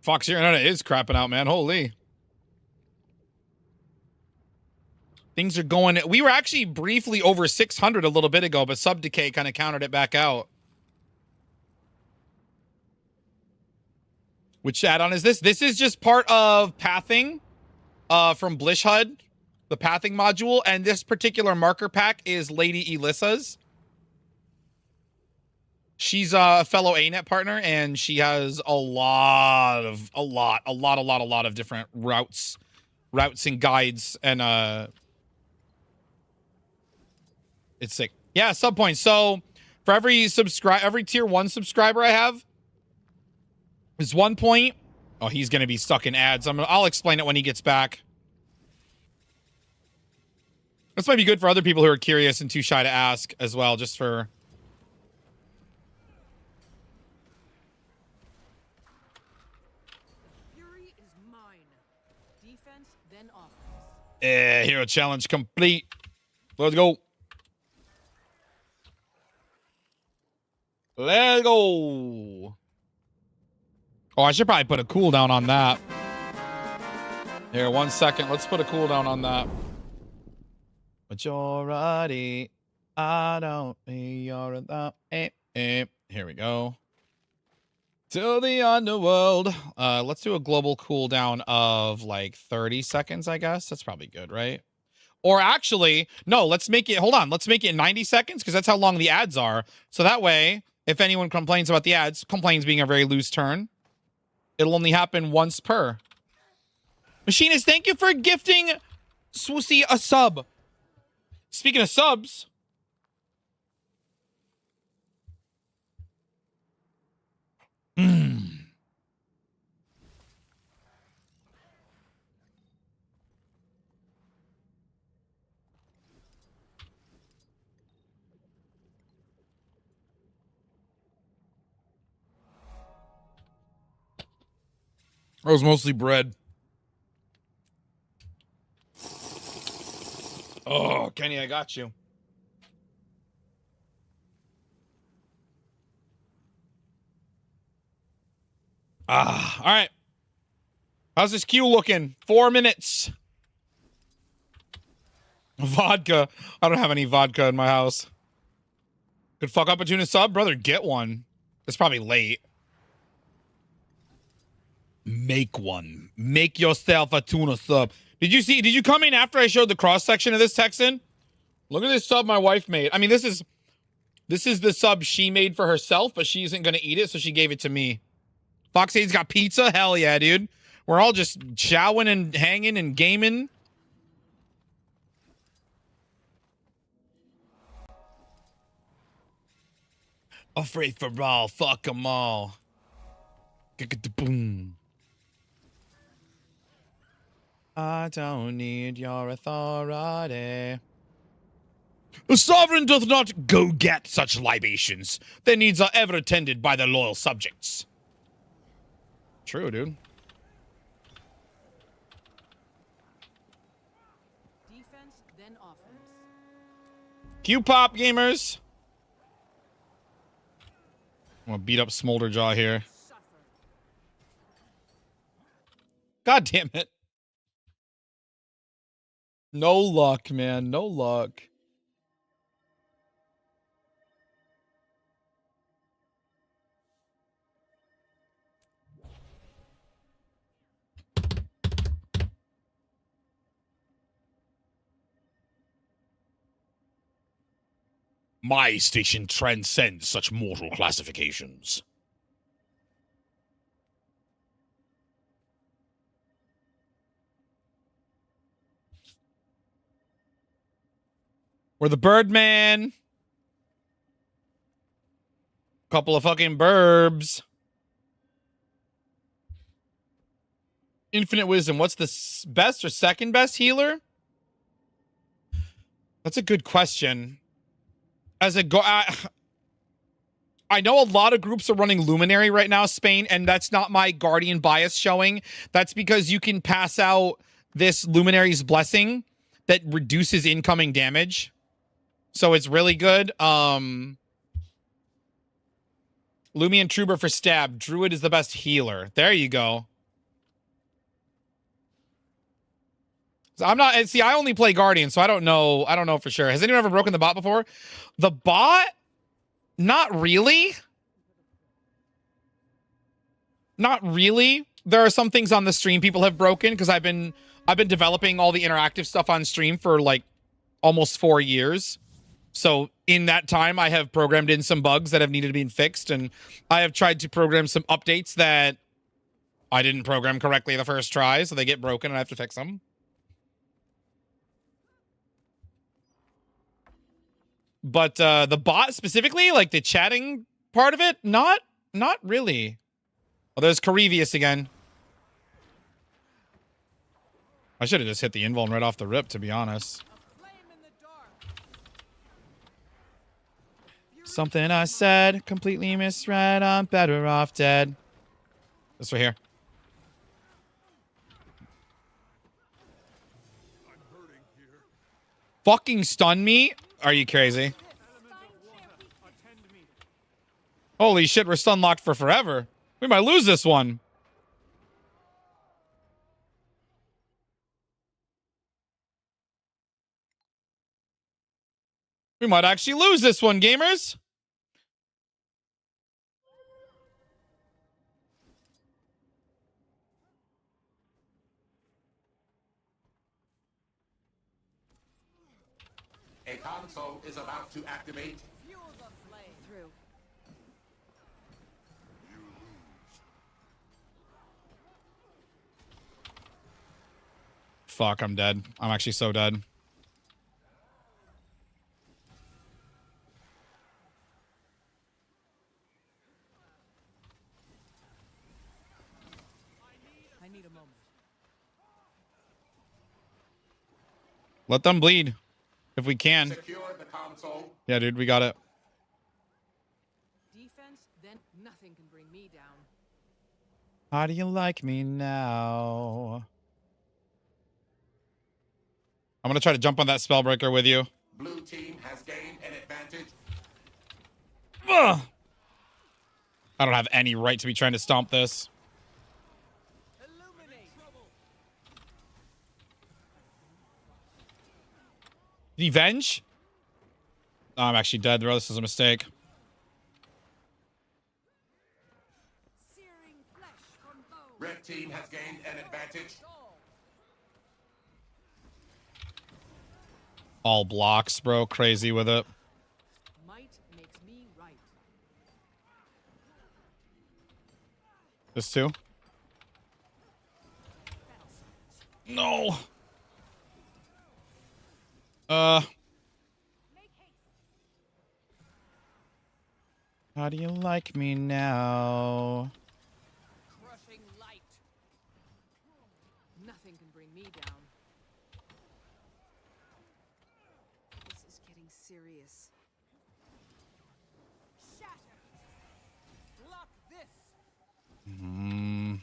Fox, your internet is crapping out, man. Holy. Things are going... We were actually briefly over 600 a little bit ago, but sub decay kind of countered it back out. Which add-on is this? This is just part of pathing from Blish HUD, the pathing module, and this particular marker pack is Lady Elissa's. She's a fellow ANET partner, and she has a lot of different routes and guides, and it's sick. Yeah, sub points. So for every tier 1 subscriber I have is 1 point. Oh, he's gonna be stuck in ads. I'll explain it when he gets back. This might be good for other people who are curious and too shy to ask as well, just for... Fury is mine. Defense, then offense. Hero challenge complete. Let's go. Let's go. Oh, I should probably put a cooldown on that. Here, 1 second. Let's put a cooldown on that. Majority. I don't need your... Here we go. To the underworld. Let's do a global cooldown of like 30 seconds, I guess. That's probably good, right? Or actually, no, let's make it... Hold on. Let's make it 90 seconds because that's how long the ads are. So that way, if anyone complains about the ads, complains being a very loose term, it'll only happen once per. Machinist, thank you for gifting Swoosie a sub. Speaking of subs... That was mostly bread. Oh, Kenny, I got you. All right. How's this queue looking? 4 minutes. Vodka. I don't have any vodka in my house. Could fuck up a tuna sub? Brother, get one. It's probably late. Make one. Make yourself a tuna sub. Did you come in after I showed the cross section of this Texan? Look at this sub my wife made. I mean, this is the sub she made for herself, but she isn't going to eat it, so she gave it to me. Foxade's got pizza? Hell yeah, dude. We're all just chowing and hanging and gaming. Afraid for all. Fuck them all. Boom. I don't need your authority. The sovereign doth not go get such libations. Their needs are ever attended by their loyal subjects. True, dude. Defense, then offense. Q-pop gamers. I'm gonna beat up Smolderjaw here. God damn it. No luck, man. No luck. My station transcends such mortal classifications. We're the Birdman. Couple of fucking burbs. Infinite Wisdom. What's the best or second best healer? That's a good question. As a I know a lot of groups are running Luminary right now, Spain, and that's not my Guardian bias showing. That's because you can pass out this Luminary's Blessing that reduces incoming damage. So it's really good. Lumion Trooper for stab. Druid is the best healer. There you go. So I'm not, see, I only play Guardian, so I don't know for sure. Has anyone ever broken the bot before? The bot? Not really. Not really. There are some things on the stream people have broken because I've been developing all the interactive stuff on stream for like almost 4 years. So in that time, I have programmed in some bugs that have needed to be fixed, and I have tried to program some updates that I didn't program correctly the first try, so they get broken and I have to fix them. But the bot specifically, like the chatting part of it, not really. Oh, there's Carivius again. I should have just hit the invuln right off the rip, to be honest. Something I said, completely misread. I'm better off dead. This right here. Fucking stun me? Are you crazy? Holy shit, we're stun locked for forever. We might lose this one. We might actually lose this one, gamers. A console is about to activate. Fuel the flame. Through. Fuck, I'm dead. I'm actually so dead. I need a moment. Let them bleed. If we can. Secure the console. Yeah, dude, we got it. Defense, then nothing can bring me down. How do you like me now? I'm gonna try to jump on that Spellbreaker with you. Blue team has gained an advantage. Ugh. I don't have any right to be trying to stomp this. Did he venge? Oh, I'm actually dead, bro. This is a mistake. Red team has gained an advantage. All blocks, bro. Crazy with it. Might makes me right. This too? No. How do you like me now? Crushing light. Nothing can bring me down. This is getting serious. Shatter. Block this. Hmm.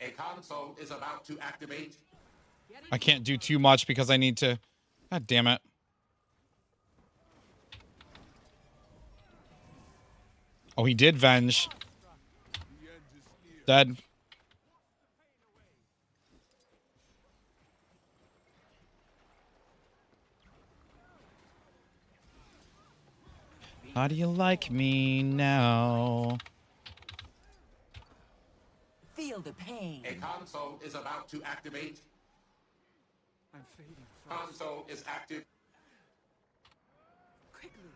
A console is about to activate. I can't do too much because I need to... God damn it. Oh, he did venge. Dead. How do you like me now? Feel the pain. A console is about to activate. I'm fading Console is active. Quickly.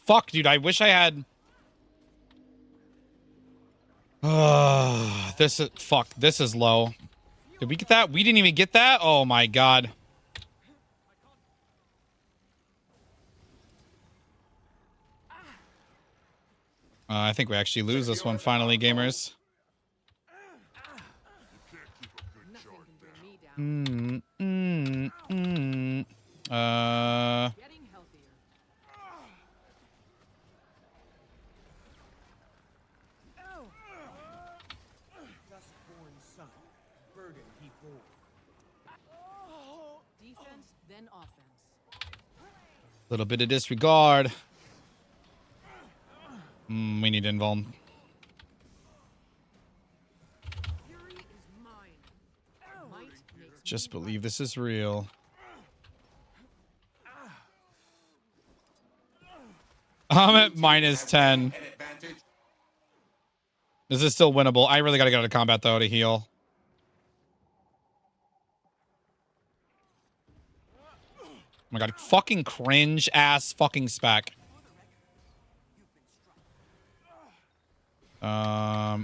Fuck, dude. I wish I had... This is... Fuck. This is low. Did we get that? We didn't even get that? Oh, my God. I think we actually lose this one finally, gamers. Getting healthier. Dustborn sun, burden he bore. Defense, then offense. Little bit of disregard. We need invuln. Fury is mine. Might makes Just believe this is real. I'm at -10. This is still winnable. I really gotta get out of combat though to heal. Oh my God, fucking cringe ass fucking spec.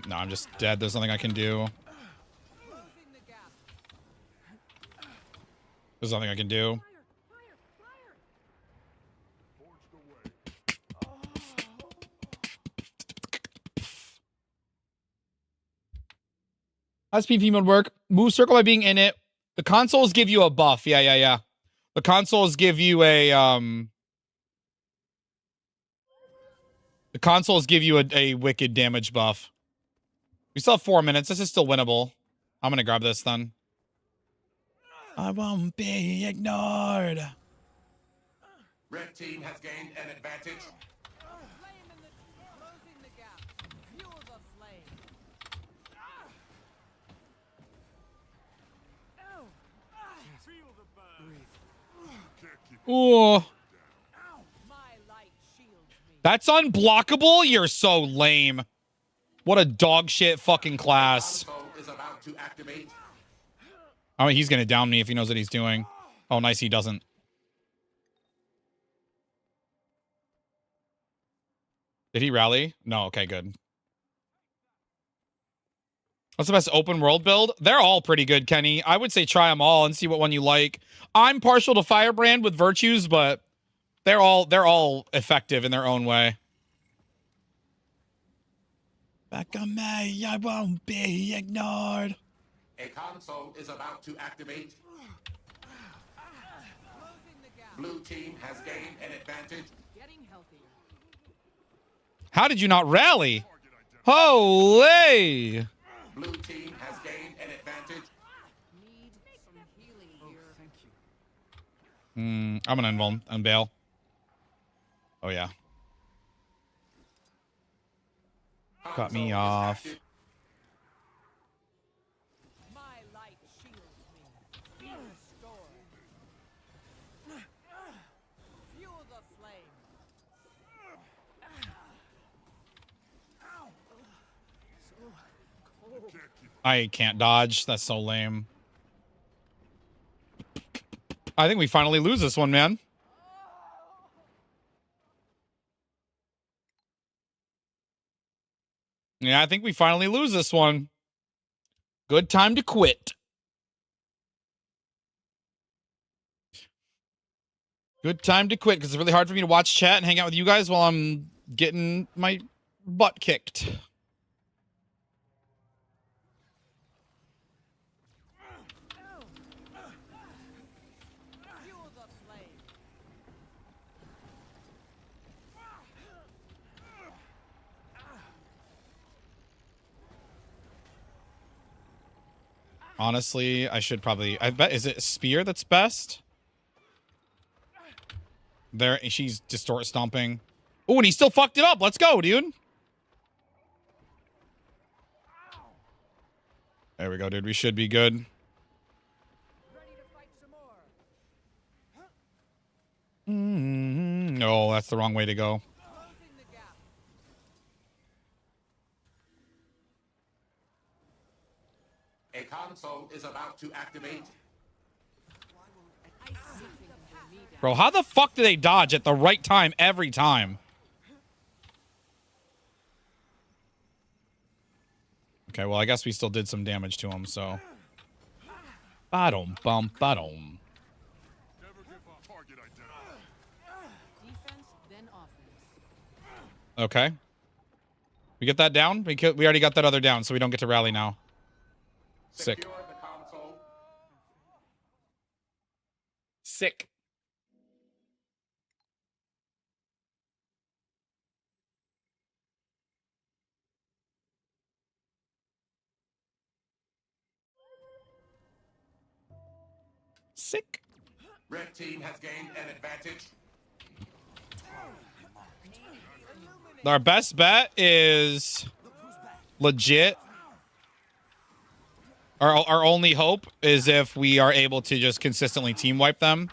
No, I'm just dead. There's nothing I can do. There's nothing I can do. How's PvP mode work? Move circle by being in it. The consoles give you a buff. Yeah. The consoles give you a the consoles give you a wicked damage buff. We still have 4 minutes. This is still winnable. I'm gonna grab this then. I won't be ignored. Red team has gained an advantage. closing the gap. Fuel the flame. Feel the burn. Ooh. My light shields me. That's unblockable? You're so lame. What a dog shit fucking class. Console is about to activate. Oh, he's gonna down me if he knows what he's doing. Oh, nice, he doesn't. Did he rally? No, okay, good. What's the best open world build? They're all pretty good, Kenny. I would say try them all and see what one you like. I'm partial to Firebrand with virtues, but they're all effective in their own way. Back on me, I won't be ignored. A console is about to activate. Blue team has gained an advantage. Getting healthier. How did you not rally? Holy! Blue team has gained an advantage. Need some healing here. Thank you. I'm gonna invuln and bail. Oh yeah. Cut me off. My light shields me. Be restored. Fuel the flame. I can't dodge. That's so lame. I think we finally lose this one, man. Yeah, I think we finally lose this one. Good time to quit. Good time to quit because it's really hard for me to watch chat and hang out with you guys while I'm getting my butt kicked. Fuel the flame. Honestly, I should probably... I bet... Is it Spear that's best? There, she's distort stomping. Oh, and he still fucked it up. Let's go, dude. There we go, dude. We should be good. No, that's the wrong way to go. A console is about to activate. Bro, how the fuck do they dodge at the right time every time? Okay, well, I guess we still did some damage to him, so. Ba-dum, bum, ba-dum. Defense, then offense. Okay. We get that down? We already got that other down, so we don't get to rally now. Sick. Secure the console. Sick. Sick. Red team has gained an advantage. Our best bet is legit. Our only hope is if we are able to just consistently team wipe them.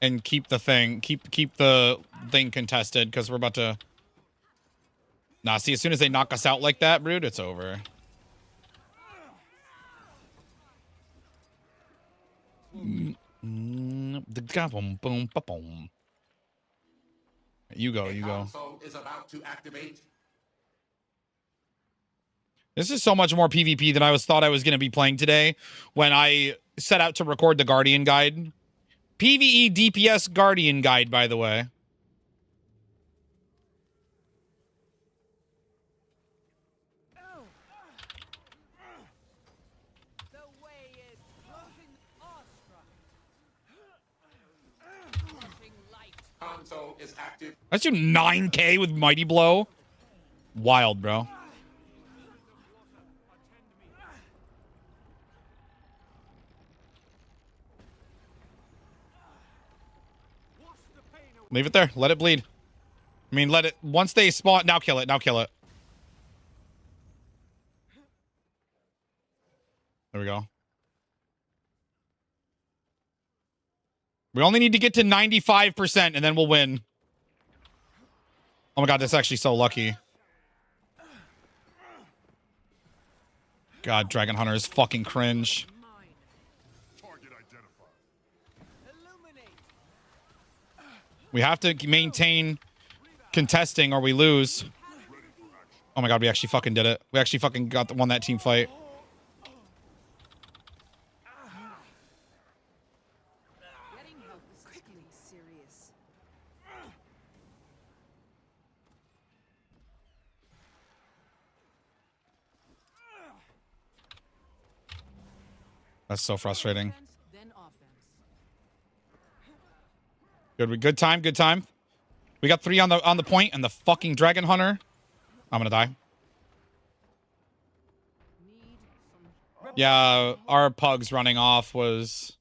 And keep the thing, keep the thing contested, because we're about to... Nah, see, as soon as they knock us out like that, Brood, it's over. You go, you go. Console is about to activate. This is so much more PvP than I thought I was going to be playing today when I set out to record the Guardian Guide. PvE DPS Guardian Guide, by the way. Console is active. Let's do 9K with Mighty Blow. Wild, bro. Leave it there. Let it bleed. I mean, let it... Once they spawn... Now kill it. Now kill it. There we go. We only need to get to 95% and then we'll win. Oh my god, that's actually so lucky. God, Dragon Hunter is fucking cringe. We have to maintain contesting or we lose. Oh my god, we actually fucking did it. We actually fucking won that team fight. That's so frustrating. Good time, good time. We got 3 on the point and the fucking Dragon Hunter. I'm gonna die. Yeah, our pugs running off was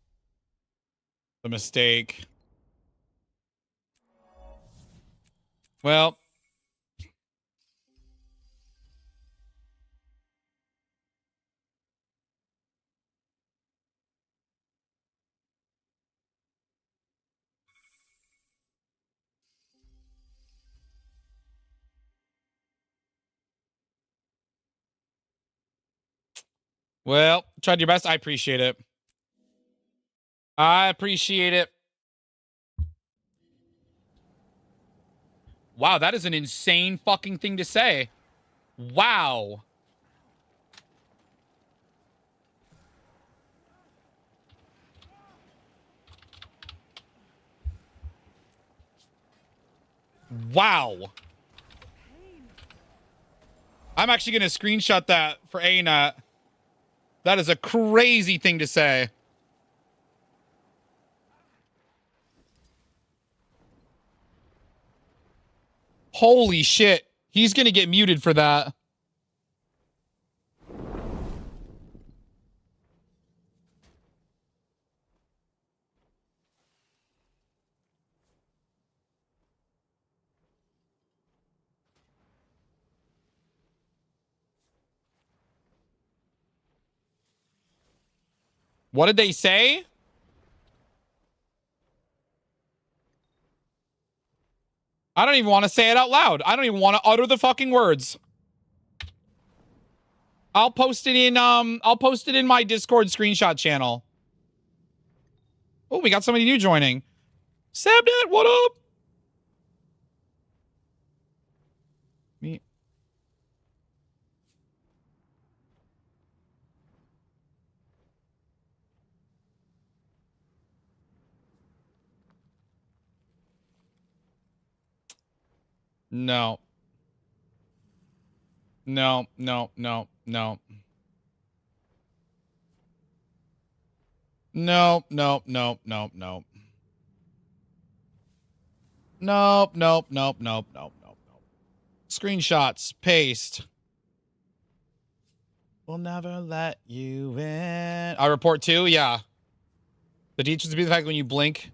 the mistake. Well, tried your best. I appreciate it. I appreciate it. Wow, that is an insane fucking thing to say. Wow. Wow. I'm actually going to screenshot that for ANAT. That is a crazy thing to say. Holy shit. He's going to get muted for that. What did they say? I don't even want to say it out loud. I don't even want to utter the fucking words. I'll post it in my Discord screenshot channel. Oh, we got somebody new joining. Sabnet, what up? Me. No. No, no, no, no. No, no, no, no, no. Nope, nope, nope, nope, nope, nope, nope. Screenshots, paste. We'll never let you in. I report too, yeah. The teachers would be the fact when you blink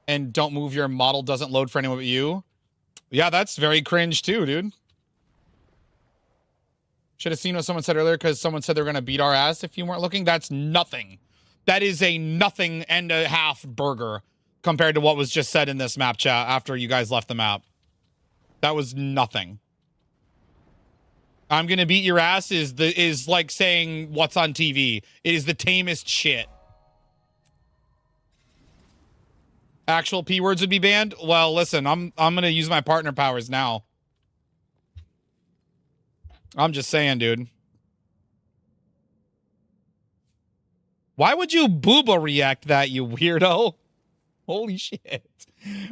and don't move, your model doesn't load for anyone but you. Yeah, that's very cringe too, dude. Should have seen what someone said earlier because someone said they're going to beat our ass if you weren't looking. That's nothing. That is a nothing and a half burger compared to what was just said in this map chat after you guys left the map. That was nothing. I'm going to beat your ass is like saying what's on TV. It is the tamest shit. Actual P words would be banned? Well, listen, I'm going to use my partner powers now. I'm just saying, dude. Why would you booba react that, you weirdo? Holy shit.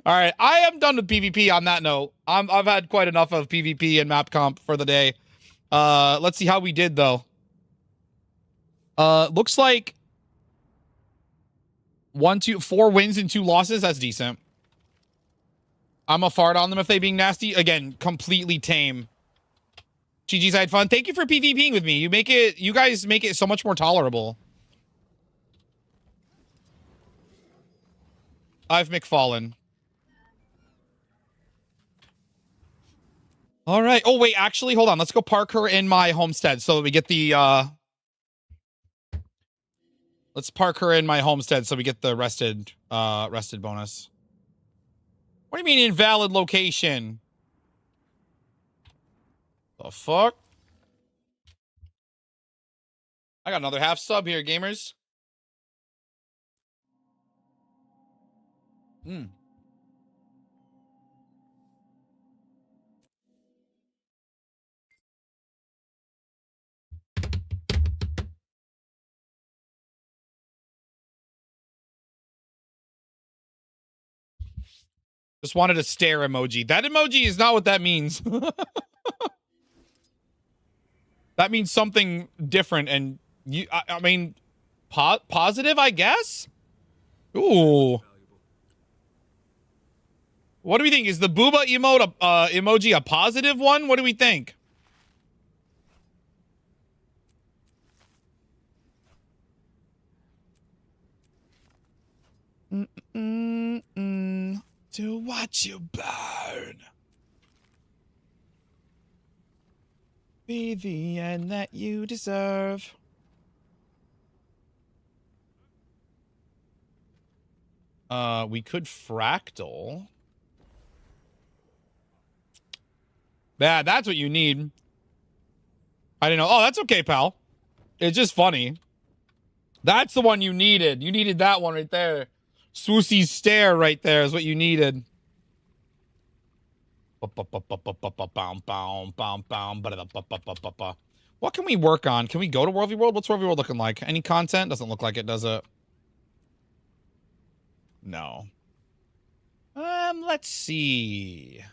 All right, I am done with PvP on that note. I've had quite enough of PvP and map comp for the day. Let's see how we did, though. Looks like 4 wins and 2 losses. That's decent. I'm a fart on them if they being nasty. Again, completely tame. GG's, I had fun. Thank you for PvPing with me. You guys make it so much more tolerable. I've McFallen. All right. Oh, wait, actually, hold on. Let's go park her in my homestead so that we get the, let's park her in my homestead so we get the rested bonus. What do you mean invalid location? The fuck? I got another half sub here, gamers. Just wanted a stare emoji. That emoji is not what that means. That means something different, and I mean, positive, I guess? Ooh. What do we think? Is the booba emoji a positive one? What do we think? To watch you burn. Be the end that you deserve. We could fractal. Yeah, that's what you need. I didn't know. Oh, that's okay, pal. It's just funny. That's the one you needed. You needed that one right there. Swoosie's stare right there is what you needed. What can we work on? Can we go to World v World? What's World v World looking like? Any content? Doesn't look like it, does it? No. Let's see.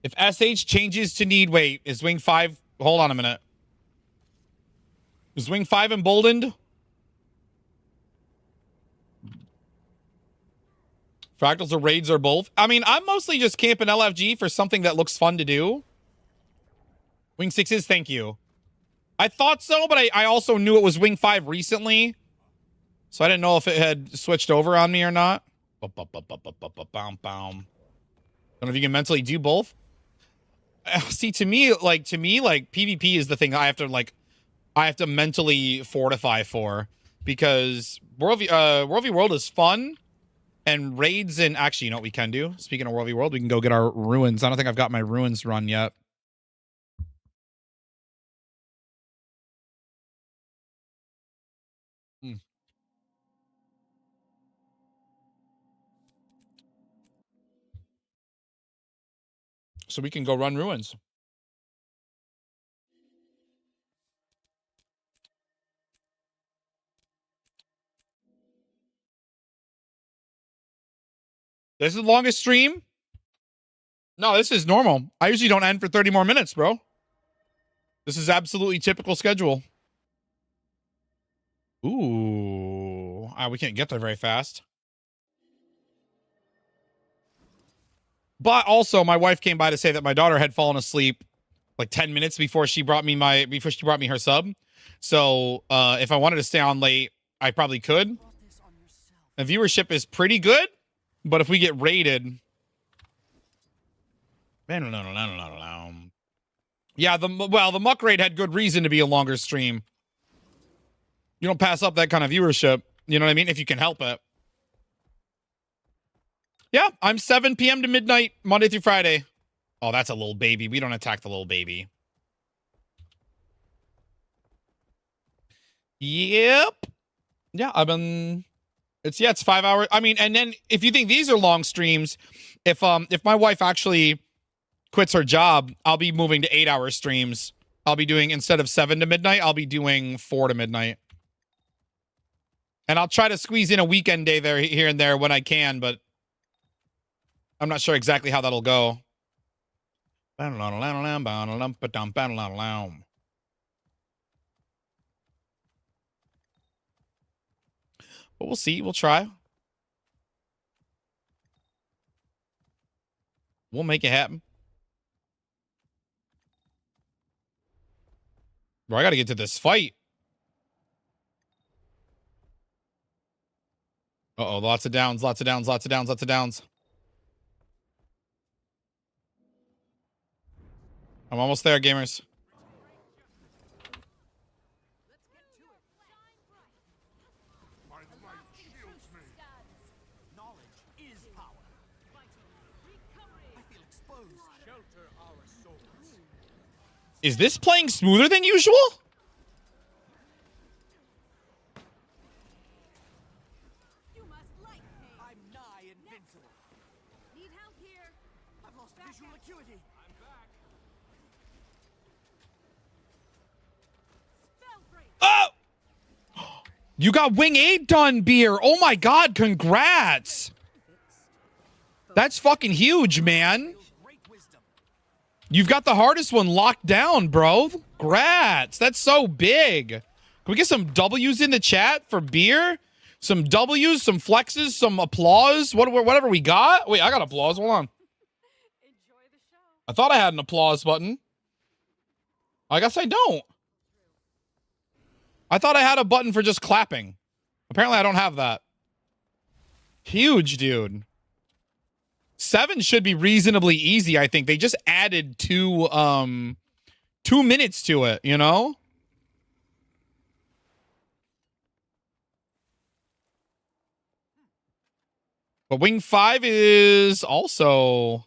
If SH changes to need, wait, is Wing 5? Hold on a minute. Is Wing 5 emboldened? Fractals or raids or both? I mean, I'm mostly just camping LFG for something that looks fun to do. Wing 6 is, thank you. I thought so, but I also knew it was Wing 5 recently. So I didn't know if it had switched over on me or not. Don't know if you can mentally do both. See, to me, like PvP is the thing I have to mentally fortify for, because World v World is fun, and raids, and actually, you know what we can do? Speaking of World v World, we can go get our ruins. I don't think I've got my ruins run yet. So we can go run ruins. This is the longest stream? No, this is normal. I usually don't end for 30 more minutes, bro. This is absolutely typical schedule. Ooh. We can't get there very fast. But also, my wife came by to say that my daughter had fallen asleep like 10 minutes before she brought me her sub. So if I wanted to stay on late, I probably could. The viewership is pretty good, but if we get raided, yeah, the muck raid had good reason to be a longer stream. You don't pass up that kind of viewership, you know what I mean, if you can help it. Yeah, I'm 7 p.m. to midnight, Monday through Friday. Oh, that's a little baby. We don't attack the little baby. Yep. Yeah, it's 5 hours. I mean, and then if you think these are long streams, if my wife actually quits her job, I'll be moving to 8-hour streams. I'll be doing, instead of 7 to midnight, I'll be doing 4 to midnight. And I'll try to squeeze in a weekend day there, here and there when I can, but I'm not sure exactly how that'll go. But we'll see. We'll try. We'll make it happen. Bro, I got to get to this fight. Uh-oh, lots of downs, lots of downs, lots of downs, lots of downs. I'm almost there, gamers. Is this playing smoother than usual? I'm nigh invincible. Need help here. I've lost visual acuity. I'm back. Oh! You got Wing 8 done, Beer. Oh my god, congrats. That's fucking huge, man. You've got the hardest one locked down, bro. Congrats. That's so big. Can we get some W's in the chat for Beer? Some W's, some flexes, some applause. Whatever we got. Wait, I got applause. Hold on. I thought I had an applause button. I guess I don't. I thought I had a button for just clapping. Apparently, I don't have that. Huge, dude. 7 should be reasonably easy, I think. They just added 2 minutes to it, you know? But Wing 5 is also,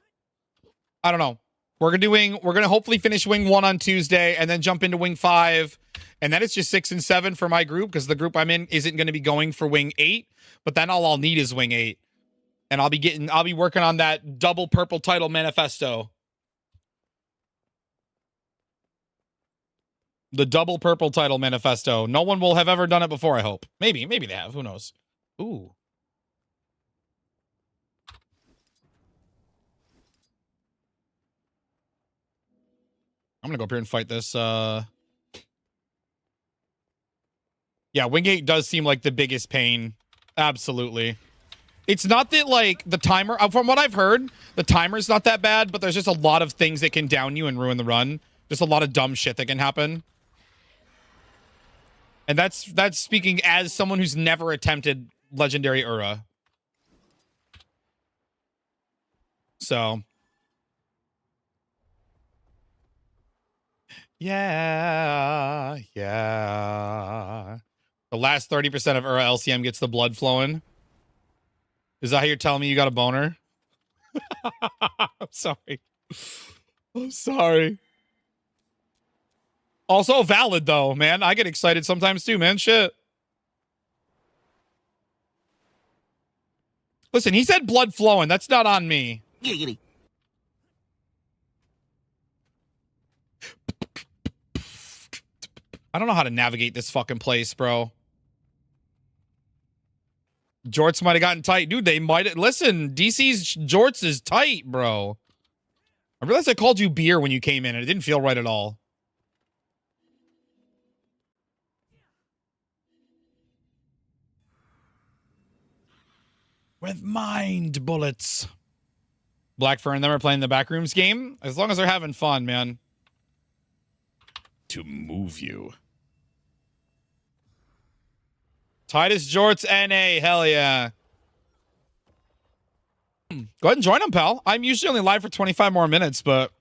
I don't know. We're gonna hopefully finish Wing 1 on Tuesday and then jump into Wing 5. And then it's just 6 and 7 for my group because the group I'm in isn't going to be going for Wing 8. But then all I'll need is Wing 8. And I'll be working on that double purple title manifesto. The double purple title manifesto. No one will have ever done it before, I hope. Maybe they have. Who knows? Ooh. I'm going to go up here and fight this. Yeah, Wing 8 does seem like the biggest pain. Absolutely. It's not that, like, the timer... From what I've heard, the timer's not that bad, but there's just a lot of things that can down you and ruin the run. Just a lot of dumb shit that can happen. And that's speaking as someone who's never attempted Legendary Ura. So... Yeah. The last 30% of Ura LCM gets the blood flowing. Is that how you're telling me you got a boner? I'm sorry. I'm sorry. Also valid, though, man. I get excited sometimes, too, man. Shit. Listen, he said blood flowing. That's not on me. Giggity. I don't know how to navigate this fucking place, bro. Jorts might have gotten tight. Dude, they might have... Listen, DC's Jorts is tight, bro. I realized I called you beer when you came in, and it didn't feel right at all. With mind bullets. Blackfur and them are playing the Backrooms game. As long as they're having fun, man. To move you. Titus Jorts NA, hell yeah. Go ahead and join them, pal. I'm usually only live for 25 more minutes, but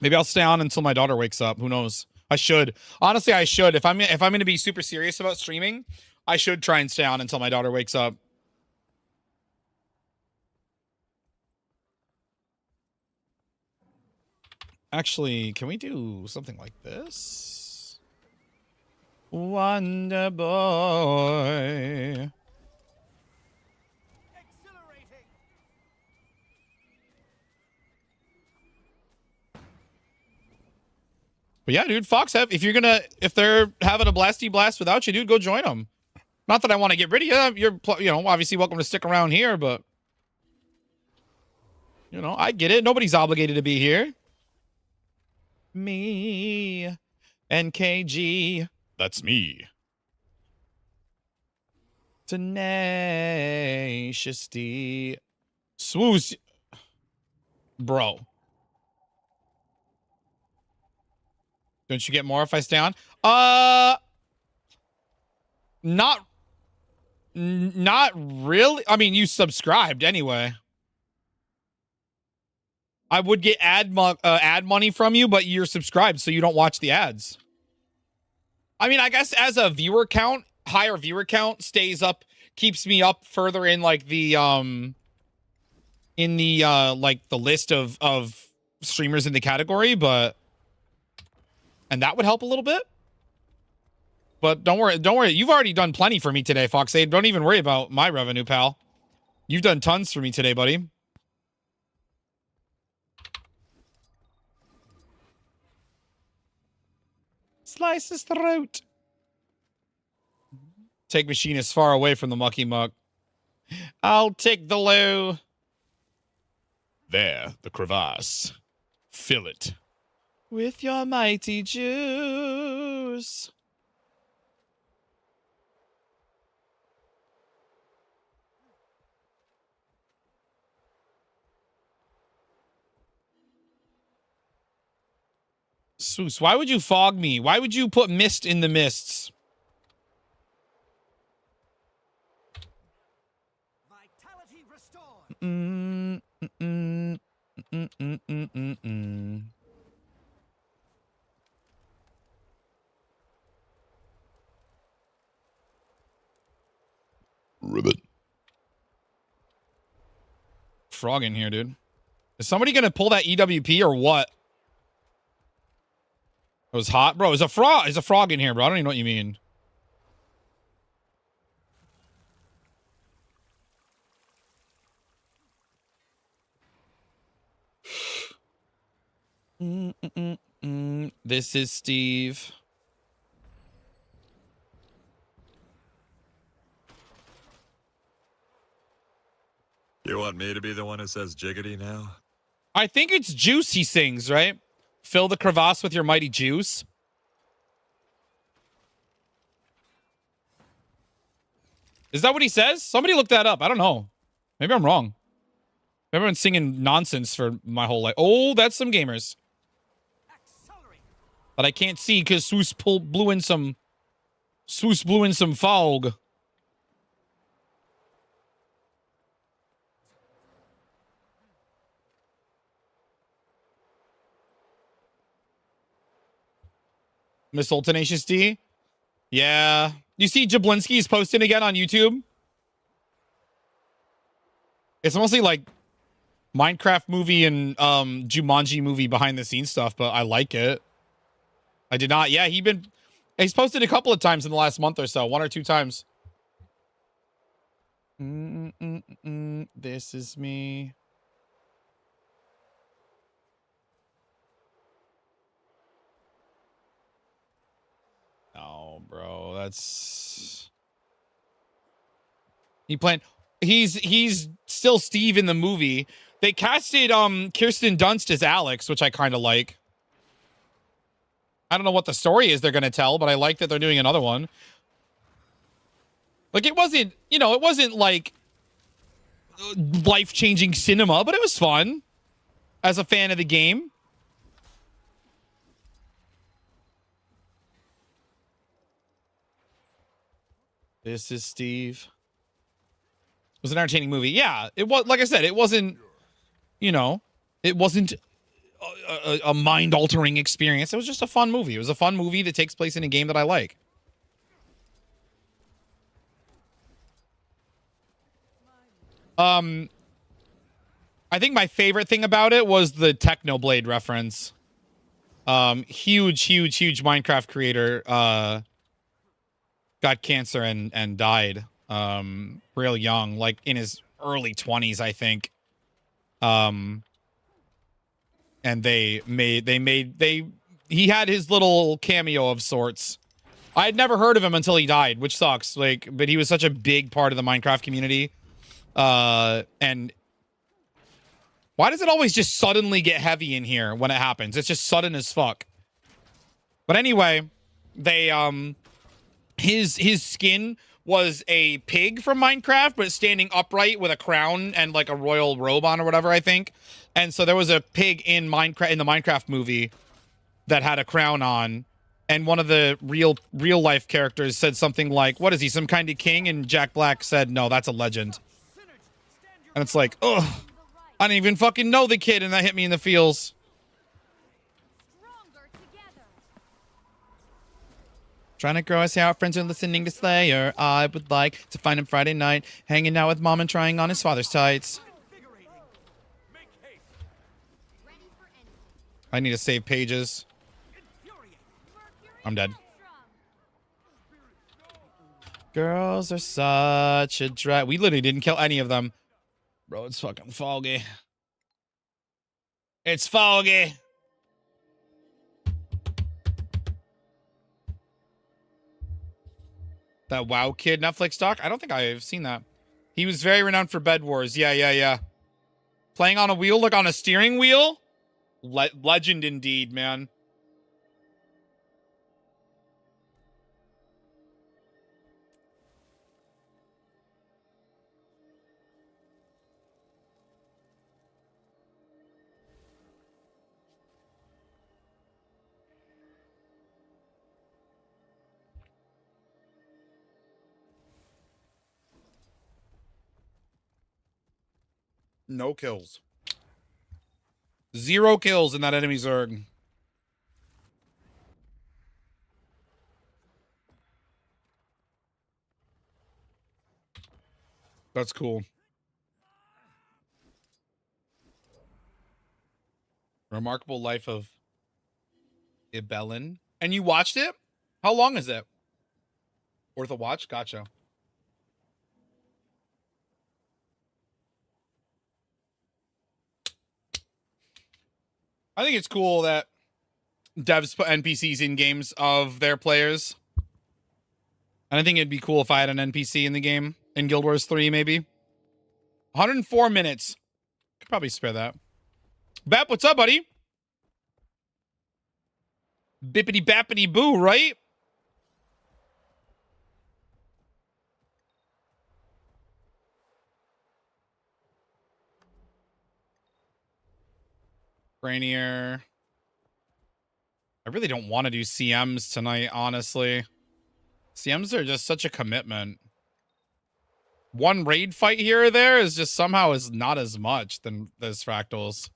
maybe I'll stay on until my daughter wakes up. Who knows? I should. Honestly, I should. If I'm going to be super serious about streaming, I should try and stay on until my daughter wakes up. Actually, can we do something like this? Wonder Boy. But yeah, dude, Fox if they're having a blasty blast without you, dude, go join them. Not that I want to get rid of you. You're, obviously welcome to stick around here, but I get it. Nobody's obligated to be here. Me and KG. That's me. Tenacious D. Swoosh. Bro. Don't you get more if I stay on? Not really. I mean, you subscribed anyway. I would get ad money from you, but you're subscribed, so you don't watch the ads. I mean, I guess as a viewer count, higher viewer count stays up, keeps me up further in like the like the list of streamers in the category, and that would help a little bit. But don't worry. You've already done plenty for me today, Foxade. Don't even worry about my revenue, pal. You've done tons for me today, buddy. Slice his throat. Take machinist far away from the mucky muck. I'll take the low. There, the crevasse. Fill it. With your mighty juice. Swoos, why would you fog me? Why would you put mist in the mists? Vitality restored. Mm, mm, mm, mm, mm, mm. Ribbit. Frog in here, dude. Is somebody gonna pull that EWP or what? It was hot, bro. There's a frog. There's a frog in here, bro. I don't even know what you mean. This is Steve. You want me to be the one who says jiggity now? I think it's Juice he sings, right? Fill the crevasse with your mighty juice. Is that what he says? Somebody look that up. I don't know. Maybe I'm wrong. Maybe I've been singing nonsense for my whole life. Oh, that's some gamers. But I can't see because Swoosh blew in some fog. Miss Old Tenacious D? Yeah. You see Jablinski's posting again on YouTube? It's mostly like Minecraft movie and Jumanji movie behind the scenes stuff, but I like it. I did not. Yeah, he's posted a couple of times in the last month or so, 1 or 2 times. This is me. Oh, bro, that's he's still Steve in the movie. They casted Kirsten Dunst as Alex, which I kind of like. I don't know what the story is they're going to tell, but I like that they're doing another one. Like, it wasn't, it wasn't like life-changing cinema, but it was fun as a fan of the game. This is Steve. It was an entertaining movie. Yeah, it was, like I said, it wasn't, it wasn't a mind-altering experience. It was just a fun movie. It was a fun movie that takes place in a game that I like. I think my favorite thing about it was the Technoblade reference. Huge Minecraft creator got cancer and died real young, like in his early 20s, I think. And he had his little cameo of sorts. I had never heard of him until he died, which sucks. But he was such a big part of the Minecraft community. And why does it always just suddenly get heavy in here when it happens? It's just sudden as fuck. But anyway, they his skin was a pig from Minecraft, but standing upright with a crown and like a royal robe on or whatever, I think. And so there was a pig in Minecraft, in the Minecraft movie, that had a crown on, and one of the real life characters said something like, "What is he, some kind of king?" And Jack Black said, "No, that's a legend." And it's like, ugh, I didn't even fucking know the kid, and that hit me in the feels. Trying to grow us out, friends are listening to Slayer. I would like to find him Friday night, hanging out with mom and trying on his father's tights. I need to save pages. I'm dead. Girls are such a drag. We literally didn't kill any of them. Bro, it's fucking foggy. It's foggy. That WoW Kid Netflix doc? I don't think I've seen that. He was very renowned for Bed Wars. Yeah. Playing on a wheel, like on a steering wheel? Legend indeed, man. No kills. 0 kills in that enemy Zerg. That's cool. Remarkable Life of Ibelin. And you watched it? How long is it? Worth a watch? Gotcha. I think it's cool that devs put NPCs in games of their players. And I think it'd be cool if I had an NPC in the game. In Guild Wars 3, maybe. 104 minutes. Could probably spare that. Bap, what's up, buddy? Bippity bappity boo, right? Rainier. I really don't want to do CMs tonight, honestly. CMs are just such a commitment. One raid fight here or there is just somehow is not as much than those fractals.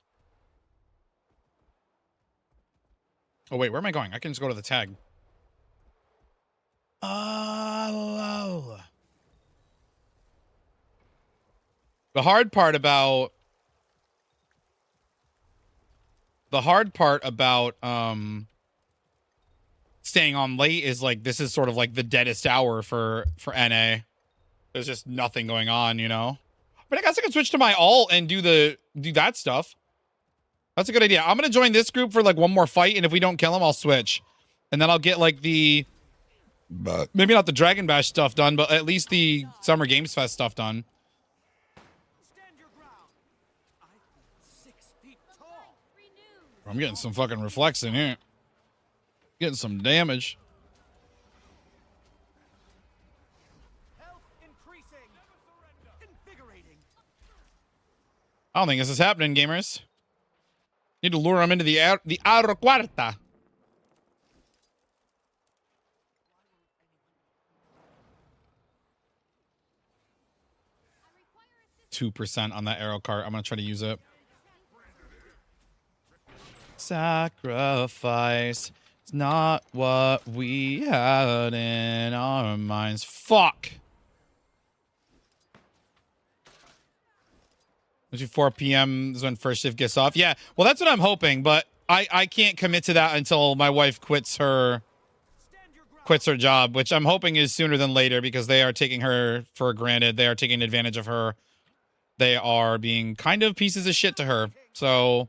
Oh, wait, where am I going? I can just go to the tag. Oh. The hard part about staying on late is like this is sort of like the deadest hour for NA. There's just nothing going on, you know. But I guess I can switch to my alt and do that stuff. That's a good idea. I'm gonna join this group for like one more fight, and if we don't kill him, I'll switch, and then I'll get like the maybe not the Dragon Bash stuff done, but at least the Summer Games Fest stuff done. I'm getting some fucking reflex in here. Getting some damage. I don't think this is happening, gamers. Need to lure them into the Aura Cuarta. 2% on that arrow cart. I'm gonna try to use it. Sacrifice. It's not what we had in our minds. Fuck. 4 p.m. is when first shift gets off. Yeah, well, that's what I'm hoping, but I can't commit to that until my wife quits her job, which I'm hoping is sooner than later because they are taking her for granted. They are taking advantage of her. They are being kind of pieces of shit to her. So,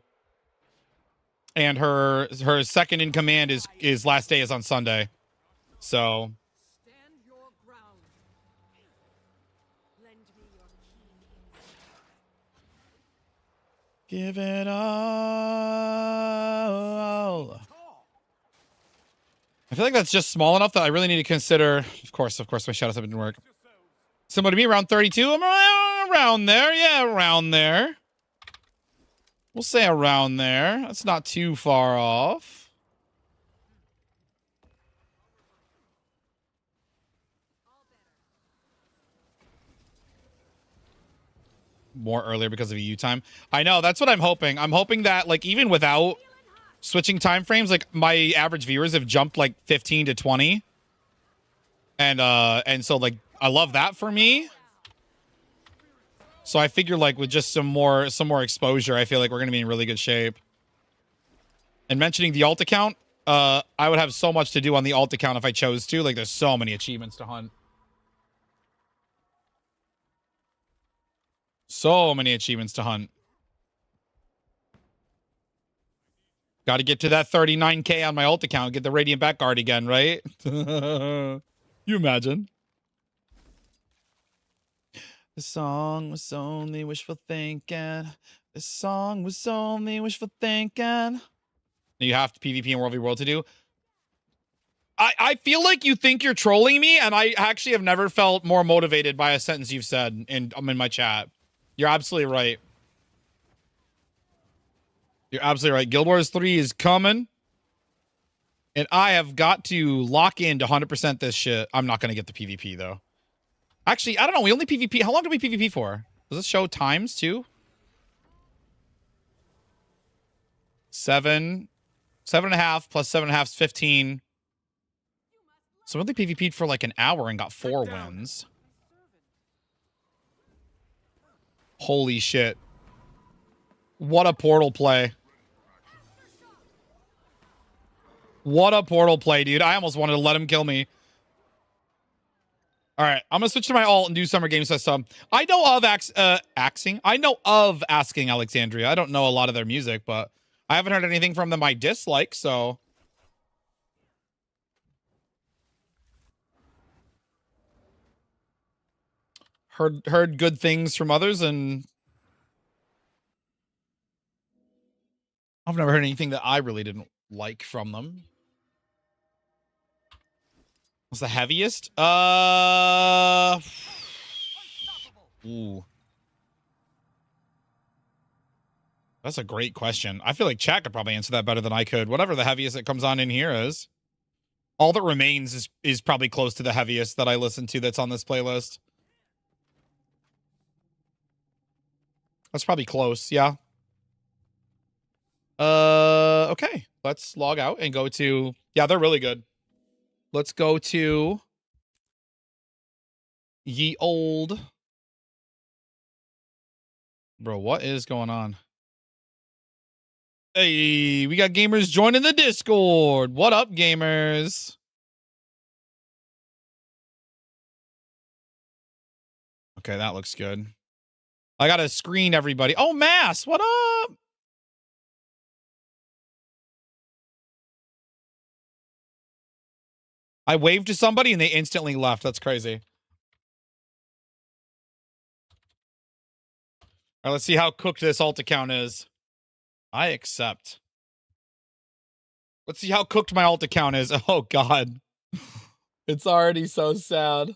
and her second in command is last day is on Sunday. So. Give it all. I feel like that's just small enough that I really need to consider. Of course, my shout-outs have been work. Similar to me, around 32. I'm around there. Yeah, around there. We'll say around there. That's not too far off. More earlier because of EU time. I know, that's what I'm hoping. I'm hoping that, like, even without switching time frames, like, my average viewers have jumped, like, 15 to 20. And so, like, I love that for me. So I figure, like, with just some more exposure, I feel like we're going to be in really good shape. And mentioning the alt account, I would have so much to do on the alt account if I chose to. Like, there's so many achievements to hunt. So many achievements to hunt. Got to get to that 39K on my alt account. Get the Radiant Backguard again, right? You imagine. The song was only wishful thinking. The song was only wishful thinking. You have to PvP and World v World to do. I feel like you think you're trolling me, and I actually have never felt more motivated by a sentence you've said in my chat. You're absolutely right. You're absolutely right. Guild Wars 3 is coming. And I have got to lock in to 100% this shit. I'm not going to get the PvP, though. Actually, I don't know. We only PvP. How long do we PvP for? Does this show times, too? 7.5 plus 7.5 is 15. So I only PvP'd for like an hour and got 4 wins. Holy shit. What a portal play. What a portal play, dude. I almost wanted to let him kill me. All right, I'm gonna switch to my alt and do summer game system. I know of asking Alexandria. I don't know a lot of their music, but I haven't heard anything from them I dislike, so. Heard good things from others, and I've never heard anything that I really didn't like from them. What's the heaviest? Ooh. That's a great question. I feel like chat could probably answer that better than I could. Whatever the heaviest that comes on in here is. All That Remains is probably close to the heaviest that I listen to that's on this playlist. That's probably close, yeah. Okay. Let's log out and go to... Yeah, they're really good. Let's go to... Ye Old... Bro, what is going on? Hey, we got gamers joining the Discord. What up, gamers? Okay, that looks good. I gotta screen everybody. Oh, Mass, what up? I waved to somebody and they instantly left. That's crazy. All right, let's see how cooked this alt account is. I accept. Let's see how cooked my alt account is. Oh, God. It's already so sad.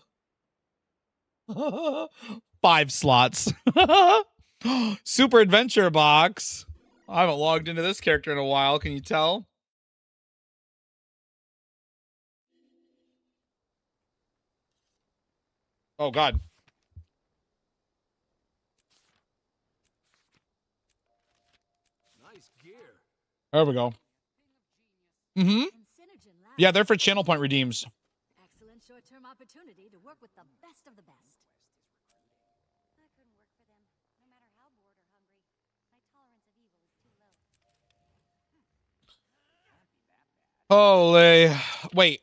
5 slots. Super Adventure Box. I haven't logged into this character in a while. Can you tell? Oh, God. Nice gear. There we go. Mm-hmm. Yeah, they're for channel point redeems. Excellent short-term opportunity to work with the best of the best. I couldn't work for them, no matter how bored or hungry. My tolerance of evil is too low. Holy. Wait.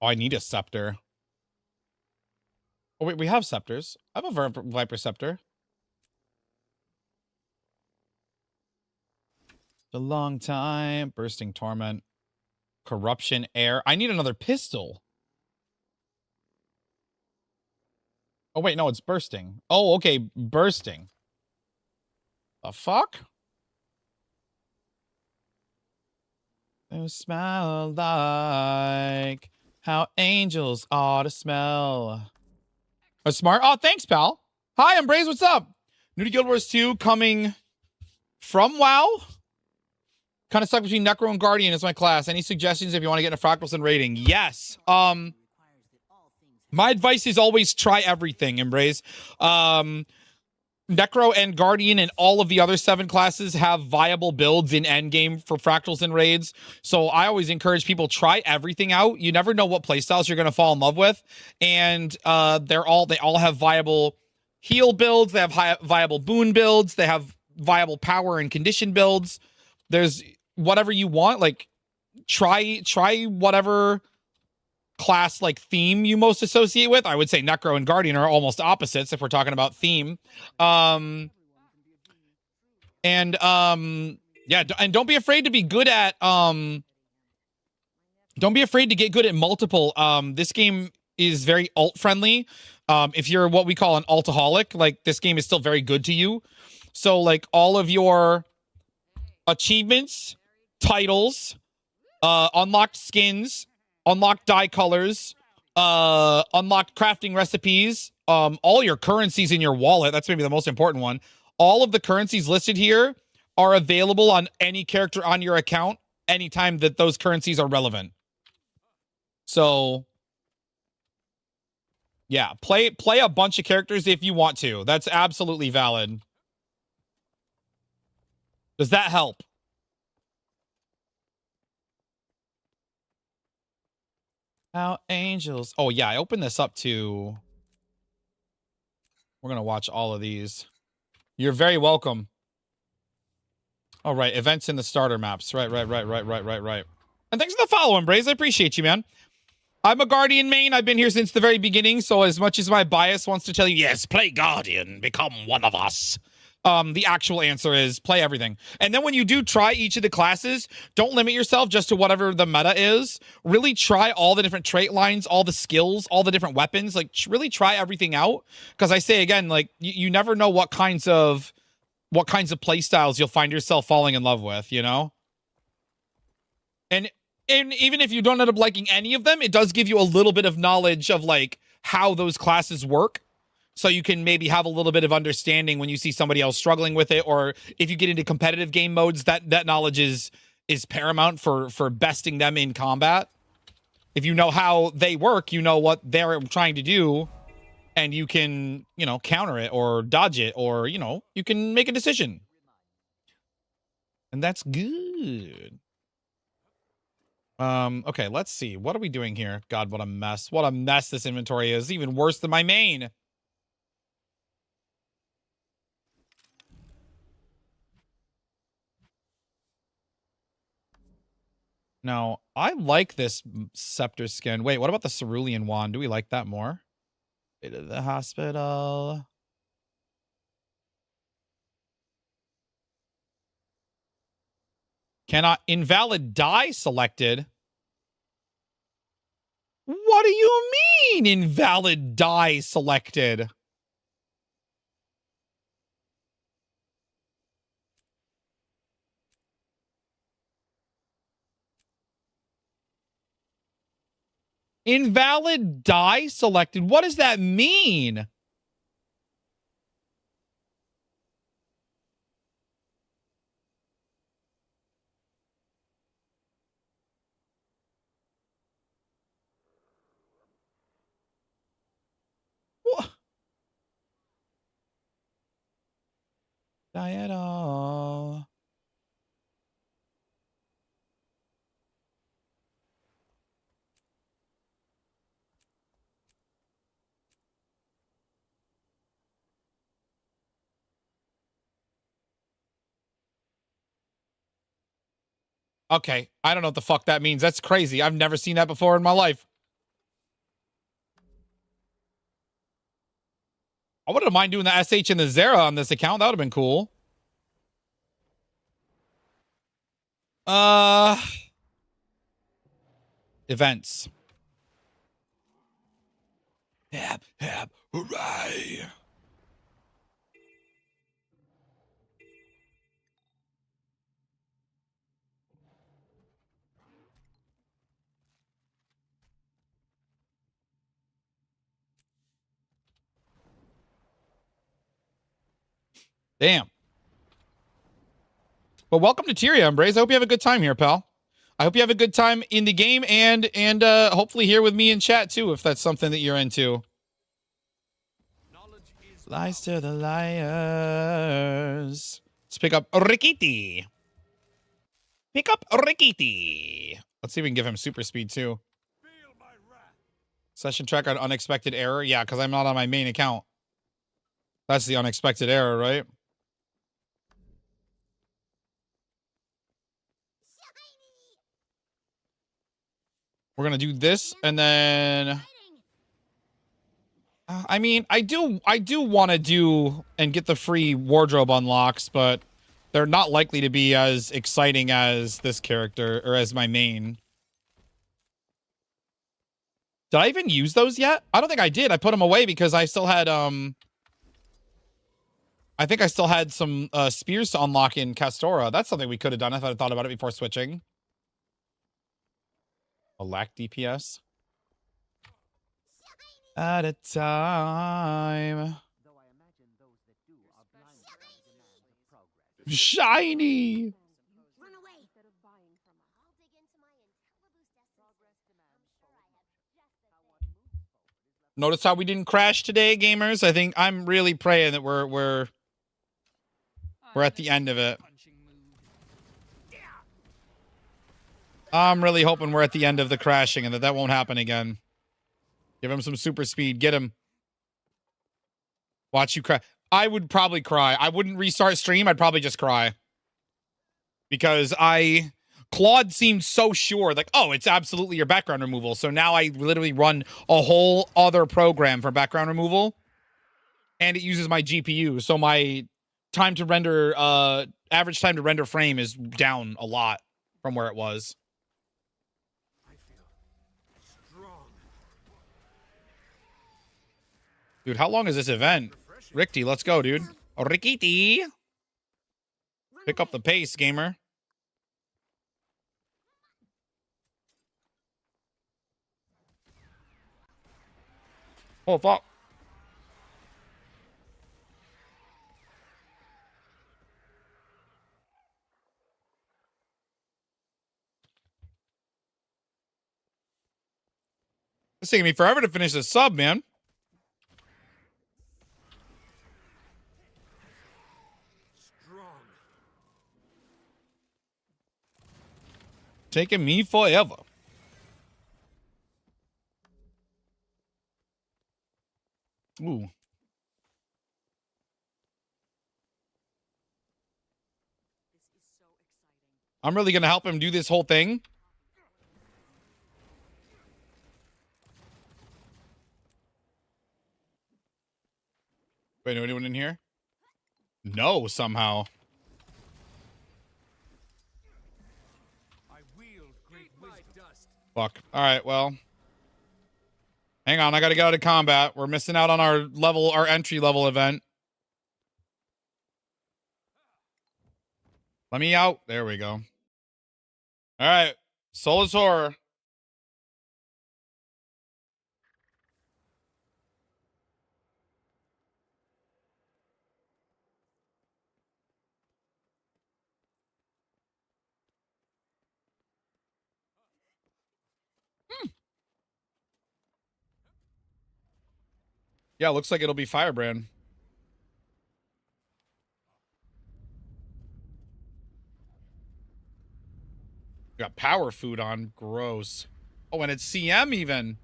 Oh, I need a scepter. Oh, wait, we have scepters. I have a Viper scepter. A long time. Bursting Torment. Corruption Air. I need another pistol. Oh, wait, no, it's bursting. Oh, okay, bursting. The fuck? They smell like how angels ought to smell. A smart? Oh, thanks, pal. Hi, I'm Braze. What's up? New to Guild Wars 2 coming from WoW. Kind of stuck between Necro and Guardian as my class. Any suggestions if you want to get into Fractals and raiding? Yes. My advice is always try everything, Embrace. Necro and Guardian and all of the other 7 classes have viable builds in endgame for Fractals and raids. So I always encourage people try everything out. You never know what playstyles you're going to fall in love with. And they all have viable heal builds. They have viable boon builds. They have viable power and condition builds. There's whatever you want. Like try whatever class like theme you most associate with. I would say Necro and Guardian are almost opposites if we're talking about theme. Yeah, and don't be afraid to be good at don't be afraid to get good at multiple. This game is very alt friendly. If you're what we call an altaholic, like this game is still very good to you. So like all of your achievements, titles, unlocked skins, unlocked dye colors, unlocked crafting recipes, all your currencies in your wallet. That's maybe the most important one. All of the currencies listed here are available on any character on your account anytime that those currencies are relevant. So, Yeah, play a bunch of characters if you want to. That's absolutely valid. Does that help? How angels. Oh, yeah, I opened this up to... We're going to watch all of these. You're very welcome. All right, events in the starter maps. Right. And thanks for the follow, Embrace. I appreciate you, man. I'm a Guardian main. I've been here since the very beginning, so as much as my bias wants to tell you, yes, play Guardian, become one of us, the actual answer is play everything. And then when you do try each of the classes, don't limit yourself just to whatever the meta is. Really try all the different trait lines, all the skills, all the different weapons. Like, really try everything out. Because I say again, like, you never know what kinds of play styles you'll find yourself falling in love with, you know? And even if you don't end up liking any of them, it does give you a little bit of knowledge of, like, how those classes work. So you can maybe have a little bit of understanding when you see somebody else struggling with it, or if you get into competitive game modes, that knowledge is paramount for besting them in combat. If you know how they work, you know what they're trying to do, and you can, you know, counter it or dodge it, or, you know, you can make a decision. And that's good. Okay, let's see. What are we doing here? God, what a mess. What a mess this inventory is. Even worse than my main. Now, I like this scepter skin. Wait, what about the cerulean wand? Do we like that more? Way to the hospital. Cannot invalid die selected. What do you mean invalid die selected? Invalid die selected. What does that mean? What? Die at all. Okay, I don't know what the fuck that means. That's crazy. I've never seen that before in my life. I wouldn't mind doing the SH and the Zera on this account. That would have been cool. Events. Hooray. Damn. Well, welcome to Tyria, Embrace. I hope you have a good time here, pal. I hope you have a good time in the game and hopefully here with me in chat too, if that's something that you're into. Lies to the liars. Let's pick up Rikiti. Pick up Rikiti. Let's see if we can give him super speed too. Session track on unexpected error. Yeah, because I'm not on my main account. That's the unexpected error, right? We're gonna do this, and then I mean, I do want to do and get the free wardrobe unlocks, but they're not likely to be as exciting as this character or as my main. Did I even use those yet? I don't think I did. I put them away because I still had I think I still had some spears to unlock in Castora. That's something we could have done if I had thought about it before switching. A lack DPS. At a time. Shiny. Notice how we didn't crash today, gamers? I think I'm really praying that we're at the end of it. I'm really hoping we're at the end of the crashing and that won't happen again. Give him some super speed. Get him. Watch you cry. I would probably cry. I wouldn't restart stream. I'd probably just cry. Because Claude seemed so sure. Like, oh, it's absolutely your background removal. So now I literally run a whole other program for background removal. And it uses my GPU. So my time to render, average time to render frame is down a lot from where it was. Dude, how long is this event? Ricky, let's go, dude. Ricky. Pick up the pace, gamer. Oh, fuck. It's taking me forever to finish this sub, man. Taking me forever. Ooh. I'm really gonna help him do this whole thing. Wait, anyone in here? No, somehow. Fuck. All right, well. Hang on, I gotta get out of combat. We're missing out on our entry level event. Let me out. There we go. All right. Soulless Horror. Yeah, looks like it'll be Firebrand. Got power food on. Gross. Oh, and it's CM even.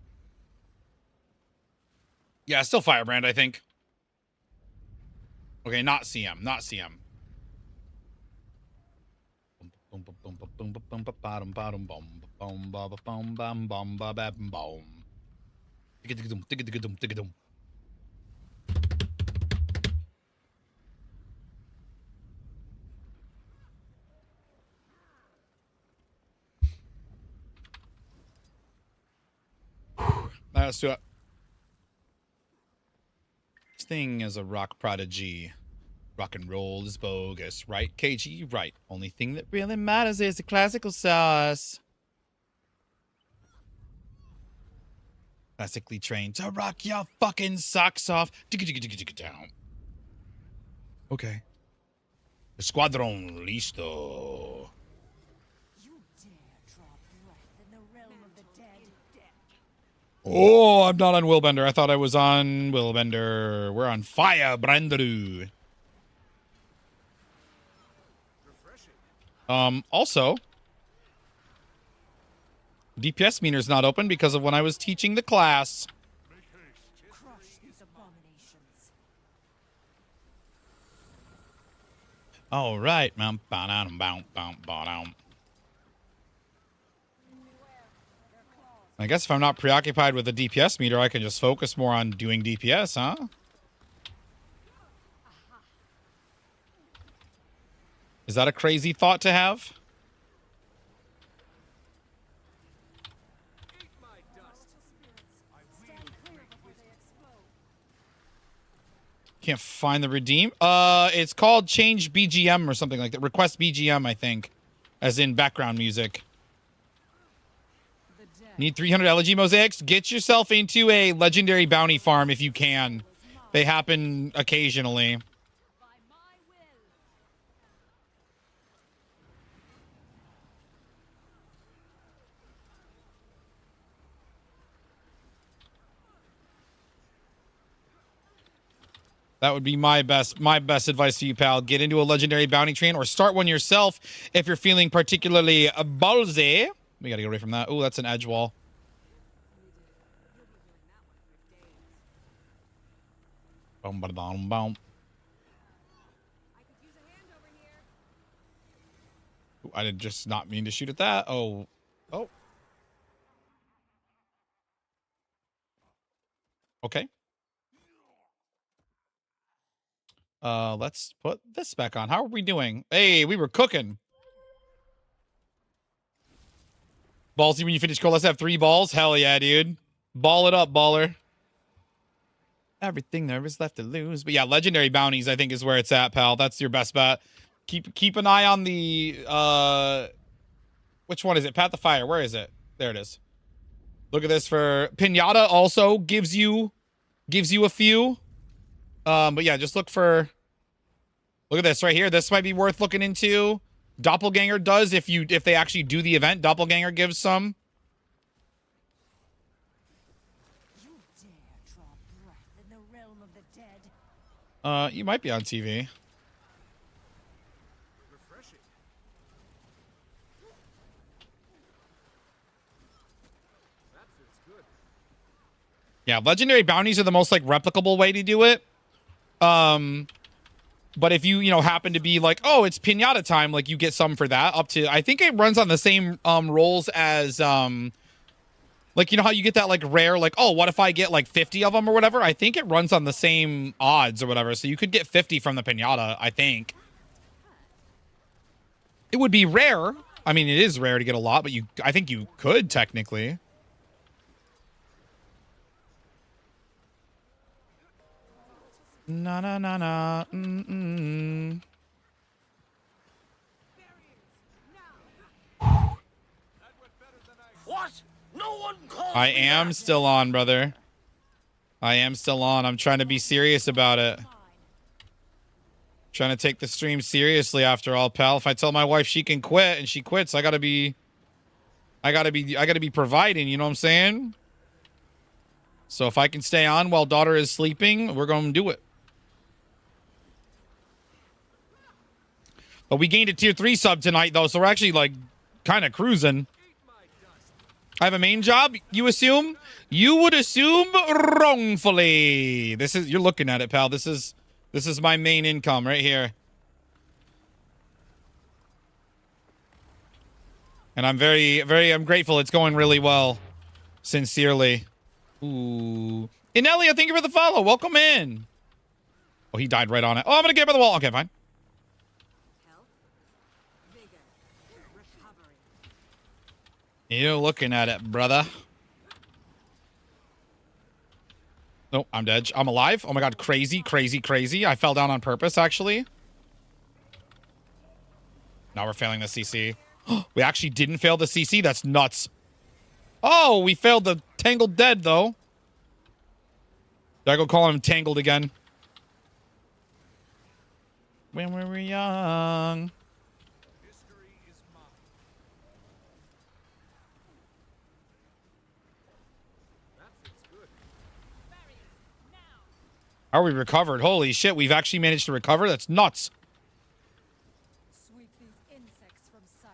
Yeah, still Firebrand, I think. Okay, not CM. Not CM. Let's do it. This thing is a rock prodigy. Rock and roll is bogus, right? KG, right. Only thing that really matters is the classical sauce. Classically trained to rock your fucking socks off. Down. Okay. Escuadron listo. Oh, I'm not on Willbender. I thought I was on Willbender. We're on Firebrand. Also, DPS meter's not open because of when I was teaching the class. All right, I guess if I'm not preoccupied with the DPS meter, I can just focus more on doing DPS, huh? Is that a crazy thought to have? Can't find the redeem. It's called change BGM or something like that. Request BGM, I think, as in background music. Need 300 elegy mosaics? Get yourself into a legendary bounty farm if you can. They happen occasionally. That would be my best advice to you, pal. Get into a legendary bounty train or start one yourself if you're feeling particularly ballsy. We gotta get away from that. Oh, that's an edge wall. Boom, ba boom, boom. I did just not mean to shoot at that. Oh. Oh. Okay. Let's put this back on. How are we doing? Hey, we were cooking. Ballsy, when you finish goal, let's have 3 balls. Hell yeah, dude. Ball it up, baller. Everything there is left to lose. But yeah, legendary bounties, I think, is where it's at, pal. That's your best bet. Keep an eye on the which one is it? Path of Fire. Where is it? There it is. Look at this for Pinata also gives you a few. But yeah, just look at this right here. This might be worth looking into. Doppelganger does if they actually do the event. Doppelganger gives some. You dare draw breath in the realm of the dead. You might be on TV. Refreshing. That feels good. Yeah, legendary bounties are the most like replicable way to do it. But if you happen to be like, oh, it's pinata time, like you get some for that up to, I think it runs on the same rolls as like, you know how you get that like rare, like, oh, what if I get like 50 of them or whatever? I think it runs on the same odds or whatever. So you could get 50 from the pinata, I think. It would be rare. I mean, it is rare to get a lot, but I think you could technically. Na na na na. What? No one calls I am still on, brother. I am still on. I'm trying to be serious about it. Trying to take the stream seriously after all, pal. If I tell my wife she can quit and she quits, I gotta be providing, you know what I'm saying? So if I can stay on while daughter is sleeping, we're gonna do it. But we gained a tier 3 sub tonight, though, so we're actually, like, kind of cruising. I have a main job, you assume? You would assume wrongfully. You're looking at it, pal. This is my main income right here. And I'm I'm grateful. It's going really well. Sincerely. Ooh. Inelia, thank you for the follow. Welcome in. Oh, he died right on it. Oh, I'm going to get by the wall. Okay, fine. You're looking at it, brother. Nope, I'm dead. I'm alive. Oh my god, crazy, crazy, crazy. I fell down on purpose, actually. Now we're failing the CC. We actually didn't fail the CC? That's nuts. Oh, we failed the Tangled Dead, though. Did I go call him Tangled again? When we were young. Are we recovered? Holy shit, we've actually managed to recover? That's nuts. Sweep these insects from sight.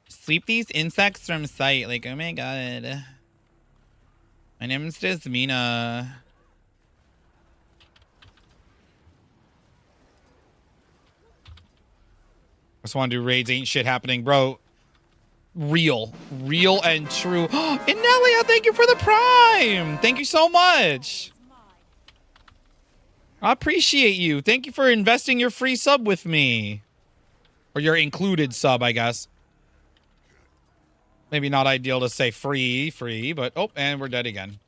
Sweep these insects from sight. Like, oh my god. My name's Desmina. I just want to do raids. Ain't shit happening, bro. Real and true. Inelia, thank you for the prime. Thank you so much. I appreciate you. Thank you for investing your free sub with me. Or your included sub, I guess. Maybe not ideal to say free, but... Oh, and we're dead again.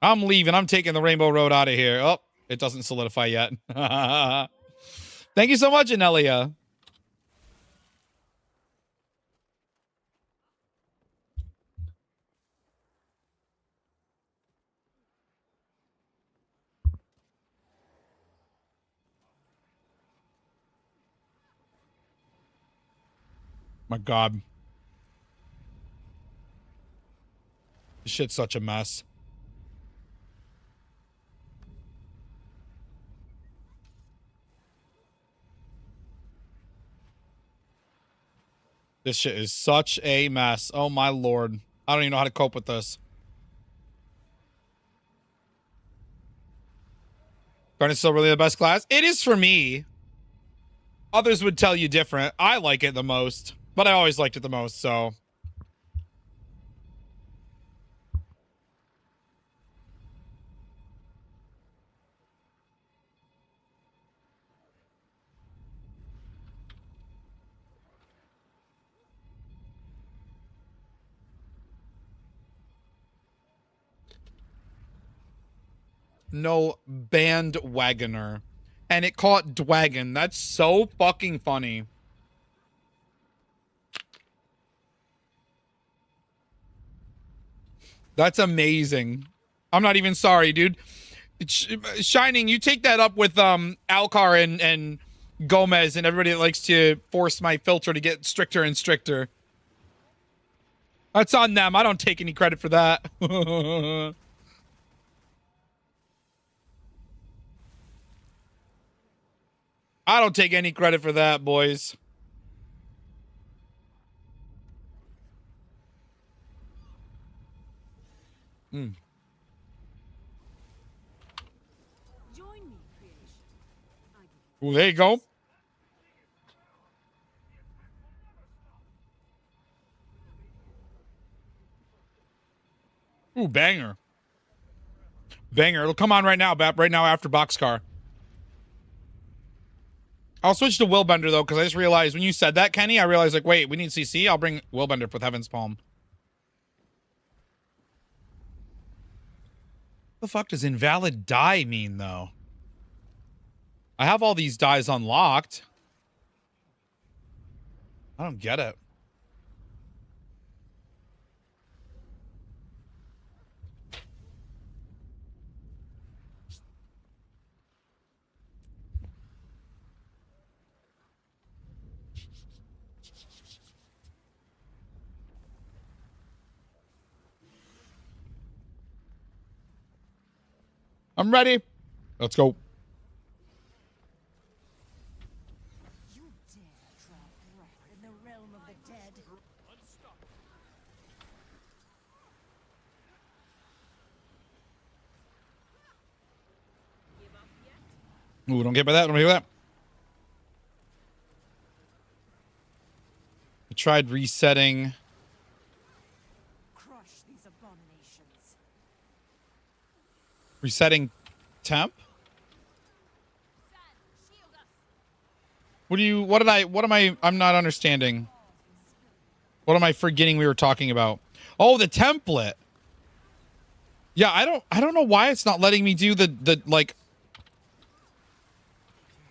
I'm leaving. I'm taking the Rainbow Road out of here. Oh, it doesn't solidify yet. Thank you so much, Inelia. My god. This shit's such a mess. This shit is such a mess. Oh my lord. I don't even know how to cope with this. Garnet's still really the best class. It is for me. Others would tell you different. I like it the most, but I always liked it the most, so. No bandwagoner. And it caught Dwagon. That's so fucking funny. That's amazing. I'm not even sorry, dude. Shining, you take that up with Alcar and Gomez and everybody that likes to force my filter to get stricter and stricter. That's on them. I don't take any credit for that. I don't take any credit for that, boys. Hmm. Ooh, there you go. Ooh, banger. Banger. It'll come on right now, Bap. Right now after Boxcar. I'll switch to Willbender, though, because I just realized when you said that, Kenny, I realized, like, wait, we need CC? I'll bring Willbender with Heaven's Palm. What the fuck does invalid die mean, though? I have all these dies unlocked. I don't get it. I'm ready. Let's go. You dare draw breath in the realm of the dead. Ooh, don't get by that. Don't get by that. I tried resetting. Crush these abominations. Resetting temp? I'm not understanding. What am I forgetting we were talking about? Oh, the template. Yeah, I don't know why it's not letting me do the like.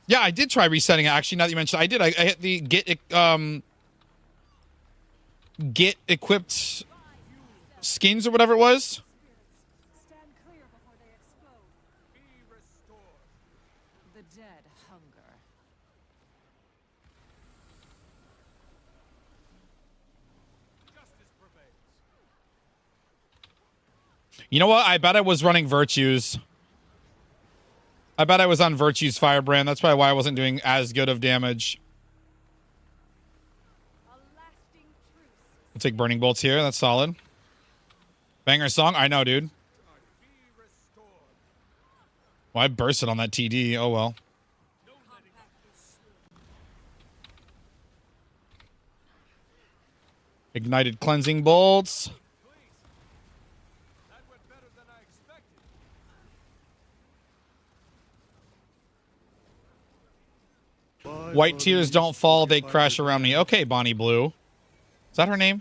Yeah, I did try resetting it, actually, now that you mentioned I did. I hit the get equipped skins or whatever it was. Stand clear before they explode. Be restored. The dead hunger. Justice prevails. You know what? I bet I was running Virtues. I bet I was on Virtue's Firebrand. That's probably why I wasn't doing as good of damage. I'll take Burning Bolts here. That's solid. Banger song? I know, dude. Well, I bursted on that TD. Oh, well. Ignited Cleansing Bolts. White tears don't fall, they crash around me. Okay, Bonnie Blue. Is that her name?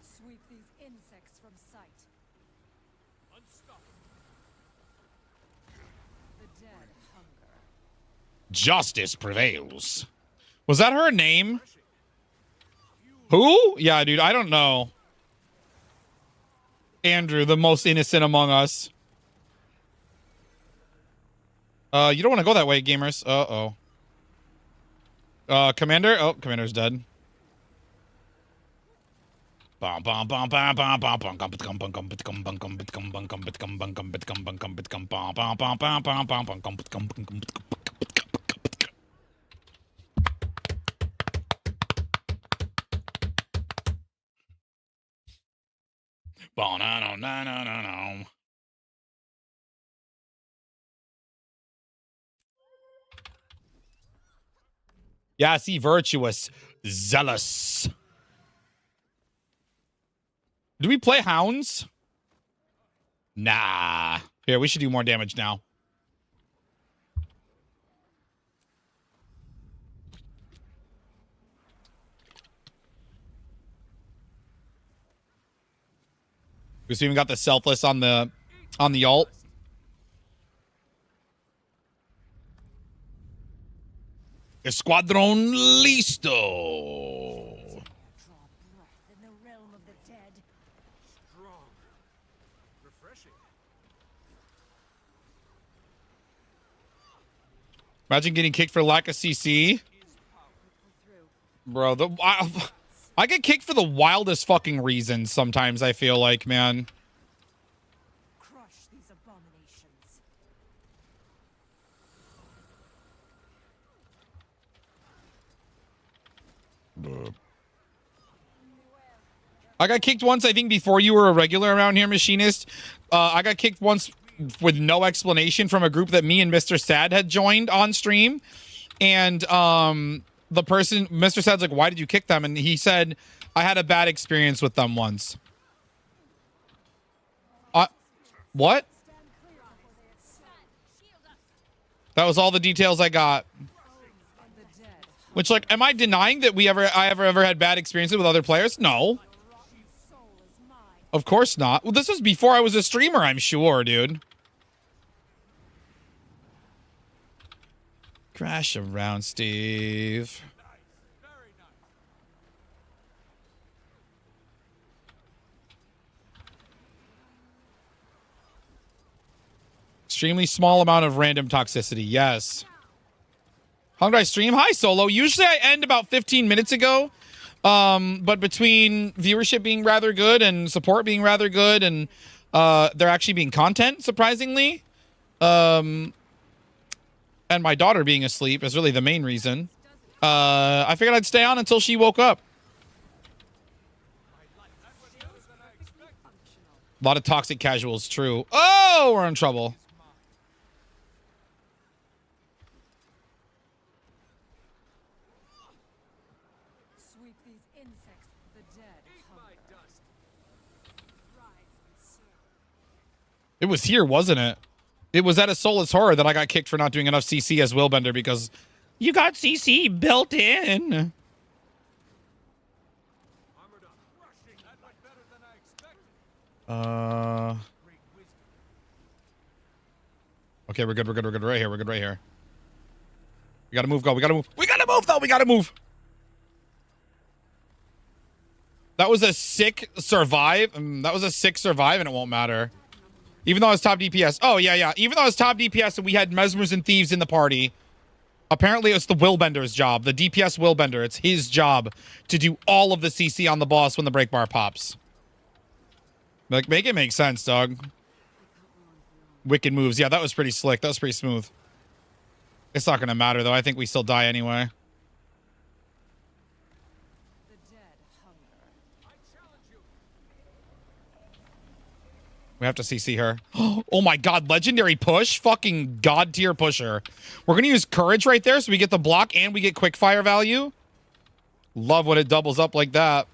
Sweep these insects from sight. The dead hunger. Justice prevails. Was that her name? Who? Yeah, dude, I don't know. Andrew, the most innocent among us. You don't want to go that way, gamers. Uh-oh. Commander? Oh, Commander's dead. Ba-na-na-na-na-na-na. Yeah, see, virtuous, zealous. Do we play hounds? Nah. Here, we should do more damage now. We even got the selfless on the ult. Escuadron listo. Imagine getting kicked for lack of CC. Bro, I get kicked for the wildest fucking reasons sometimes, I feel like, man. Crush these abominations. I got kicked once, I think, before you were a regular around here, Machinist. I got kicked once with no explanation from a group that me and Mr. Sad had joined on stream. And the person, Mr. Sad's like, why did you kick them? And he said, I had a bad experience with them once. What? That was all the details I got. Which, like, am I denying that I ever had bad experiences with other players? No. Of course not. Well, this was before I was a streamer, I'm sure, dude. Crash around, Steve. Extremely small amount of random toxicity. Yes. How long do I stream? Hi, Solo. Usually I end about 15 minutes ago. But between viewership being rather good and support being rather good and there actually being content, surprisingly, and my daughter being asleep is really the main reason, I figured I'd stay on until she woke up. A lot of toxic casuals, true. Oh, we're in trouble. Sweep these insects, the dead hunger. It was here, wasn't it? It was at a Soulless Horror that I got kicked for not doing enough CC as Willbender because you got CC built in. Okay, we're good. We're good. We're good right here. We're good right here. We gotta move. Go. We gotta move. We gotta move, though. We gotta move. That was a sick survive. That was a sick survive, and it won't matter. Even though I was top DPS. Oh, yeah, yeah. Even though I was top DPS and we had Mesmers and Thieves in the party, apparently it's the Willbender's job. The DPS Willbender. It's his job to do all of the CC on the boss when the break bar pops. Like, make it make sense, dog. Wicked moves. Yeah, that was pretty slick. That was pretty smooth. It's not going to matter, though. I think we still die anyway. We have to CC her. Oh my god, legendary push? Fucking god tier pusher. We're going to use courage right there so we get the block and we get quick fire value. Love when it doubles up like that.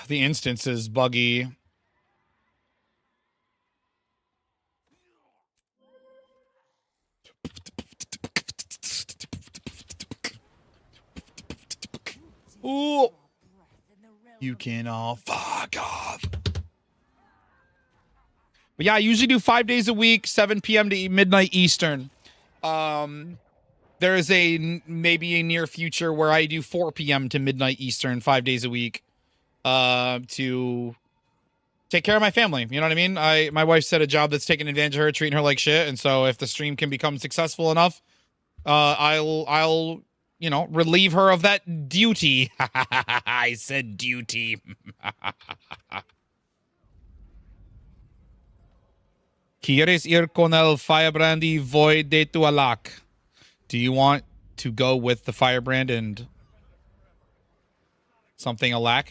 The instance is buggy. Ooh. You can all fuck off. But yeah, I usually do 5 days a week, 7 p.m. to midnight Eastern. There is maybe a near future where I do 4 p.m. to midnight Eastern, 5 days a week. To take care of my family. You know what I mean? My wife said a job that's taking advantage of her, treating her like shit. And so if the stream can become successful enough, I'll you know, relieve her of that duty. I said duty. ¿Quieres ir con el firebrand y voy de tu alak? Do you want to go with the firebrand and something alak?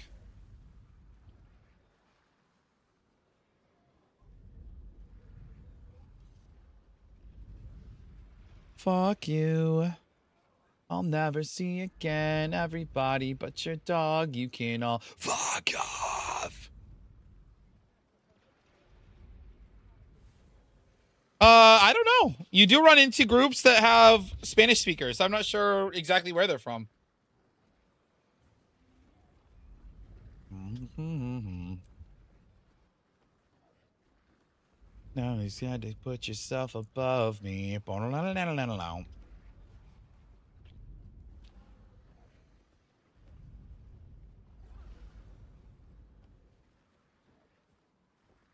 Fuck you. I'll never see again everybody but your dog. You can all fuck off. I don't know. You do run into groups that have Spanish speakers. I'm not sure exactly where they're from. Now you got to put yourself above me.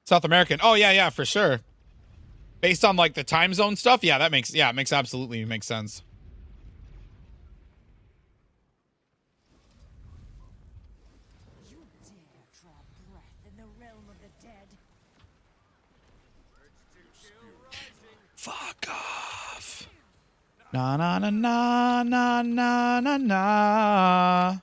South American. Oh yeah, for sure. Based on like the time zone stuff, yeah, that makes absolutely makes sense. You dare draw breath in the realm of the dead. Fuck off. Na na na na na na na na.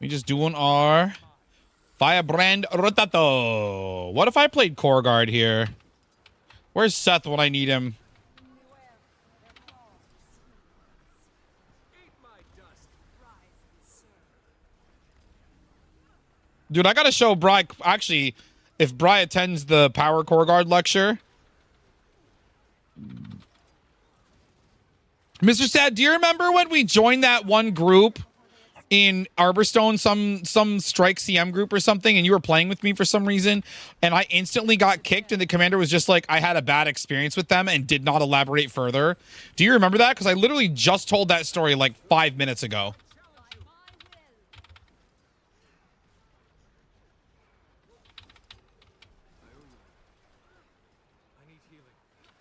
We just doing our Firebrand Rotato. What if I played Core Guard here? Where's Seth when I need him? Dude, I gotta show Bri. Actually, if Bri attends the Power Core Guard lecture. Mr. Sad, do you remember when we joined that one group in Arborstone, some strike CM group or something, and you were playing with me for some reason, and I instantly got kicked, and the commander was just like, I had a bad experience with them and did not elaborate further? Do you remember that? Because I literally just told that story like 5 minutes ago.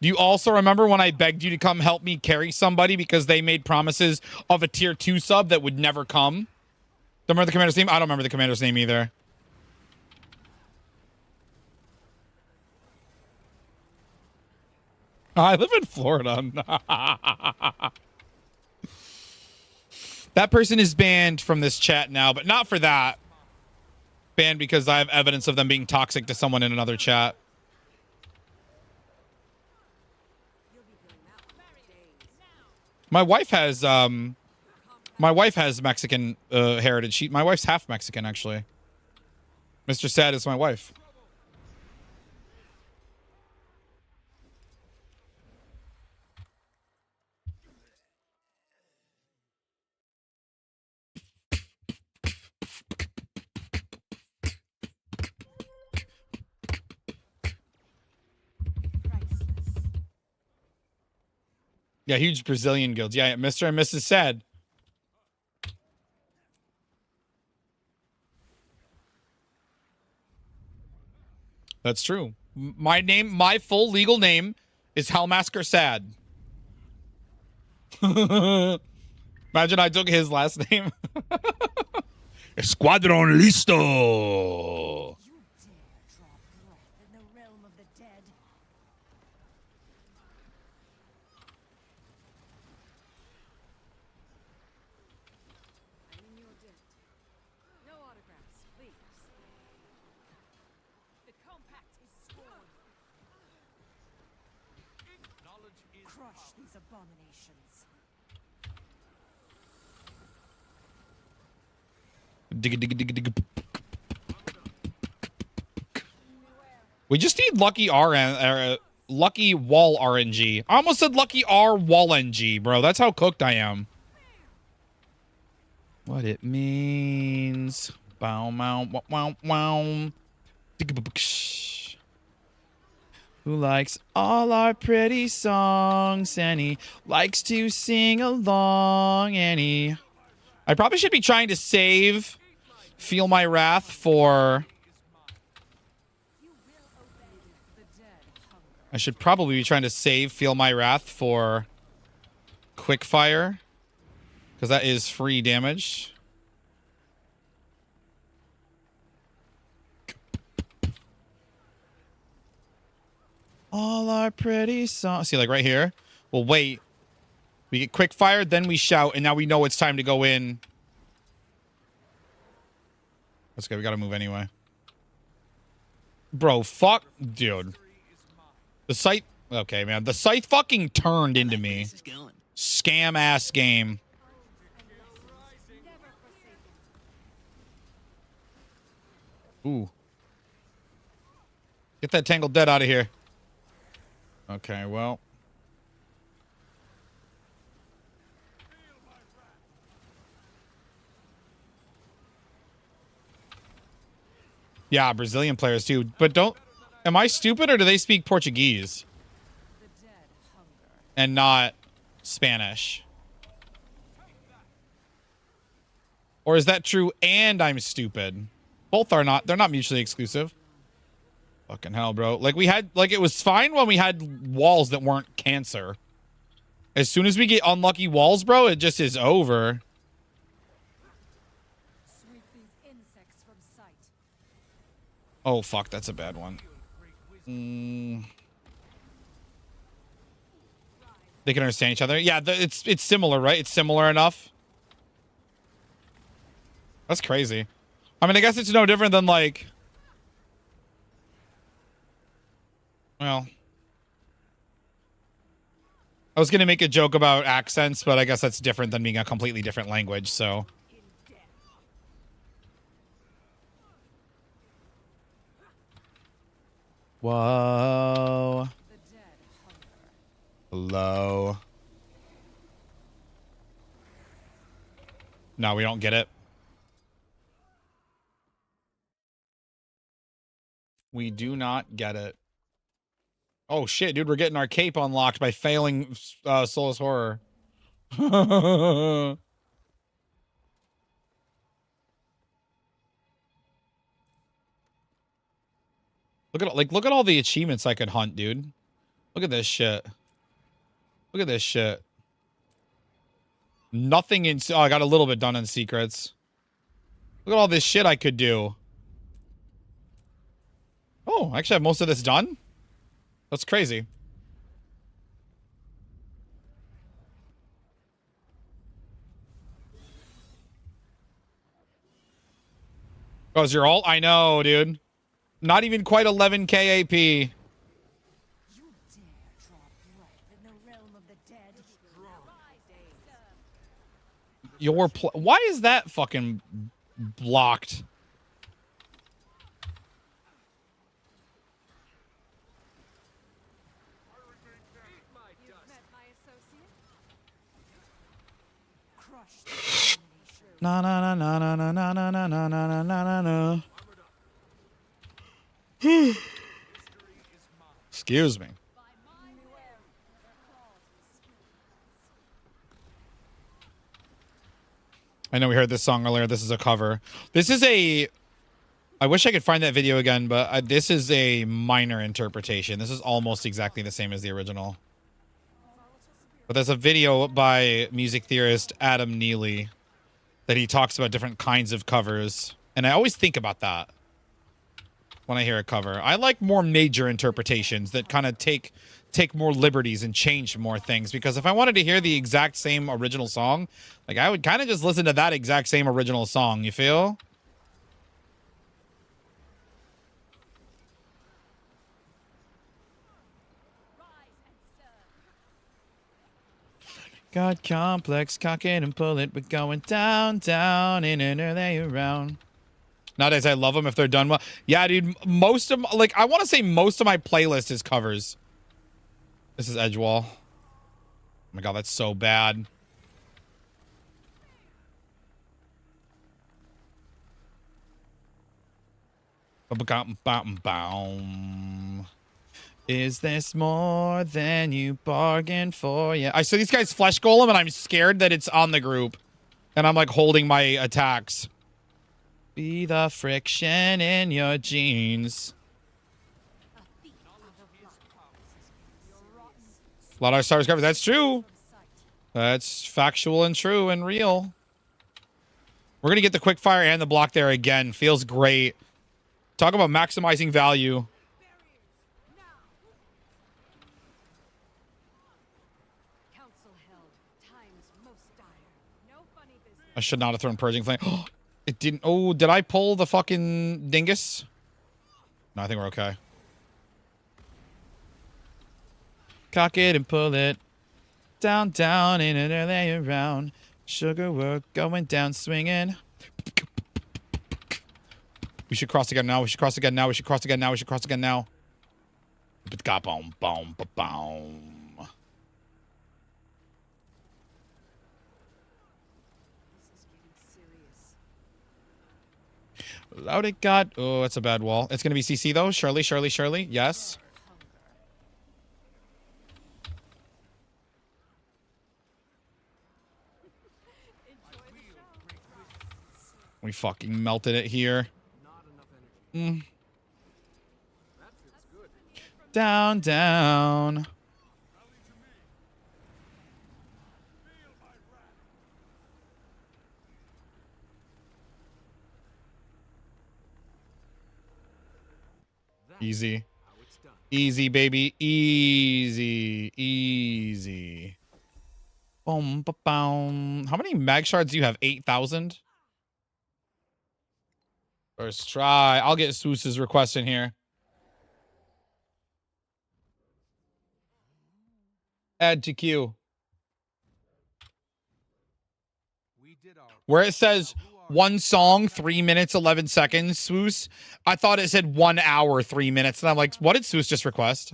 Do you also remember when I begged you to come help me carry somebody because they made promises of a tier 2 sub that would never come? Don't remember the commander's name? I don't remember the commander's name either. I live in Florida. That person is banned from this chat now, but not for that. Banned because I have evidence of them being toxic to someone in another chat. My wife has Mexican heritage. My wife's half Mexican, actually. Mr. Sad is my wife. Yeah, huge Brazilian guilds. Yeah, Mr. and Mrs. Sad. That's true. My full legal name is Halmasker Sad. Imagine I took his last name. Escuadron listo. Crush these abominations. We just need lucky lucky wall RNG. I almost said lucky R wall NG, bro. That's how cooked I am. What it means. Bow, wow, wow, wow. Who likes all our pretty songs, and he likes to sing along, and he... I probably should be trying to save Feel My Wrath for I should probably be trying to save Feel My Wrath for quick fire, because that is free damage. All our pretty songs. See, like right here. We'll wait. We get quick fire, then we shout, and now we know it's time to go in. Let's go. We gotta move anyway. Bro, fuck. Dude. The site. Okay, man. The site fucking turned into me. Scam ass game. Ooh. Get that Tangled Dead out of here. Okay, well. Yeah, Brazilian players too. But don't... Am I stupid or do they speak Portuguese? And not Spanish? Or is that true and I'm stupid? Both are not. They're not mutually exclusive. Fucking hell, bro. Like we had... Like it was fine when we had walls that weren't cancer. As soon as we get unlucky walls, bro, it just is over. Oh, fuck. That's a bad one. They can understand each other. Yeah, it's similar, right? It's similar enough. That's crazy. I mean, I guess it's no different than, like... Well... I was going to make a joke about accents, but I guess that's different than being a completely different language, so... Whoa. Hello. No, we don't get it. We do not get it. Oh shit, dude, we're getting our cape unlocked by failing Soulless Horror. Look at all the achievements I could hunt, dude. Look at this shit. Look at this shit. Nothing in... Oh, I got a little bit done in secrets. Look at all this shit I could do. Oh, I actually have most of this done? That's crazy. Oh, is your ult? I know, dude. Not even quite 11k AP. Why is that fucking blocked? Na na na na na na na na na na na na na. Excuse me. I know we heard this song earlier. This is a cover. This is a... I wish I could find that video again, but this is a minor interpretation. This is almost exactly the same as the original. But there's a video by music theorist Adam Neely that he talks about different kinds of covers. And I always think about that when I hear a cover. I like more major interpretations that kind of take more liberties and change more things, because if I wanted to hear the exact same original song, like I would kind of just listen to that exact same original song, you feel? Got complex, cock it and pull it, we're going down, down, in and early around. Nowadays, I love them if they're done well. Yeah, dude, most of, like, I want to say most of my playlist is covers. This is Edgewall. Oh my god, that's so bad. Is this more than you bargained for? Yeah, I saw these guys flesh golem, and I'm scared that it's on the group, and I'm like holding my attacks. Be the friction in your jeans. A lot of our stars covered. That's true. That's factual and true and real. We're going to get the quick fire and the block there again. Feels great. Talk about maximizing value. I should not have thrown Purging Flame. It didn't. Oh, did I pull the fucking dingus? No, I think we're okay. Cock it and pull it. Down, down, in and lay around. Sugar work going down, swinging. We should cross again now. We should cross again now. We should cross again now. We should cross again now. Boom, boom, boom. Loaded God. Oh, that's a bad wall. It's going to be CC though. Shirley, Shirley, Shirley. Yes. We fucking melted it here. Down, down. Easy. Easy, baby. Easy. Easy. Boom, ba, boom. How many mag shards do you have? 8,000? First try. I'll get Swoos's request in here. Add to queue. Where it says one song, 3 minutes, 11 seconds, Swoos, I thought it said 1 hour, 3 minutes. And I'm like, what did Swoos just request?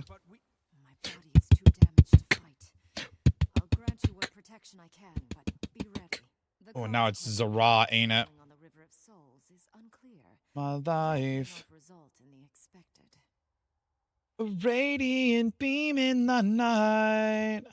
Oh, now it's Zara, ain't it? My life. A radiant beam in the night.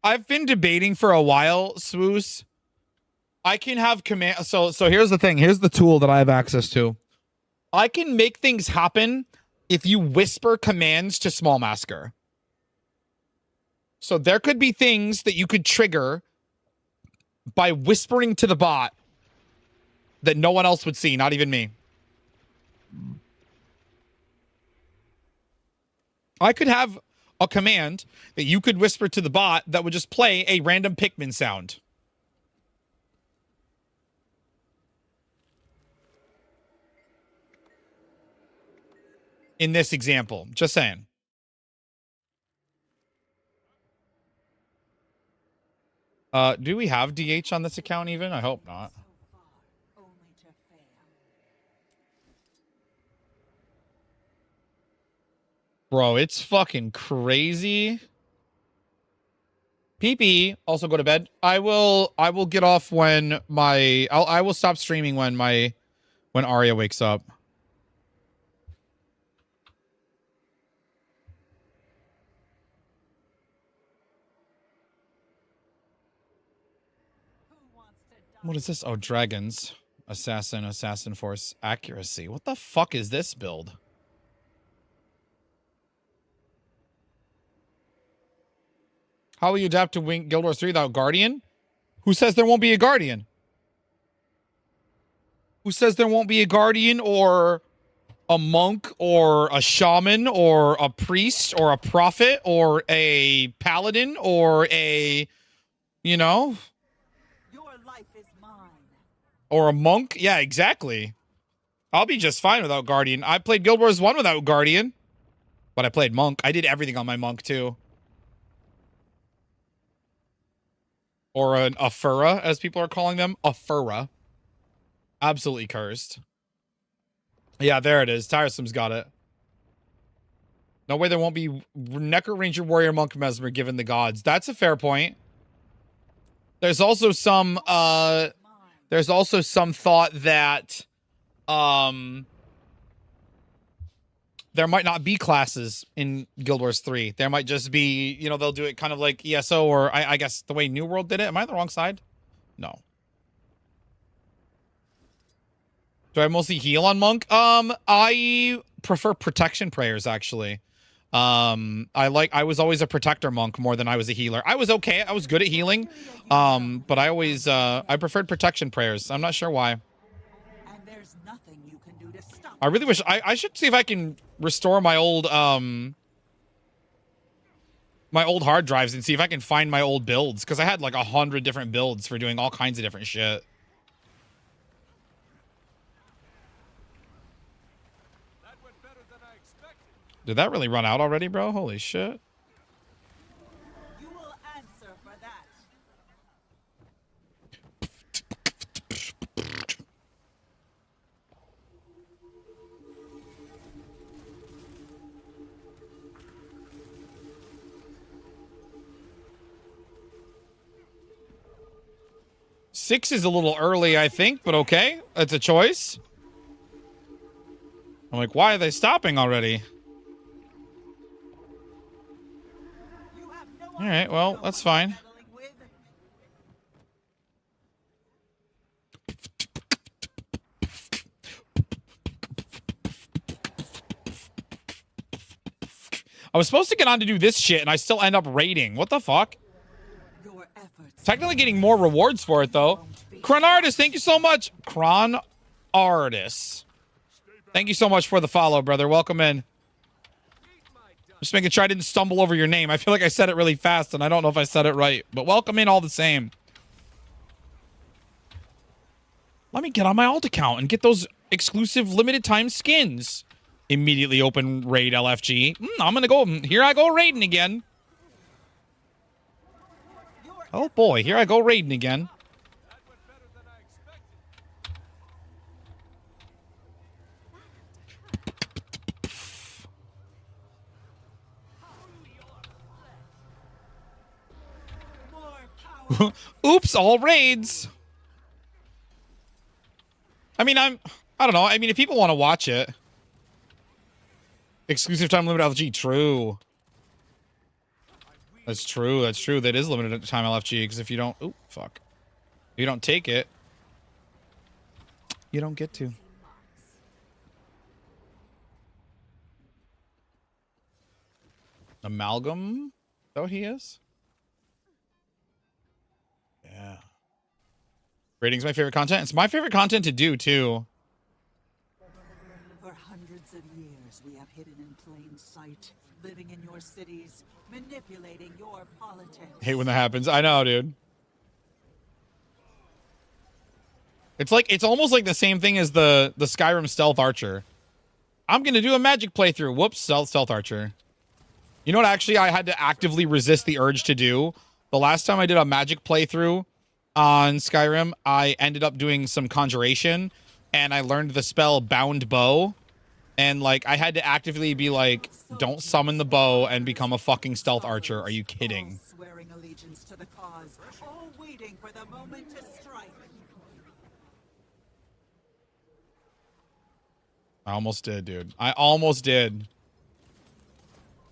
I've been debating for a while, Swoos. I can have command. So here's the thing. Here's the tool that I have access to. I can make things happen if you whisper commands to Small Masker. So there could be things that you could trigger by whispering to the bot that no one else would see, not even me. I could have a command that you could whisper to the bot that would just play a random Pikmin sound. In this example, just saying. Do we have DH on this account even? I hope not. Bro, it's fucking crazy. PP, also go to bed. I will get off when I will stop streaming when Arya wakes up. What is this? Oh, dragons. Assassin force accuracy. What the fuck is this build? How will you adapt to Guild Wars 3 without Guardian? Who says there won't be a Guardian? Who says there won't be a Guardian or a monk or a shaman or a priest or a prophet or a paladin or a, you know? Your life is mine. Or a monk? Yeah, exactly. I'll be just fine without Guardian. I played Guild Wars 1 without Guardian. But I played monk. I did everything on my monk too. Or an Afura, as people are calling them. Afura. Absolutely cursed. Yeah, there it is. Tiresome's got it. No way there won't be Necker Ranger Warrior Monk Mesmer given the gods. That's a fair point. There's also some thought that there might not be classes in Guild Wars 3. There might just be, you know, they'll do it kind of like ESO or I guess the way New World did it. Am I on the wrong side? No. Do I mostly heal on monk? I prefer protection prayers actually. I was always a protector monk more than I was a healer. I was okay. I was good at healing. But I preferred protection prayers. I'm not sure why. And there's nothing you can do to stop I really wish I should see if I can restore my old hard drives and see if I can find my old builds, because I had like 100 different builds for doing all kinds of different shit. That went better than I expected. Did that really run out already, bro? Holy shit. You will answer for that. Six is a little early, I think, but okay. It's a choice. I'm like, why are they stopping already? All right, well, that's fine. I was supposed to get on to do this shit, and I still end up raiding. What the fuck? Technically getting more rewards for it, though. Cron Artist, thank you so much. Cron Artist. Thank you so much for the follow, brother. Welcome in. Just making sure I didn't stumble over your name. I feel like I said it really fast, and I don't know if I said it right. But welcome in all the same. Let me get on my alt account and get those exclusive limited time skins. Immediately open raid LFG. I'm gonna go. Here I go raiding again. Oh boy, here I go raiding again. Oops, all raids. I mean, I don't know. I mean, if people want to watch it. Exclusive time limit LFG, true. That's true, that's true. That is limited time LFG, because if you don't... Oh, fuck. If you don't take it, you don't get to. Amalgam? Is that what he is? Yeah. Rating's my favorite content. It's my favorite content to do, too. For hundreds of years, we have hidden in plain sight, living in your cities, manipulating your politics. Hate when that happens. I know, dude. It's almost like the same thing as the Skyrim Stealth Archer. I'm gonna do a magic playthrough. Whoops, Stealth Archer. You know what? Actually, I had to actively resist the urge to do. The last time I did a magic playthrough on Skyrim, I ended up doing some conjuration, and I learned the spell Bound Bow. And, like, I had to actively be like, don't summon the bow and become a fucking stealth archer. Are you kidding? Swearing allegiance to the cause, all waiting for the moment to strike. I almost did, dude. I almost did.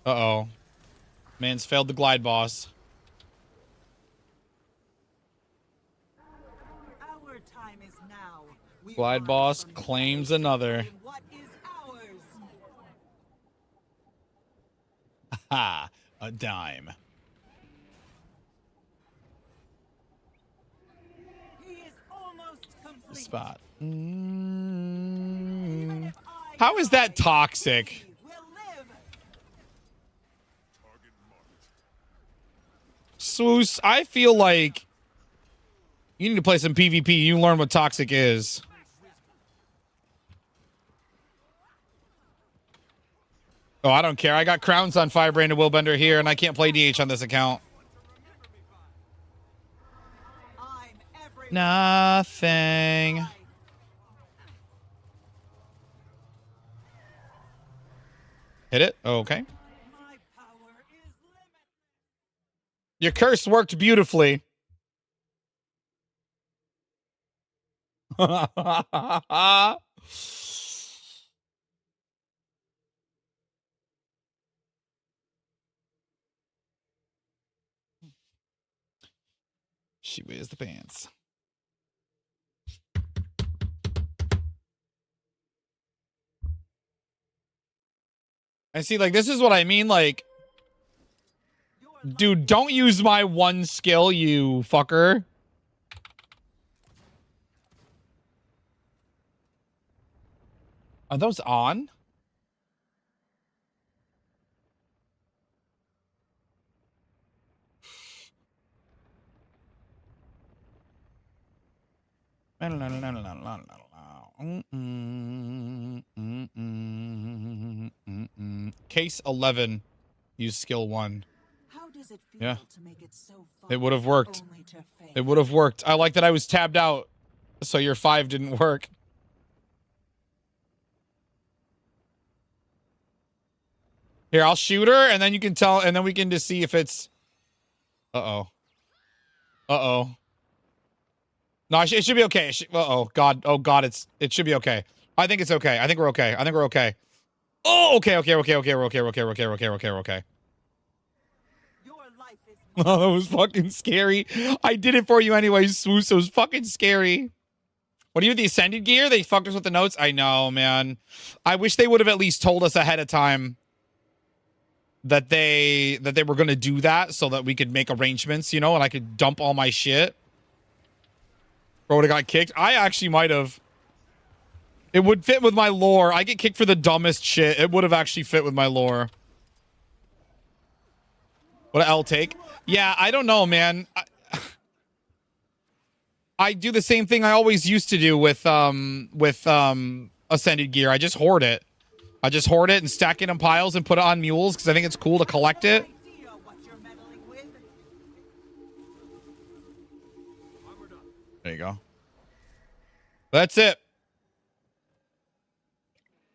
Uh-oh. Man's failed the glide boss. Our time is now. Glide boss claims another. What is ours? Ha! A dime. He is almost complete. Spot. How is that toxic? Swoos, I feel like you need to play some PvP. You learn what toxic is. Oh, I don't care. I got crowns on Firebrand and Willbender here, and I can't play DH on this account. Nothing. Hit it? Okay. Your curse worked beautifully. She wears the pants. I see, like, this is what I mean, like, dude, don't use my one skill, you fucker. Are those on? Case 11. Use skill 1. How does it feel Yeah. to make it so far It would have worked. only to fail? It would have worked. I like that I was tabbed out, so your 5 didn't work. Here, I'll shoot her, and then you can tell, and then we can just see if it's... Uh-oh. Uh-oh. No, it should be okay. Uh-oh. God. Oh, God, it should be okay. I think it's okay. I think we're okay. I think we're okay. Oh, okay. We're okay. Oh, that was fucking scary. I did it for you anyway, Swoos. It was fucking scary. What do you do, the Ascended gear? They fucked us with the notes? I know, man. I wish they would have at least told us ahead of time that they were going to do that so that we could make arrangements, you know, and I could dump all my shit. Or would have got kicked. I actually might have. It would fit with my lore. I get kicked for the dumbest shit. It would have actually fit with my lore. What I'll take? Yeah, I don't know, man. I do the same thing I always used to do with Ascended gear. I just hoard it. I just hoard it and stack it in piles and put it on mules because I think it's cool to collect it. There you go. That's it.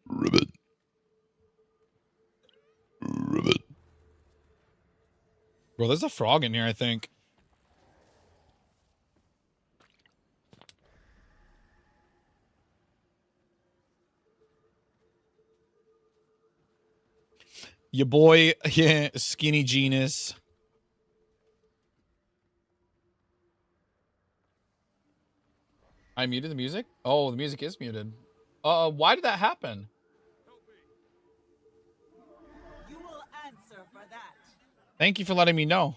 Ribbit. Bro, there's a frog in here, I think. Your boy, yeah, Skinny Genius. I muted the music? Oh, the music is muted. Why did that happen? You will answer for that. Thank you for letting me know.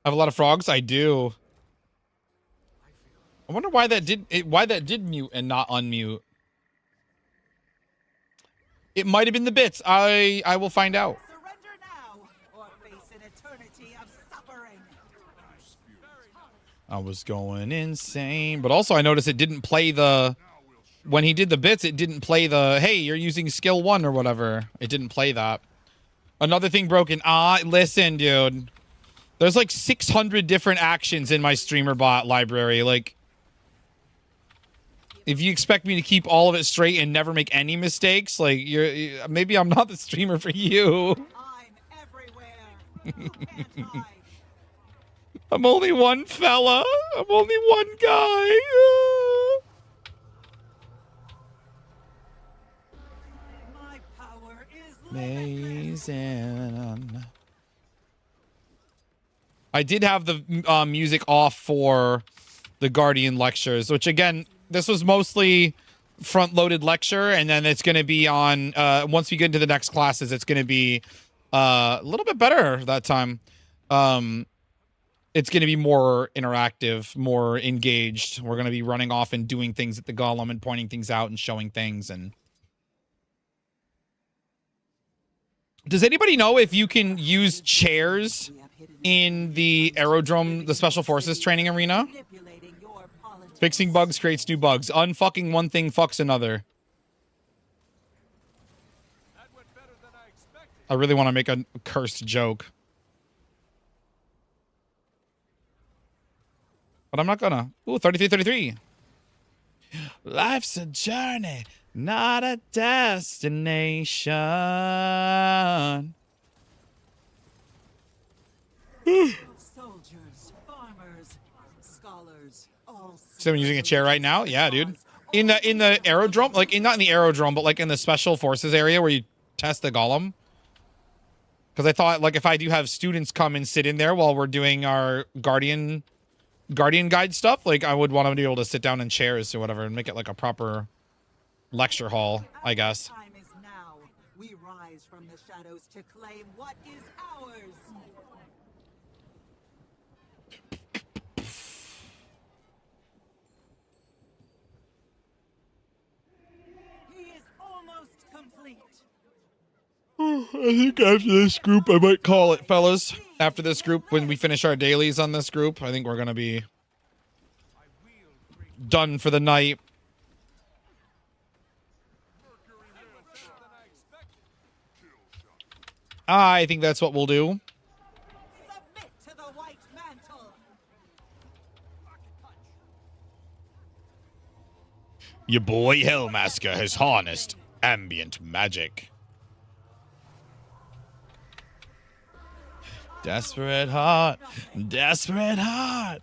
I have a lot of frogs? I do. I wonder why that did mute and not unmute. It might have been the bits. I will find out. Surrender now or face an eternity of suffering. I was going insane. But also I noticed it didn't play the... When he did the bits, it didn't play the, hey, you're using skill 1 or whatever. It didn't play that. Another thing broken. Listen, dude. There's like 600 different actions in my streamer bot library. Like, if you expect me to keep all of it straight and never make any mistakes, like, maybe I'm not the streamer for you. I'm everywhere. You can't hide. I'm only one fella. I'm only one guy. My power is Amazing. I did have the music off for the Guardian lectures, which again, this was mostly front-loaded lecture, and then it's going to be on, once we get into the next classes, it's going to be a little bit better that time. It's going to be more interactive, more engaged. We're going to be running off and doing things at the Golem and pointing things out and showing things. And does anybody know if you can use chairs in the aerodrome, the Special Forces training arena? Fixing bugs creates new bugs. Unfucking one thing fucks another. I really want to make a cursed joke. But I'm not gonna. Ooh, 33. Life's a journey, not a destination. soldiers, farmers, scholars, all. Someone using a chair right now? Yeah, dude. In the aerodrome, like not in the aerodrome, but like in the Special Forces area where you test the Golem. Because I thought, like, if I do have students come and sit in there while we're doing our Guardian Guide stuff, like, I would want them to be able to sit down in chairs or whatever and make it like a proper lecture hall, I guess. Time is now. We rise from the shadows to claim what is ours. He is almost complete. I think after this group, I might call it, fellas. After this group, when we finish our dailies on this group, I think we're gonna be done for the night. I think that's what we'll do. Submit to the white mantle. Your boy Hellmasker has harnessed ambient magic. Desperate heart, desperate heart.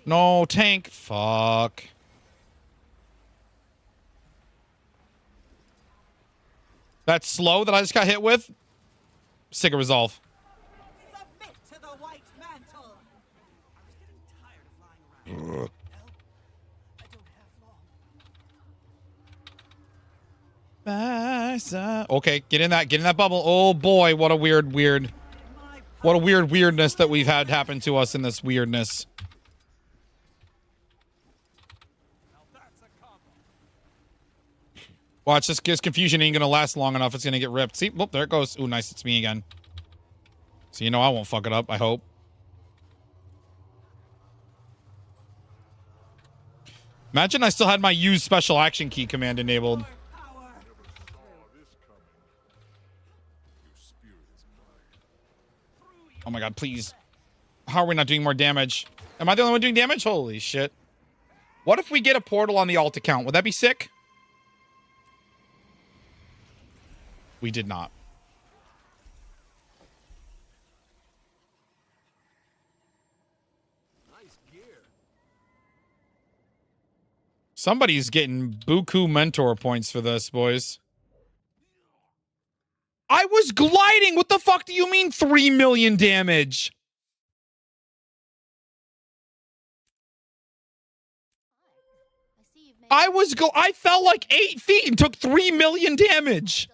No tank. Fuck. That slow that I just got hit with. Sick of resolve. Submit to the white mantle. Okay, get in that bubble. Oh boy, what a weird weirdness that we've had happen to us in this weirdness. Watch, this confusion ain't gonna last long enough. It's gonna get ripped. See, whoop, there it goes. Ooh, nice, it's me again. So you know I won't fuck it up, I hope. Imagine I still had my use special action key command enabled. Oh my god, please. How are we not doing more damage? Am I the only one doing damage? Holy shit. What if we get a portal on the alt account? Would that be sick? We did not. Nice gear. Somebody's getting buku mentor points for this, boys. I was gliding! What the fuck do you mean 3 million damage? I fell like 8 feet and took 3 million damage.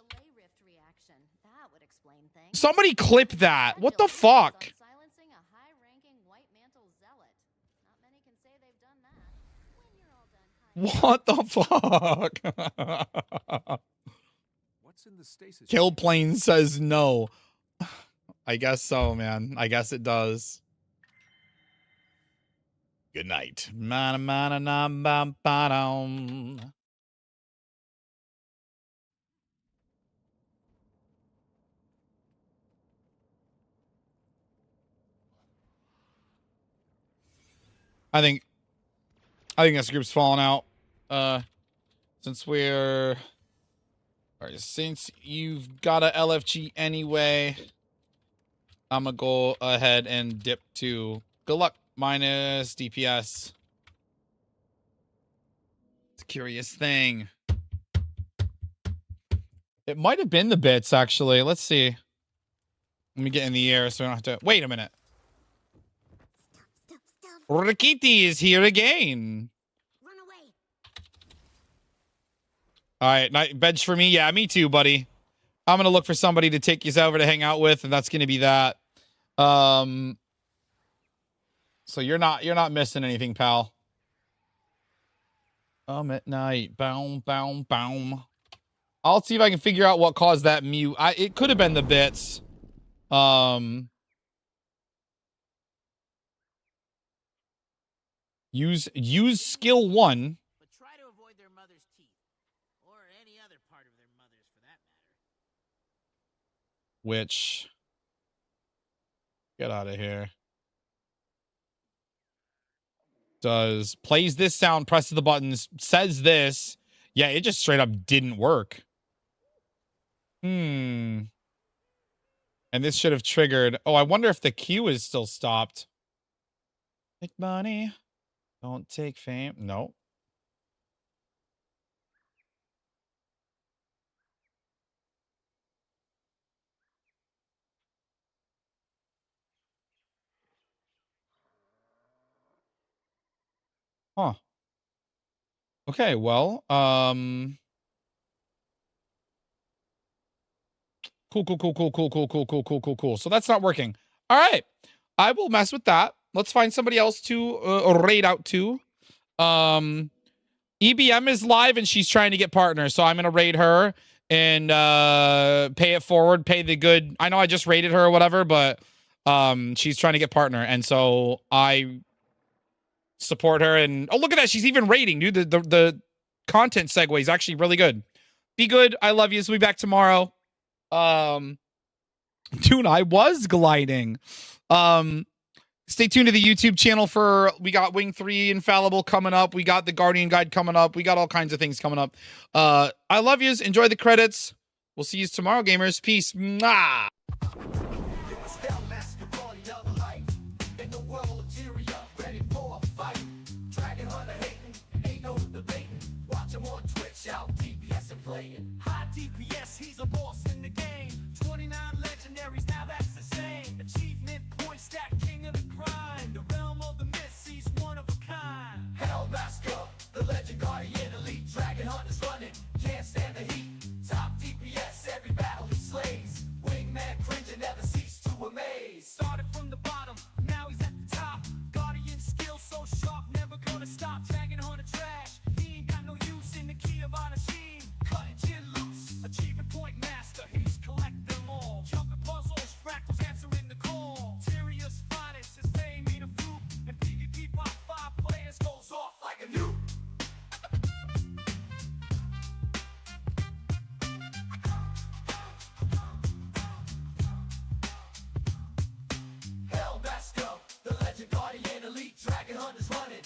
Somebody clip that. What the fuck? What the fuck? What's in the stasis? Kill Plane says no. I guess so, man. I guess it does. Good night. I think this group's falling out. Since we're since you've got a LFG anyway, I'm gonna go ahead and dip to good luck minus DPS. It's a curious thing. It might have been the bits, actually. Let's see. Let me get in the air so we don't have to wait a minute. Rikiti is here again. All right, bench for me. Yeah, me too, buddy. I'm gonna look for somebody to take you over to hang out with, and that's gonna be that. So you're not missing anything, pal. At night, boom, boom, boom. I'll see if I can figure out what caused that mute. It could have been the bits. Use skill 1. Which, get out of here. Plays this sound, presses the buttons, says this. Yeah, it just straight up didn't work. And this should have triggered. Oh, I wonder if the queue is still stopped. Take money. Don't take fame. No. Huh. Okay, well, cool. So that's not working. All right. I will mess with that. Let's find somebody else to raid out to. EBM is live and she's trying to get partners. So I'm going to raid her and pay it forward, pay the good. I know I just raided her or whatever, but she's trying to get partner. And so I support her. And oh, look at that. She's even raiding, dude. The content segue is actually really good. Be good. I love you. So we'll be back tomorrow. Dude, I was gliding. Stay tuned to the YouTube channel for, we got Wing 3 Infallible coming up. We got the Guardian Guide coming up. We got all kinds of things coming up. I love yous. Enjoy the credits. We'll see you tomorrow, gamers. Peace. Mwah. High DPS, he's a boss in the game. 29 legendaries, now that's the same. Achievement point stack, king of the grind. The realm of the myths, he's one of a kind. Hellmaster, the legend guardian elite. Dragon hunters running, can't stand the heat. Top DPS, every battle he slays. Wingman cringing, never cease to amaze. Started from the bottom, now he's at the top. Guardian skill so sharp, never gonna stop. Dragon hunter trash, he ain't got no use in the key of honor sheen. Cutting chin loose, achievement point master, he's collect them all. Jumping puzzles, fractals answering the call. Tyrius finest, his fame ain't a fluke. And PvP by 5 players goes off like a nuke. Hellmaster, the legend guardian elite. Dragon hunters running,